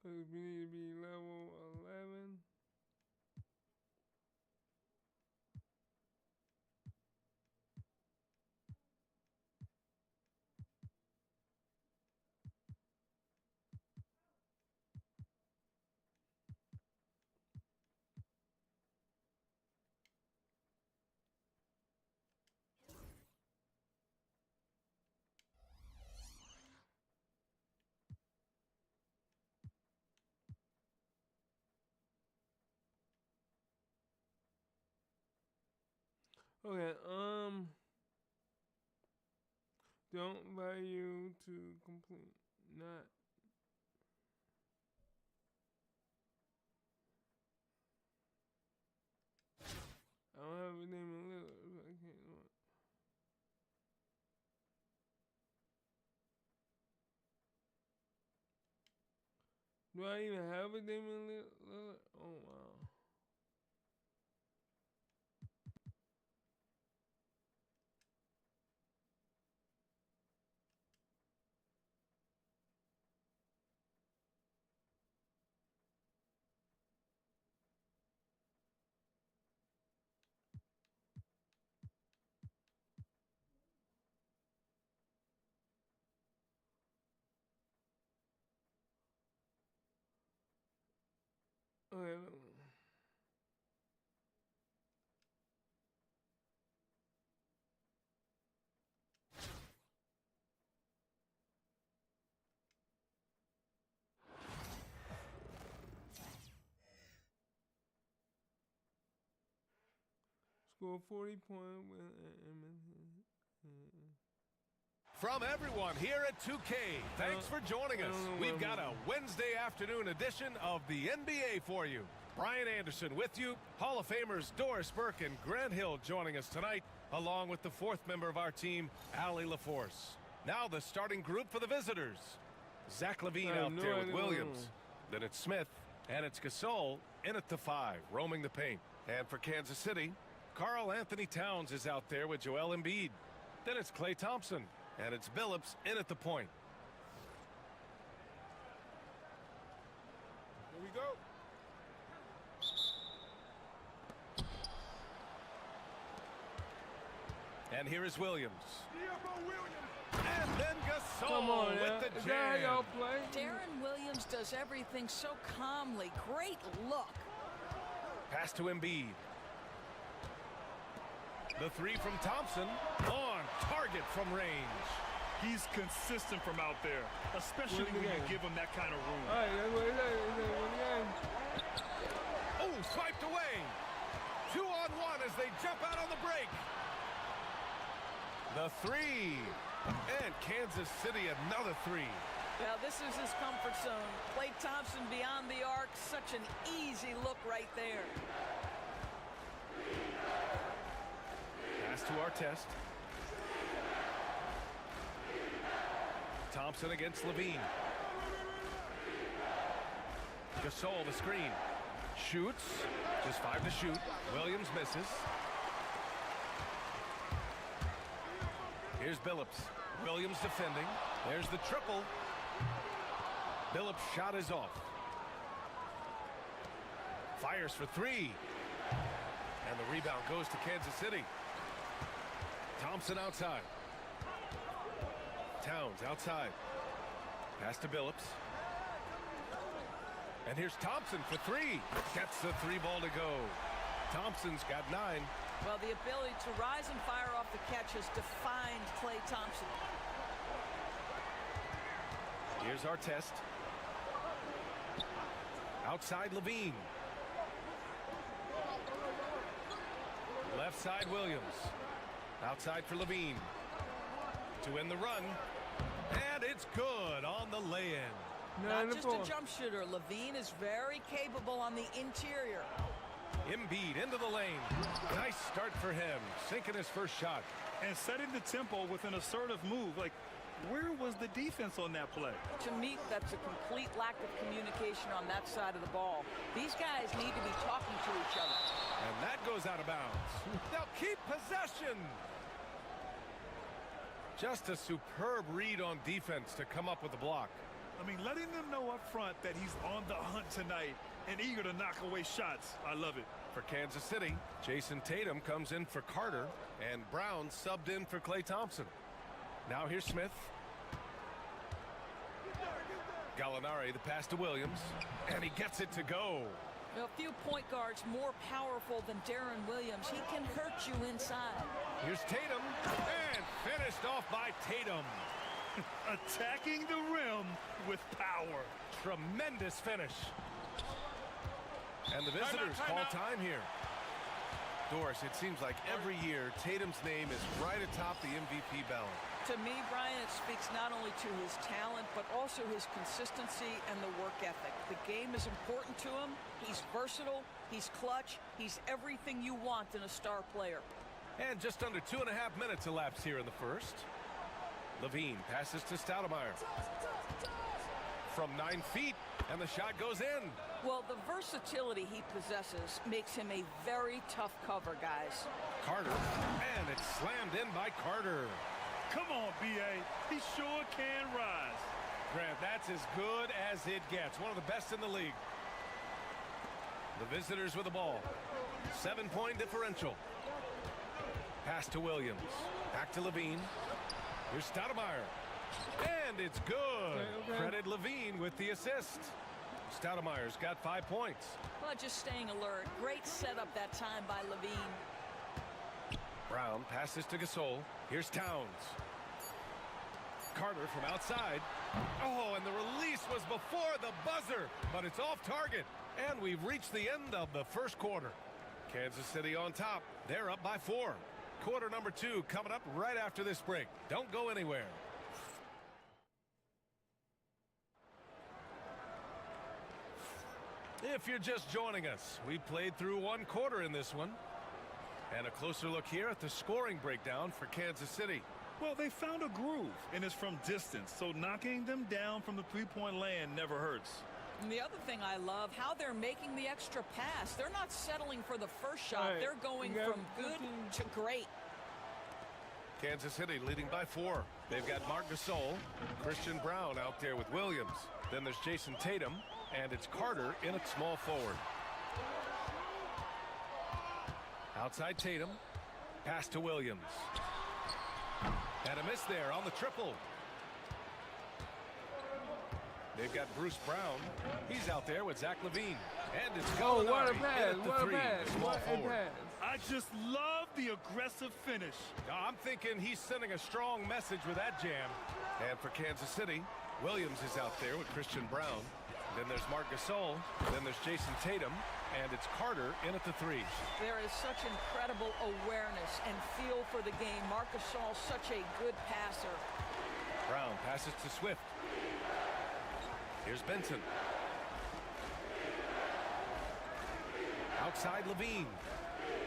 because we need to be level 11. Okay, don't value to complete, not. I don't have a name in little, so I can't do it. Do I even have a name in little? Oh, wow. Okay, score 40 points with From everyone here at 2K, thanks for joining us. We've got a Wednesday afternoon edition of the NBA for you. Brian Anderson with you, Hall of Famers Doris Burke and Grant Hill joining us tonight, along with the fourth member of our team, Allie LaForce. Now the starting group for the visitors. Zach LaVine out there with Williams. Then it's Smith, and it's Gasol in at the 5, roaming the paint. And for Kansas City, Karl Anthony Towns is out there with Joel Embiid. Then it's Klay Thompson, and it's Billups in at the point. Here we go. And here is Williams. And then Gasol with the jam. jam. Darren Williams does everything so calmly. Great look. Pass to Embiid. The 3 from Thompson on target from range. He's consistent from out there, especially when you give him that kind of room. All right, that's what it is. Oh, swiped away. 2-on-1 as they jump out on the break. The 3. And Kansas City another 3. Now this is his comfort zone. Klay Thompson beyond the arc. Such an easy look right there. Pass to Artest. Thompson against LaVine. Gasol the screen. Shoots. Just 5 to shoot. Williams misses. Here's Billups. Williams defending. There's the triple. Billups' shot is off. Fires for three. And the rebound goes to Kansas City. Thompson outside. Towns outside. Pass to Billups. And here's Thompson for three. Gets the three ball to go. Thompson's got 9. Well, the ability to rise and fire off the catch has defined Klay Thompson. Here's our test. Outside Levine. Left side Williams. Outside for Levine. To win the run. And it's good on the lay-in. Not just a jump shooter. Levine is very capable on the interior. Embiid into the lane. Nice start for him. Sinking his first shot. And setting the tempo with an assertive move. Like, where was the defense on that play? To me, that's a complete lack of communication on that side of the ball. These guys need to be talking to each other. And that goes out of bounds. They'll keep possession. Just a superb read on defense to come up with the block. I mean, letting them know up front that he's on the hunt tonight and eager to knock away shots. I love it. For Kansas City, Jason Tatum comes in for Carter, and Brown subbed in for Klay Thompson. Now here's Smith. Gallinari, the pass to Williams, and he gets it to go. A few point guards more powerful than Darren Williams. He can hurt you inside. Here's Tatum, and finished off by Tatum. Attacking the rim with power. Tremendous finish. And the visitors call time here. Doris, it seems like every year Tatum's name is right atop the MVP ballot. To me, Brian, it speaks not only to his talent, but also his consistency and the work ethic. The game is important to him. He's versatile. He's clutch. He's everything you want in a star player. And just under 2.5 minutes elapsed here in the first. Levine passes to Stoudemire. From 9 feet, and the shot goes in. Well, the versatility he possesses makes him a very tough cover, guys. Carter, and it's slammed in by Carter. Come on, B.A. He sure can rise. Grant, that's as good as it gets. One of the best in the league. The visitors with the ball. 7-point differential. Pass to Williams. Back to Levine. Here's Stoudemire. And it's good. Okay. Credit Levine with the assist. Stoudemire's got 5 points. Well, just staying alert. Great setup that time by Levine. Brown passes to Gasol. Here's Towns. Carter from outside. Oh, and the release was before the buzzer, but it's off target. And we've reached the end of the first quarter. Kansas City on top. They're up by 4. Quarter number 2 coming up right after this break. Don't go anywhere. If you're just joining us, we played through 1 quarter in this one. And a closer look here at the scoring breakdown for Kansas City. Well, they found a groove, and it's from distance, so knocking them down from the three-point land never hurts. And the other thing I love, how they're making the extra pass. They're not settling for the first shot. Right. They're going from good to great. Kansas City leading by 4. They've got Marc Gasol, Christian Brown out there with Williams. Then there's Jason Tatum, and it's Carter in at small forward. Outside Tatum. Pass to Williams. And a miss there on the triple. They've got Bruce Brown. He's out there with Zach LaVine. And it's Gallinari. Oh, what a pass. What a pass. What a pass. I just love the aggressive finish. I'm thinking he's sending a strong message with that jam. And for Kansas City, Williams is out there with Christian Brown. Then there's Marc Gasol. Then there's Jason Tatum. And it's Carter in at the 3. There is such incredible awareness and feel for the game. Marc Gasol, such a good passer. Brown passes to Swift. Here's Benson. Outside Levine.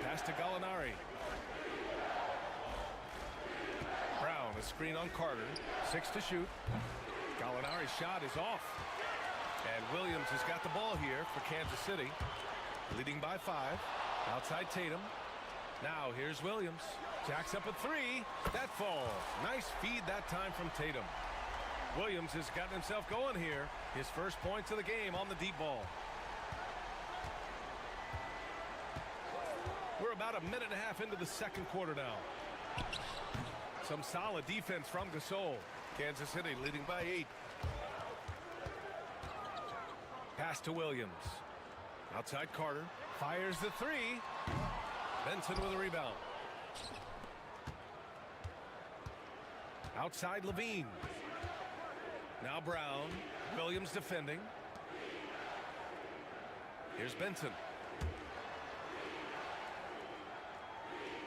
Pass to Gallinari. Brown, a screen on Carter. 6 to shoot. Gallinari's shot is off. And Williams has got the ball here for Kansas City. Leading by 5. Outside Tatum. Now here's Williams. Jacks up a 3. That falls. Nice feed that time from Tatum. Williams has gotten himself going here. His first points of the game on the deep ball. We're about a minute and a half into the second quarter now. Some solid defense from Gasol. Kansas City leading by 8. Pass to Williams. Outside Carter. Fires the 3. Benson with a rebound. Outside Levine. Now Brown. Williams defending. Here's Benson.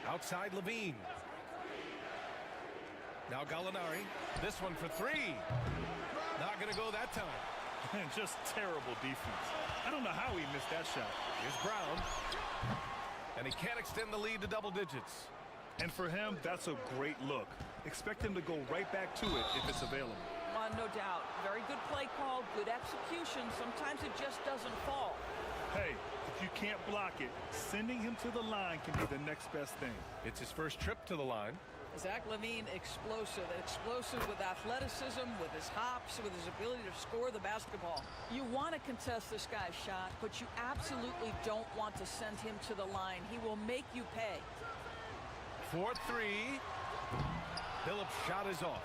Outside Levine. Now Gallinari. This one for 3. Not going to go that time. Just terrible defense. I don't know how he missed that shot. Here's Brown. And he can't extend the lead to double digits. And for him, that's a great look. Expect him to go right back to it if it's available. No doubt. Very good play call, good execution. Sometimes it just doesn't fall. Hey, if you can't block it, sending him to the line can be the next best thing. It's his first trip to the line. Zach LaVine, explosive with athleticism, with his hops, with his ability to score the basketball. You want to contest this guy's shot, but you absolutely don't want to send him to the line. He will make you pay. 4-3. Phillips' shot is off.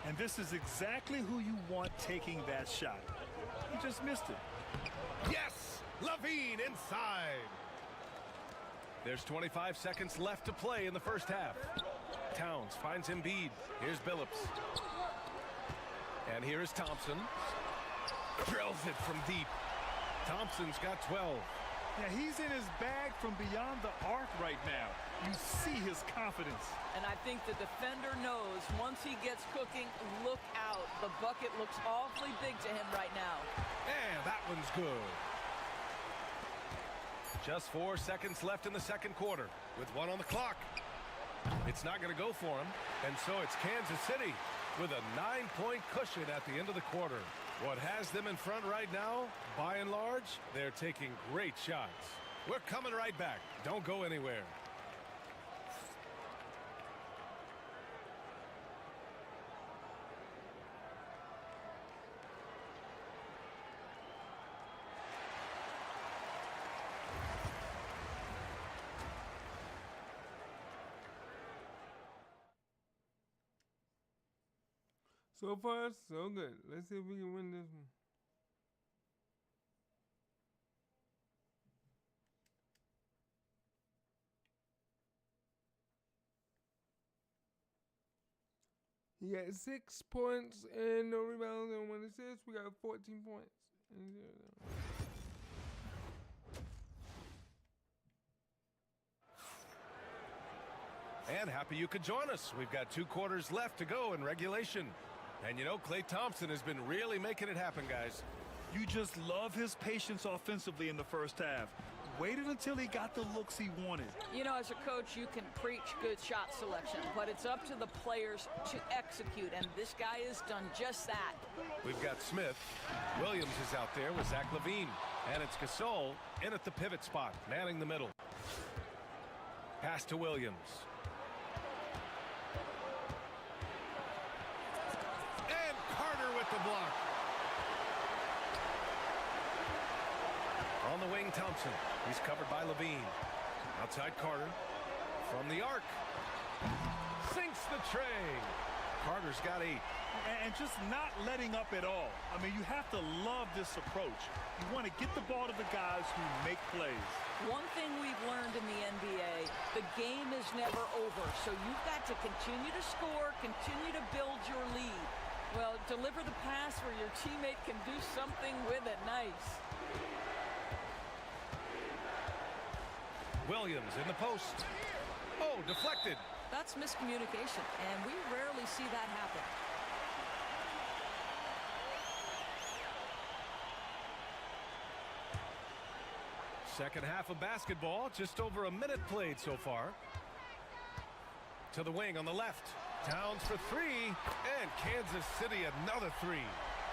And this is exactly who you want taking that shot. He just missed it. Yes! LaVine inside. There's 25 seconds left to play in the first half. Towns finds Embiid. Here's Billups. And here is Thompson. Drills it from deep. Thompson's got 12. Yeah, he's in his bag from beyond the arc right now. You see his confidence. And I think the defender knows once he gets cooking, look out. The bucket looks awfully big to him right now. And that one's good. Just 4 seconds left in the second quarter with 1 on the clock. It's not going to go for him. And so it's Kansas City with a 9-point cushion at the end of the quarter. What has them in front right now, by and large, they're taking great shots. We're coming right back. Don't go anywhere. So far, so good. Let's see if we can win this one. He got 6 points and no rebounds and 1 assist. We got 14 points. And happy you could join us. We've got 2 quarters left to go in regulation. And you know, Klay Thompson has been really making it happen, guys. You just love his patience offensively in the first half. Waited until he got the looks he wanted. You know, as a coach, you can preach good shot selection, but it's up to the players to execute, and this guy has done just that. We've got Smith. Williams is out there with Zach LaVine. And it's Gasol in at the pivot spot, manning the middle. Pass to Williams. And Carter with the block. On the wing, Thompson. He's covered by LaVine. Outside Carter. From the arc. Sinks the tray. Carter's got 8. And just not letting up at all. I mean, you have to love this approach. You want to get the ball to the guys who make plays. One thing we've learned in the NBA, the game is never over. So you've got to continue to score, continue to build your lead. Well, deliver the pass where your teammate can do something with it. Nice. Williams in the post. Oh, deflected. That's miscommunication, and we rarely see that happen. Second half of basketball, just over a minute played so far. To the wing on the left. Towns for 3, and Kansas City another 3.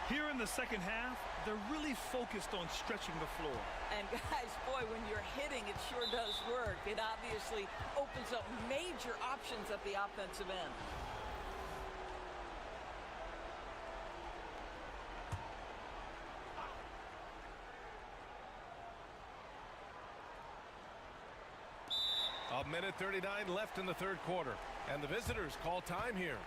Here in the second half, they're really focused on stretching the floor. And guys, boy, when you're hitting, it sure does work. It obviously opens up major options at the offensive end. A minute 39 left in the third quarter, and the visitors call time here.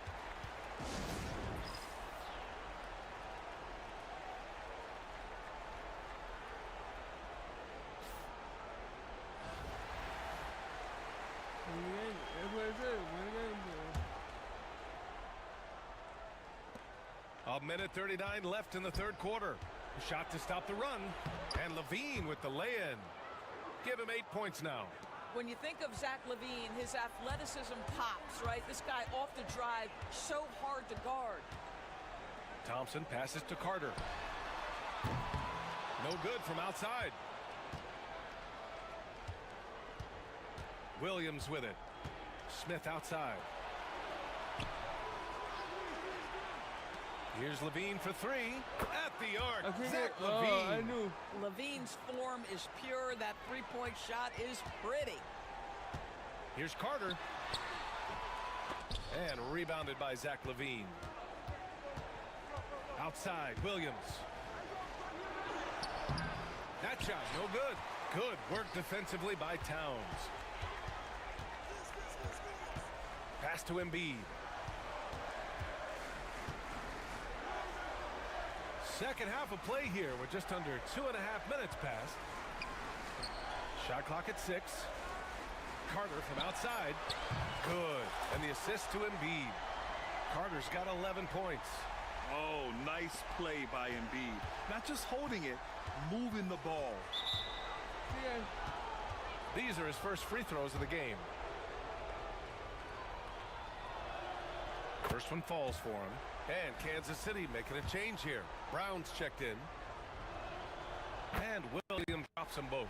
A minute 39 left in the third quarter. Shot to stop the run, and Levine with the lay-in. Give him 8 points now. When you think of Zach Levine, his athleticism pops, right? This guy off the drive, so hard to guard. Thompson passes to Carter. No good from outside. Williams with it. Smith outside. Here's Levine for three. At the arc, Zach Levine. I knew. Levine's form is pure. That three-point shot is pretty. Here's Carter. And rebounded by Zach Levine. Outside, Williams. That shot, no good. Good work defensively by Towns. Pass to Embiid. Second half of play here with just under 2.5 minutes passed. Shot clock at 6. Carter from outside. Good. And the assist to Embiid. Carter's got 11 points. Oh, nice play by Embiid. Not just holding it, moving the ball. Yeah. These are his first free throws of the game. First one falls for him. And Kansas City making a change here. Brown's checked in. And Williams drops them both.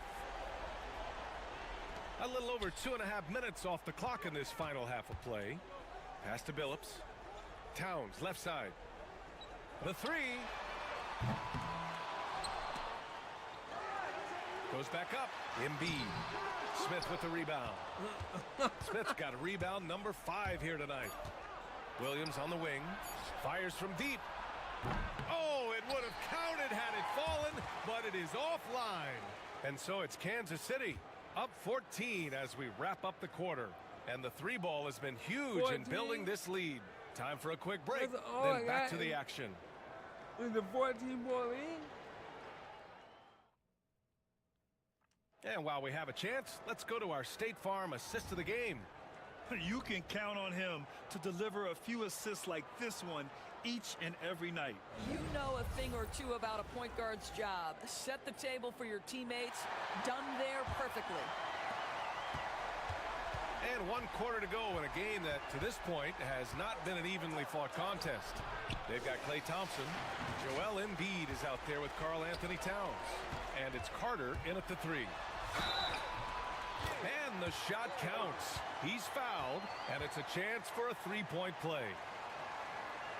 A little over 2.5 minutes off the clock in this final half of play. Pass to Billups. Towns, left side. The three. Goes back up. Embiid. Smith with the rebound. Smith's got a rebound number 5 here tonight. Williams on the wing. Fires from deep. Oh, it would have counted had it fallen, but it is offline. And so it's Kansas City up 14 as we wrap up the quarter. And the three ball has been huge 14. in building this lead. Time for a quick break, That's all then I back got. to the action. Is the 14-ball in? And while we have a chance, let's go to our State Farm assist of the game. You can count on him to deliver a few assists like this one each and every night. You know a thing or two about a point guard's job. Set the table for your teammates. Done there perfectly. And 1 quarter to go in a game that, to this point, has not been an evenly fought contest. They've got Klay Thompson. Joel Embiid is out there with Karl Anthony Towns. And it's Carter in at the three. And the shot counts. He's fouled, and it's a chance for a three-point play.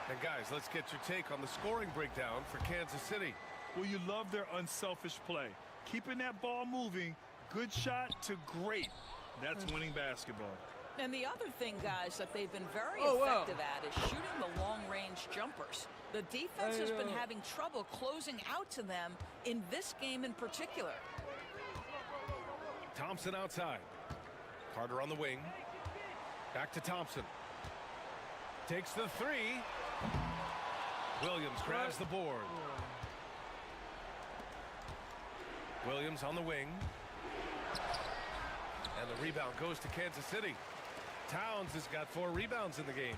And guys, let's get your take on the scoring breakdown for Kansas City. Well, you love their unselfish play. Keeping that ball moving, good shot to great. That's winning basketball. And the other thing, guys, that they've been very effective at is shooting the long-range jumpers. The defense has been having trouble closing out to them in this game in particular. Thompson outside. Carter on the wing. Back to Thompson. Takes the three. Williams grabs the board. Williams on the wing. And the rebound goes to Kansas City. Towns has got 4 rebounds in the game.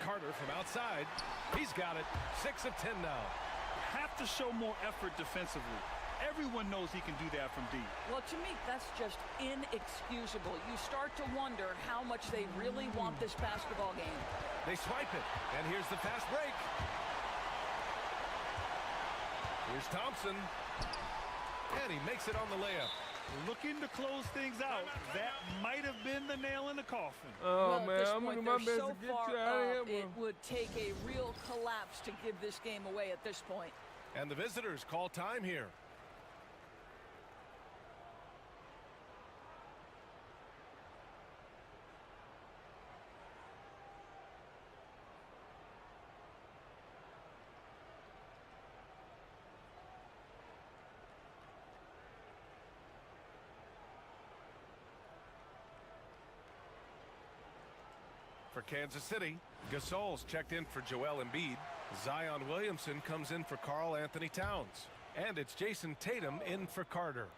Carter from outside. He's got it. 6 of 10 now. Have to show more effort defensively. Everyone knows he can do that from deep. Well, to me, that's just inexcusable. You start to wonder how much they really want this basketball game. They swipe it, and here's the fast break. Here's Thompson, and he makes it on the layup. Looking to close things out. That might have been the nail in the coffin. Oh, well, man, I'm point, doing my best so to get far you out of here, it would take a real collapse to give this game away at this point. And the visitors call time here. for Kansas City, Gasol's checked in for Joel Embiid. Zion Williamson comes in for Karl Anthony Towns. And it's Jason Tatum in for Carter.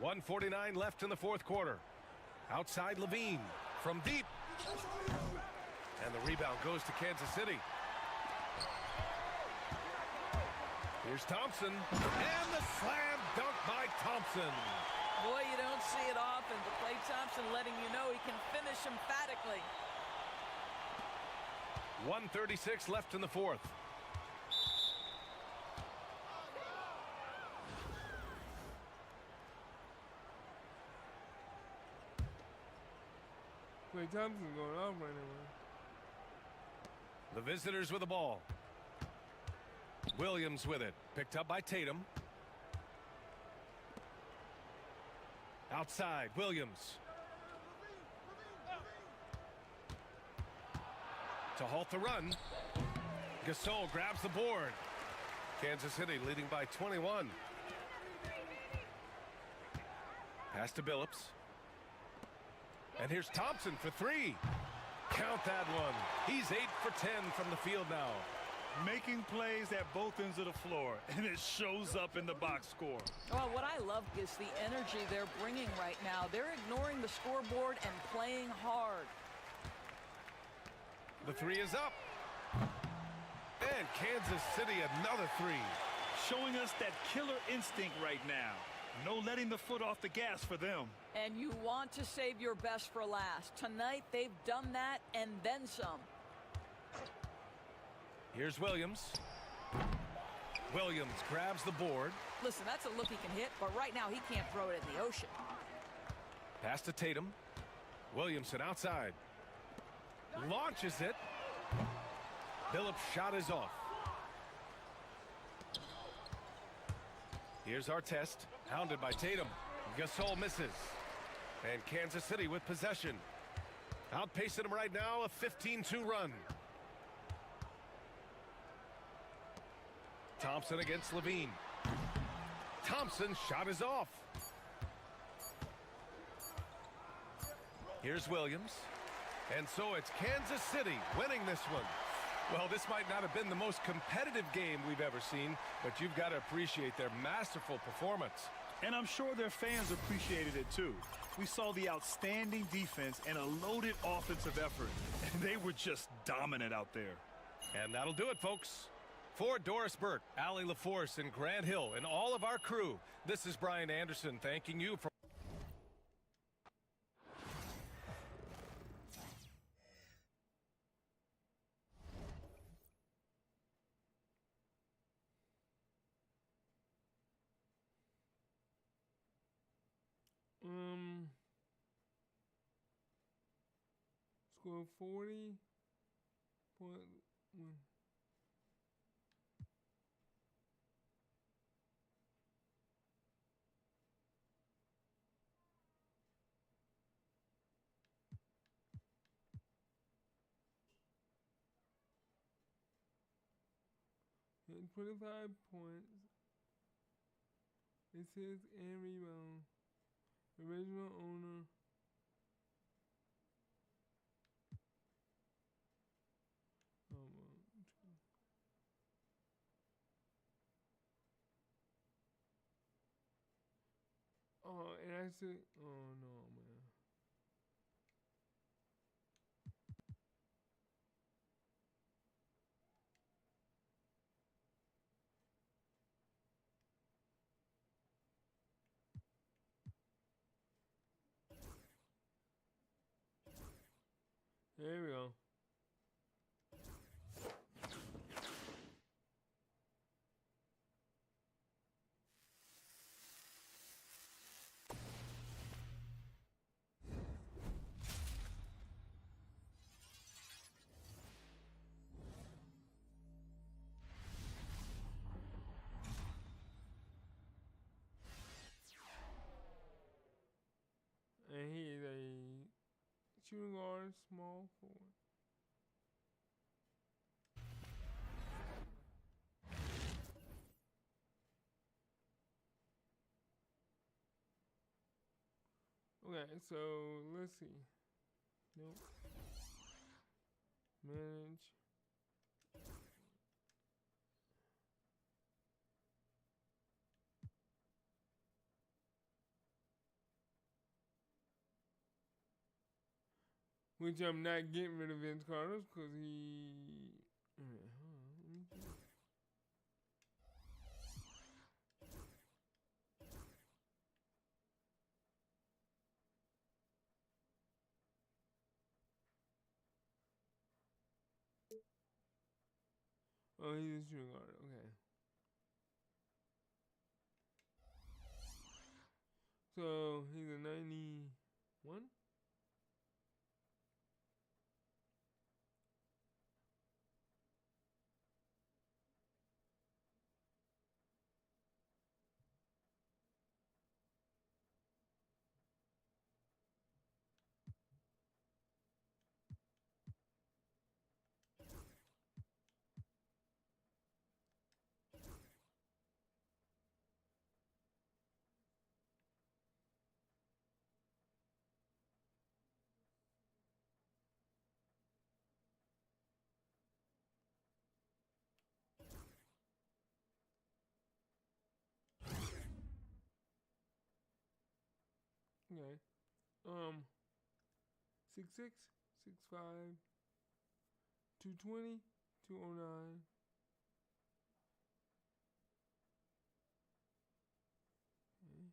1:49 left in the fourth quarter. Outside Levine from deep. And the rebound goes to Kansas City. Here's Thompson. And the slam dunk by Thompson. Boy, you don't see it often, but Klay Thompson letting you know he can finish emphatically. 1:36 left in the fourth. Klay Thompson going off right now. The visitors with the ball. Williams with it. Picked up by Tatum. Outside, Williams. To halt the run. Gasol grabs the board. Kansas City leading by 21. Pass to Billups. And here's Thompson for three. Count that one. He's 8 for 10 from the field now. Making plays at both ends of the floor, and it shows up in the box score. Well, what I love is the energy they're bringing right now. They're ignoring the scoreboard and playing hard. The three is up. And Kansas City another three. Showing us that killer instinct right now. No letting the foot off the gas for them. And you want to save your best for last. Tonight, they've done that and then some. Here's Williams. Williams grabs the board. Listen, that's a look he can hit, but right now he can't throw it in the ocean. Pass to Tatum. Williamson outside. Launches it. Billups' shot is off. Here's Artest, hounded by Tatum. Gasol misses. And Kansas City with possession. Outpacing them right now, a 15-2 run. Thompson against Levine. Thompson's shot is off. Here's Williams. And so it's Kansas City winning this one. Well, this might not have been the most competitive game we've ever seen, but you've got to appreciate their masterful performance. And I'm sure their fans appreciated it too. We saw the outstanding defense and a loaded offensive effort. And they were just dominant out there. And that'll do it, folks. For Doris Burke, Allie LaForce, and Grant Hill, and all of our crew, this is Brian Anderson thanking you for score 40.1. And 25 points, assists, and rebound. Original owner. Oh, and I said, oh no, man. There we go. And he is a shooting guard, small forward. Okay, so let's see. Nope. Manage. Which I'm not getting rid of Vince Carter because he. Alright, hold on. Let me see. Oh, he's a shooting guard. Okay. So he's a 91. Okay. 6'6", 6'5", 220, 209. Okay.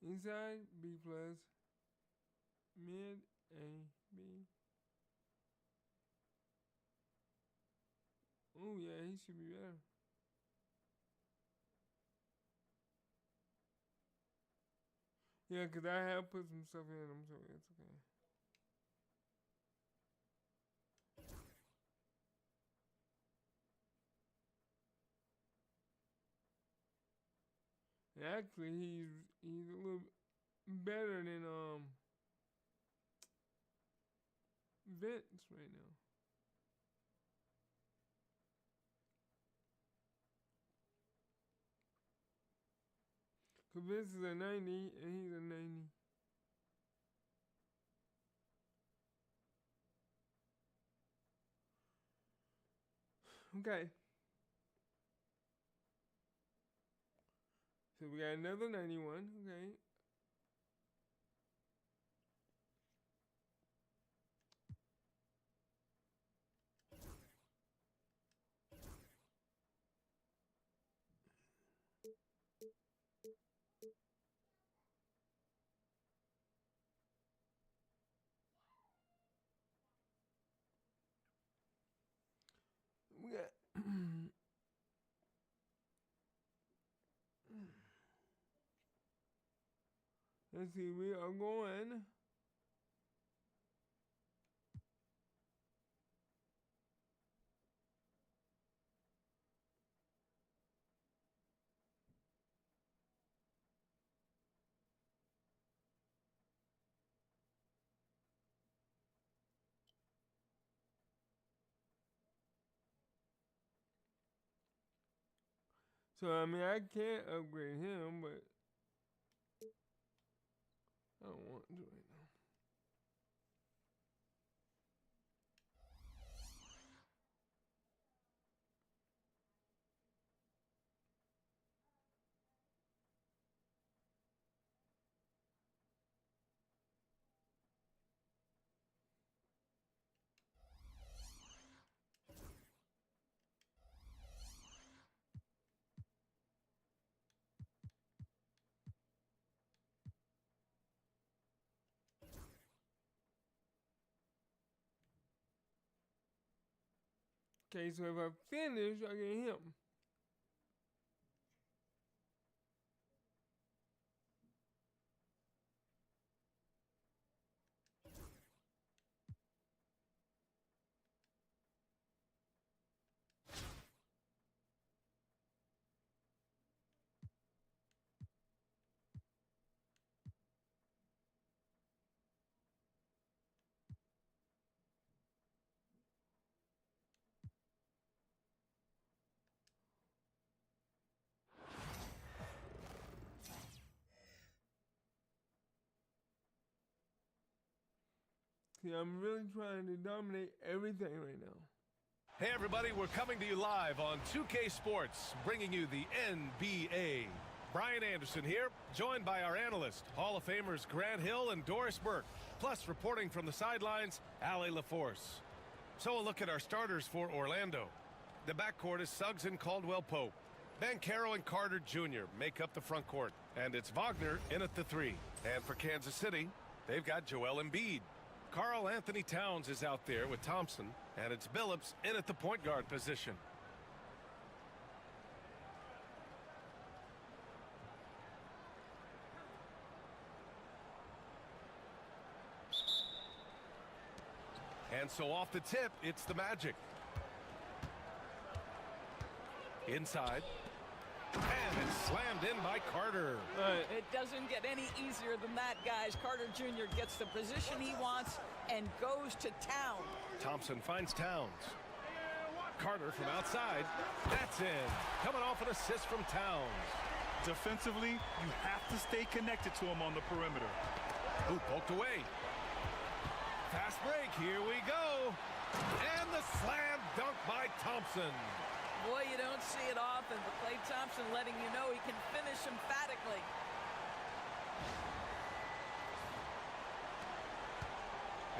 Inside B plus, mid A B. Oh yeah, he should be better. Yeah, cause I have put some stuff in him, so it's okay. And actually, he's a little better than Vince right now. Cause Vince is a 90 and he's a 90. Okay. So we got another 91. Okay. We got. Let's see. We are going. So I mean, I can't upgrade him, but I don't want to right now. Okay, so if I finish, I get him. See, I'm really trying to dominate everything right now. Hey everybody, we're coming to you live on 2K Sports, bringing you the NBA. Brian Anderson here, joined by our analyst, Hall of Famers Grant Hill and Doris Burke, plus reporting from the sidelines, Allie LaForce. So a look at our starters for Orlando. The backcourt is Suggs and Caldwell-Pope. Banchero and Carter Jr. make up the front court, and it's Wagner in at the 3. And for Kansas City, they've got Joel Embiid. Karl Anthony Towns is out there with Thompson, and it's Billups in at the point guard position. And so off the tip, it's the Magic. Inside. And it's slammed in by Carter. It doesn't get any easier than that, guys. Carter Jr. gets the position he wants and goes to town. Thompson finds Towns. Carter from outside. That's in. Coming off an assist from Towns. Defensively, you have to stay connected to him on the perimeter. Who poked away? Fast break. Here we go. And the slam dunk by Thompson. Boy, you don't see it often, but Klay Thompson letting you know he can finish emphatically.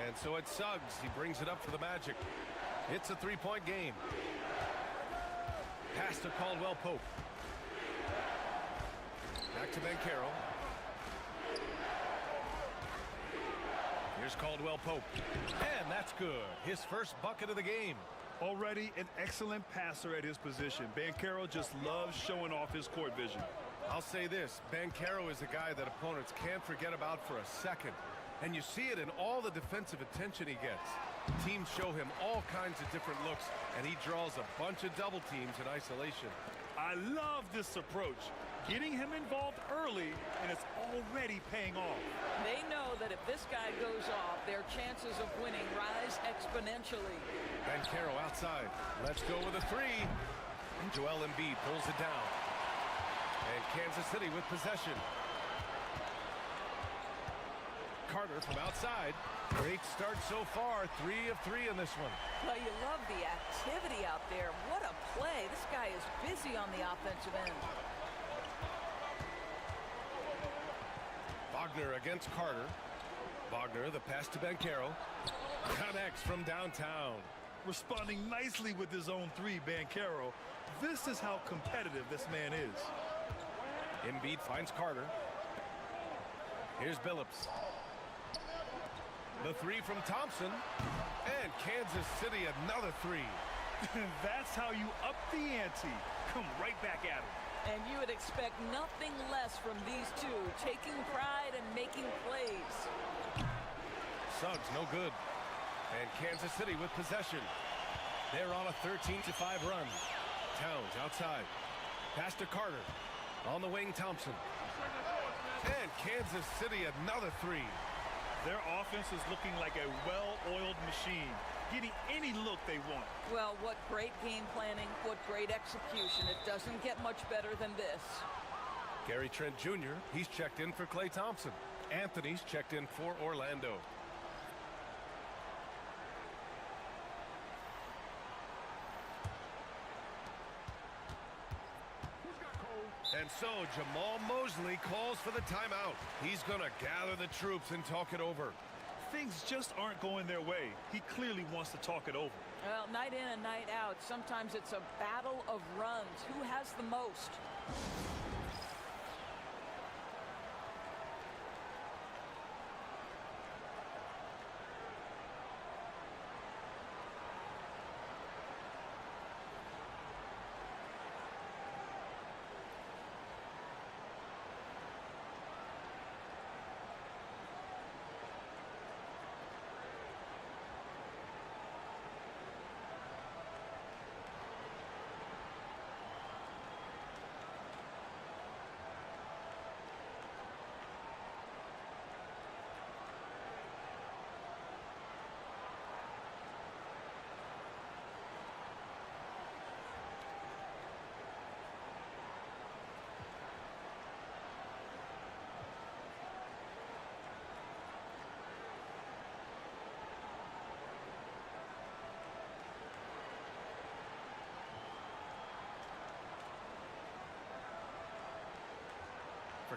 And so it's Suggs. He brings it up for the Magic. It's a three-point game. Pass to Caldwell-Pope. Back to Banchero. Here's Caldwell-Pope. And that's good. His first bucket of the game. Already an excellent passer at his position. Banchero just loves showing off his court vision. I'll say this, Banchero is a guy that opponents can't forget about for a second. And you see it in all the defensive attention he gets. Teams show him all kinds of different looks, and he draws a bunch of double teams in isolation. I love this approach. Getting him involved early, and it's already paying off. They know that if this guy goes off, their chances of winning rise exponentially. Banchero outside. Let's go with a 3. And Joel Embiid pulls it down. And Kansas City with possession. Carter from outside. Great start so far. 3 of 3 in this one. Well, you love the activity out there. What a play. This guy is busy on the offensive end. Wagner against Carter. Wagner, the pass to Banchero. Connects from downtown. Responding nicely with his own 3, Banchero. This is how competitive this man is. Embiid finds Carter. Here's Billups. The 3 from Thompson. And Kansas City another 3. That's how you up the ante. Come right back at him. And you would expect nothing less from these two, taking pride and making plays. Suggs, no good. And Kansas City with possession. They're on a 13-5 run. Towns outside. Pass to Carter. On the wing, Thompson. And Kansas City another 3. Their offense is looking like a well-oiled machine, getting any look they want. Well, what great game planning, what great execution. It doesn't get much better than this. Gary Trent Jr., he's checked in for Klay Thompson. Anthony's checked in for Orlando. And so Jamal Mosley calls for the timeout. He's going to gather the troops and talk it over. Things just aren't going their way. He clearly wants to talk it over. Well, night in and night out, sometimes it's a battle of runs. Who has the most?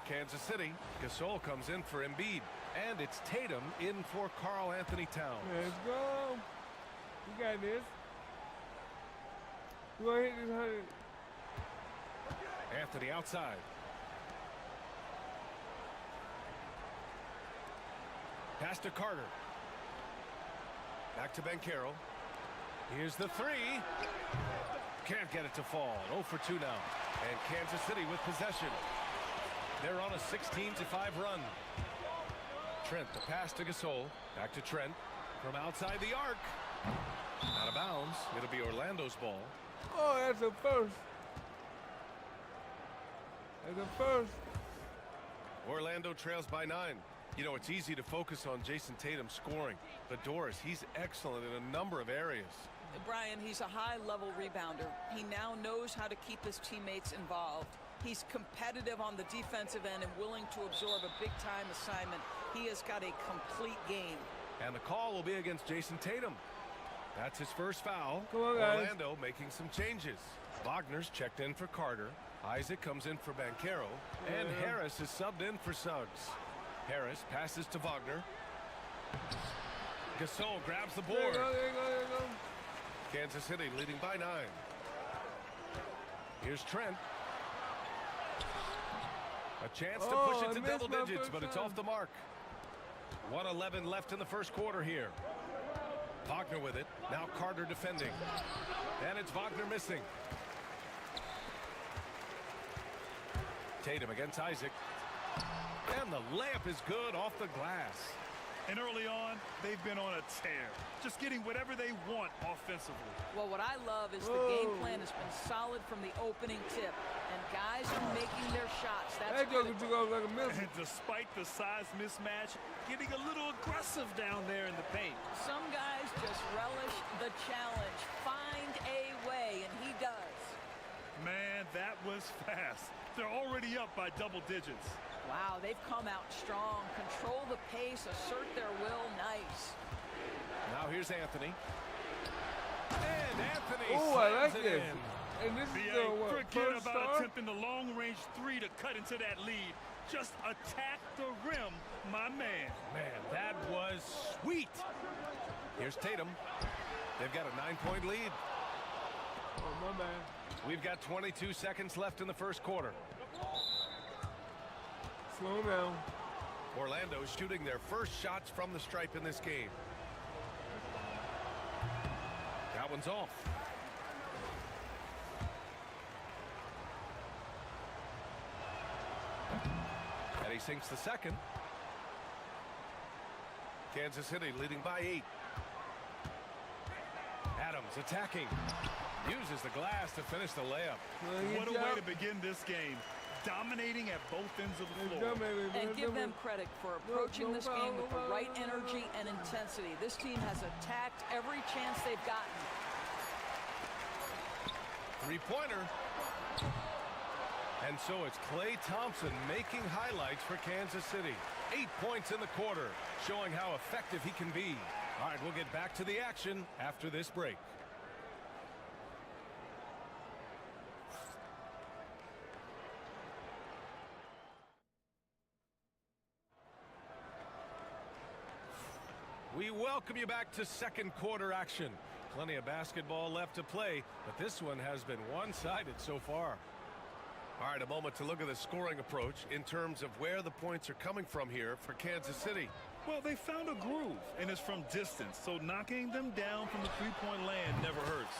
for Kansas City. Gasol comes in for Embiid. And it's Tatum in for Karl Anthony Towns. Let's go. You got this. We're going to hit this 100. Anthony outside. Pass to Carter. Back to Banchero. Here's the three. Can't get it to fall. 0 for 2 now. And Kansas City with possession. They're on a 16-5 run. Trent, the pass to Gasol. Back to Trent. From outside the arc. Out of bounds. It'll be Orlando's ball. Oh, that's a first. That's a first. Orlando trails by 9. You know, it's easy to focus on Jason Tatum scoring. But Doris, he's excellent in a number of areas. Brian, he's a high-level rebounder. He now knows how to keep his teammates involved. He's competitive on the defensive end and willing to absorb a big-time assignment. He has got a complete game. And the call will be against Jason Tatum. That's his first foul. Come on, guys. Orlando making some changes. Wagner's checked in for Carter. Isaac comes in for Banchero. And Harris is subbed in for Suggs. Harris passes to Wagner. Gasol grabs the board. There you go. Kansas City leading by 9. Here's Trent. A chance to push it to double digits, but it's off the mark. 1:11 left in the first quarter here. Wagner with it. Now Carter defending. And it's Wagner missing. Tatum against Isaac. And the layup is good off the glass. And early on, they've been on a tear. Just getting whatever they want offensively. Well, what I love is the game plan has been solid from the opening tip. And guys are making their shots. That's that joker took off like a missile. And despite the size mismatch, getting a little aggressive down there in the paint. Some guys just relish the challenge. Find a way, and he does. Man, that was fast. They're already up by double digits. Wow, they've come out strong. Control the pace, assert their will. Nice. Now here's Anthony. And Anthony I like slams it this. in. And this is forget first about star? attempting the long-range 3 to cut into that lead. Just attack the rim, my man. Man, that was sweet. Here's Tatum. They've got a 9-point lead. Oh, my man. We've got 22 seconds left in the first quarter. Slow down. Orlando shooting their first shots from the stripe in this game. That one's off. And he sinks the second. Kansas City leading by 8. Adams attacking. Uses the glass to finish the layup. What a way to begin this game. Dominating at both ends of the floor. And give them credit for approaching this game with the right energy and intensity. This team has attacked every chance they've gotten. Three-pointer. And so it's Klay Thompson making highlights for Kansas City. 8 points in the quarter, showing how effective he can be. All right, we'll get back to the action after this break. We welcome you back to second quarter action. Plenty of basketball left to play, but this one has been one-sided so far. All right, a moment to look at the scoring approach in terms of where the points are coming from here for Kansas City. Well, they found a groove, and it's from distance, so knocking them down from the three-point land never hurts.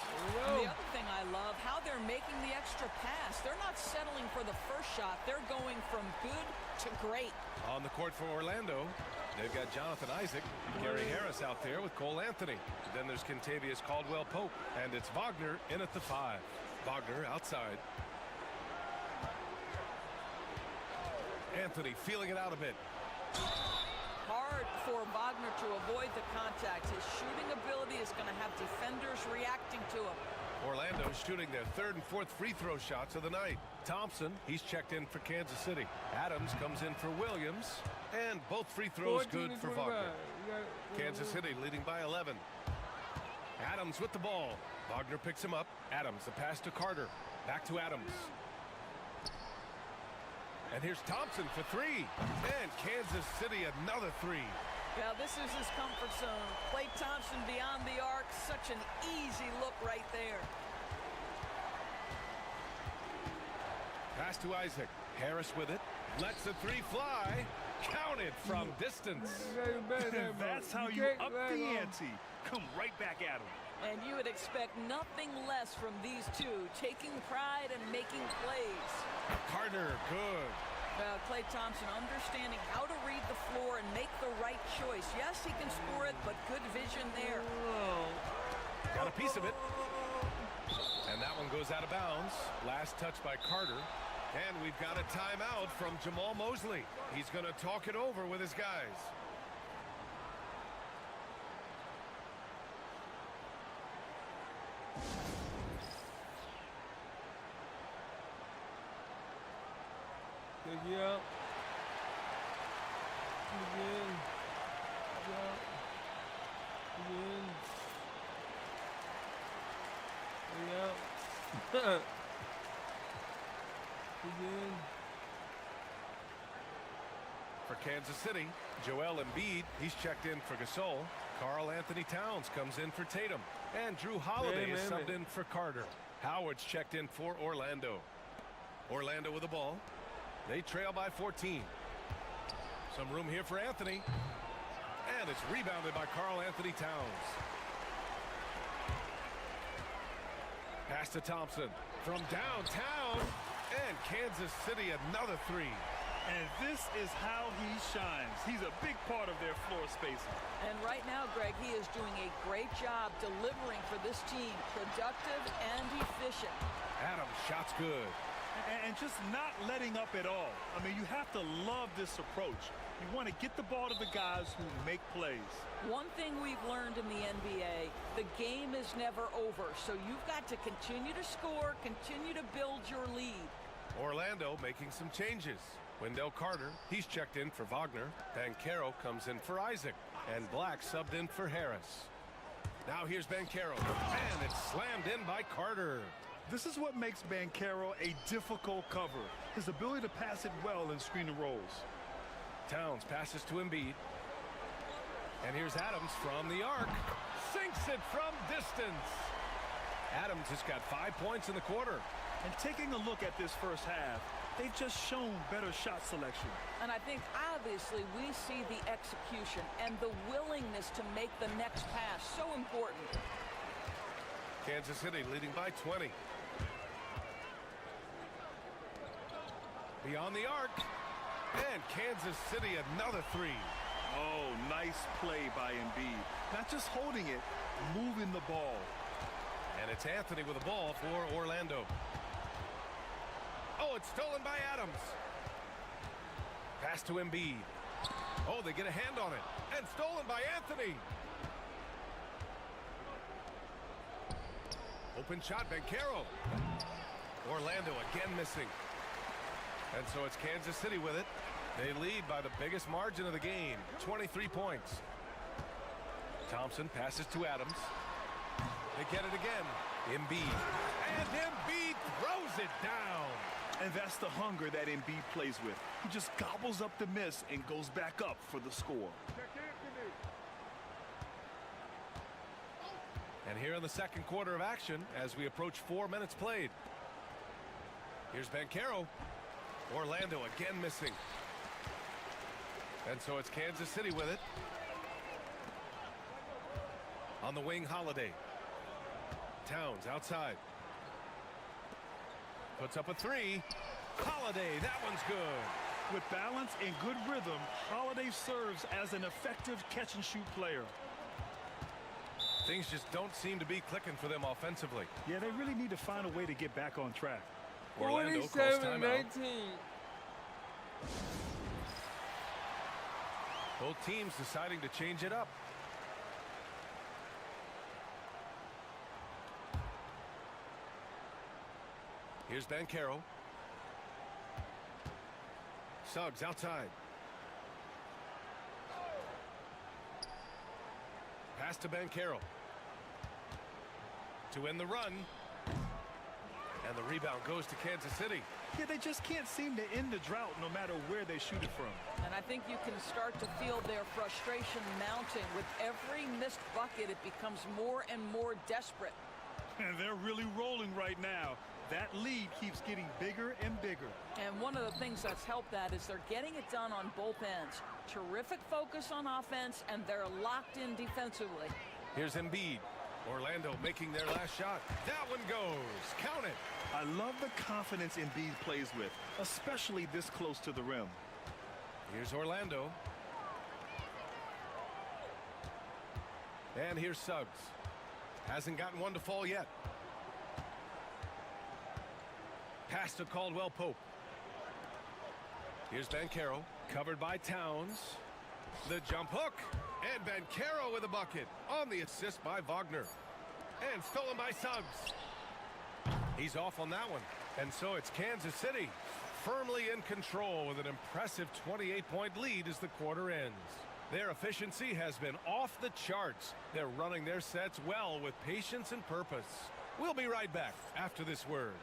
And the other thing I love, how they're making the extra pass. They're not settling for the first shot. They're going from good to great. On the court for Orlando, they've got Jonathan Isaac, Gary Harris out there with Cole Anthony. Then there's Kentavious Caldwell-Pope, and it's Wagner in at the 5. Wagner outside. Anthony feeling it out a bit. Hard for Wagner to avoid the contact. His shooting ability is going to have defenders reacting to him. Orlando shooting their third and fourth free throw shots of the night. Thompson, he's checked in for Kansas City. Adams comes in for Williams. And both free throws good for Wagner. Kansas City leading by 11. Adams with the ball. Wagner picks him up. Adams, the pass to Carter. Back to Adams. And here's Thompson for three. And Kansas City another three. Yeah, this is his comfort zone. Klay Thompson beyond the arc. Such an easy look right there. Pass to Isaac. Harris with it. Lets the three fly. Counted from distance. That's how you up the ante. Come right back at him. And you would expect nothing less from these two, taking pride and making plays. Carter, good. Well, Klay Thompson understanding how to read the floor and make the right choice. Yes, he can score it, but good vision there. Got a piece of it. And that one goes out of bounds. Last touch by Carter. And we've got a timeout from Jamal Mosley. He's going to talk it over with his guys. Take you out. Again. Again. Again. Again. For Kansas City, Joel Embiid, he's checked in for Gasol. Karl Anthony Towns comes in for Tatum. And Drew Holiday is subbed in for Carter. Howard's checked in for Orlando. Orlando with the ball. They trail by 14. Some room here for Anthony. And it's rebounded by Karl Anthony Towns. Pass to Thompson from downtown. And Kansas City another three. And this is how he shines. He's a big part of their floor spacing. And right now, Greg, he is doing a great job delivering for this team. Productive and efficient. Adams, shot's good. And just not letting up at all. I mean, you have to love this approach. You want to get the ball to the guys who make plays. One thing we've learned in the NBA, the game is never over. So you've got to continue to score, continue to build your lead. Orlando making some changes. Wendell Carter, he's checked in for Wagner. Banchero comes in for Isaac. And Black subbed in for Harris. Now here's Banchero. And it's slammed in by Carter. This is what makes Banchero a difficult cover. His ability to pass it well in screen and rolls. Towns passes to Embiid. And here's Adams from the arc. Sinks it from distance. Adams has got 5 points in the quarter. And taking a look at this first half, they've just shown better shot selection. And I think obviously we see the execution and the willingness to make the next pass so important. Kansas City leading by 20. Beyond the arc. And Kansas City another three. Oh, nice play by Embiid. Not just holding it, moving the ball. And it's Anthony with the ball for Orlando. Oh, it's stolen by Adams. Pass to Embiid. Oh, they get a hand on it. And stolen by Anthony. Open shot, Banchero. Orlando again missing. And so it's Kansas City with it. They lead by the biggest margin of the game, 23 points. Thompson passes to Adams. They get it again. Embiid. And Embiid throws it down. And that's the hunger that Embiid plays with. He just gobbles up the miss and goes back up for the score. And here in the second quarter of action as we approach 4 minutes played. Here's Banchero. Orlando again missing. And so it's Kansas City with it. On the wing, Holiday. Towns outside. Puts up a three. Holiday, that one's good. With balance and good rhythm, Holiday serves as an effective catch-and-shoot player. Things just don't seem to be clicking for them offensively. Yeah, they really need to find a way to get back on track. Orlando calls timeout. 47-19. Both teams deciding to change it up. Here's Banchero. Suggs outside. Pass to Banchero. To end the run. And the rebound goes to Kansas City. Yeah, they just can't seem to end the drought no matter where they shoot it from. And I think you can start to feel their frustration mounting. With every missed bucket, it becomes more and more desperate. And they're really rolling right now. That lead keeps getting bigger and bigger. And one of the things that's helped that is they're getting it done on both ends. Terrific focus on offense, and they're locked in defensively. Here's Embiid. Orlando making their last shot. That one goes. Count it. I love the confidence Embiid plays with, especially this close to the rim. Here's Orlando. And here's Suggs. Hasn't gotten one to fall yet. Pass to Caldwell Pope. Here's Banchero, covered by Towns. The jump hook, and Banchero with a bucket on the assist by Wagner. And stolen by Suggs. He's off on that one. And so it's Kansas City firmly in control with an impressive 28-point lead as the quarter ends. Their efficiency has been off the charts. They're running their sets well with patience and purpose. We'll be right back after this word.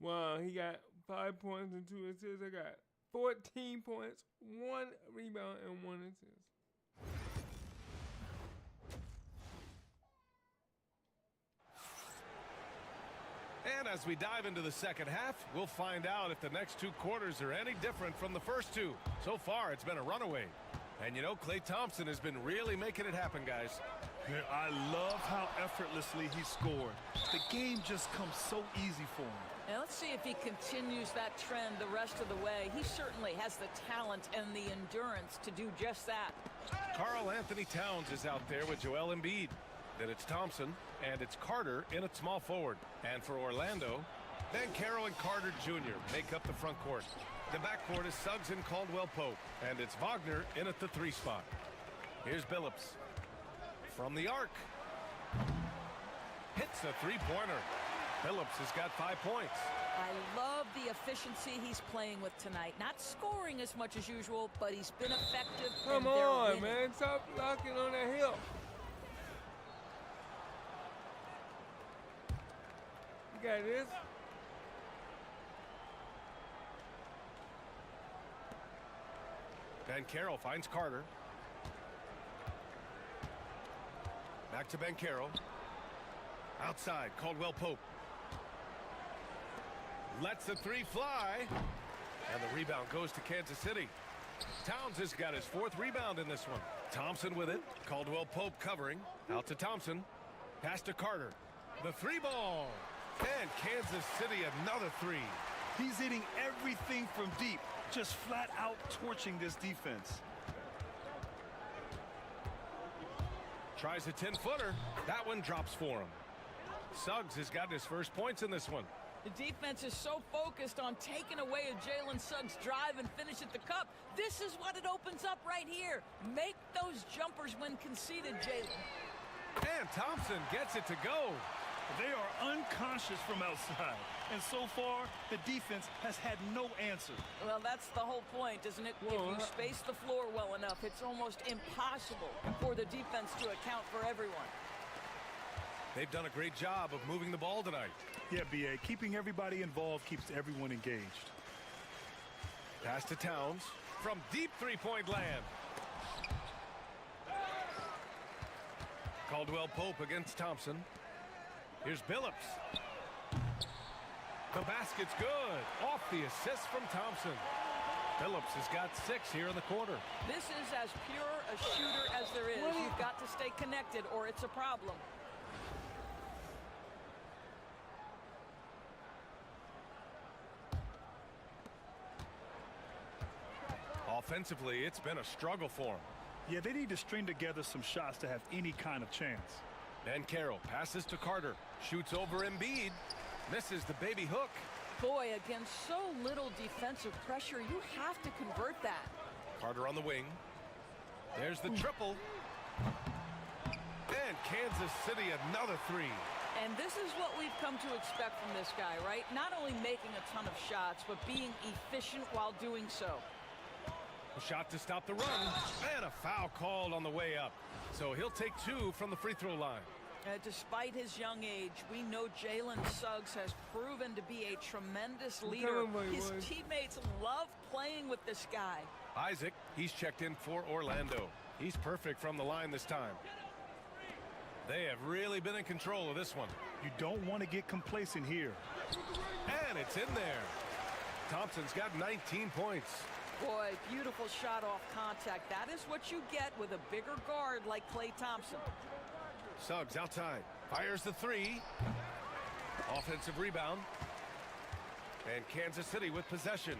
Wow, he got 5 points and 2 assists. I got 14 points, 1 rebound, and 1 assist. And as we dive into the second half, we'll find out if the next 2 quarters are any different from the first 2. So far, it's been a runaway. And you know, Klay Thompson has been really making it happen, guys. I love how effortlessly he scored. The game just comes so easy for him. And let's see if he continues that trend the rest of the way. He certainly has the talent and the endurance to do just that. Karl Anthony Towns is out there with Joel Embiid. Then it's Thompson, and it's Carter in at small forward. And for Orlando, Banchero and Carter Jr. make up the front court. The backcourt is Suggs and Caldwell Pope, and it's Wagner in at the 3 spot. Here's Billups. From the arc. Hits a 3-pointer. Billups has got 5 points. I love the efficiency he's playing with tonight. Not scoring as much as usual, but he's been effective. Come on, man. Stop locking on the hip. You got this. Banchero finds Carter. Back to Banchero. Outside, Caldwell Pope. Lets the 3 fly. And the rebound goes to Kansas City. Towns has got his 4th rebound in this one. Thompson with it. Caldwell Pope covering. Out to Thompson. Pass to Carter. The 3-ball. And Kansas City another 3. He's hitting everything from deep. Just flat out torching this defense. Tries a 10-footer. That one drops for him. Suggs has gotten his first points in this one. The defense is so focused on taking away a Jalen Suggs drive and finish at the cup. This is what it opens up right here. Make those jumpers when conceded, Jalen. And Thompson gets it to go. They are unconscious from outside. And so far, the defense has had no answer. Well, that's the whole point, isn't it? If you space the floor well enough, it's almost impossible for the defense to account for everyone. They've done a great job of moving the ball tonight. Yeah, B.A. Keeping everybody involved keeps everyone engaged. Pass to Towns from deep 3-point land. Caldwell Pope against Thompson. Here's Billups. The basket's good. Off the assist from Thompson. Billups has got 6 here in the quarter. This is as pure a shooter as there is. You've got to stay connected or it's a problem. Offensively, it's been a struggle for him. Yeah, they need to string together some shots to have any kind of chance. Banchero passes to Carter. Shoots over Embiid. Misses the baby hook. Boy, against so little defensive pressure, you have to convert that. Carter on the wing. There's the triple. And Kansas City another three. And this is what we've come to expect from this guy, right? Not only making a ton of shots, but being efficient while doing so. A shot to stop the run. And a foul called on the way up. So he'll take 2 from the free throw line. Despite his young age, we know Jalen Suggs has proven to be a tremendous leader. His teammates love playing with this guy. Isaac, he's checked in for Orlando. He's perfect from the line this time. They have really been in control of this one. You don't want to get complacent here. And it's in there. Thompson's got 19 points. Boy, beautiful shot off contact. That is what you get with a bigger guard like Klay Thompson. Suggs outside. Fires the 3. Offensive rebound. And Kansas City with possession.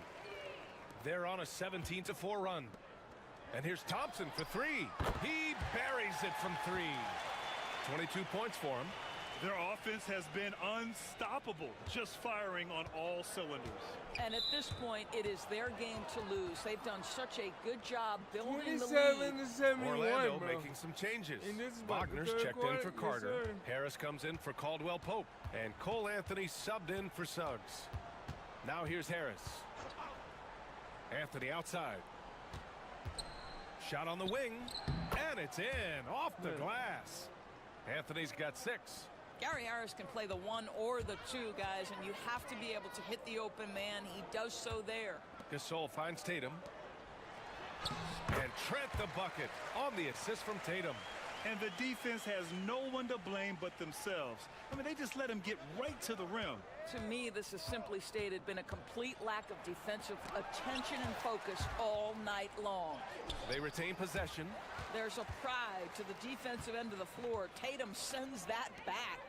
They're on a 17-4 run. And here's Thompson for 3. He buries it from 3. 22 points for him. Their offense has been unstoppable, just firing on all cylinders. And at this point, it is their game to lose. They've done such a good job building the 27 lead. to 71, Orlando bro. making some changes. Wagner's checked in for Carter. Yes, Harris comes in for Caldwell Pope. And Cole Anthony subbed in for Suggs. Now here's Harris. Anthony outside. Shot on the wing. And it's in. Off the glass. Anthony's got 6. Gary Harris can play the 1 or the 2, guys, and you have to be able to hit the open man. He does so there. Gasol finds Tatum. And Trent the bucket on the assist from Tatum. And the defense has no one to blame but themselves. I mean, they just let him get right to the rim. To me, this has simply stated been a complete lack of defensive attention and focus all night long. They retain possession. There's a pride to the defensive end of the floor. Tatum sends that back.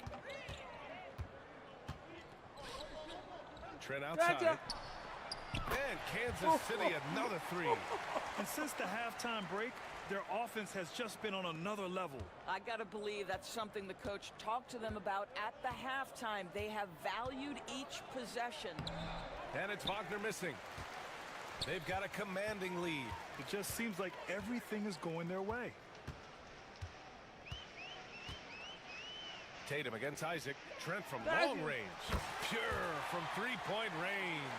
Trent outside. And Kansas City another 3. And since the halftime break, their offense has just been on another level. I got to believe that's something the coach talked to them about at the halftime. They have valued each possession. And it's Wagner missing. They've got a commanding lead. It just seems like everything is going their way. Tatum against Isaac. Trent from long range. Pure from 3-point range.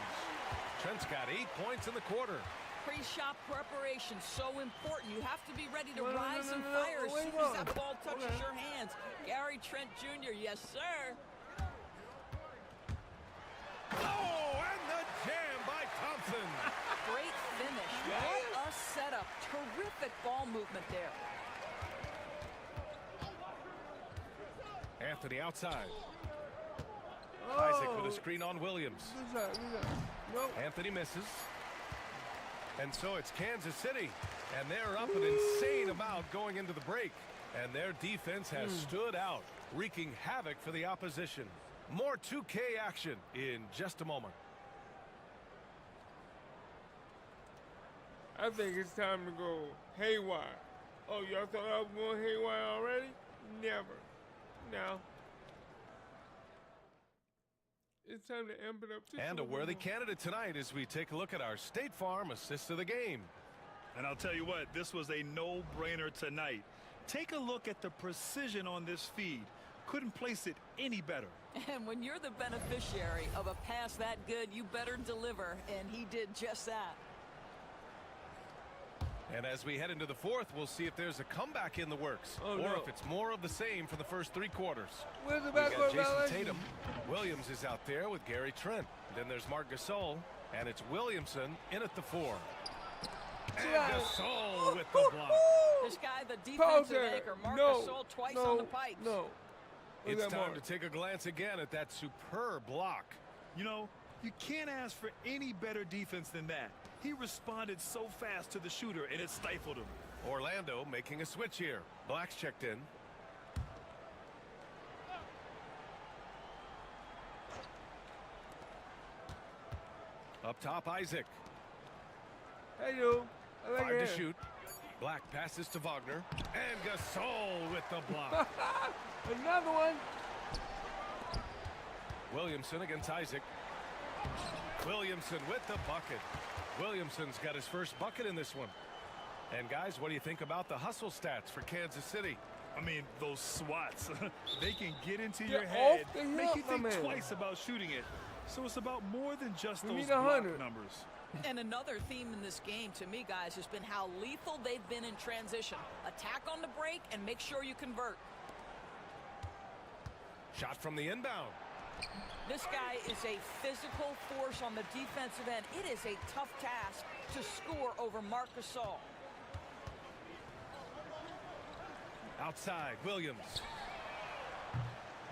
Trent's got 8 points in the quarter. Pre-shot preparation, so important. You have to be ready to rise and fire as soon as that ball touches your hands. Gary Trent Jr., yes, sir. Oh, and the jam by Thompson. Great finish. What a setup. Terrific ball movement there. Anthony outside. Isaac with a screen on Williams. Anthony misses. And so it's Kansas City. And they're up an insane amount going into the break. And their defense has stood out, wreaking havoc for the opposition. More 2K action in just a moment. I think it's time to go haywire. Oh, y'all thought I was going haywire already? Never. No. It's time to amp it up. And a worthy candidate tonight as we take a look at our State Farm assist of the game. And I'll tell you what, this was a no-brainer tonight. Take a look at the precision on this feed. Couldn't place it any better. And when you're the beneficiary of a pass that good, you better deliver, and he did just that. And as we head into the fourth, we'll see if there's a comeback in the works, if it's more of the same for the first 3 quarters. Where's the We've got backcourt Jason violation? Tatum. Williams is out there with Gary Trent. Then there's Marc Gasol, and it's Williamson in at the 4. And Gasol with the block. This guy, the defensive anchor, Marc Gasol, twice on the pipes. It's time to take a glance again at that superb block. You know, you can't ask for any better defense than that. He responded so fast to the shooter, and it stifled him. Orlando making a switch here. Black's checked in. Up top, Isaac. Hey, you. I like 5 it. to shoot. Black passes to Wagner. And Gasol with the block. Another one. Williamson against Isaac. Williamson with the bucket. Williamson's got his first bucket in this one. And guys, what do you think about the hustle stats for Kansas City? I mean, those swats, they can get into Get your head, off the make hip, you my think man. twice about shooting it. So it's about more than just We those need block 100. numbers. And another theme in this game, to me, guys, has been how lethal they've been in transition. Attack on the break and make sure you convert. Shot from the inbound. This guy is a physical force on the defensive end. It is a tough task to score over Marc Gasol. Outside, Williams.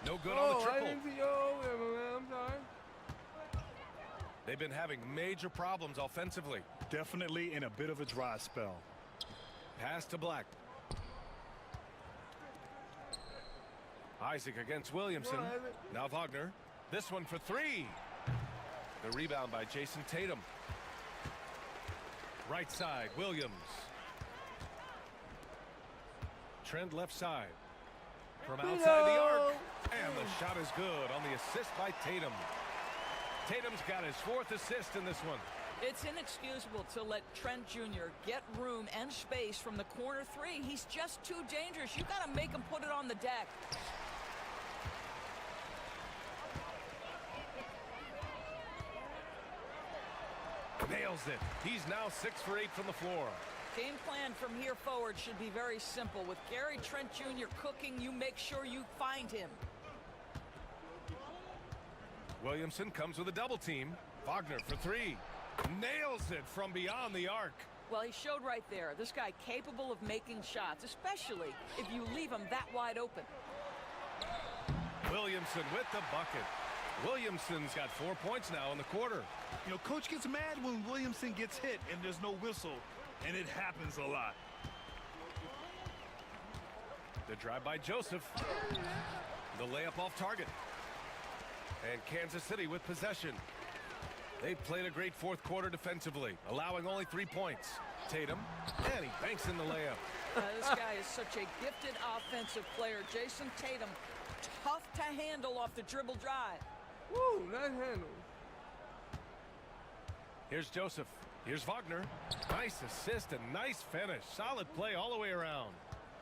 No good on the I triple. didn't see I'm sorry. They've been having major problems offensively. Definitely in a bit of a dry spell. Pass to Black. Isaac against Williamson. Now Wagner. This one for three. The rebound by Jason Tatum. Right side, Williams. Trent left side. From outside the arc. And the shot is good on the assist by Tatum. Tatum's got his 4th assist in this one. It's inexcusable to let Trent Jr. get room and space from the corner three. He's just too dangerous. You got to make him put it on the deck. Nails it. He's now 6 for 8 from the floor. Game plan from here forward should be very simple. With Gary Trent Jr. cooking, you make sure you find him. Williamson comes with a double team. Wagner for three. Nails it from beyond the arc. Well, he showed right there. This guy capable of making shots, especially if you leave him that wide open. Williamson with the bucket. Williamson's got 4 points now in the quarter. You know, coach gets mad when Williamson gets hit and there's no whistle, and it happens a lot. The drive by Joseph. The layup off target. And Kansas City with possession. They've played a great 4th quarter defensively, allowing only 3 points. Tatum, and he banks in the layup. This guy is such a gifted offensive player. Jason Tatum, tough to handle off the dribble drive. Woo, nice handle. Here's Joseph. Here's Wagner. Nice assist and nice finish. Solid play all the way around.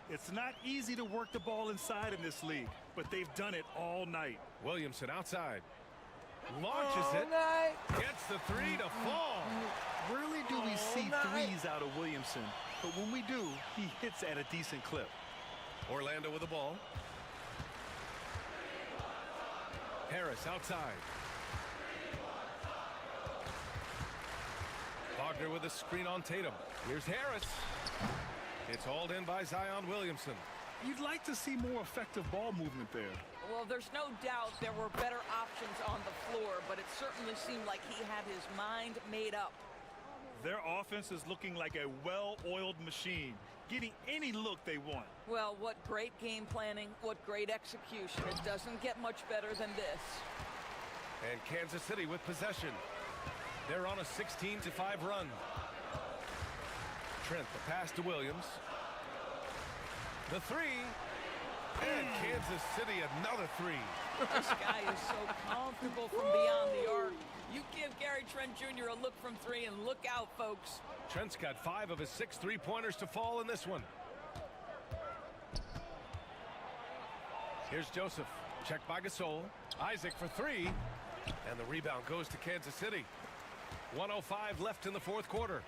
It's not easy to work the ball inside in this league, but they've done it all night. Williamson outside. Launches it. Gets the three to fall. Rarely do we see threes out of Williamson, but when we do, he hits at a decent clip. Orlando with the ball. Harris outside. Wagner with a screen on Tatum. Here's Harris. It's hauled in by Zion Williamson. You'd like to see more effective ball movement there. Well, there's no doubt there were better options on the floor, but it certainly seemed like he had his mind made up. Their offense is looking like a well-oiled machine, getting any look they want. Well, what great game planning, what great execution. It doesn't get much better than this. And Kansas City with possession. They're on a 16-5 run. Trent, the pass to Williams. The three. And Kansas City another three. This guy is so comfortable from beyond the arc. You give Gary Trent Jr. a look from three and look out, folks. Trent's got 5 of his 6 3-pointers to fall in this one. Here's Joseph. Checked by Gasol. Isaac for 3. And the rebound goes to Kansas City. 1:05 left in the 4th quarter.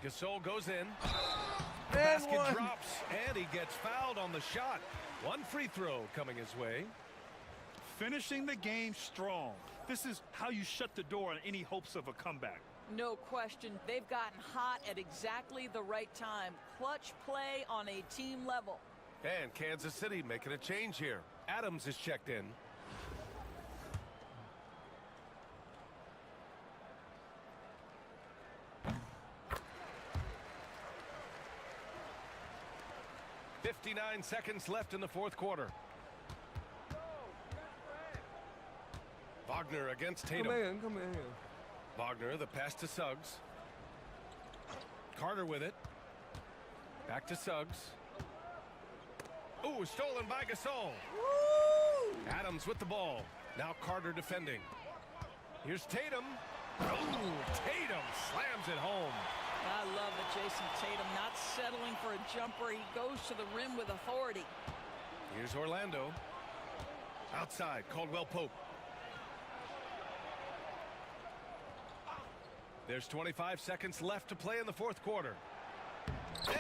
Gasol goes in. The basket drops, and he gets fouled on the shot. 1 free throw coming his way. Finishing the game strong. This is how you shut the door on any hopes of a comeback. No question. They've gotten hot at exactly the right time. Clutch play on a team level. And Kansas City making a change here. Adams is checked in. .59 seconds left in the 4th quarter. Wagner against Tatum. Come in. Wagner, the pass to Suggs. Carter with it. Back to Suggs. Ooh, stolen by Gasol. Woo! Adams with the ball. Now Carter defending. Here's Tatum. Ooh, Tatum slams it home. I love it, Jason Tatum not settling for a jumper. He goes to the rim with authority. Here's Orlando. Outside, Caldwell Pope. There's 25 seconds left to play in the fourth quarter.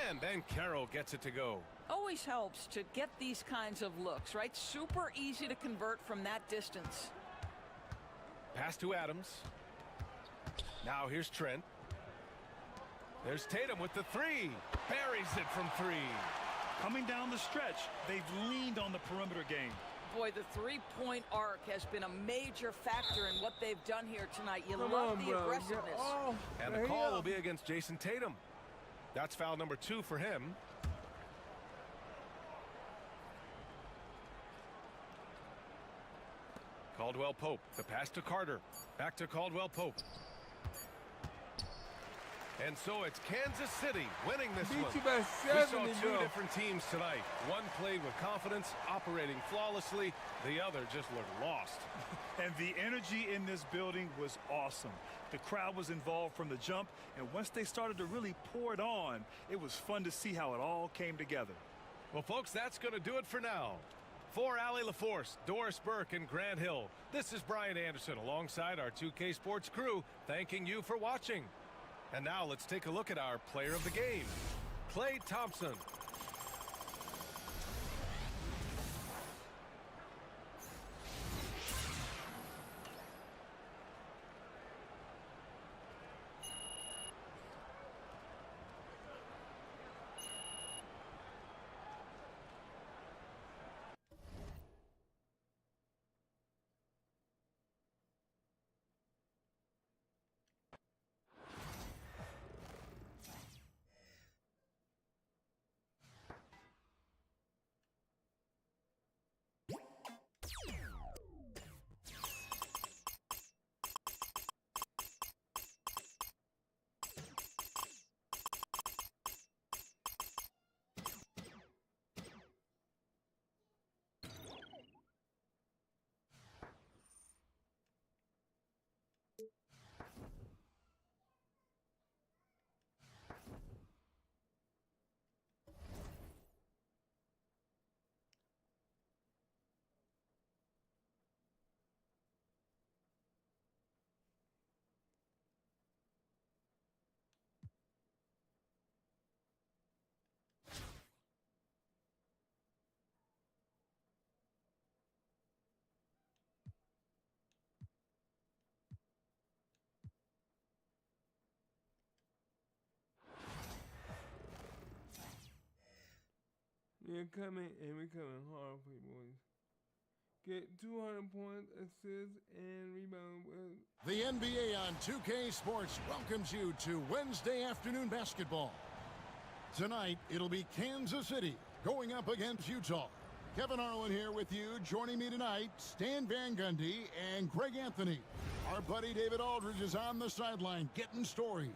And Ben Carroll gets it to go. Always helps to get these kinds of looks, right? Super easy to convert from that distance. Pass to Adams. Now here's Trent. There's Tatum with the three. Buries it from three. Coming down the stretch, they've leaned on the perimeter game. Boy, the three-point arc has been a major factor in what they've done here tonight. You love the aggressiveness. And the call will be against Jason Tatum. That's foul number 2 for him. Caldwell Pope, the pass to Carter. Back to Caldwell Pope. And so it's Kansas City winning this one. You by 70, we saw two different teams tonight. One played with confidence, operating flawlessly. The other just looked lost. And the energy in this building was awesome. The crowd was involved from the jump, and once they started to really pour it on, it was fun to see how it all came together. Well, folks, that's going to do it for now. For Allie LaForce, Doris Burke, and Grant Hill, this is Brian Anderson alongside our 2K Sports crew, thanking you for watching. And now let's take a look at our player of the game, Klay Thompson. We're coming and we're coming hard for you boys. Get 200 points, assists, and rebound. The NBA on 2K Sports welcomes you to Wednesday afternoon basketball. Tonight, it'll be Kansas City going up against Utah. Kevin Harlan here with you. Joining me tonight, Stan Van Gundy and Greg Anthony. Our buddy David Aldridge is on the sideline getting stories.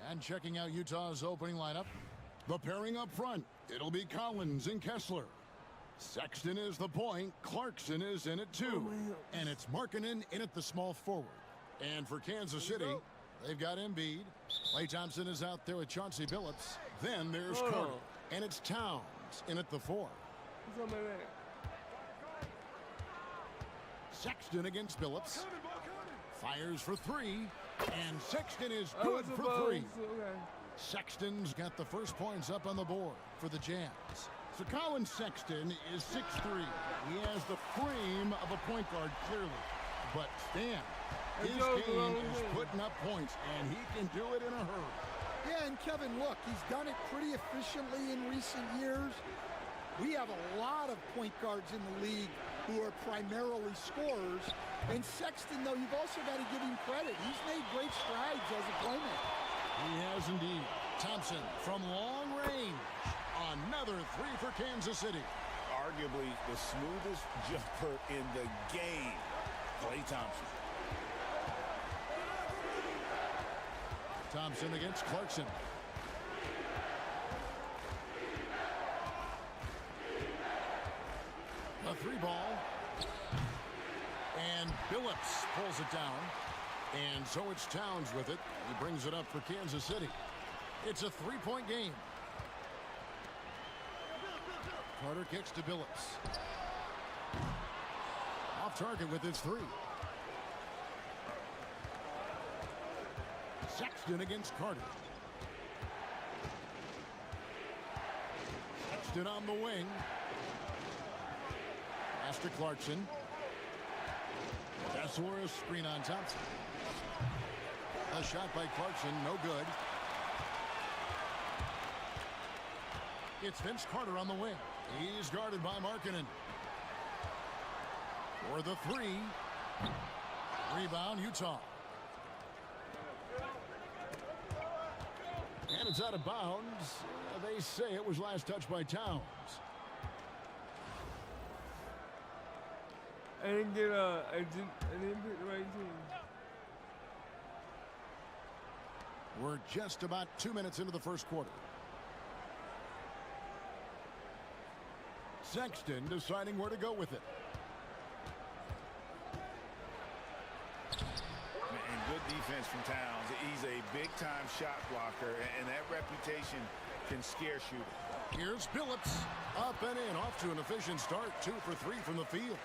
And checking out Utah's opening lineup. The pairing up front, it'll be Collins and Kessler. Sexton is the point. Clarkson is in at 2. And it's Markkanen in at the small forward. And for Kansas City, they've got Embiid. Klay Thompson is out there with Chauncey Billups. Then there's Carter. And it's Towns in at the 4. Sexton against Billups. Fires for 3. And Sexton is good for 3. Sexton's got the first points up on the board for the Jazz. So Colin Sexton is 6'3". He has the frame of a point guard, clearly. But Stan, his game is putting up points, and he can do it in a hurry. Yeah, and Kevin, look, he's done it pretty efficiently in recent years. We have a lot of point guards in the league who are primarily scorers. And Sexton, though, you've also got to give him credit. He's made great strides as a playmaker. He has indeed. Thompson from long range. Another 3 for Kansas City. Arguably the smoothest jumper in the game. Klay Thompson. Thompson against Clarkson. A 3 ball. And Billups pulls it down. And so it's Towns with it. He brings it up for Kansas City. It's a three-point game. Carter kicks to Billups. Off target with his three. Sexton against Carter. Sexton on the wing. Pass to Clarkson. Tesorius screen on Thompson. A shot by Clarkson, no good. It's Vince Carter on the wing. He's guarded by Markkanen. For the three. Rebound, Utah. And it's out of bounds. They say it was last touched by Towns. I didn't pick the right team. We're just about 2 minutes into the first quarter. Sexton deciding where to go with it. And good defense from Towns. He's a big-time shot blocker, and that reputation can scare shooters. Here's Billups. Up and in. Off to an efficient start. 2 for 3 from the field.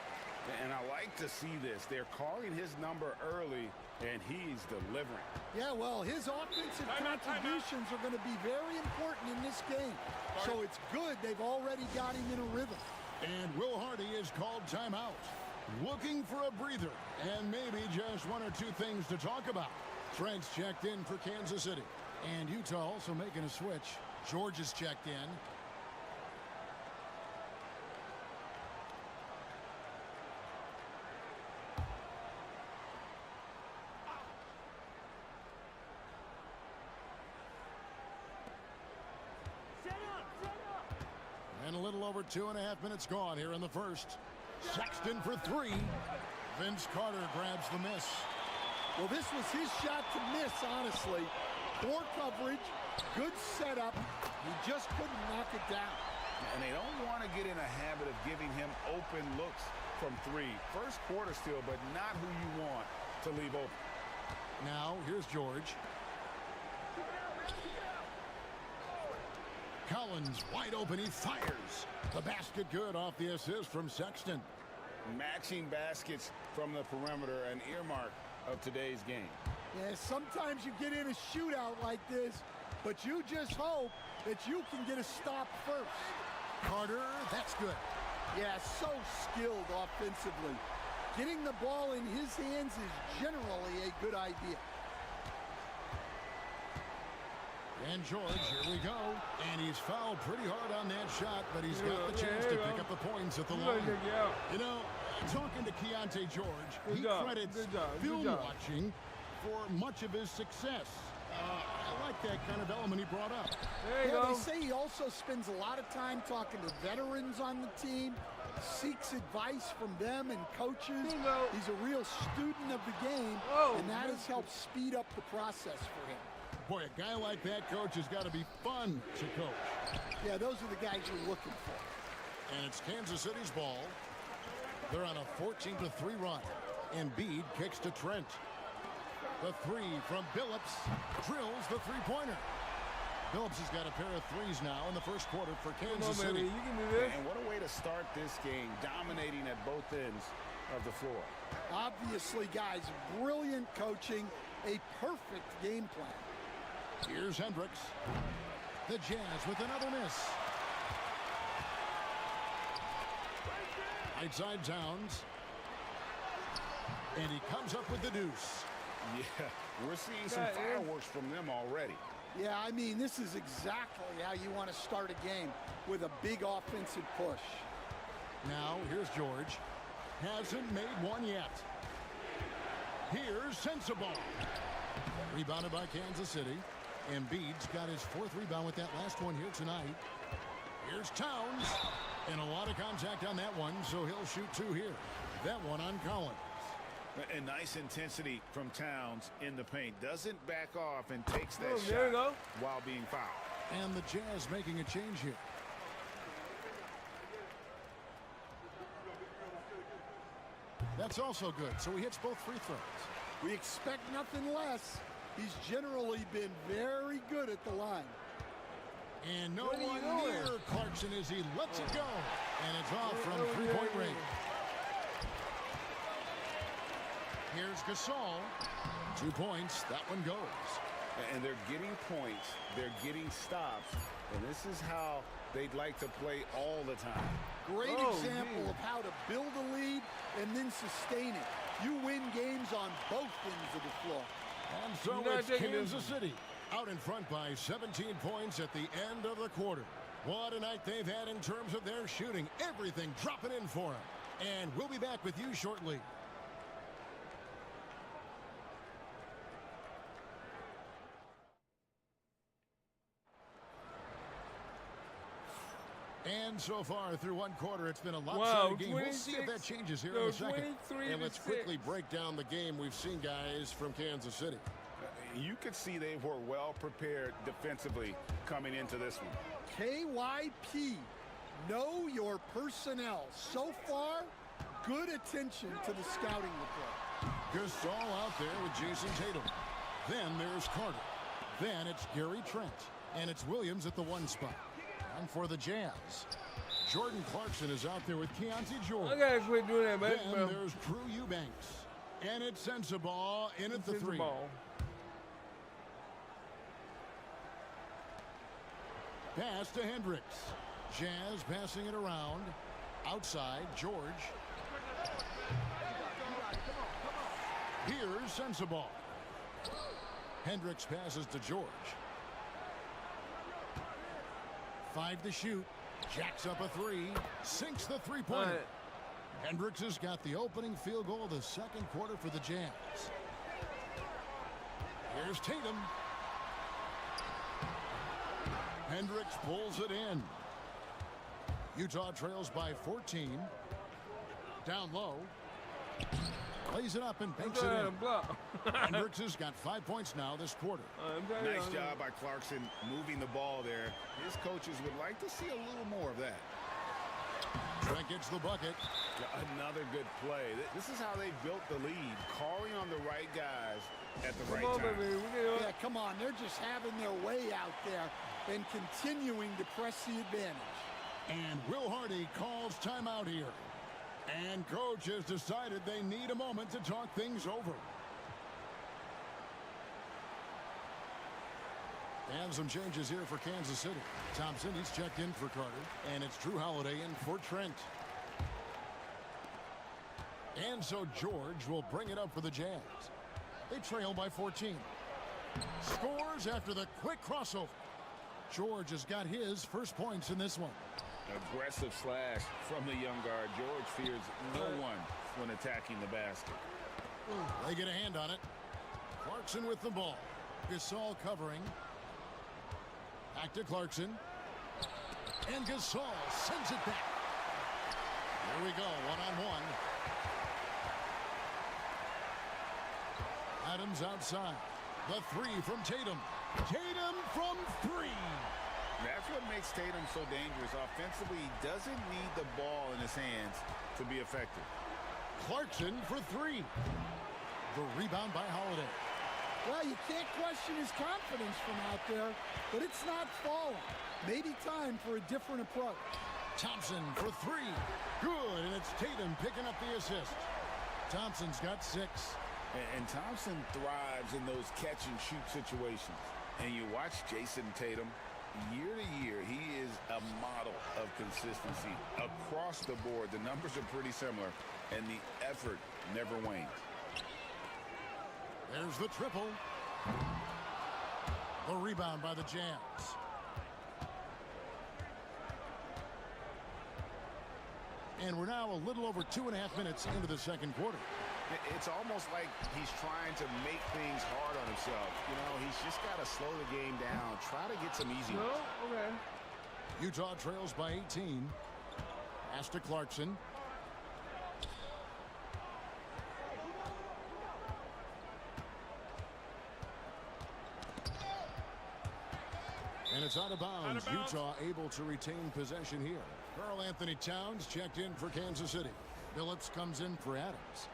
And I like to see this. They're calling his number early, and he's delivering. Yeah, well, his offensive contributions are going to be very important in this game. So it's good they've already got him in a rhythm. And Will Hardy is called timeout. Looking for a breather and maybe just 1 or 2 things to talk about. Trent's checked in for Kansas City. And Utah also making a switch. George is checked in. And a little over 2.5 minutes gone here in the first. Sexton for 3. Vince Carter grabs the miss. Well, this was his shot to miss, honestly. Poor coverage, good setup. He just couldn't knock it down. And they don't want to get in a habit of giving him open looks from 3. First quarter still, but not who you want to leave open. Now, here's George. Collins wide open, he fires. The basket good off the assist from Sexton. Matching baskets from the perimeter, an earmark of today's game. Yeah, sometimes you get in a shootout like this, but you just hope that you can get a stop first. Carter, that's good. Yeah, so skilled offensively. Getting the ball in his hands is generally a good idea. And George, here we go. And he's fouled pretty hard on that shot, but he's got the chance to pick up the points at the line. You know, talking to Keontae George, he credits film watching for much of his success. I like that kind of element he brought up. They say he also spends a lot of time talking to veterans on the team, seeks advice from them and coaches. He's a real student of the game, and that has helped speed up the process for him. Boy, a guy like that, coach, has got to be fun to coach. Yeah, those are the guys you're looking for. And it's Kansas City's ball. They're on a 14-3 run. Embiid kicks to Trent. The 3 from Billups drills the three-pointer. Billups has got a pair of threes now in the first quarter for Kansas City. You can do this. And what a way to start this game, dominating at both ends of the floor. Obviously, guys, brilliant coaching, a perfect game plan. Here's Hendricks. The Jazz with another miss. Right side Towns. And he comes up with the deuce. Yeah, we're seeing some fireworks from them already. Yeah, I mean, this is exactly how you want to start a game, with a big offensive push. Now, here's George. Hasn't made one yet. Here's Sensabaugh. Rebounded by Kansas City. Embiid's got his 4th rebound with that last one here tonight. Here's Towns. And a lot of contact on that one, so he'll shoot 2 here. That one on Collins. A nice intensity from Towns in the paint. Doesn't back off and takes that there you go. shot while being fouled. And the Jazz making a change here. That's also good. So he hits both free throws. We expect nothing less. He's generally been very good at the line. And no one near Clarkson as he lets it go. And it's off from three-point range. Here's Gasol. 2 points. That one goes. And they're getting points. They're getting stops. And this is how they'd like to play all the time. Great example of how to build a lead and then sustain it. You win games on both ends of the floor. And so it's Kansas City out in front by 17 points at the end of the quarter. What a night they've had in terms of their shooting. Everything dropping in for them. And we'll be back with you shortly. And so far through one quarter, it's been a lopsided game. We'll see if that changes here in a second. And let's quickly break down the game we've seen, guys, from Kansas City. You could see they were well prepared defensively coming into this one. KYP, know your personnel. So far, good attention to the scouting report. Gasol out there with Jason Tatum. Then there's Carter. Then it's Gary Trent. And it's Williams at the 1 spot. And for the Jazz, Jordan Clarkson is out there with Keontae George. I gotta quit doing that, man. Then there's Drew Eubanks. And it's Sensabaugh in at the 3. Pass to Hendricks. Jazz passing it around. Outside, George. Here's Sensabaugh. Hendricks passes to George. 5 to shoot. Jacks up a 3. Sinks the three-pointer. Hendricks has got the opening field goal of the second quarter for the Jazz. Here's Tatum. Hendricks pulls it in. Utah trails by 14. Down low. Plays it up and banks it in. Hendricks has got 5 points now this quarter. Nice job by Clarkson moving the ball there. His coaches would like to see a little more of that. Trent gets the bucket. Another good play. This is how they built the lead, calling on the right guys at the right time. Yeah, come on. They're just having their way out there and continuing to press the advantage. And Will Hardy calls timeout here. And coach has decided they need a moment to talk things over. And some changes here for Kansas City. Thompson, he's checked in for Carter. And it's Drew Holiday in for Trent. And so George will bring it up for the Jazz. They trail by 14. Scores after the quick crossover. George has got his first points in this one. Aggressive slash from the young guard. George fears no one when attacking the basket. They get a hand on it. Clarkson with the ball. Gasol covering. Back to Clarkson. And Gasol sends it back. Here we go, one-on-one. Adams outside. The 3 from Tatum. Tatum from 3. That's what makes Tatum so dangerous. Offensively, he doesn't need the ball in his hands to be effective. Clarkson for 3. The rebound by Holiday. Well, you can't question his confidence from out there, but it's not falling. Maybe time for a different approach. Thompson for 3. Good, and it's Tatum picking up the assist. Thompson's got 6. And Thompson thrives in those catch-and-shoot situations. And you watch Jason Tatum, year to year, he is a model of consistency. Across the board, the numbers are pretty similar, and the effort never wanes. There's the triple. The rebound by the Jazz. And we're now a little over 2.5 minutes into the second quarter. It's almost like he's trying to make things hard on himself. You know, he's just got to slow the game down, try to get some easy ones. Okay. Utah trails by 18. Pass to Clarkson. And it's out of bounds. Utah able to retain possession here. Karl Anthony Towns checked in for Kansas City. Phillips comes in for Adams.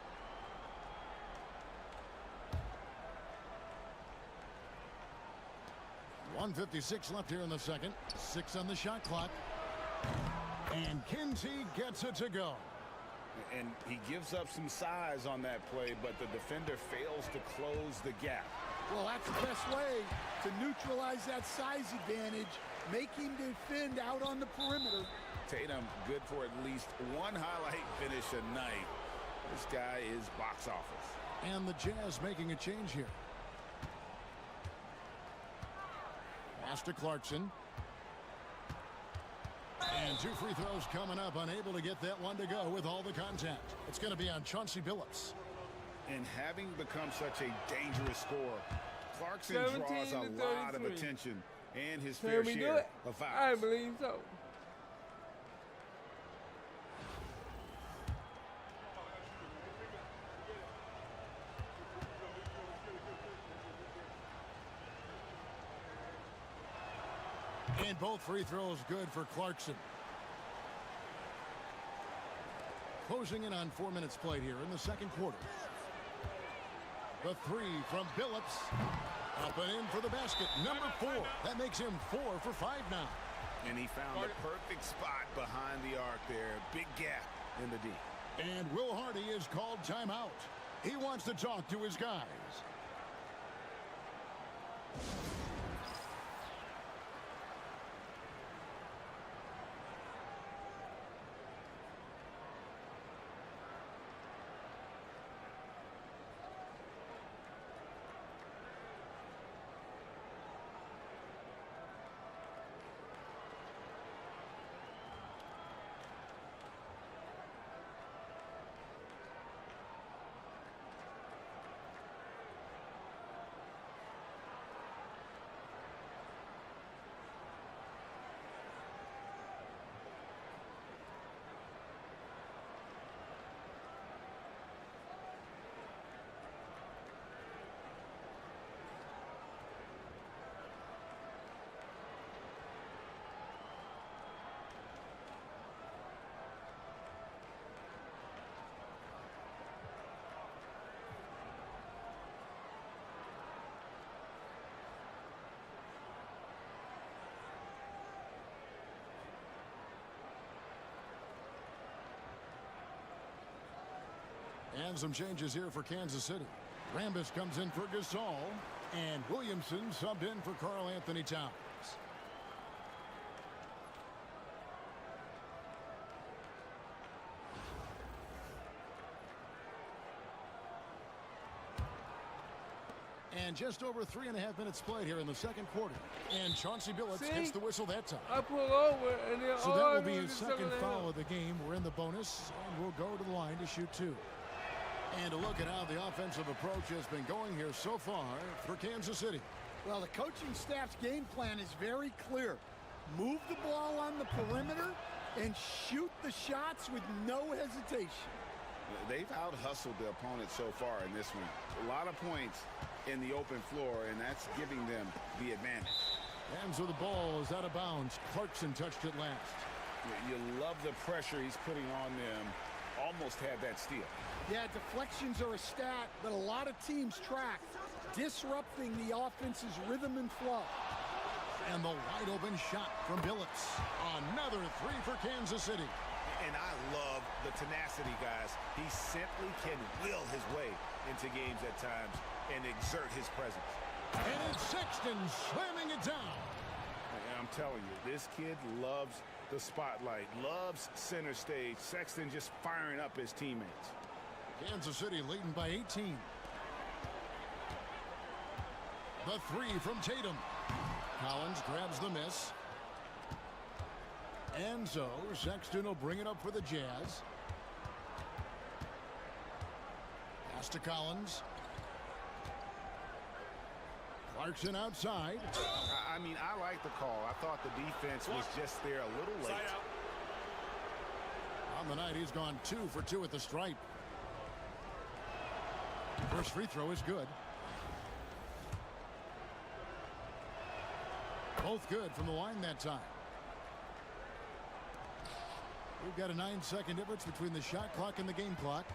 1:56 left here in the second. 6 on the shot clock. And Kinsey gets it to go. And he gives up some size on that play, but the defender fails to close the gap. Well, that's the best way to neutralize that size advantage. Make him defend out on the perimeter. Tatum good for at least one highlight finish a night. This guy is box office. And the Jazz making a change here. Pass to Clarkson. And 2 free throws coming up. Unable to get that one to go with all the contact. It's going to be on Chauncey Billups. And having become such a dangerous scorer, Clarkson draws a lot of attention and his fair share of fouls. I believe so. And both free throws good for Clarkson. Closing in on 4 minutes played here in the second quarter. The 3 from Billups. Up and in for the basket. Number 4. That makes him 4 for 5 now. And he found the perfect spot behind the arc there. Big gap in the D. And Will Hardy is called timeout. He wants to talk to his guys. And some changes here for Kansas City. Rambis comes in for Gasol. And Williamson subbed in for Karl Anthony Towns. And just over 3.5 minutes played here in the second quarter. And Chauncey Billups gets the whistle that time. I pull over and then so that will be his second foul of the game. We're in the bonus, and we'll go to the line to shoot 2. And a look at how the offensive approach has been going here so far for Kansas City. Well, the coaching staff's game plan is very clear. Move the ball on the perimeter and shoot the shots with no hesitation. They've out-hustled the opponent so far in this one. A lot of points in the open floor, and that's giving them the advantage. And so the ball is out of bounds. Clarkson touched it last. You love the pressure he's putting on them. Almost had that steal. Yeah, deflections are a stat that a lot of teams track, disrupting the offense's rhythm and flow. And the wide open shot from Billups. Another 3 for Kansas City. And I love the tenacity, guys. He simply can will his way into games at times and exert his presence. And it's Sexton slamming it down. And I'm telling you, this kid loves the spotlight, loves center stage. Sexton just firing up his teammates. Kansas City leading by 18. The 3 from Tatum. Collins grabs the miss. And so Sexton will bring it up for the Jazz. Pass to Collins. Clarkson outside. I mean, I like the call. I thought the defense was just there a little late. On the night, he's gone 2 for 2 at the stripe. First free throw is good. Both good from the line that time. We've got a 9-second difference between the shot clock and the game clock.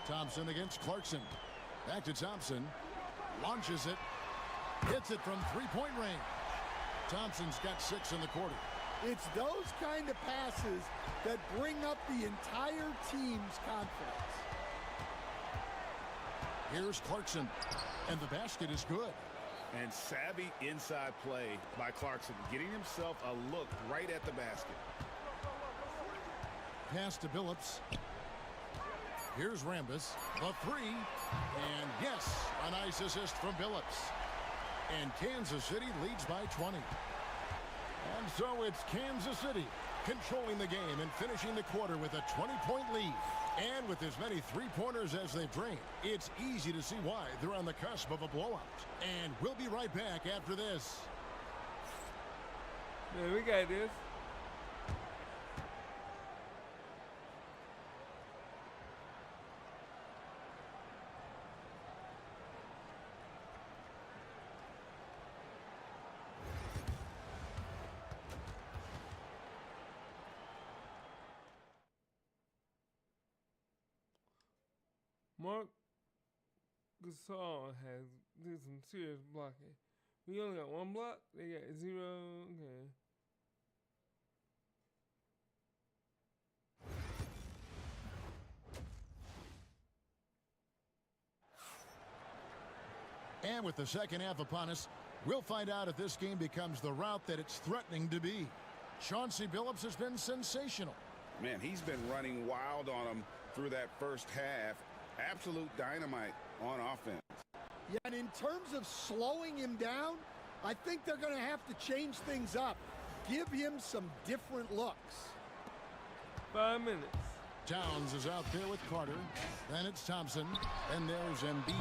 Thompson against Clarkson. Back to Thompson. Launches it. Hits it from three-point range. Thompson's got 6 in the quarter. It's those kind of passes that bring up the entire team's confidence. Here's Clarkson, and the basket is good. And savvy inside play by Clarkson, getting himself a look right at the basket. Pass to Billups. Here's Rambis. The three. And yes, a nice assist from Billups. And Kansas City leads by 20. And so it's Kansas City controlling the game and finishing the quarter with a 20-point lead. And with as many three-pointers as they've drained, it's easy to see why they're on the cusp of a blowout. And we'll be right back after this. Yeah, we got this. Mark Gasol has did some serious blocking. We only got 1 block. They got 0. Okay. And with the second half upon us, we'll find out if this game becomes the route that it's threatening to be. Chauncey Billups has been sensational. Man, he's been running wild on him through that first half. Absolute dynamite on offense. Yeah, and in terms of slowing him down, I think they're going to have to change things up. Give him some different looks. 5 minutes. Towns is out there with Carter. Then it's Thompson. And there's Embiid.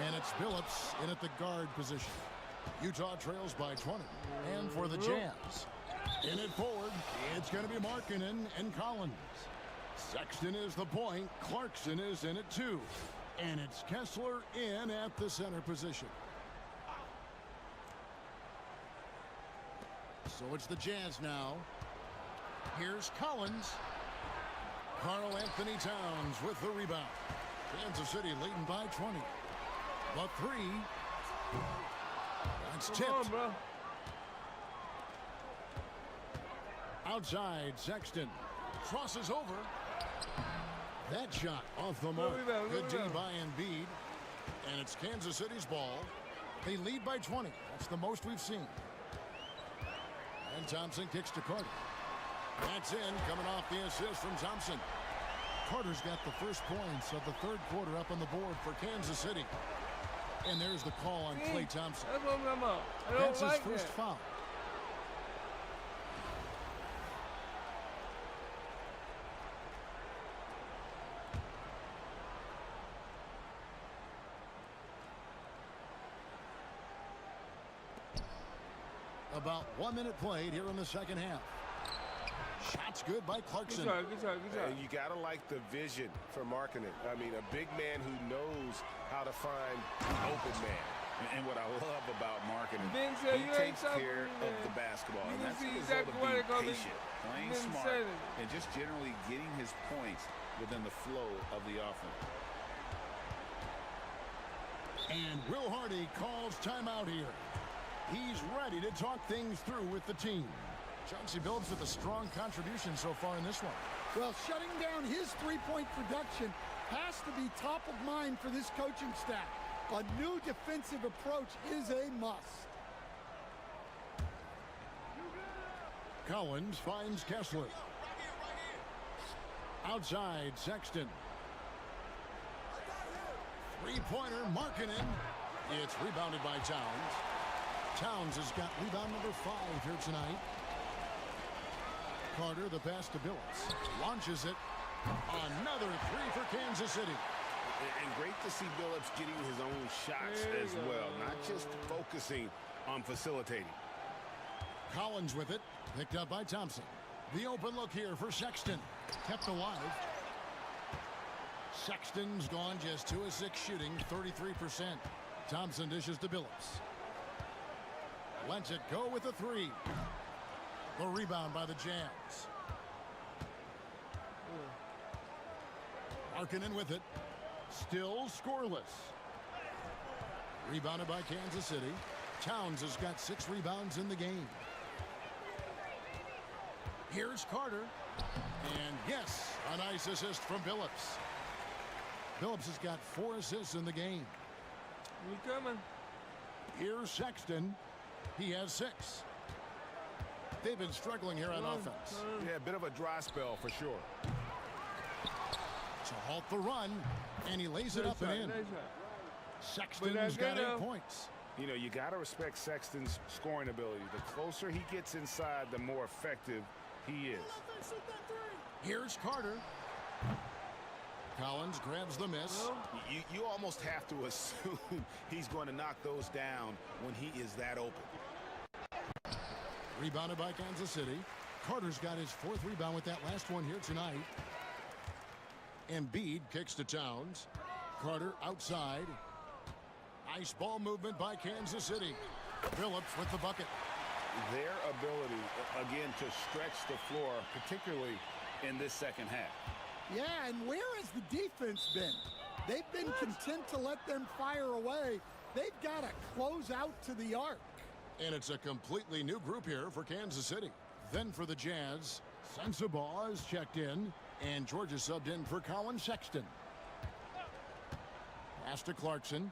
And it's Billups in at the guard position. Utah trails by 20. And for the Jazz, in it forward, it's going to be Markkanen and Collins. Sexton is the point. Clarkson is in it too. And it's Kessler in at the center position. So it's the Jazz now. Here's Collins. Karl Anthony Towns with the rebound. Kansas City leading by 20. The three. That's tipped. Come on, bro. Outside, Sexton. Crosses over. That shot off the mark. Good D by Embiid. And it's Kansas City's ball. They lead by 20. That's the most we've seen. And Thompson kicks to Carter. That's in, coming off the assist from Thompson. Carter's got the first points of the third quarter up on the board for Kansas City. And there's the call on Klay Thompson. That's what I'm about. That's his first foul. About 1 minute played here in the second half. Shots good by Clarkson. Good job. You got to like the vision for Markkanen. I mean, a big man who knows how to find the open man. And what I love about Markkanen, he takes care of the basketball. And that's the result of being patient, playing smart, and just generally getting his points within the flow of the offense. And Will Hardy calls timeout here. He's ready to talk things through with the team. Chauncey Billups with a strong contribution so far in this one. Well, shutting down his three-point production has to be top of mind for this coaching staff. A new defensive approach is a must. Collins finds Kessler. Outside, Sexton. Three-pointer, Markkanen. It's rebounded by Towns. Towns has got rebound number 5 here tonight. Carter, the pass to Billups. Launches it. Another three for Kansas City. And great to see Billups getting his own shots as well, not just focusing on facilitating. Collins with it. Picked up by Thompson. The open look here for Sexton. Kept alive. Sexton's gone just 2 of 6 shooting, 33%. Thompson dishes to Billups. Lets it go with a three. The rebound by the Jazz. Markkanen with it. Still scoreless. Rebounded by Kansas City. Towns has got 6 rebounds in the game. Here's Carter. And yes, a nice assist from Billups. Billups has got 4 assists in the game. We coming. Here's Sexton. He has 6. They've been struggling here on offense. Yeah, a bit of a dry spell for sure. To halt the run, and he lays it up and in. Sexton's got 8 points. You know, you got to respect Sexton's scoring ability. The closer he gets inside, the more effective he is. Here's Carter. Collins grabs the miss. You almost have to assume he's going to knock those down when he is that open. Rebounded by Kansas City. Carter's got his 4th rebound with that last one here tonight. Embiid kicks to Towns. Carter outside. Nice ball movement by Kansas City. Billups with the bucket. Their ability, again, to stretch the floor, particularly in this second half. Yeah, and where has the defense been? They've been content to let them fire away. They've got to close out to the arc. And it's a completely new group here for Kansas City. Then for the Jazz, Sensabaugh is checked in, and George is subbed in for Colin Sexton. Pass to Clarkson.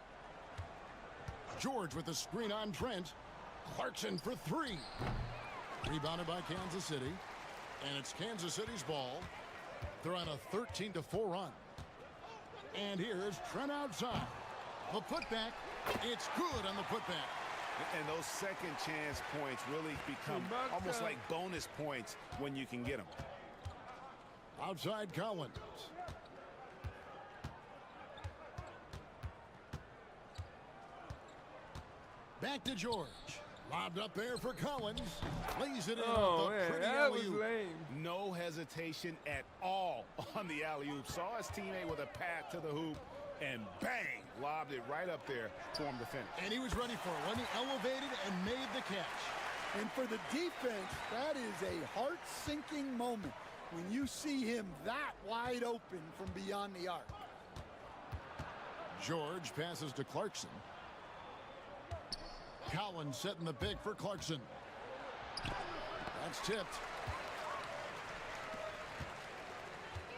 George with the screen on Trent. Clarkson for 3. Rebounded by Kansas City. And it's Kansas City's ball. They're on a 13-4 run. And here's Trent outside. The putback. It's good on the putback. And those second chance points really become almost like bonus points when you can get them. Outside Collins. Back to George. Lobbed up there for Collins. Lays it in off the pretty alley-oop. No hesitation at all on the alley-oop. Saw his teammate with a path to the hoop, and bang, lobbed it right up there for him to finish. And he was ready for it when he elevated and made the catch. And for the defense, that is a heart-sinking moment when you see him that wide open from beyond the arc. George passes to Clarkson. Collins setting the big for Clarkson. That's tipped.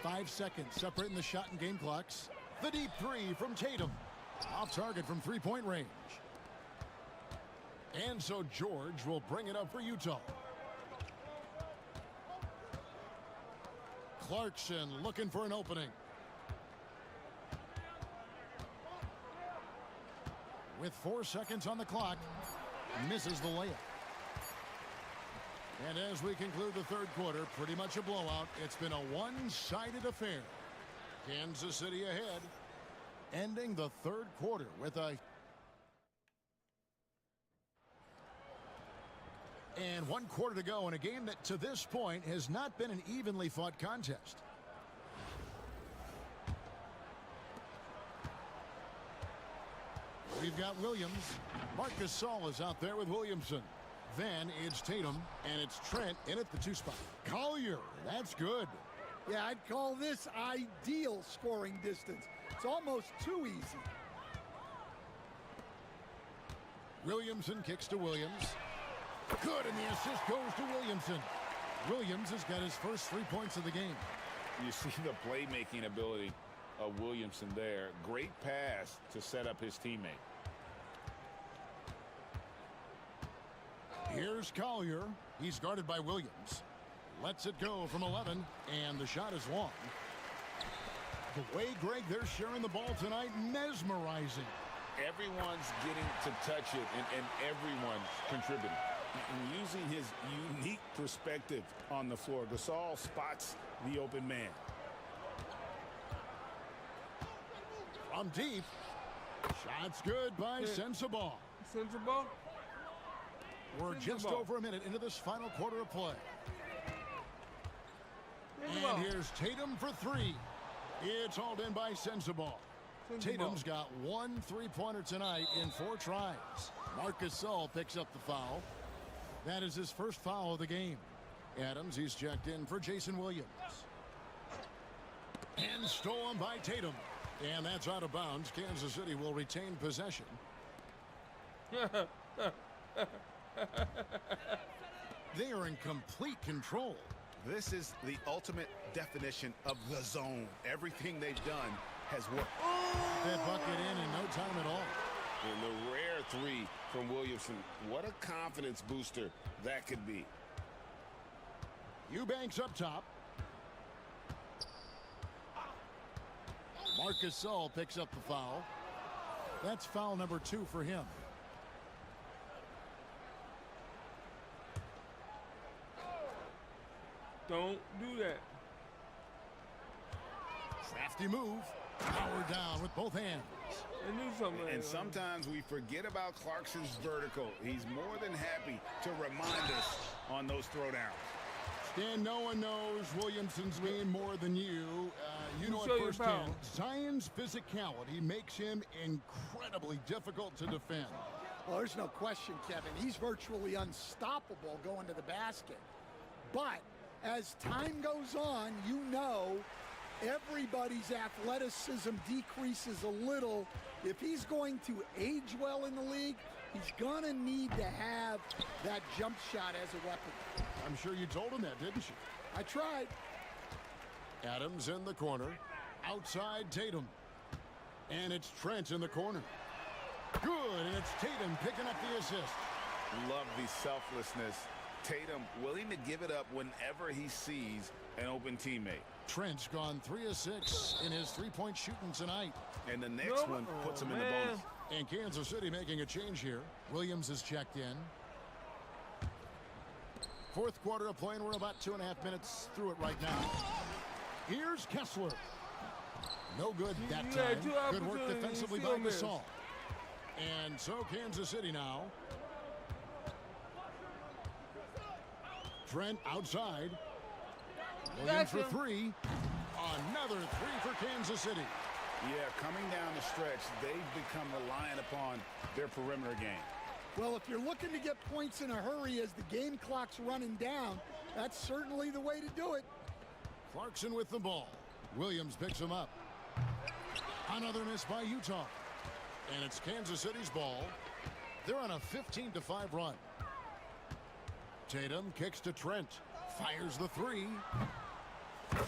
5 seconds separating the shot and game clocks. The deep 3 from Tatum. Off target from 3-point range. And so George will bring it up for Utah. Clarkson looking for an opening. With 4 seconds on the clock, misses the layup. And as we conclude the third quarter, pretty much a blowout. It's been a one-sided affair. Kansas City ahead, ending the third quarter with a... And 1 quarter to go in a game that to this point has not been an evenly fought contest. We've got Williams. Marc Gasol is out there with Williamson. Then it's Tatum, and it's Trent in at the 2 spot. Collier, that's good. Yeah, I'd call this ideal scoring distance. It's almost too easy. Williamson kicks to Williams. Good, and the assist goes to Williamson. Williams has got his first 3 points of the game. You see the playmaking ability of Williamson there. Great pass to set up his teammate. Here's Collier. He's guarded by Williams. Lets it go from 11, and the shot is long. The way, Greg, they're sharing the ball tonight, mesmerizing. Everyone's getting to touch it, and everyone's contributing. And using his unique perspective on the floor, Gasol spots the open man. From deep. Shot's good by Sensabaugh. Sensabaugh? We're just over a minute into this final quarter of play. And here's Tatum for 3. It's hauled in by Sensabaugh. Tatum's got 1 3-pointer tonight in 4 tries. Marc Gasol picks up the foul. That is his first foul of the game. Adams, he's checked in for Jason Williams. And stolen by Tatum. And that's out of bounds. Kansas City will retain possession. They are in complete control. This is the ultimate definition of the zone. Everything they've done has worked. That bucket in no time at all. And the rare three from Williamson. What a confidence booster that could be. Eubanks up top. Marcus Gasol picks up the foul. That's foul number 2 for him. Don't do that. Crafty move. Power down with both hands. And sometimes we forget about Clarkson's vertical. He's more than happy to remind us on those throwdowns. Stan, no one knows Williamson's game more than you. You know it firsthand. Zion's physicality makes him incredibly difficult to defend. Well, there's no question, Kevin. He's virtually unstoppable going to the basket. But as time goes on, you know everybody's athleticism decreases a little. If he's going to age well in the league, he's going to need to have that jump shot as a weapon. I'm sure you told him that, didn't you? I tried. Adams in the corner. Outside Tatum. And it's Trent in the corner. Good, and it's Tatum picking up the assist. Love the selflessness. Tatum willing to give it up whenever he sees an open teammate. Trent's gone 3 of 6 in his three-point shooting tonight. And the next one puts him in the bonus. And Kansas City making a change here. Williams is checked in. Fourth quarter of play, and we're about 2.5 minutes through it right now. Here's Kessler. No good that time. Good work defensively by Gasol. And so Kansas City now. Trent outside. Williams for 3. Another 3 for Kansas City. Yeah, coming down the stretch, they've become reliant upon their perimeter game. Well, if you're looking to get points in a hurry as the game clock's running down, that's certainly the way to do it. Clarkson with the ball. Williams picks him up. Another miss by Utah. And it's Kansas City's ball. They're on a 15-5 run. Tatum kicks to Trent. Fires the 3.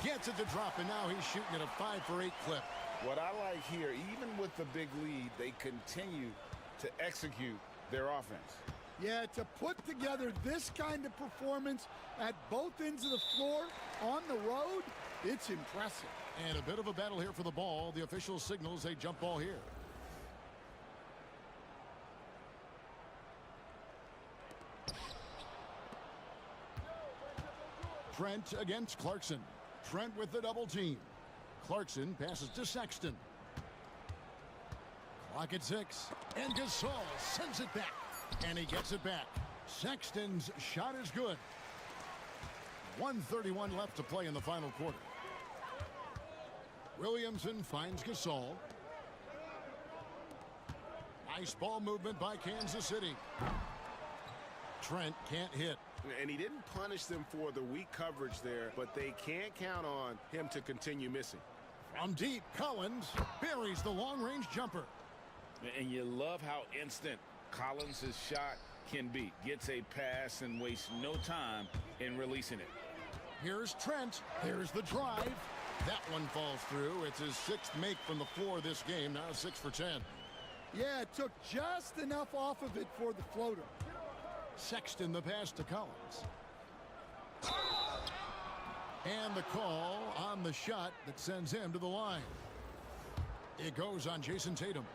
Gets it to drop, and now he's shooting at a 5 for 8 clip. What I like here, even with the big lead, they continue to execute their offense. Yeah, to put together this kind of performance at both ends of the floor on the road, it's impressive. And a bit of a battle here for the ball. The official signals a jump ball here. Trent against Clarkson. Trent with the double team. Clarkson passes to Sexton. Clock at 6. And Gasol sends it back. And he gets it back. Sexton's shot is good. 1:31 left to play in the final quarter. Williamson finds Gasol. Nice ball movement by Kansas City. Trent can't hit. And he didn't punish them for the weak coverage there, but they can't count on him to continue missing. From deep, Collins buries the long-range jumper. And you love how instant Collins' shot can be. Gets a pass and wastes no time in releasing it. Here's Trent. Here's the drive. That one falls through. It's his 6th make from the floor this game. Now 6 for 10. Yeah, it took just enough off of it for the floater. Sexton the pass to Collins. And the call on the shot that sends him to the line. It goes on Jason Tatum.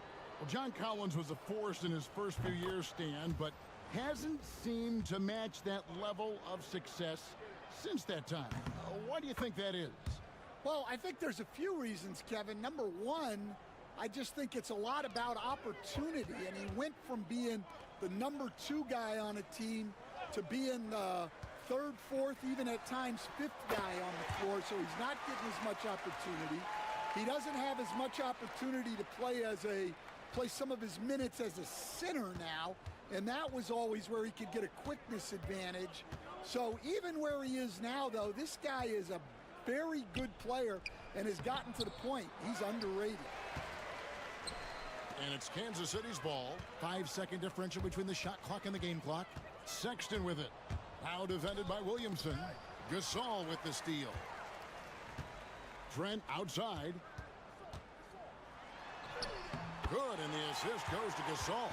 Well, John Collins was a force in his first few years, Stan, but hasn't seemed to match that level of success since that time. Why do you think that is? Well, I think there's a few reasons, Kevin. Number one, I just think it's a lot about opportunity, and he went from being the number 2 guy on a team to being the 3rd, 4th, even at times 5th guy on the floor, so he's not getting as much opportunity. He doesn't have as much opportunity to play some of his minutes as a center now, and that was always where he could get a quickness advantage. So even where he is now, though, this guy is a very good player and has gotten to the point he's underrated. And it's Kansas City's ball. 5-second differential between the shot clock and the game clock. Sexton with it. Now defended by Williamson. Gasol with the steal. Trent outside. Good, and the assist goes to Gasol.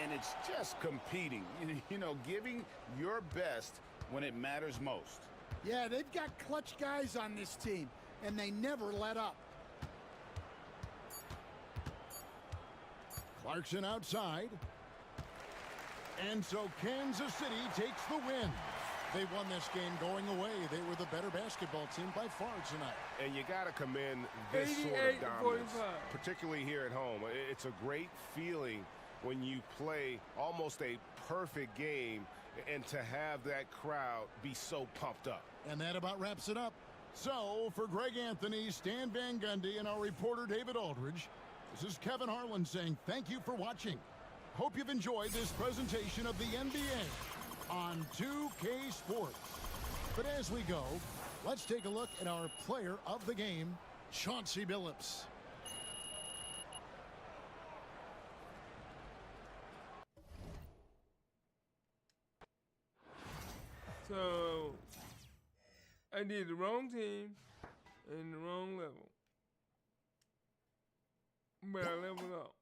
And it's just competing, you know, giving your best when it matters most. Yeah, they've got clutch guys on this team, and they never let up. Clarkson outside. And so Kansas City takes the win. They won this game going away. They were the better basketball team by far tonight. And you got to commend this sort of dominance, particularly here at home. It's a great feeling when you play almost a perfect game and to have that crowd be so pumped up. And that about wraps it up. So, for Greg Anthony, Stan Van Gundy, and our reporter David Aldridge, this is Kevin Harlan saying thank you for watching. Hope you've enjoyed this presentation of the NBA on 2K Sports. But as we go, let's take a look at our player of the game, Chauncey Billups. So, I did the wrong team and the wrong level. But I leveled up.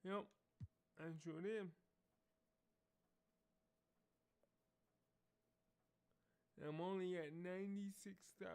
Yep, I sure did. I'm only at 96,000.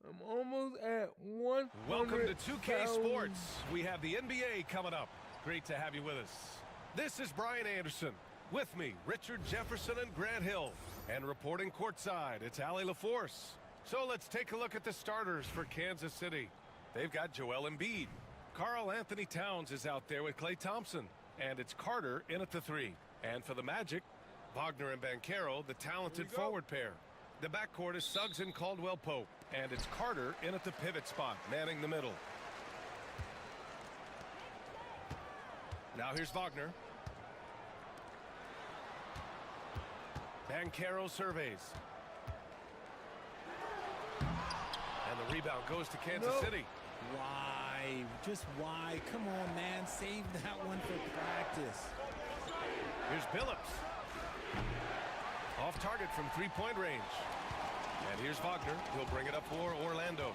I'm almost at 100,000. Welcome to 2K Sports. We have the NBA coming up. Great to have you with us. This is Brian Anderson. With me, Richard Jefferson and Grant Hill. And reporting courtside, it's Allie LaForce. So let's take a look at the starters for Kansas City. They've got Joel Embiid. Karl Anthony Towns is out there with Klay Thompson. And it's Carter in at the 3. And for the Magic, Wagner and Banchero, the talented forward pair. The backcourt is Suggs and Caldwell-Pope. And it's Carter in at the pivot spot, manning the middle. Now here's Wagner. Banchero surveys. And the rebound goes to Kansas City. Why? Just why? Come on, man. Save that one for practice. Here's Billups. Off target from three-point range. And here's Wagner. He'll bring it up for Orlando.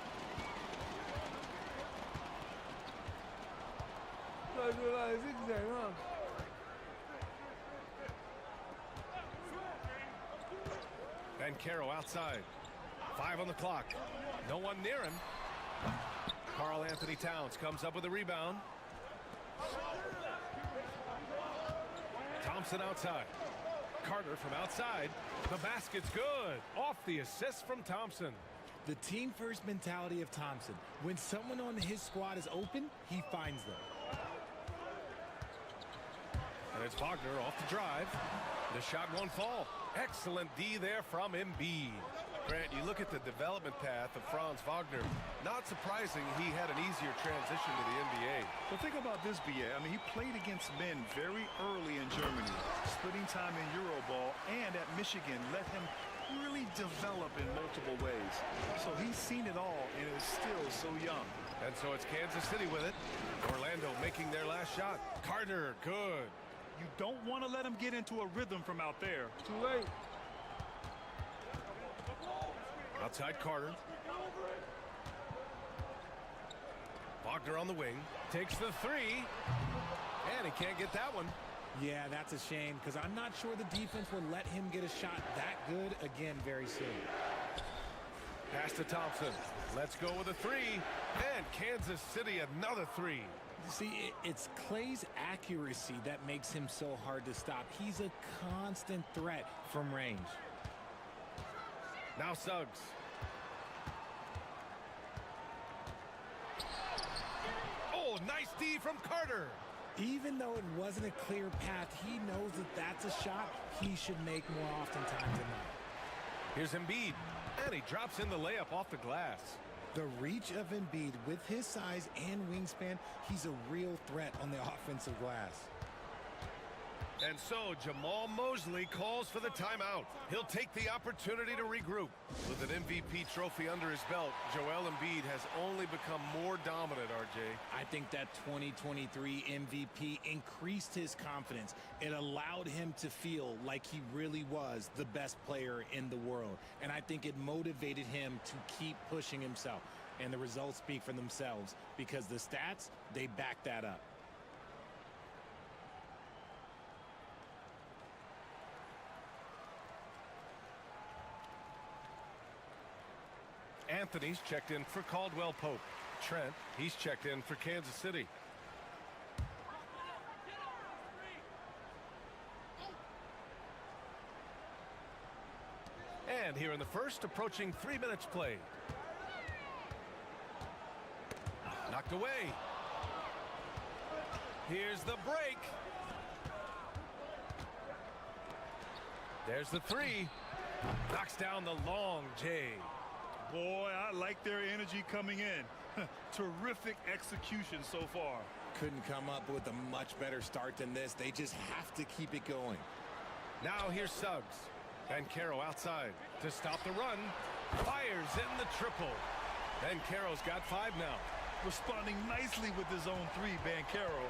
Banchero outside. 5 on the clock. No one near him. Karl Anthony Towns comes up with a rebound. Thompson outside. Carter from outside. The basket's good. Off the assist from Thompson. The team-first mentality of Thompson. When someone on his squad is open, he finds them. And it's Wagner off the drive. The shot won't fall. Excellent D there from Embiid. Grant, you look at the development path of Franz Wagner. Not surprising he had an easier transition to the NBA. Well, think about this, B.A. I mean, he played against men very early in Germany, splitting time in Euroball, and at Michigan let him really develop in multiple ways. So he's seen it all and is still so young. And so it's Kansas City with it. Orlando making their last shot. Carter, good. You don't want to let him get into a rhythm from out there. Too late. Outside Carter. Wagner on the wing. Takes the 3. And he can't get that one. Yeah, that's a shame because I'm not sure the defense will let him get a shot that good again very soon. Pass to Thompson. Let's go with a three. And Kansas City another three. See, it's Clay's accuracy that makes him so hard to stop. He's a constant threat from range. Now Suggs. Oh, nice D from Carter. Even though it wasn't a clear path, he knows that that's a shot he should make more oftentimes than not. Here's Embiid, and he drops in the layup off the glass. The reach of Embiid with his size and wingspan, he's a real threat on the offensive glass. And so Jamal Mosley calls for the timeout. He'll take the opportunity to regroup. With an MVP trophy under his belt, Joel Embiid has only become more dominant, RJ. I think that 2023 MVP increased his confidence. It allowed him to feel like he really was the best player in the world. And I think it motivated him to keep pushing himself. And the results speak for themselves because the stats, they back that up. Anthony's checked in for Caldwell Pope. Trent, he's checked in for Kansas City. And here in the first, approaching 3 minutes play. Knocked away. Here's the break. There's the three. Knocks down the long J. Boy, I like their energy coming in. Terrific execution so far. Couldn't come up with a much better start than this. They just have to keep it going. Now here's Suggs. And Caro outside to stop the run. Fires in the triple. And Caro's got 5 now. Responding nicely with his own three, Bancaro.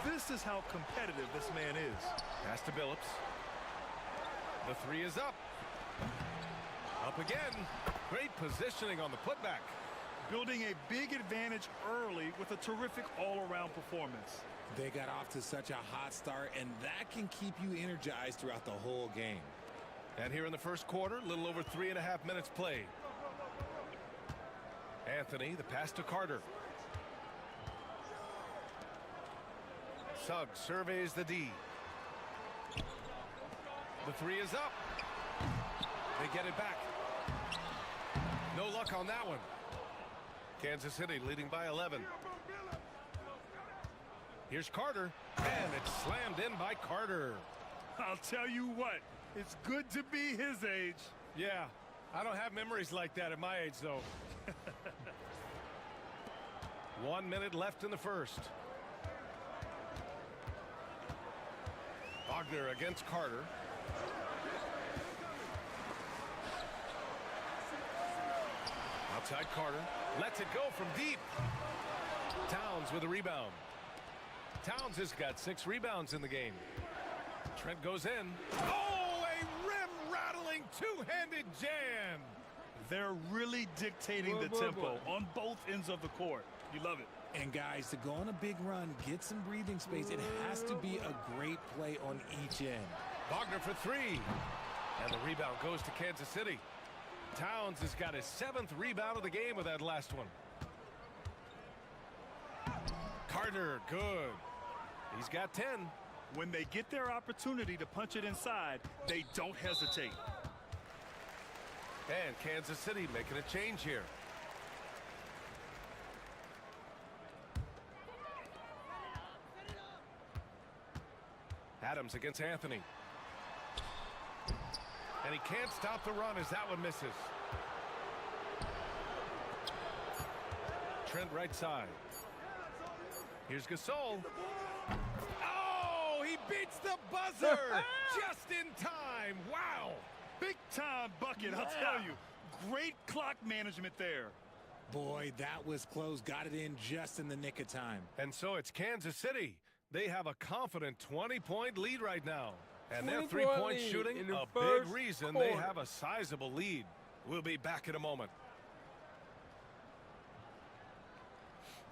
This is how competitive this man is. Pass to Billups. The three is up. Up again. Great positioning on the putback. Building a big advantage early with a terrific all-around performance. They got off to such a hot start, and that can keep you energized throughout the whole game. And here in the first quarter, a little over 3.5 minutes played. Anthony, the pass to Carter. Suggs surveys the D. The three is up. They get it back. No luck on that one. Kansas City leading by 11. Here's Carter, and it's slammed in by Carter. I'll tell you what, it's good to be his age. Yeah, I don't have memories like that at my age, though. 1 minute left in the first. Wagner against Carter. Outside Carter. Lets it go from deep. Towns with a rebound. Towns has got 6 rebounds in the game. Trent goes in. Oh, a rim-rattling two-handed jam. They're really dictating the tempo on both ends of the court. You love it. And guys, to go on a big run, get some breathing space, it has to be a great play on each end. Wagner for 3. And the rebound goes to Kansas City. Towns has got his 7th rebound of the game with that last one. Carter, good. He's got 10. When they get their opportunity to punch it inside, they don't hesitate. And Kansas City making a change here. Adams against Anthony. And he can't stop the run as that one misses. Trent right side. Here's Gasol. Oh, he beats the buzzer just in time. Wow. Big time bucket, I'll tell you. Great clock management there. Boy, that was close. Got it in just in the nick of time. And so it's Kansas City. They have a confident 20-point lead right now. And their three-point shooting, a big reason they have a sizable lead. We'll be back in a moment.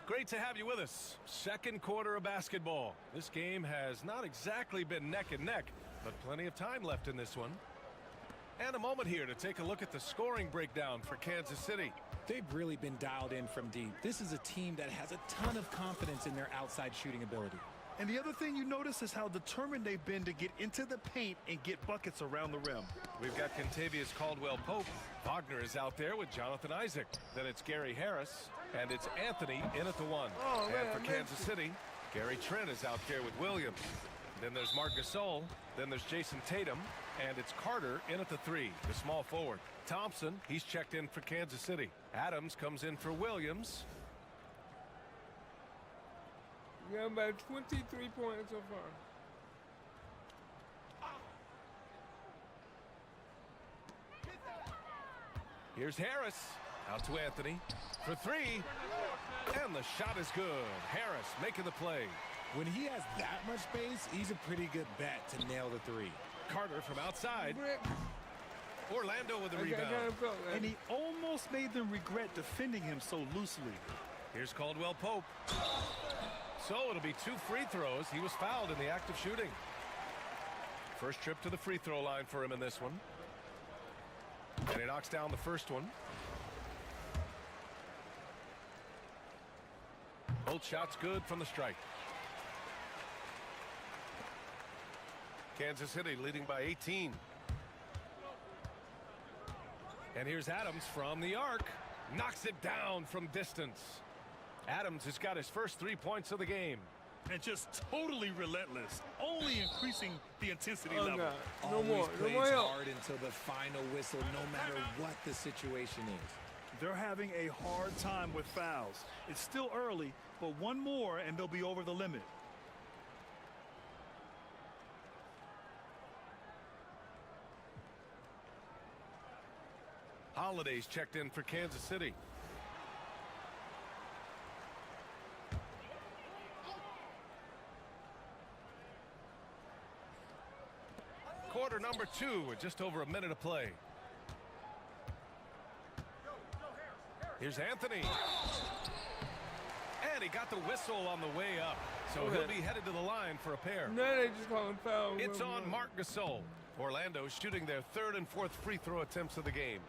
Great to have you with us. Second quarter of basketball. This game has not exactly been neck and neck, but plenty of time left in this one. And a moment here to take a look at the scoring breakdown for Kansas City. They've really been dialed in from deep. This is a team that has a ton of confidence in their outside shooting ability. And the other thing you notice is how determined they've been to get into the paint and get buckets around the rim. We've got Kentavious Caldwell-Pope. Wagner is out there with Jonathan Isaac. Then it's Gary Harris, and it's Anthony in at the 1. And for Kansas City, Gary Trent is out there with Williams. Then there's Marc Gasol. Then there's Jason Tatum. And it's Carter in at the 3, the small forward. Thompson, he's checked in for Kansas City. Adams comes in for Williams. We got about 23 points so far. Here's Harris. Out to Anthony for 3. And the shot is good. Harris making the play. When he has that much space, he's a pretty good bet to nail the 3. Carter from outside. Orlando with the rebound. And he almost made them regret defending him so loosely. Here's Caldwell-Pope. So it'll be 2 free throws. He was fouled in the act of shooting. First trip to the free throw line for him in this one. And he knocks down the first one. Both shots good from the strike. Kansas City leading by 18. And here's Adams from the arc. Knocks it down from distance. Adams has got his first 3 points of the game. And just totally relentless. Only increasing the intensity level. No Always more. plays No more help. hard until the final whistle, no matter what the situation is. They're having a hard time with fouls. It's still early, but one more and they'll be over the limit. Holiday's checked in for Kansas City. Quarter number 2 with just over a minute to play. Here's Anthony. And he got the whistle on the way up. So he'll be headed to the line for a pair. Now they just call him foul. It's on Marc Gasol. Orlando shooting their 3rd and 4th free throw attempts of the game.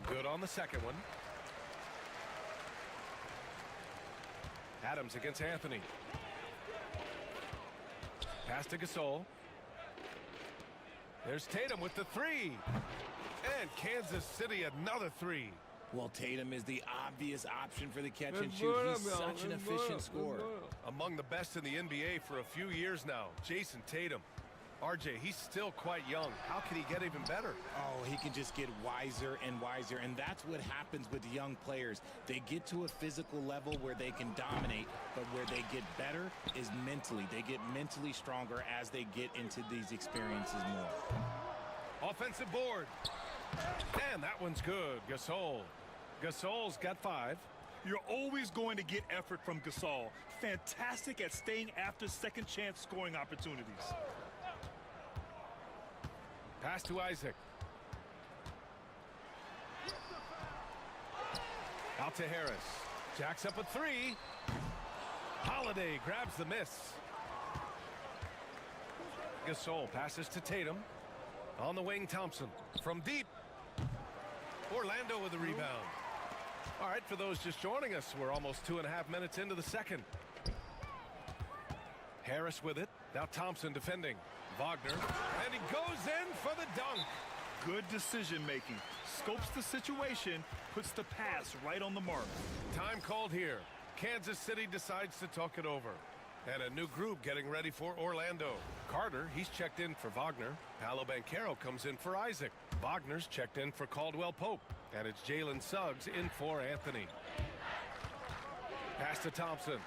Good on the second one. Adams against Anthony. Pass to Gasol. There's Tatum with the 3. And Kansas City another 3. Well, Tatum is the obvious option for the catch and shoot. He's such an efficient scorer. Among the best in the NBA for a few years now, Jason Tatum. RJ, he's still quite young. How can he get even better? Oh, he can just get wiser and wiser, and that's what happens with young players. They get to a physical level where they can dominate, but where they get better is mentally. They get mentally stronger as they get into these experiences more. Offensive board. And that one's good. Gasol. Gasol's got 5. You're always going to get effort from Gasol. Fantastic at staying after second chance scoring opportunities. Pass to Isaac. Out to Harris. Jacks up a 3. Holiday grabs the miss. Gasol passes to Tatum. On the wing, Thompson. From deep. Orlando with the rebound. All right, for those just joining us, we're almost 2.5 minutes into the second. Harris with it. Now Thompson defending. Wagner. And he goes in for the dunk. Good decision making. Scopes the situation, puts the pass right on the mark. Time called here. Kansas City decides to talk it over. And a new group getting ready for Orlando. Carter, he's checked in for Wagner. Paolo Banchero comes in for Isaac. Wagner's checked in for Caldwell-Pope. And it's Jalen Suggs in for Anthony. Pass to Thompson.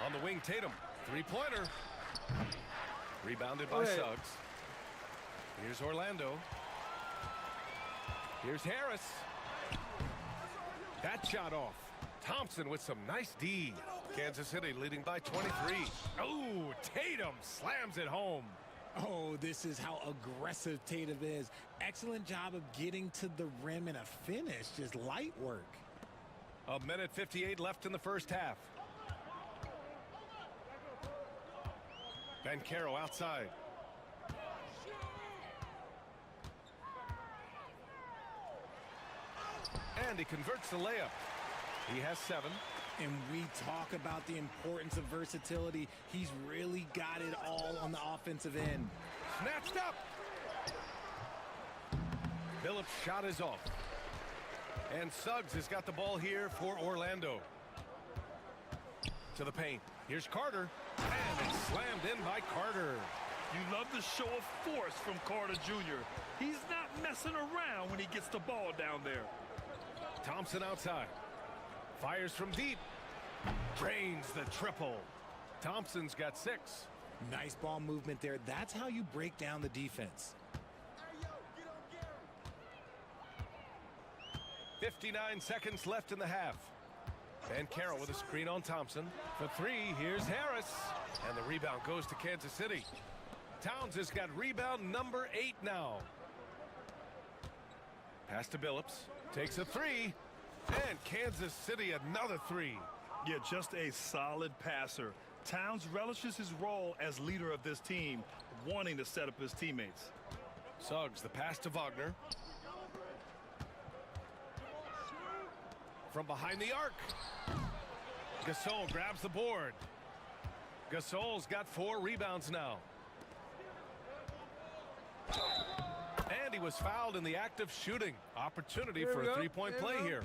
On the wing, Tatum. 3-pointer. Rebounded by Suggs. Here's Orlando. Here's Harris. That shot off. Thompson with some nice D. Kansas City leading by 23. Oh, Tatum slams it home. Oh, this is how aggressive Tatum is. Excellent job of getting to the rim and a finish. Just light work. 1:58 left in the first half. Banchero outside. And he converts the layup. He has 7. And we talk about the importance of versatility. He's really got it all on the offensive end. Snatched up. Phillips' shot is off. And Suggs has got the ball here for Orlando. To the paint. Here's Carter. And it's slammed in by Carter. You love the show of force from Carter Jr. He's not messing around when he gets the ball down there. Thompson outside. Fires from deep. Drains the triple. Thompson's got 6. Nice ball movement there. That's how you break down the defense. 59 seconds left in the half. And Carroll with a screen on Thompson. For 3, here's Harris. And the rebound goes to Kansas City. Towns has got rebound number 8 now. Pass to Billups. Takes a 3. And Kansas City another 3. Yeah, just a solid passer. Towns relishes his role as leader of this team, wanting to set up his teammates. Suggs, the pass to Wagner. From behind the arc. Gasol grabs the board. Gasol's got 4 rebounds now. And he was fouled in the act of shooting. Opportunity for a 3-point play here.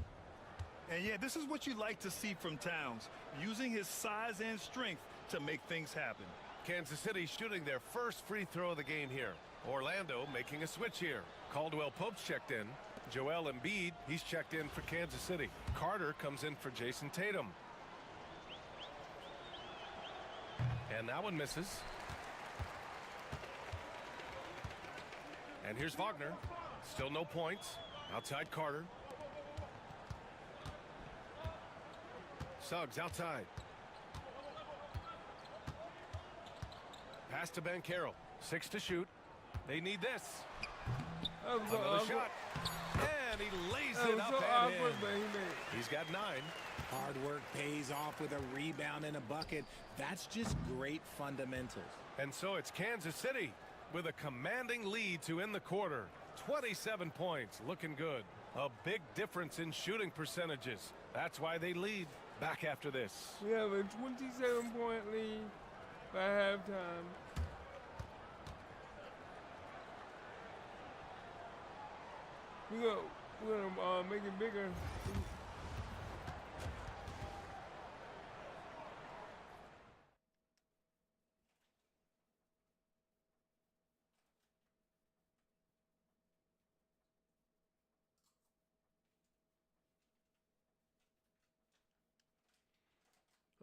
And yeah, this is what you like to see from Towns, using his size and strength to make things happen. Kansas City shooting their first free throw of the game here. Orlando making a switch here. Caldwell Pope's checked in. Joel Embiid, he's checked in for Kansas City. Carter comes in for Jason Tatum. And that one misses. And here's Wagner. Still no points. Outside Carter. Suggs outside. Pass to Banchero. 6 to shoot. They need this. Another shot. And he lays it up and in. He's got 9. Hard work pays off with a rebound and a bucket. That's just great fundamentals. And so it's Kansas City with a commanding lead to end the quarter. 27 points. Looking good. A big difference in shooting percentages. That's why they lead. Back after this. We have a 27-point lead by halftime. We're gonna make it bigger.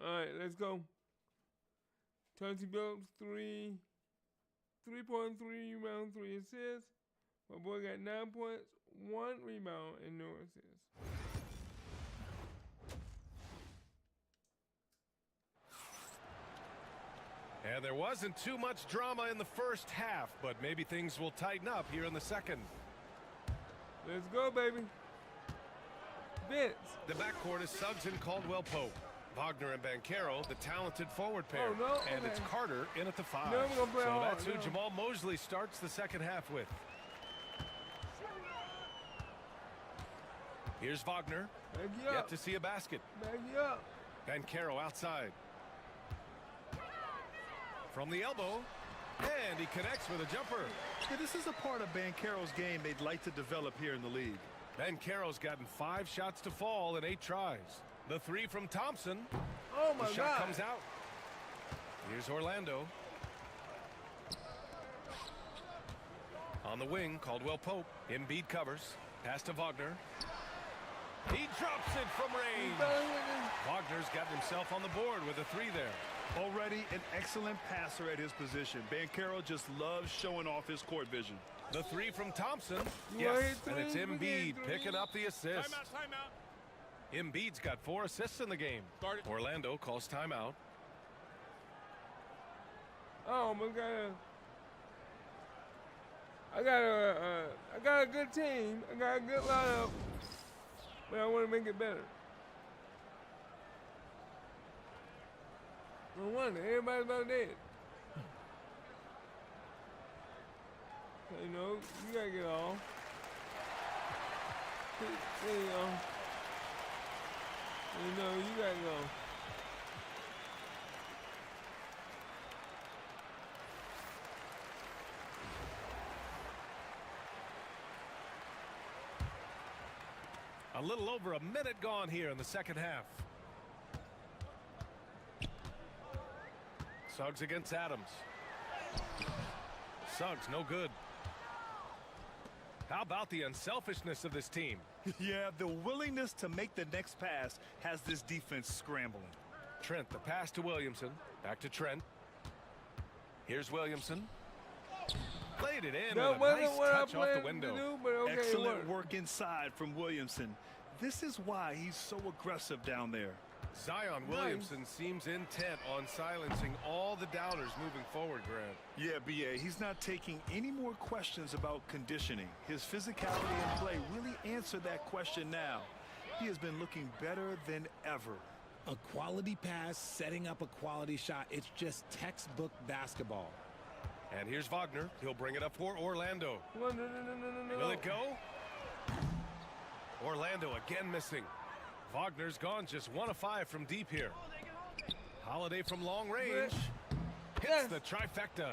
All right, let's go. Chauncey Billups, 3 points, 3 rebounds, 3 assists. My boy got 9 points, 1 rebound, and no assists. And there wasn't too much drama in the first half, but maybe things will tighten up here in the second. Let's go, baby. Vince. The backcourt is Suggs and Caldwell Pope. Wagner and Banchero, the talented forward pair. Oh, no. And it's Carter in at the 5. No, we're gonna play so that's who no. Jamal Mosley starts the second half with. Here's Wagner. Yet to see a basket. Back you up. Banchero outside. From the elbow. And he connects with a jumper. Yeah, this is a part of Banchero's game they'd like to develop here in the league. Banchero's gotten 5 shots to fall in 8 tries. The 3 from Thompson. Oh my the shot God. comes out. Here's Orlando. On the wing, Caldwell Pope. Embiid covers. Pass to Wagner. He drops it from range. Wagner's got himself on the board with a 3 there. Already an excellent passer at his position. Banchero just loves showing off his court vision. The 3 from Thompson. Yes, and it's Embiid picking up the assist. Timeout. Embiid's got 4 assists in the game. Orlando calls timeout. Oh my God. I got a good team. I got a good lineup, but I want to make it better. No wonder everybody's about dead. You know, you gotta get off. There you go. You know, you gotta go. A little over a minute gone here in the second half. Suggs against Adams. Suggs, no good. How about the unselfishness of this team? Yeah, the willingness to make the next pass has this defense scrambling. Trent, the pass to Williamson. Back to Trent. Here's Williamson. Played it in That with a nice wasn't what I touch off the planned window. to do, but okay, Excellent work inside from Williamson. This is why he's so aggressive down there. Zion Williamson seems intent on silencing all the doubters moving forward, Grant. Yeah, B.A., he's not taking any more questions about conditioning. His physicality and play really answer that question now. He has been looking better than ever. A quality pass, setting up a quality shot. It's just textbook basketball. And here's Wagner. He'll bring it up for Orlando. No. Will it go? Orlando again missing. Wagner's gone just 1 of 5 from deep here. Holiday from long range. Hits the trifecta.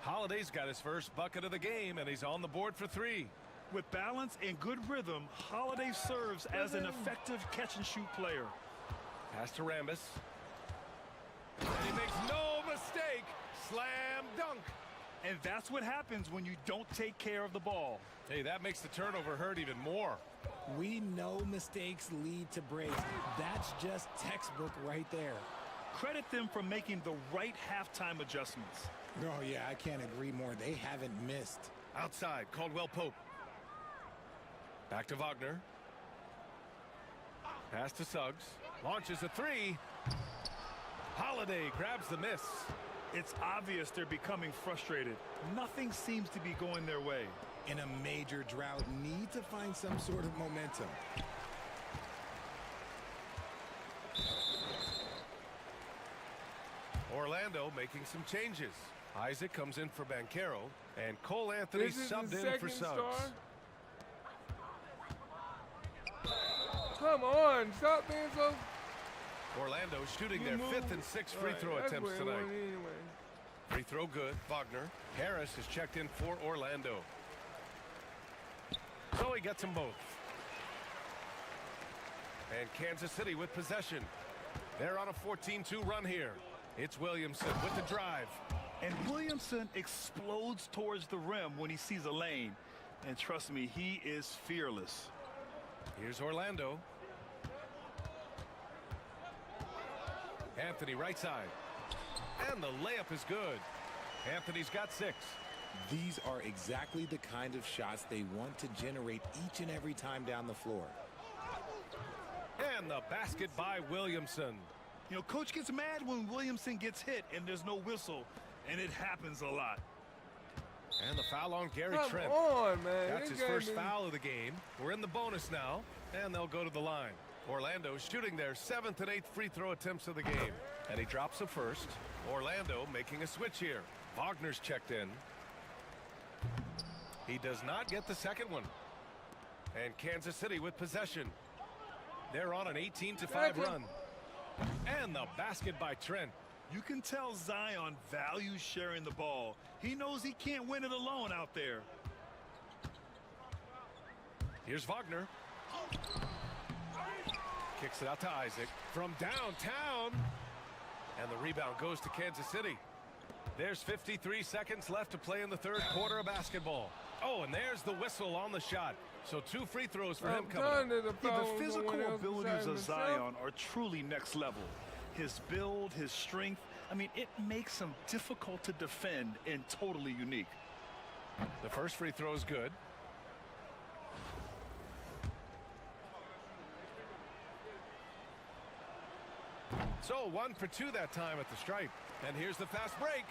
Holiday's got his first bucket of the game, and he's on the board for 3. With balance and good rhythm, Holiday serves as an effective catch-and-shoot player. Pass to Rambis. And he makes no mistake. Slam dunk. And that's what happens when you don't take care of the ball. Hey, that makes the turnover hurt even more. We know mistakes lead to breaks. That's just textbook right there. Credit them for making the right halftime adjustments. Oh, yeah, I can't agree more. They haven't missed. Outside, Caldwell Pope. Back to Wagner. Pass to Suggs. Launches a 3. Holiday grabs the miss. It's obvious they're becoming frustrated. Nothing seems to be going their way. In a major drought, need to find some sort of momentum. Orlando making some changes. Isaac comes in for Banchero, and Cole Anthony subbed in for Suggs. Come on, stop being so... Orlando shooting their 5th and 6th free throw attempts tonight. Anyway. Free throw good. Wagner. Harris is checked in for Orlando. So he gets them both. And Kansas City with possession. They're on a 14-2 run here. It's Williamson with the drive. And Williamson explodes towards the rim when he sees a lane. And trust me, he is fearless. Here's Orlando. Anthony right side. And the layup is good. Anthony's got 6. These are exactly the kind of shots they want to generate each and every time down the floor. And the basket by Williamson. You know, coach gets mad when Williamson gets hit and there's no whistle, and it happens a lot. And the foul on Gary Trent. Come on, man. That's his first foul of the game. We're in the bonus now, and they'll go to the line. Orlando shooting their 7th and 8th free throw attempts of the game. And he drops the first. Orlando making a switch here. Wagner's checked in. He does not get the second one. And Kansas City with possession. They're on an 18-5 run. And the basket by Trent. You can tell Zion values sharing the ball. He knows he can't win it alone out there. Here's Wagner. Kicks it out to Isaac from downtown. And the rebound goes to Kansas City. There's 53 seconds left to play in the third quarter of basketball. Oh, and there's the whistle on the shot. So 2 free throws for him coming up. The physical abilities of Zion are truly next level. His build, his strength, I mean, it makes him difficult to defend and totally unique. The first free throw is good. So 1 for 2 that time at the stripe. And here's the fast break.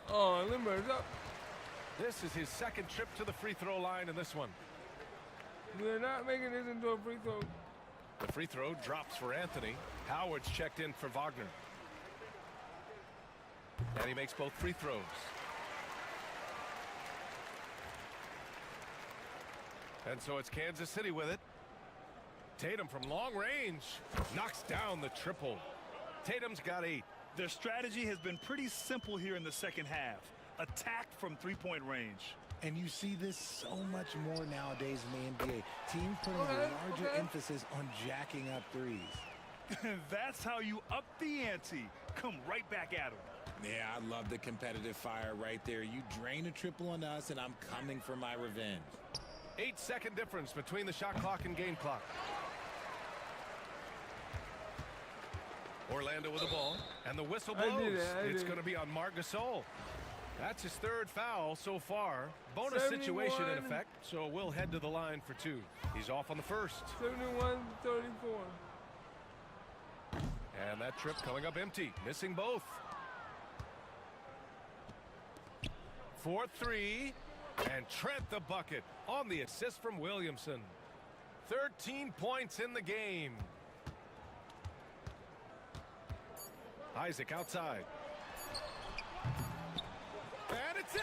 Oh, Limber's up. This is his second trip to the free throw line in this one. We're not making this into a free throw. The free throw drops for Anthony. Howard's checked in for Wagner. And he makes both free throws. And so it's Kansas City with it. Tatum from long range knocks down the triple. Tatum's got 8. Their strategy has been pretty simple here in the second half. Attack from three-point range. And you see this so much more nowadays in the NBA. Teams putting a larger emphasis on jacking up threes. That's how you up the ante. Come right back at them. Yeah, I love the competitive fire right there. You drain a triple on us, and I'm coming for my revenge. 8-second difference between the shot clock and game clock. Orlando with the ball, and the whistle blows. It's going to be on Marc Gasol. That's his 3rd foul so far. Bonus 71. situation in effect, so we'll head to the line for 2. He's off on the first. 71-34. And that trip coming up empty, missing both. 4-3, and Trent the bucket on the assist from Williamson. 13 points in the game. Isaac outside. And it's in!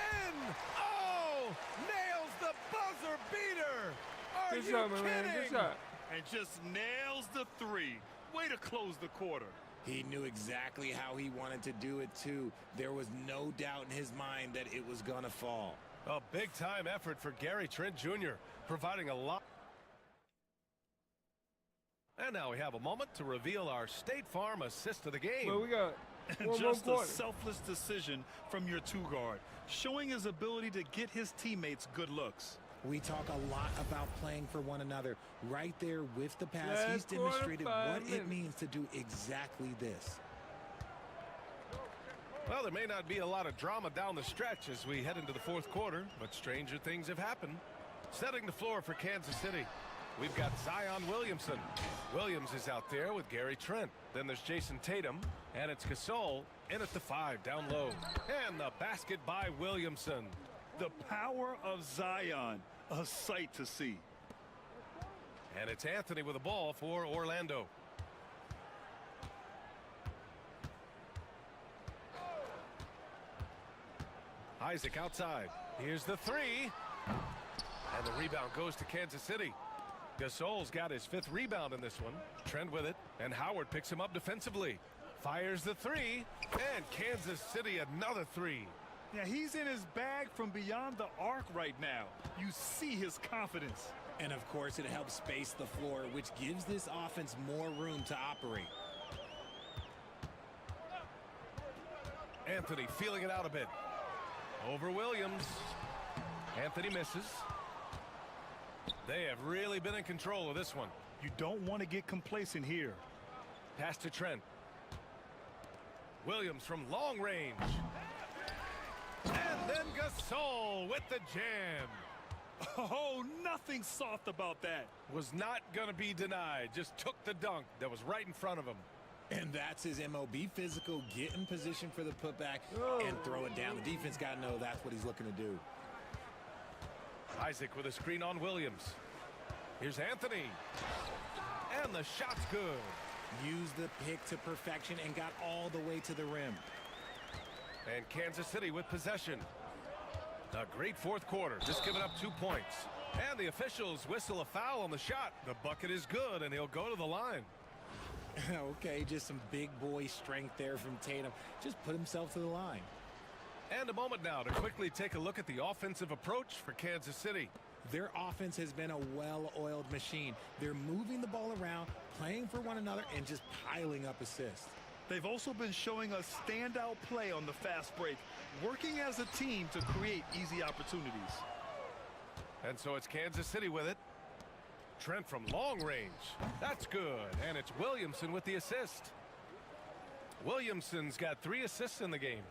Oh! Nails the buzzer beater! Are Good you shot, my kidding? man. Good shot. And just nails the 3. Way to close the quarter. He knew exactly how he wanted to do it, too. There was no doubt in his mind that it was going to fall. A big-time effort for Gary Trent Jr., providing a lot. And now we have a moment to reveal our State Farm assist of the game. Well, we got Just a selfless decision from your 2-guard, showing his ability to get his teammates good looks. We talk a lot about playing for one another. Right there with the pass, he's demonstrated what it means to do exactly this. Well, there may not be a lot of drama down the stretch as we head into the 4th quarter, but stranger things have happened. Setting the floor for Kansas City, we've got Zion Williamson. Williams is out there with Gary Trent. Then there's Jason Tatum, and it's Gasol in at the 5 down low. And the basket by Williamson. The power of Zion, a sight to see. And it's Anthony with the ball for Orlando. Isaac outside. Here's the 3. And the rebound goes to Kansas City. Gasol's got his 5th rebound in this one. Trent with it, and Howard picks him up defensively. Fires the 3, and Kansas City another 3. Yeah, he's in his bag from beyond the arc right now. You see his confidence. And of course, it helps space the floor, which gives this offense more room to operate. Anthony feeling it out a bit. Over Williams. Anthony misses. They have really been in control of this one. You don't want to get complacent here. Pass to Trent. Williams from long range. And then Gasol with the jam. Oh, nothing soft about that. Was not going to be denied. Just took the dunk that was right in front of him. And that's his MO. Be physical, get in position for the putback, and throw it down. The defense got to know that's what he's looking to do. Isaac with a screen on Williams. Here's Anthony. And the shot's good. Used the pick to perfection and got all the way to the rim. And Kansas City with possession. A great 4th quarter, just giving up 2 points. And the officials whistle a foul on the shot. The bucket is good, and he'll go to the line. Okay, just some big boy strength there from Tatum. Just put himself to the line. And a moment now to quickly take a look at the offensive approach for Kansas City. Their offense has been a well-oiled machine. They're moving the ball around, playing for one another, and just piling up assists. They've also been showing us standout play on the fast break, working as a team to create easy opportunities. And so it's Kansas City with it. Trent from long range. That's good. And it's Williamson with the assist. Williamson's got 3 assists in the game.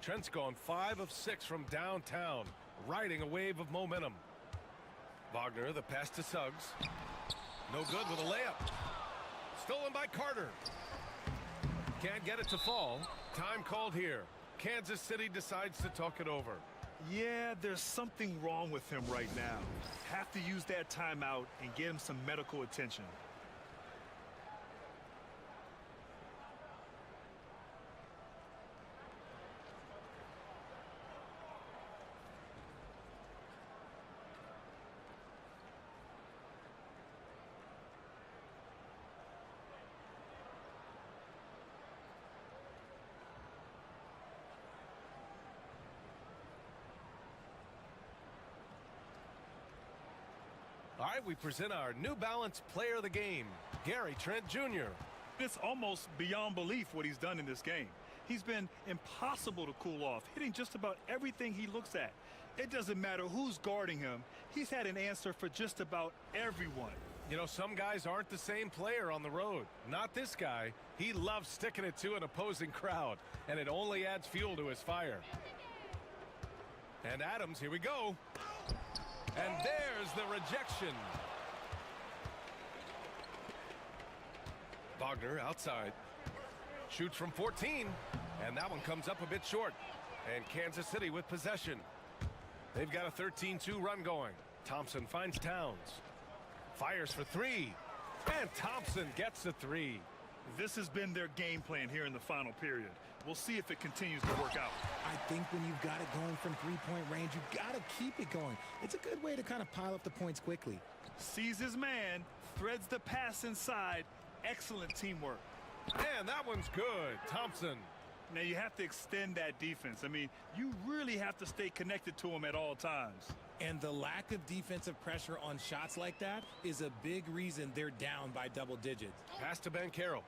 Trent's gone 5 of 6 from downtown, riding a wave of momentum. Wagner, the pass to Suggs. No good with a layup. Stolen by Carter. Can't get it to fall. Time called here. Kansas City decides to talk it over. Yeah, there's something wrong with him right now. Have to use that timeout and get him some medical attention. All right, we present our New Balance Player of the Game, Gary Trent Jr. It's almost beyond belief what he's done in this game. He's been impossible to cool off, hitting just about everything he looks at. It doesn't matter who's guarding him. He's had an answer for just about everyone. You know, some guys aren't the same player on the road. Not this guy. He loves sticking it to an opposing crowd, and it only adds fuel to his fire. And Adams, here we go. And there's the rejection. Wagner outside. Shoots from 14, and that one comes up a bit short. And Kansas City with possession. They've got a 13-2 run going. Thompson finds Towns. Fires for three. And Thompson gets the three. This has been their game plan here in the final period. We'll see if it continues to work out. I think when you've got it going from three-point range, you've got to keep it going. It's a good way to kind of pile up the points quickly. Sees his man, threads the pass inside. Excellent teamwork. And that one's good. Thompson. Now you have to extend that defense. I mean, you really have to stay connected to him at all times. And the lack of defensive pressure on shots like that is a big reason they're down by double digits. Pass to Banchero.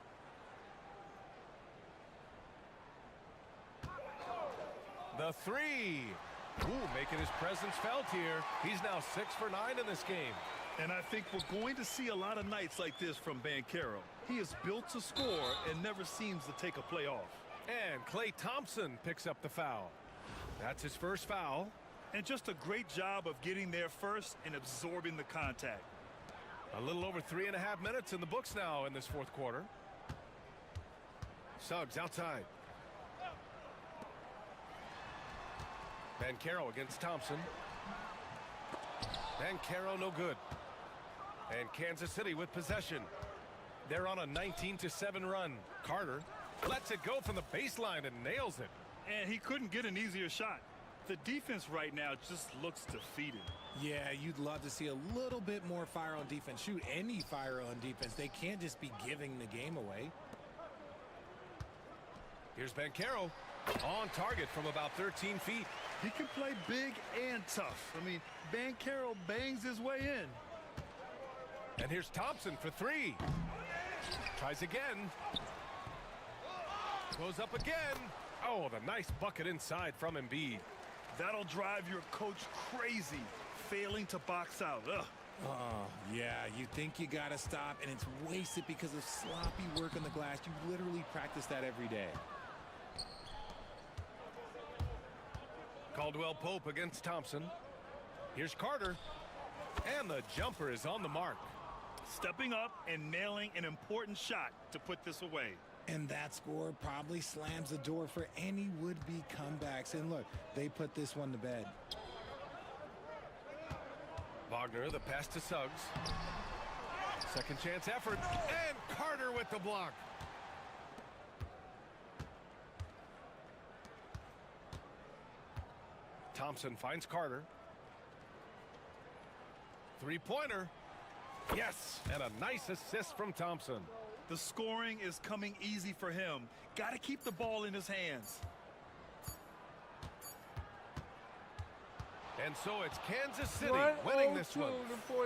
The three. Ooh, making his presence felt here. He's now 6 for 9 in this game. And I think we're going to see a lot of nights like this from Banchero. He is built to score and never seems to take a play off. And Klay Thompson picks up the foul. That's his first foul. And just a great job of getting there first and absorbing the contact. A little over 3.5 minutes in the books now in this fourth quarter. Suggs outside. Banchero against Thompson. Banchero no good. And Kansas City with possession. They're on a 19-7 run. Carter lets it go from the baseline and nails it. And he couldn't get an easier shot. The defense right now just looks defeated. Yeah, you'd love to see a little bit more fire on defense. Shoot, any fire on defense. They can't just be giving the game away. Here's Banchero on target from about 13 feet. He can play big and tough. I mean, Banchero bangs his way in. And here's Thompson for three. Tries again. Goes up again. Oh, the nice bucket inside from Embiid. That'll drive your coach crazy, failing to box out. Ugh. Oh, yeah, you think you got to stop, and it's wasted because of sloppy work on the glass. You literally practice that every day. Caldwell Pope against Thompson. Here's Carter. And the jumper is on the mark. Stepping up and nailing an important shot to put this away. And that score probably slams the door for any would-be comebacks. And look, they put this one to bed. Wagner, the pass to Suggs. Second chance effort. And Carter with the block. Thompson finds Carter. Three-pointer. Yes, and a nice assist from Thompson. The scoring is coming easy for him. Got to keep the ball in his hands. And so it's Kansas City winning this one.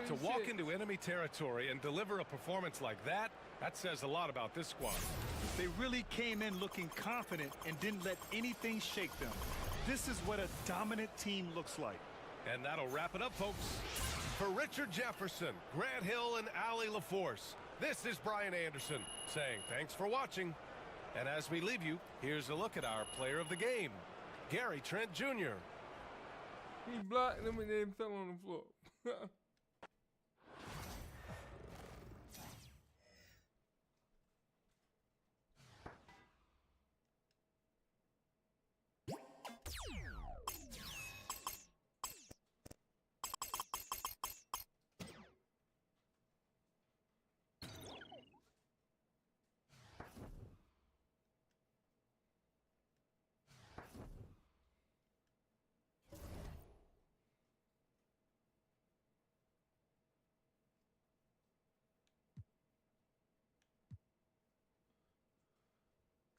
To walk into enemy territory and deliver a performance like that, that says a lot about this squad. They really came in looking confident and didn't let anything shake them. This is what a dominant team looks like. And that'll wrap it up, folks. For Richard Jefferson, Grant Hill, and Allie LaForce, this is Brian Anderson saying thanks for watching. And as we leave you, here's a look at our player of the game, Gary Trent Jr. He blocked him and then fell on the floor.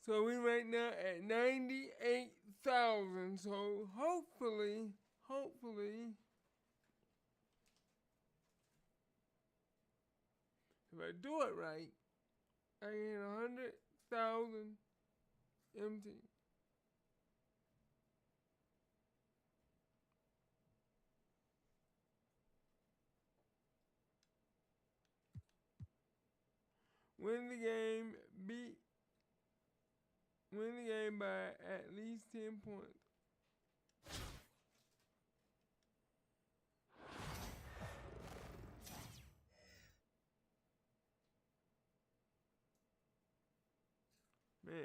So we right now at 98,000. So hopefully I do it right, I get 100,000 MT. Win the game by at least 10 points. Man.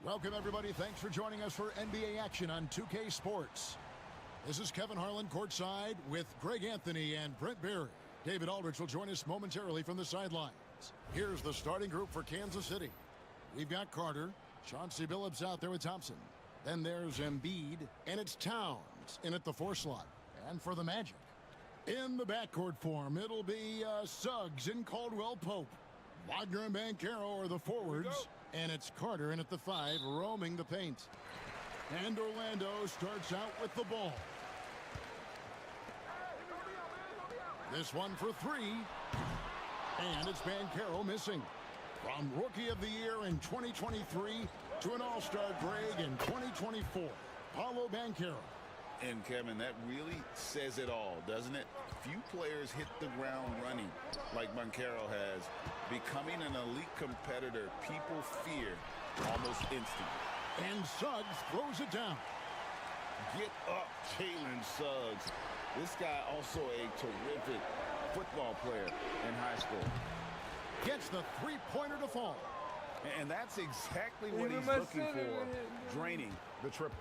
Welcome, everybody. Thanks for joining us for NBA action on 2K Sports. This is Kevin Harlan courtside with Greg Anthony and Brent Berry. David Aldridge will join us momentarily from the sidelines. Here's the starting group for Kansas City. We've got Carter, Chauncey Billups out there with Thompson. Then there's Embiid, and it's Towns in at the 4 slot. And for the Magic, in the backcourt form, it'll be Suggs and Caldwell Pope. Wagner and Banchero are the forwards, and it's Carter in at the 5, roaming the paint. And Orlando starts out with the ball. This one for 3, and it's Banchero missing. From Rookie of the Year in 2023 to an All-Star break in 2024, Paolo Banchero. And Kevin, that really says it all, doesn't it? Few players hit the ground running like Banchero has. Becoming an elite competitor, people fear almost instantly. And Suggs throws it down. Get up, Jalen Suggs. This guy also a terrific football player in high school. Gets the 3-pointer to fall. And that's exactly what he's looking for, draining the triple.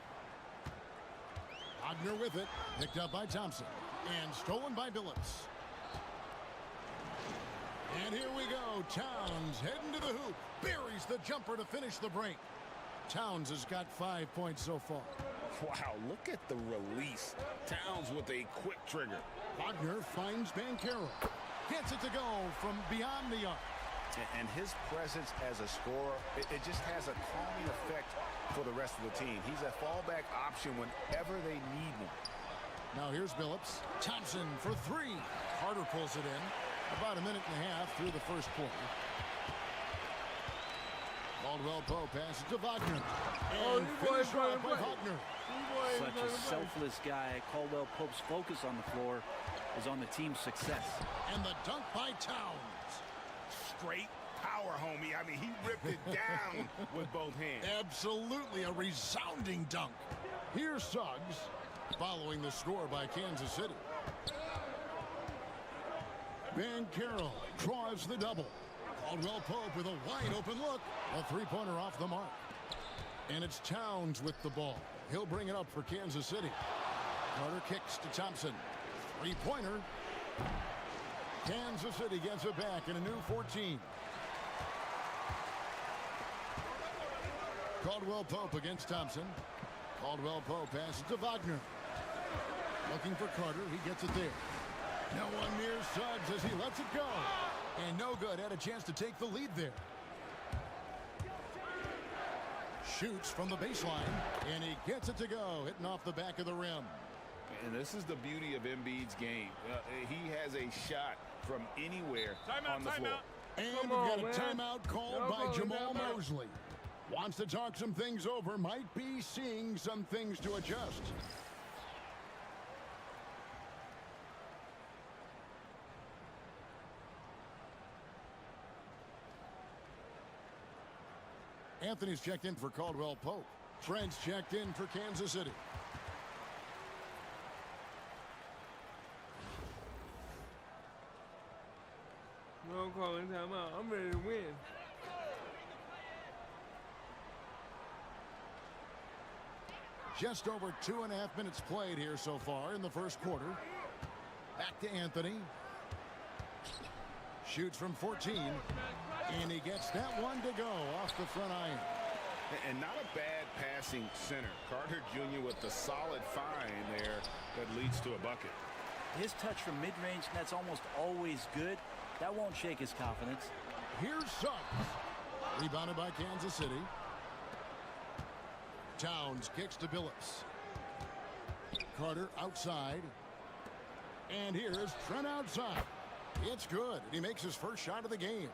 Wagner with it, picked up by Thompson, and stolen by Billups. And here we go, Towns heading to the hoop, buries the jumper to finish the break. Towns has got 5 points so far. Wow, look at the release. Towns with a quick trigger. Wagner finds Banchero. Gets it to go from beyond the arc. And his presence as a scorer, it just has a calming effect for the rest of the team. He's a fallback option whenever they need him. Now here's Billups. Thompson for 3. Carter pulls it in. About a minute and a half through the first quarter. Caldwell Pope passes to Wagner. And finished off by Wagner. Such a selfless guy. Caldwell Pope's focus on the floor is on the team's success. And the dunk by Towns. Straight power, homie. I mean, he ripped it down with both hands. Absolutely a resounding dunk. Here's Suggs, following the score by Kansas City. Banchero draws the double. Caldwell Pope with a wide open look. A 3-pointer off the mark. And it's Towns with the ball. He'll bring it up for Kansas City. Carter kicks to Thompson. 3-pointer. Kansas City gets it back in a new 14. Caldwell Pope against Thompson. Caldwell Pope passes to Wagner. Looking for Carter. He gets it there. No one near Suggs as he lets it go. And no good. Had a chance to take the lead there. Shoots from the baseline. And he gets it to go. Hitting off the back of the rim. And this is the beauty of Embiid's game. He has a shot from anywhere on the floor. And we've got a timeout called by Jamal Mosley. Wants to talk some things over. Might be seeing some things to adjust. Anthony's checked in for Caldwell Pope. Trent's checked in for Kansas City. No calling timeout. I'm ready to win. Just over 2.5 minutes played here so far in the first quarter. Back to Anthony. Shoots from 14. And he gets that one to go off the front iron. And not a bad passing center. Carter Jr. with the solid find there that leads to a bucket. His touch from mid-range, that's almost always good. That won't shake his confidence. Here's Suggs. Rebounded by Kansas City. Towns kicks to Billups. Carter outside. And here's Trent outside. It's good, and he makes his first shot of the game.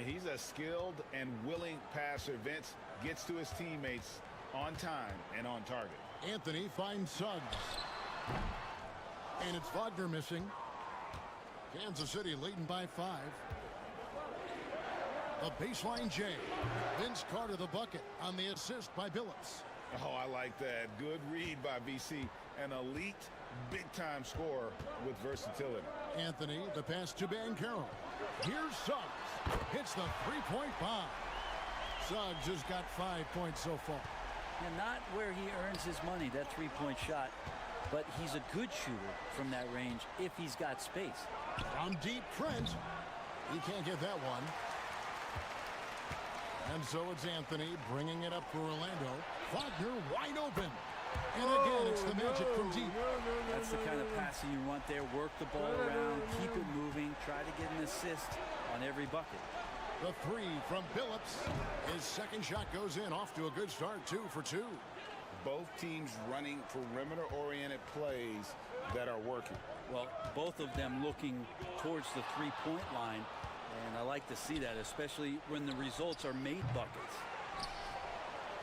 He's a skilled and willing passer. Vince gets to his teammates on time and on target. Anthony finds Suggs. And it's Wagner missing. Kansas City leading by 5. The baseline J. Vince Carter the bucket on the assist by Billups. Oh, I like that. Good read by VC. An elite big-time scorer with versatility. Anthony, the pass to Banchero. Here's Suggs. Hits the three-point bomb. Suggs has got 5 points so far. And not where he earns his money, that three-point shot. But he's a good shooter from that range if he's got space. From deep, Trent. He can't get that one. And so it's Anthony bringing it up for Orlando. Wagner wide open. And again, it's the Magic from deep. That's the kind of passing you want there. Work the ball around, keep it moving, try to get an assist on every bucket. The three from Billups. His second shot goes in, off to a good start, 2 for 2. Both teams running perimeter-oriented plays that are working. Well, both of them looking towards the three-point line, and I like to see that, especially when the results are made buckets.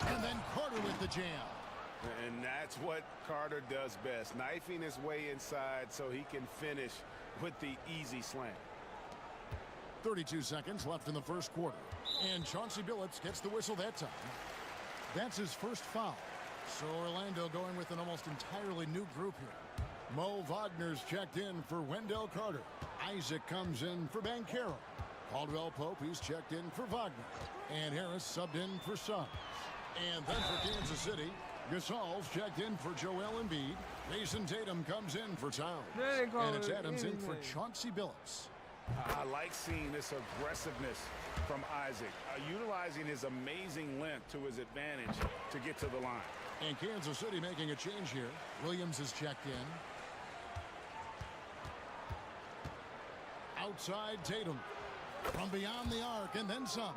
And then Carter with the jam. And that's what Carter does best, knifing his way inside so he can finish with the easy slam. 32 seconds left in the first quarter. And Chauncey Billups gets the whistle that time. That's his first foul. So Orlando going with an almost entirely new group here. Mo Wagner's checked in for Wendell Carter. Isaac comes in for Banchero. Caldwell Pope, he's checked in for Wagner. And Harris subbed in for Suggs. And then for Kansas City, Gasol's checked in for Joel Embiid. Jason Tatum comes in for Towns. And it's Adams in for Chauncey Billups. I like seeing this aggressiveness from Isaac, utilizing his amazing length to his advantage to get to the line. And Kansas City making a change here. Williams is checked in. Outside Tatum. From beyond the arc and then some.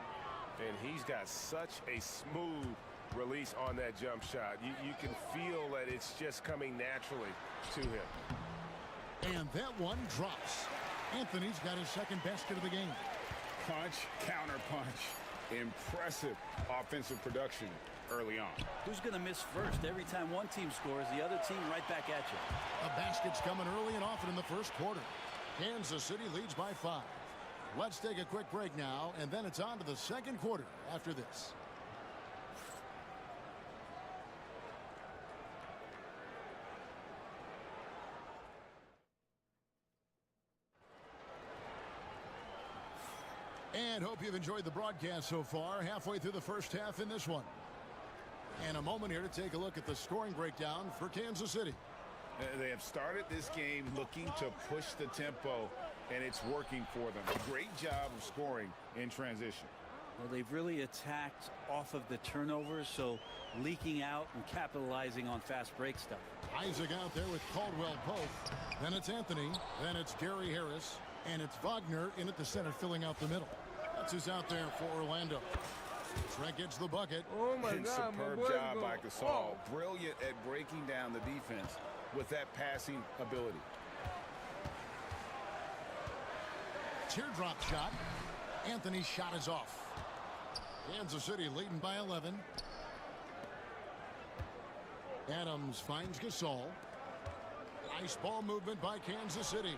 And he's got such a smooth release on that jump shot. You can feel that it's just coming naturally to him. And that one drops. Anthony's got his second basket of the game. Punch, counter punch. Impressive offensive production early on. Who's going to miss first? Every time one team scores, the other team right back at you. The basket's coming early and often in the first quarter. Kansas City leads by 5. Let's take a quick break now, and then it's on to the second quarter after this. And hope you've enjoyed the broadcast so far. Halfway through the first half in this one. And a moment here to take a look at the scoring breakdown for Kansas City. They have started this game looking to push the tempo, and it's working for them. A great job of scoring in transition. Well, they've really attacked off of the turnovers, so leaking out and capitalizing on fast break stuff. Isaac out there with Caldwell Pope. Then it's Anthony. Then it's Gary Harris. And it's Wagner in at the center filling out the middle. That's who's out there for Orlando. Trent gets the bucket. Oh my God, superb job by Gasol. Brilliant at breaking down the defense with that passing ability. Teardrop shot. Anthony's shot is off. Kansas City leading by 11. Adams finds Gasol. Nice ball movement by Kansas City.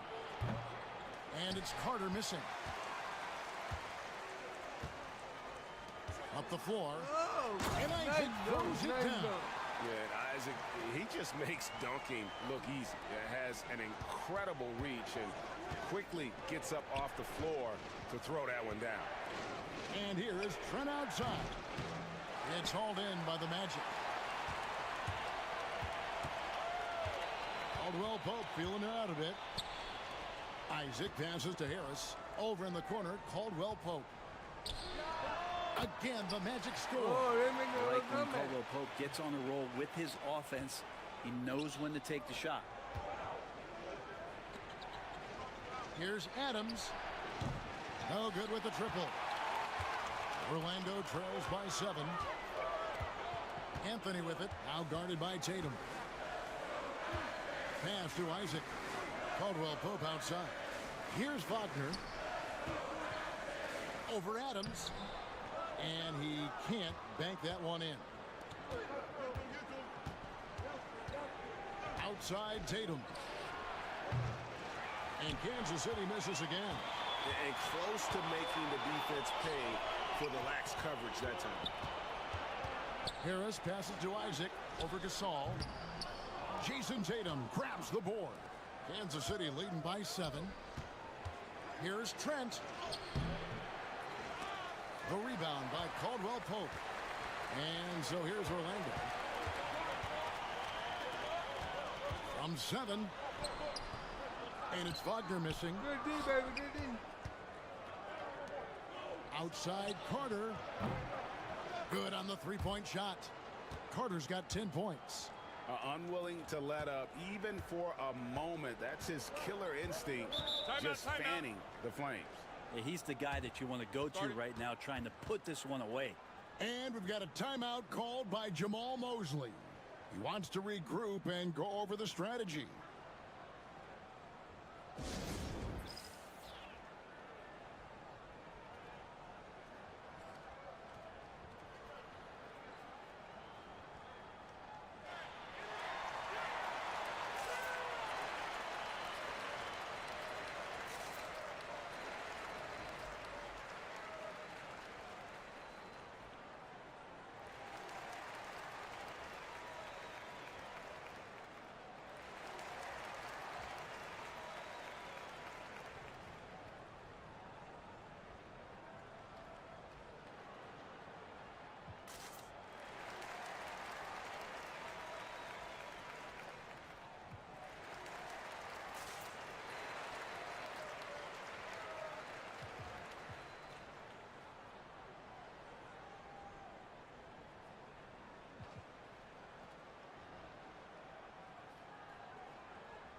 And it's Carter missing. Up the floor. Oh, and Isaac throws it down. Yeah, and Isaac, he just makes dunking look easy. It has an incredible reach and quickly gets up off the floor to throw that one down. And here is Trent outside. It's hauled in by the Magic. Caldwell Pope feeling it out a bit. Isaac passes to Harris. Over in the corner, Caldwell Pope. Again, the Magic score. Oh, they make a Like when Caldwell Pope gets on a roll with his offense, he knows when to take the shot. Here's Adams. No good with the triple. Orlando trails by 7. Anthony with it, now guarded by Tatum. Pass to Isaac. Caldwell Pope outside. Here's Wagner. Over Adams. And he can't bank that one in. Outside Tatum. And Kansas City misses again. And close to making the defense pay for the lax coverage that time. Harris passes to Isaac. Over Gasol. Jason Tatum grabs the board. Kansas City leading by 7. Here's Trent. The rebound by Caldwell Pope. And so here's Orlando. From 7. And it's Wagner missing. Good D, baby, good D. Outside Carter. Good on the three-point shot. Carter's got 10 points. Unwilling to let up even for a moment. That's his killer instinct, just fanning the flames. Yeah, he's the guy that you want to go to right now, trying to put this one away. And we've got a timeout called by Jamal Mosley. He wants to regroup and go over the strategy.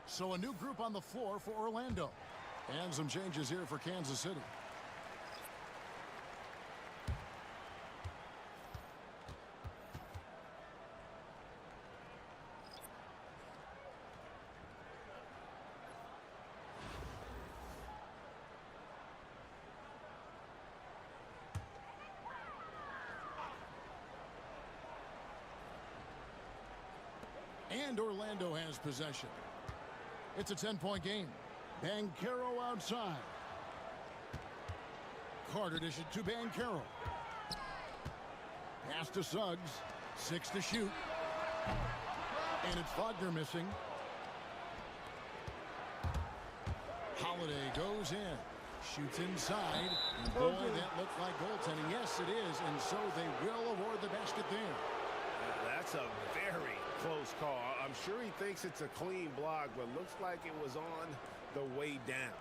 So a new group on the floor for Orlando. And some changes here for Kansas City. And Orlando has possession. It's a 10-point game. Banchero outside. Carter dishes to Banchero. Pass to Suggs. 6 to shoot. And it's Wagner missing. Holiday goes in. Shoots inside. And boy, that looked like goaltending. Yes, it is. And so they will award the basket there. That's a very close call. I'm sure he thinks it's a clean block, but looks like it was on the way down.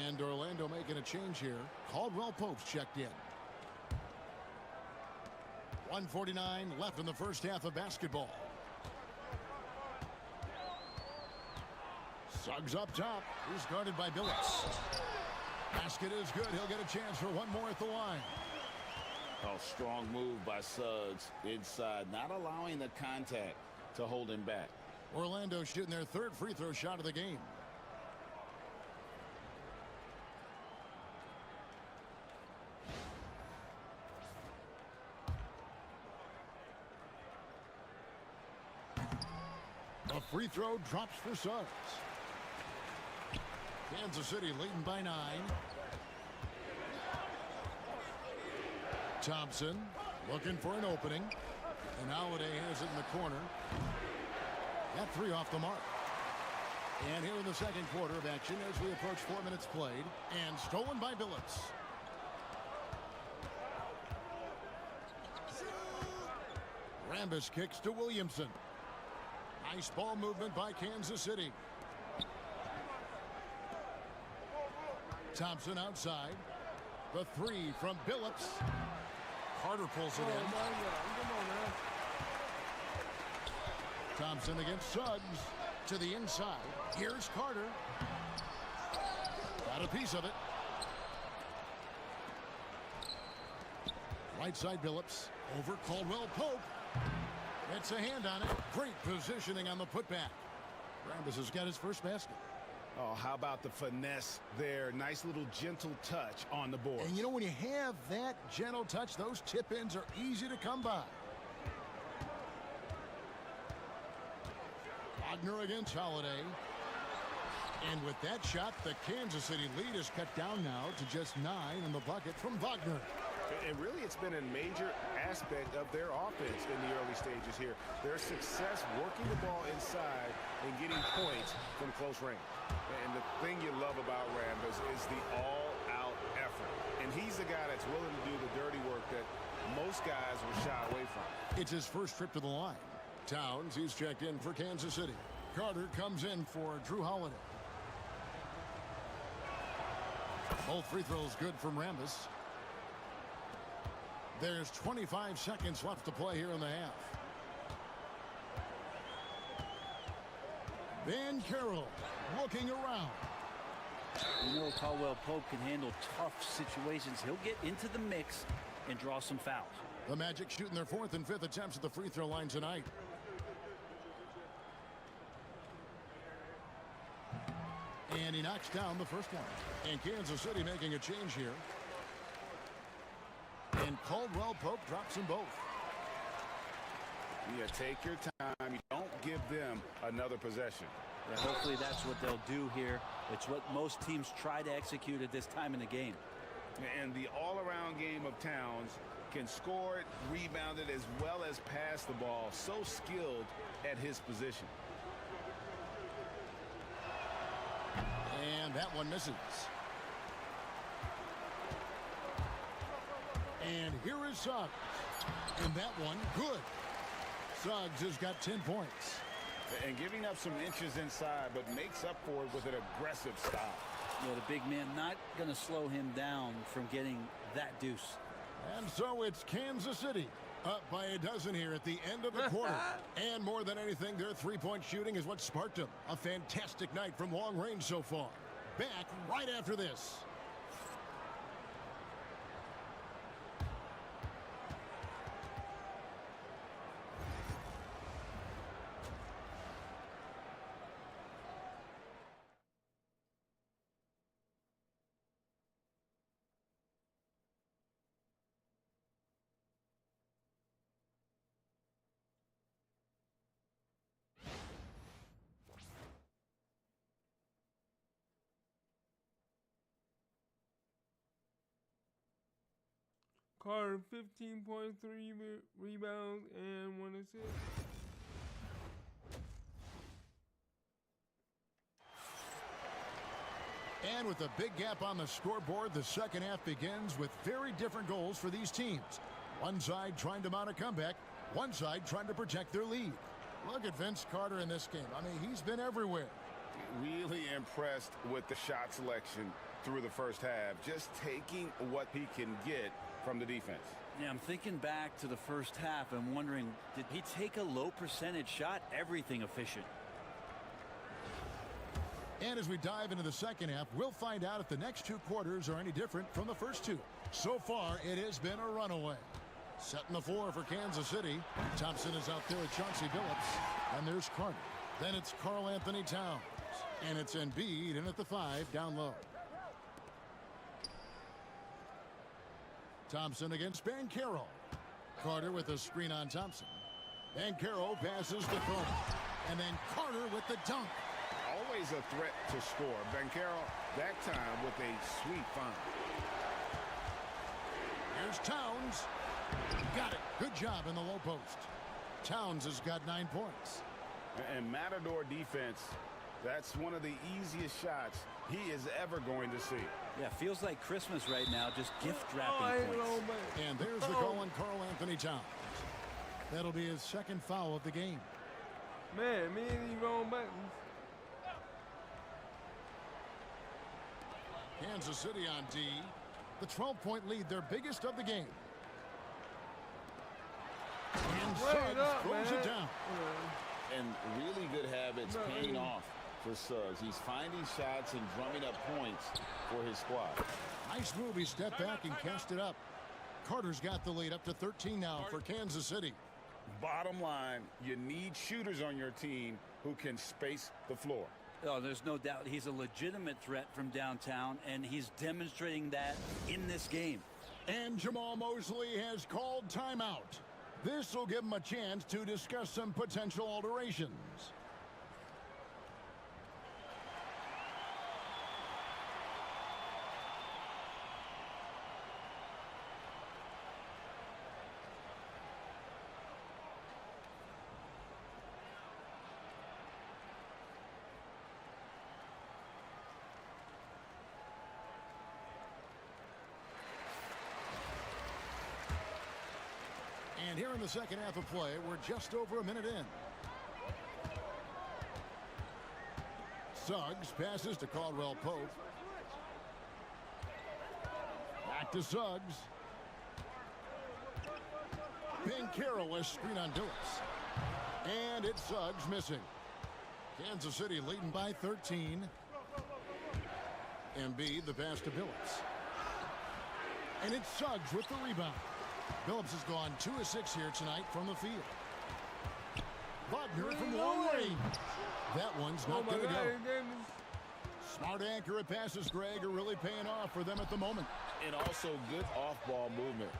And Orlando making a change here. Caldwell Pope's checked in. 1:49 left in the first half of basketball. Suggs up top. He's guarded by Billups. Basket is good. He'll get a chance for one more at the line. Oh, strong move by Suggs inside, not allowing the contact to hold him back. Orlando shooting their third free throw shot of the game. A free throw drops for Suggs. Kansas City leading by 9. Thompson looking for an opening. And Holiday has it in the corner. That 3 off the mark. And here in the second quarter of action as we approach 4 minutes played. And stolen by Billups. Rambis kicks to Williamson. Nice ball movement by Kansas City. Thompson outside. The 3 from Billups. Carter pulls it in. Thompson against Suggs to the inside. Here's Carter. Got a piece of it. Right side Billups over Caldwell Pope. It's a hand on it. Great positioning on the putback. Rambis has got his first basket. Oh, how about the finesse there? Nice little gentle touch on the board. And you know, when you have that gentle touch, those tip-ins are easy to come by. Wagner against Holiday. And with that shot, the Kansas City lead is cut down now to just 9 in the bucket from Wagner. And really, it's been a major aspect of their offense in the early stages here. Their success working the ball inside and getting points from close range. And the thing you love about Rambis is the all-out effort. And he's the guy that's willing to do the dirty work that most guys will shy away from. It's his first trip to the line. Towns, he's checked in for Kansas City. Carter comes in for Drew Holiday. Both free throws good from Rambis. There's 25 seconds left to play here in the half. Van Carroll looking around. You know Caldwell Pope can handle tough situations. He'll get into the mix and draw some fouls. The Magic shooting their 4th and 5th attempts at the free throw line tonight. And he knocks down the first one. And Kansas City making a change here. And Caldwell Pope drops them both. Yeah, take your time. You don't give them another possession. Yeah, hopefully that's what they'll do here. It's what most teams try to execute at this time in the game. And the all-around game of Towns can score it, rebound it, as well as pass the ball. So skilled at his position. And that one misses. And here is Suggs. And that one, good. Suggs has got 10 points. And giving up some inches inside, but makes up for it with an aggressive stop. Yeah, the big man not going to slow him down from getting that deuce. And so it's Kansas City up by a dozen here at the end of the quarter. And more than anything, their three-point shooting is what sparked them. A fantastic night from long range so far. Back right after this. Carter 15.3 rebounds and 1 assist. And with a big gap on the scoreboard, the second half begins with very different goals for these teams. One side trying to mount a comeback, one side trying to protect their lead. Look at Vince Carter in this game. I mean, he's been everywhere. Really impressed with the shot selection through the first half. Just taking what he can get from the defense. Yeah, I'm thinking back to the first half and wondering, did he take a low percentage shot? Everything efficient. And as we dive into the second half, we'll find out if the next two quarters are any different from the first two. So far, it has been a runaway. Setting the floor for Kansas City. Thompson is out there with Chauncey Billups. And there's Carter. Then it's Karl Anthony Towns. And it's Embiid in at the 5 down low. Thompson against Banchero. Carter with a screen on Thompson. Banchero passes to Thorne. And then Carter with the dunk. Always a threat to score. Banchero that time with a sweet find. Here's Towns. Got it. Good job in the low post. Towns has got 9 points. And Matador defense, that's one of the easiest shots he is ever going to see. Yeah, feels like Christmas right now, just gift wrapping points. And there's the call on Karl Anthony Towns. That'll be his second foul of the game. Man, me and these wrong buttons. Kansas City on D. The 12-point lead, their biggest of the game. And Suggs throws it down. And really good habits paying off for Suggs. He's finding shots and drumming up points for his squad. Nice move. He stepped back and cashed it up. Carter's got the lead up to 13 now for Kansas City. Bottom line, you need shooters on your team who can space the floor. Oh, there's no doubt he's a legitimate threat from downtown, and he's demonstrating that in this game. And Jamal Mosley has called timeout. This will give him a chance to discuss some potential alterations. And here in the second half of play, we're just over a minute in. Suggs passes to Caldwell Pope. Back to Suggs. Pincaro, a screen on Billups. And it's Suggs missing. Kansas City leading by 13. Embiid, the pass to Billups. And it's Suggs with the rebound. Billups has gone 2 of 6 here tonight from the field. Butner from long range. That one's not going to go. Smart accurate passes, Greg, are really paying off for them at the moment. And also good off-ball movement.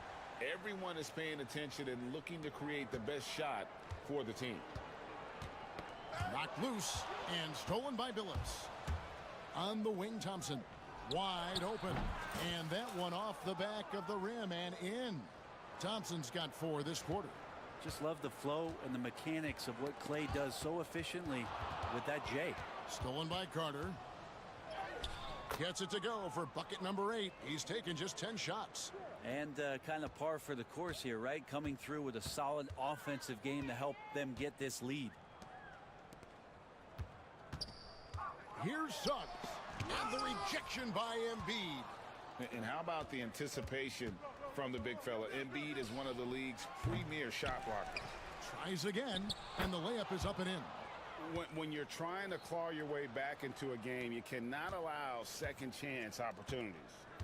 Everyone is paying attention and looking to create the best shot for the team. Knocked loose and stolen by Billups. On the wing, Thompson. Wide open. And that one off the back of the rim and in. Thompson's got 4 this quarter. Just love the flow and the mechanics of what Klay does so efficiently with that J. Stolen by Carter. Gets it to go for bucket number 8. He's taken just 10 shots. And kind of par for the course here, right? Coming through with a solid offensive game to help them get this lead. Here's Suggs. And the rejection by Embiid. And how about the anticipation from the big fella? Embiid is one of the league's premier shot blockers. Tries again, and the layup is up and in. When you're trying to claw your way back into a game, you cannot allow second chance opportunities.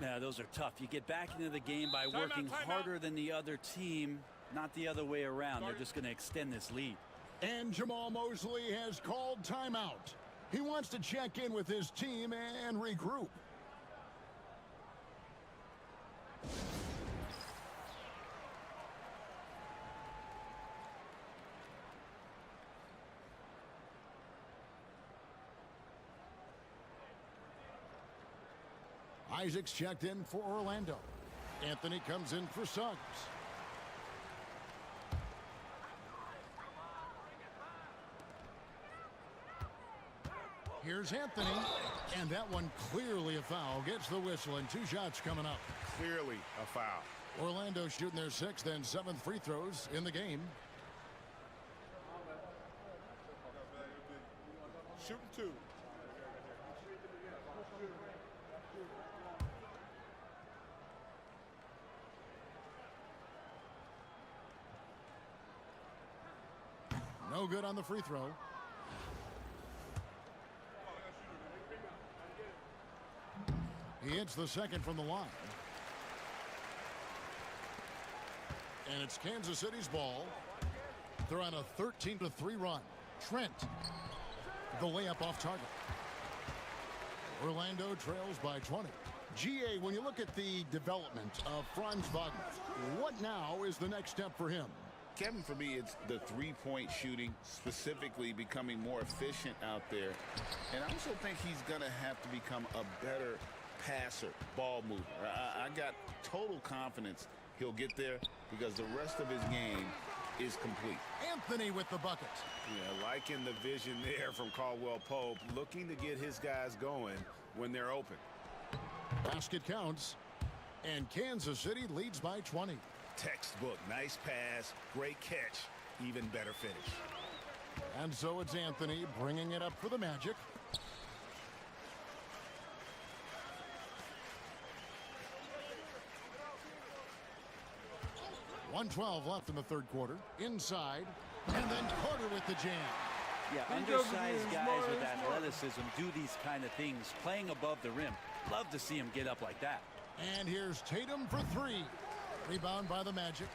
Yeah, those are tough. You get back into the game by working harder than the other team, not the other way around. They're just going to extend this lead. And Jamal Mosley has called timeout. He wants to check in with his team and regroup. Isaac's checked in for Orlando. Anthony comes in for Suggs. Here's Anthony, and that one clearly a foul. Gets the whistle, and 2 shots coming up. Clearly a foul. Orlando shooting their 6th and 7th free throws in the game. Shooting 2. No good on the free throw. He hits the second from the line. And it's Kansas City's ball. They're on a 13-3 run. Trent, the layup off target. Orlando trails by 20. GA, when you look at the development of Franz Wagner, what now is the next step for him? Kevin, for me, it's the three-point shooting, specifically becoming more efficient out there. And I also think he's going to have to become a better passer, ball mover. I got total confidence he'll get there because the rest of his game is complete. Anthony with the bucket. Yeah, liking the vision there from Caldwell Pope, looking to get his guys going when they're open. Basket counts, and Kansas City leads by 20. Textbook, nice pass, great catch, even better finish. And so it's Anthony bringing it up for the Magic. .112 left in the third quarter. Inside, and then Carter with the jam. Yeah, undersized guys with athleticism do these kind of things, playing above the rim. Love to see him get up like that. And here's Tatum for 3. Rebound by the Magic.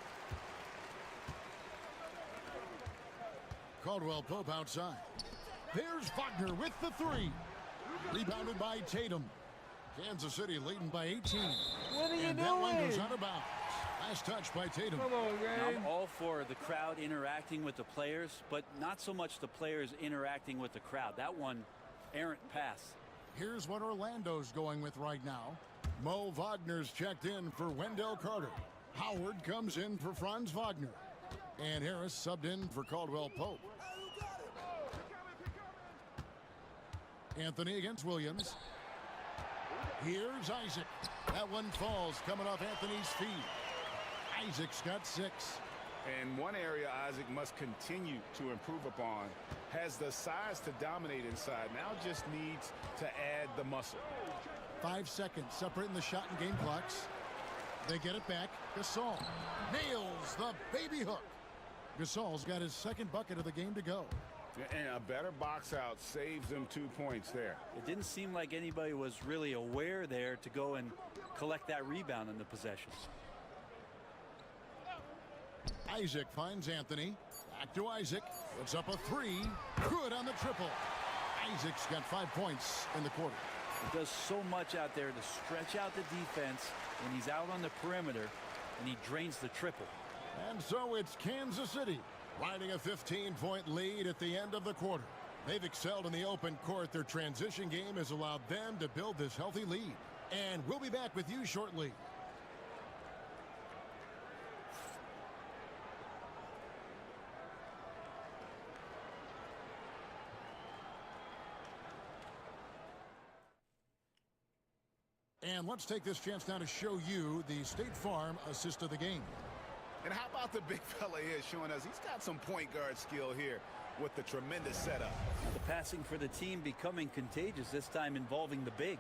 Caldwell Pope outside. There's Wagner with the three. Rebounded by Tatum. Kansas City leading by 18. What are you and doing? that one goes out of bounds. Last touch by Tatum. Come on, Now, gang. I'm all for the crowd interacting with the players, but not so much the players interacting with the crowd. That one, errant pass. Here's what Orlando's going with right now. Mo Wagner's checked in for Wendell Carter. Howard comes in for Franz Wagner. And Harris subbed in for Caldwell Pope. Anthony against Williams. Here's Isaac. That one falls coming off Anthony's feet. Isaac's got 6. And one area Isaac must continue to improve upon. Has the size to dominate inside. Now just needs to add the muscle. 5 seconds separating the shot and game clocks. They get it back. Gasol nails the baby hook. Gasol's got his second bucket of the game to go. And a better box out saves them 2 points there. It didn't seem like anybody was really aware there to go and collect that rebound in the possession. Isaac finds Anthony. Back to Isaac. Puts up a 3. Good on the triple. Isaac's got 5 points in the quarter. He does so much out there to stretch out the defense when he's out on the perimeter, and he drains the triple. And so it's Kansas City riding a 15-point lead at the end of the quarter. They've excelled in the open court. Their transition game has allowed them to build this healthy lead. And we'll be back with you shortly. And let's take this chance now to show you the State Farm assist of the game. And how about the big fella here showing us he's got some point guard skill here with the tremendous setup. The passing for the team becoming contagious, this time involving the big.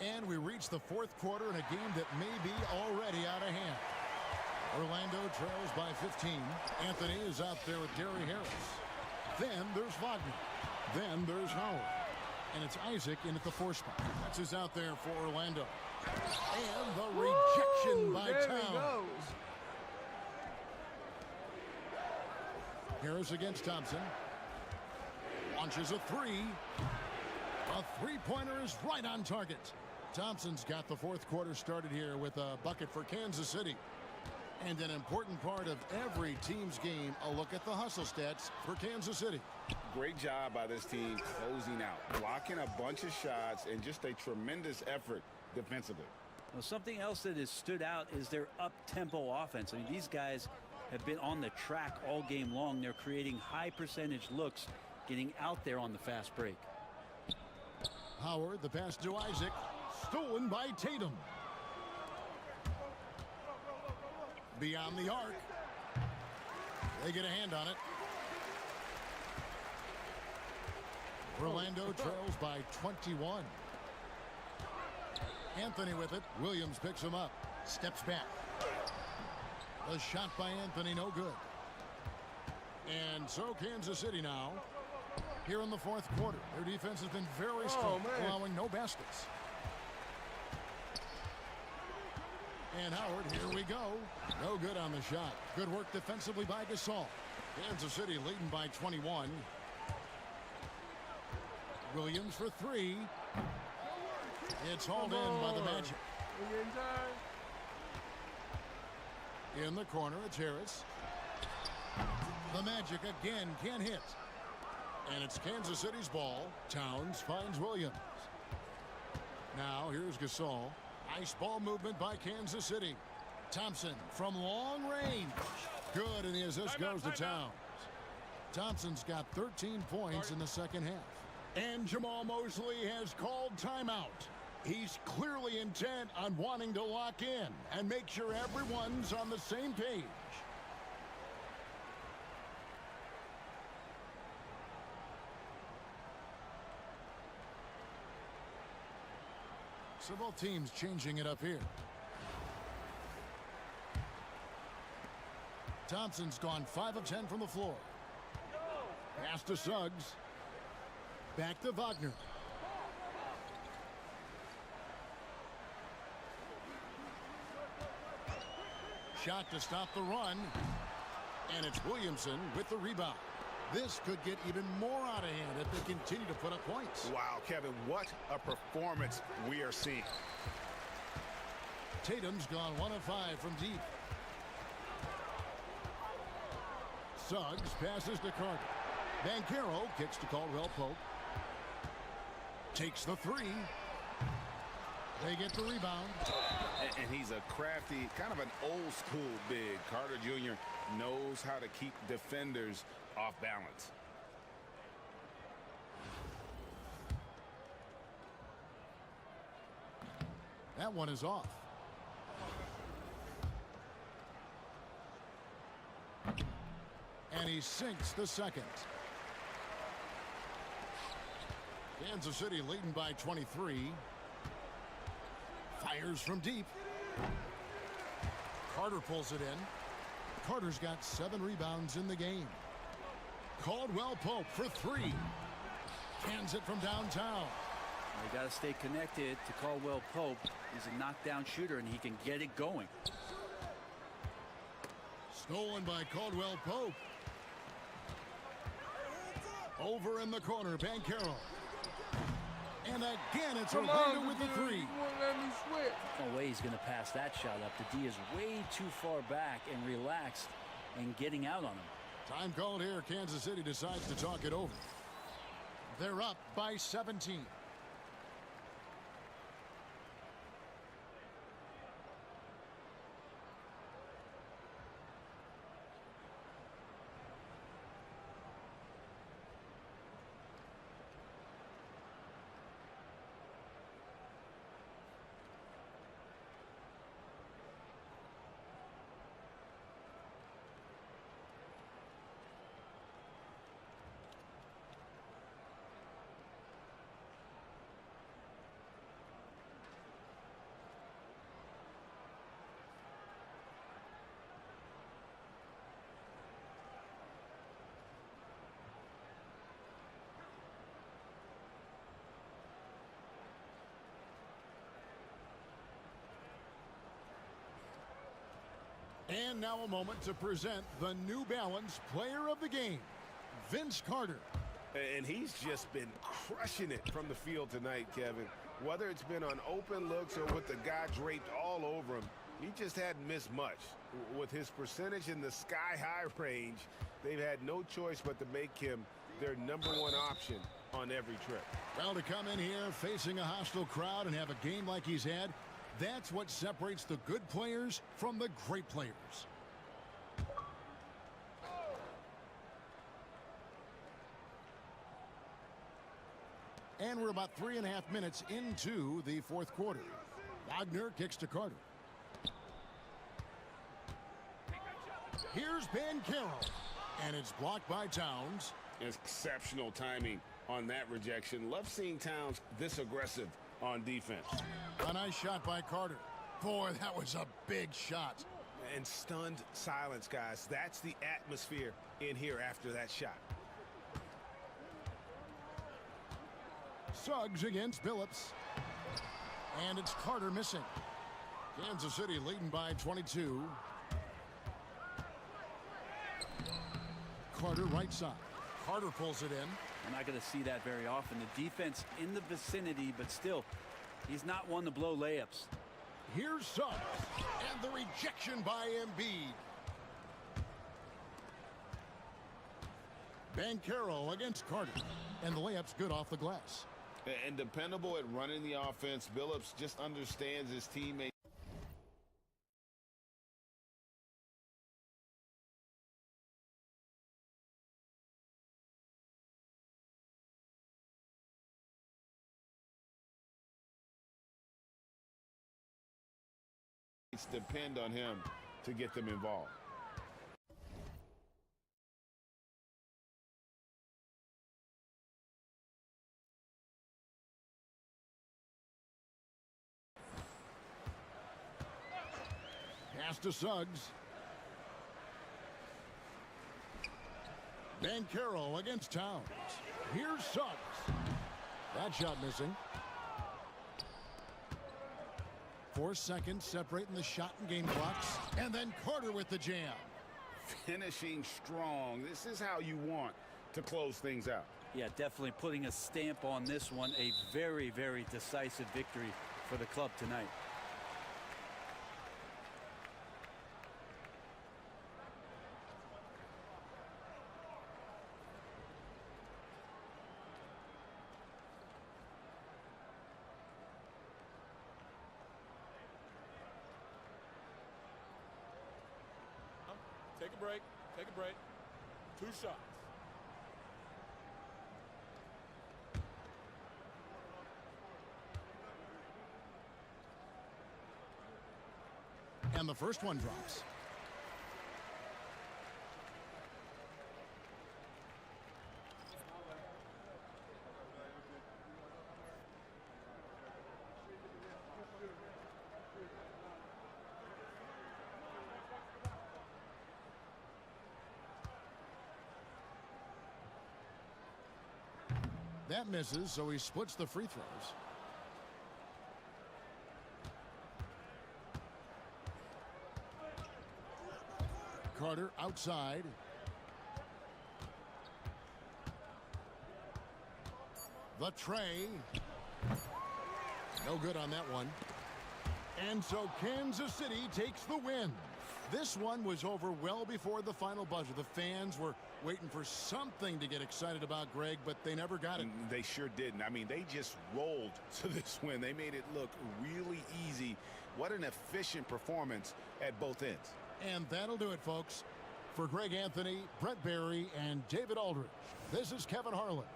And we reach the fourth quarter in a game that may be already out of hand. Orlando trails by 15. Anthony is out there with Gary Harris. Then there's Wagner. Then there's Howard. And it's Isaac in at the 4 spot. That's who's out there for Orlando. And the rejection by Towns. Harris against Thompson. Launches a 3. A three-pointer is right on target. Thompson's got the fourth quarter started here with a bucket for Kansas City. And an important part of every team's game, a look at the hustle stats for Kansas City. Great job by this team closing out, blocking a bunch of shots, and just a tremendous effort defensively. Well, something else that has stood out is their up-tempo offense. I mean, these guys have been on the track all game long. They're creating high percentage looks, getting out there on the fast break. Howard, the pass to Isaac, stolen by Tatum. Beyond the arc. They get a hand on it. Orlando trails by 21. Anthony with it. Williams picks him up. Steps back. The shot by Anthony, no good. And so Kansas City now, here in the fourth quarter. Their defense has been very strong, allowing no baskets. And Howard, here we go. No good on the shot. Good work defensively by Gasol. Kansas City leading by 21. Williams for 3. It's hauled in by the Magic. In the corner, it's Harris. The Magic again can't hit. And it's Kansas City's ball. Towns finds Williams. Now here's Gasol. Nice ball movement by Kansas City. Thompson from long range. Good, and the assist goes to Towns. Thompson's got 13 points in the second half. And Jamal Mosley has called timeout. He's clearly intent on wanting to lock in and make sure everyone's on the same page. So both teams changing it up here. Thompson's gone 5 of 10 from the floor. Pass to Suggs. Back to Wagner. Shot to stop the run. And it's Williamson with the rebound. This could get even more out of hand if they continue to put up points. Wow, Kevin, what a performance we are seeing. Tatum's gone 1 of 5 from deep. Suggs passes to Carter. Banchero kicks to Caldwell Pope. Takes the three. They get the rebound. And he's a crafty, kind of an old school big. Carter Jr. knows how to keep defenders off balance. That one is off. And he sinks the second. Kansas City leading by 23. Fires from deep. Carter pulls it in. Carter's got 7 rebounds in the game. Caldwell Pope for 3. Cans it from downtown. You got to stay connected to Caldwell Pope. He's a knockdown shooter, and he can get it going. Stolen by Caldwell Pope. Over in the corner, Banchero. And again, it's Orlando with the 3. No way he's going to pass that shot up. The D is way too far back and relaxed and getting out on him. Time called here. Kansas City decides to talk it over. They're up by 17. And now a moment to present the New Balance Player of the Game, Vince Carter. And he's just been crushing it from the field tonight, Kevin. Whether it's been on open looks or with the guy draped all over him, he just hadn't missed much. With his percentage in the sky-high range, they've had no choice but to make him their #1 option on every trip. Well, to come in here facing a hostile crowd and have a game like he's had, that's what separates the good players from the great players. And we're about 3.5 minutes into the fourth quarter. Wagner kicks to Carter. Here's Banchero. And it's blocked by Towns. Exceptional timing on that rejection. Love seeing Towns this aggressive on defense. A nice shot by Carter. Boy, that was a big shot. And stunned silence, guys. That's the atmosphere in here after that shot. Suggs against Billups. And it's Carter missing. Kansas City leading by 22. Carter right side. Carter pulls it in. We're not going to see that very often. The defense in the vicinity, but still, he's not one to blow layups. Here's Suggs. And the rejection by Embiid. Banchero against Carter. And the layup's good off the glass. And dependable at running the offense. Billups just understands his teammate. Depend on him to get them involved. Pass to Suggs. Banchero against Towns. Here's Suggs. That shot missing. 4 seconds separating the shot and game clocks. And then Carter with the jam. finishing strong. This is how you want to close things out. Yeah, definitely putting a stamp on this one. A very, very decisive victory for the club tonight. Take a break. Take a break. 2 shots. And the first one drops. That misses, so he splits the free throws. Carter outside. The tray. No good on that one. And so Kansas City takes the win. This one was over well before the final buzzer. The fans were waiting for something to get excited about, Greg, but they never got it. They sure didn't. I mean, they just rolled to this win. They made it look really easy. What an efficient performance at both ends. And that'll do it, folks. For Greg Anthony, Brett Barry, and David Aldridge, this is Kevin Harlan.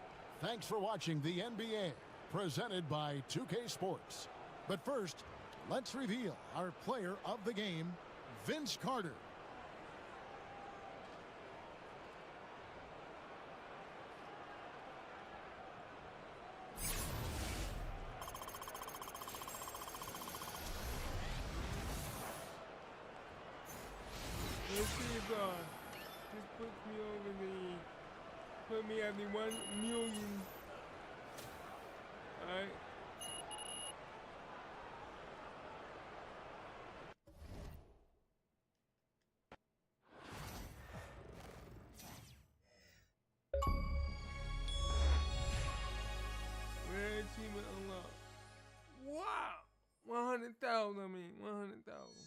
Thanks for watching the NBA, presented by 2K Sports. But first, let's reveal our player of the game, Vince Carter. Let's see if this puts me over put me at the 1 million. All right. Rare achievement unlocked. Wow! 100,000, I mean, 100,000.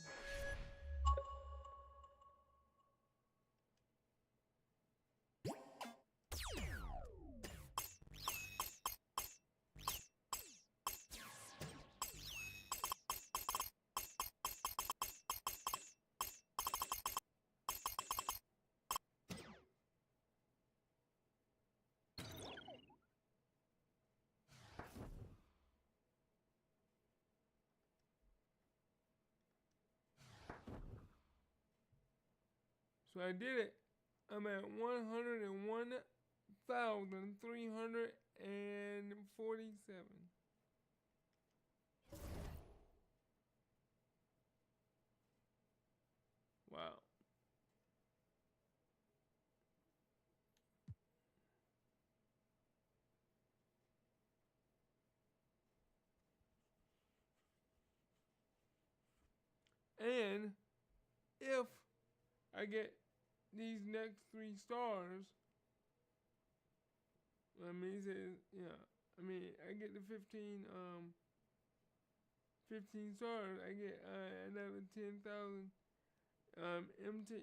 So I did it. I'm at 101,347. Wow. And if I get these next 3 stars, I mean, he says, yeah, I mean, I get the 15 stars, I get another 10,000 MT.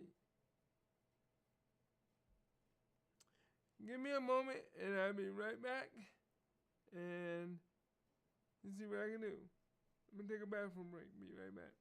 Give me a moment and I'll be right back and let's see what I can do. I'm gonna take a bathroom break, be right back.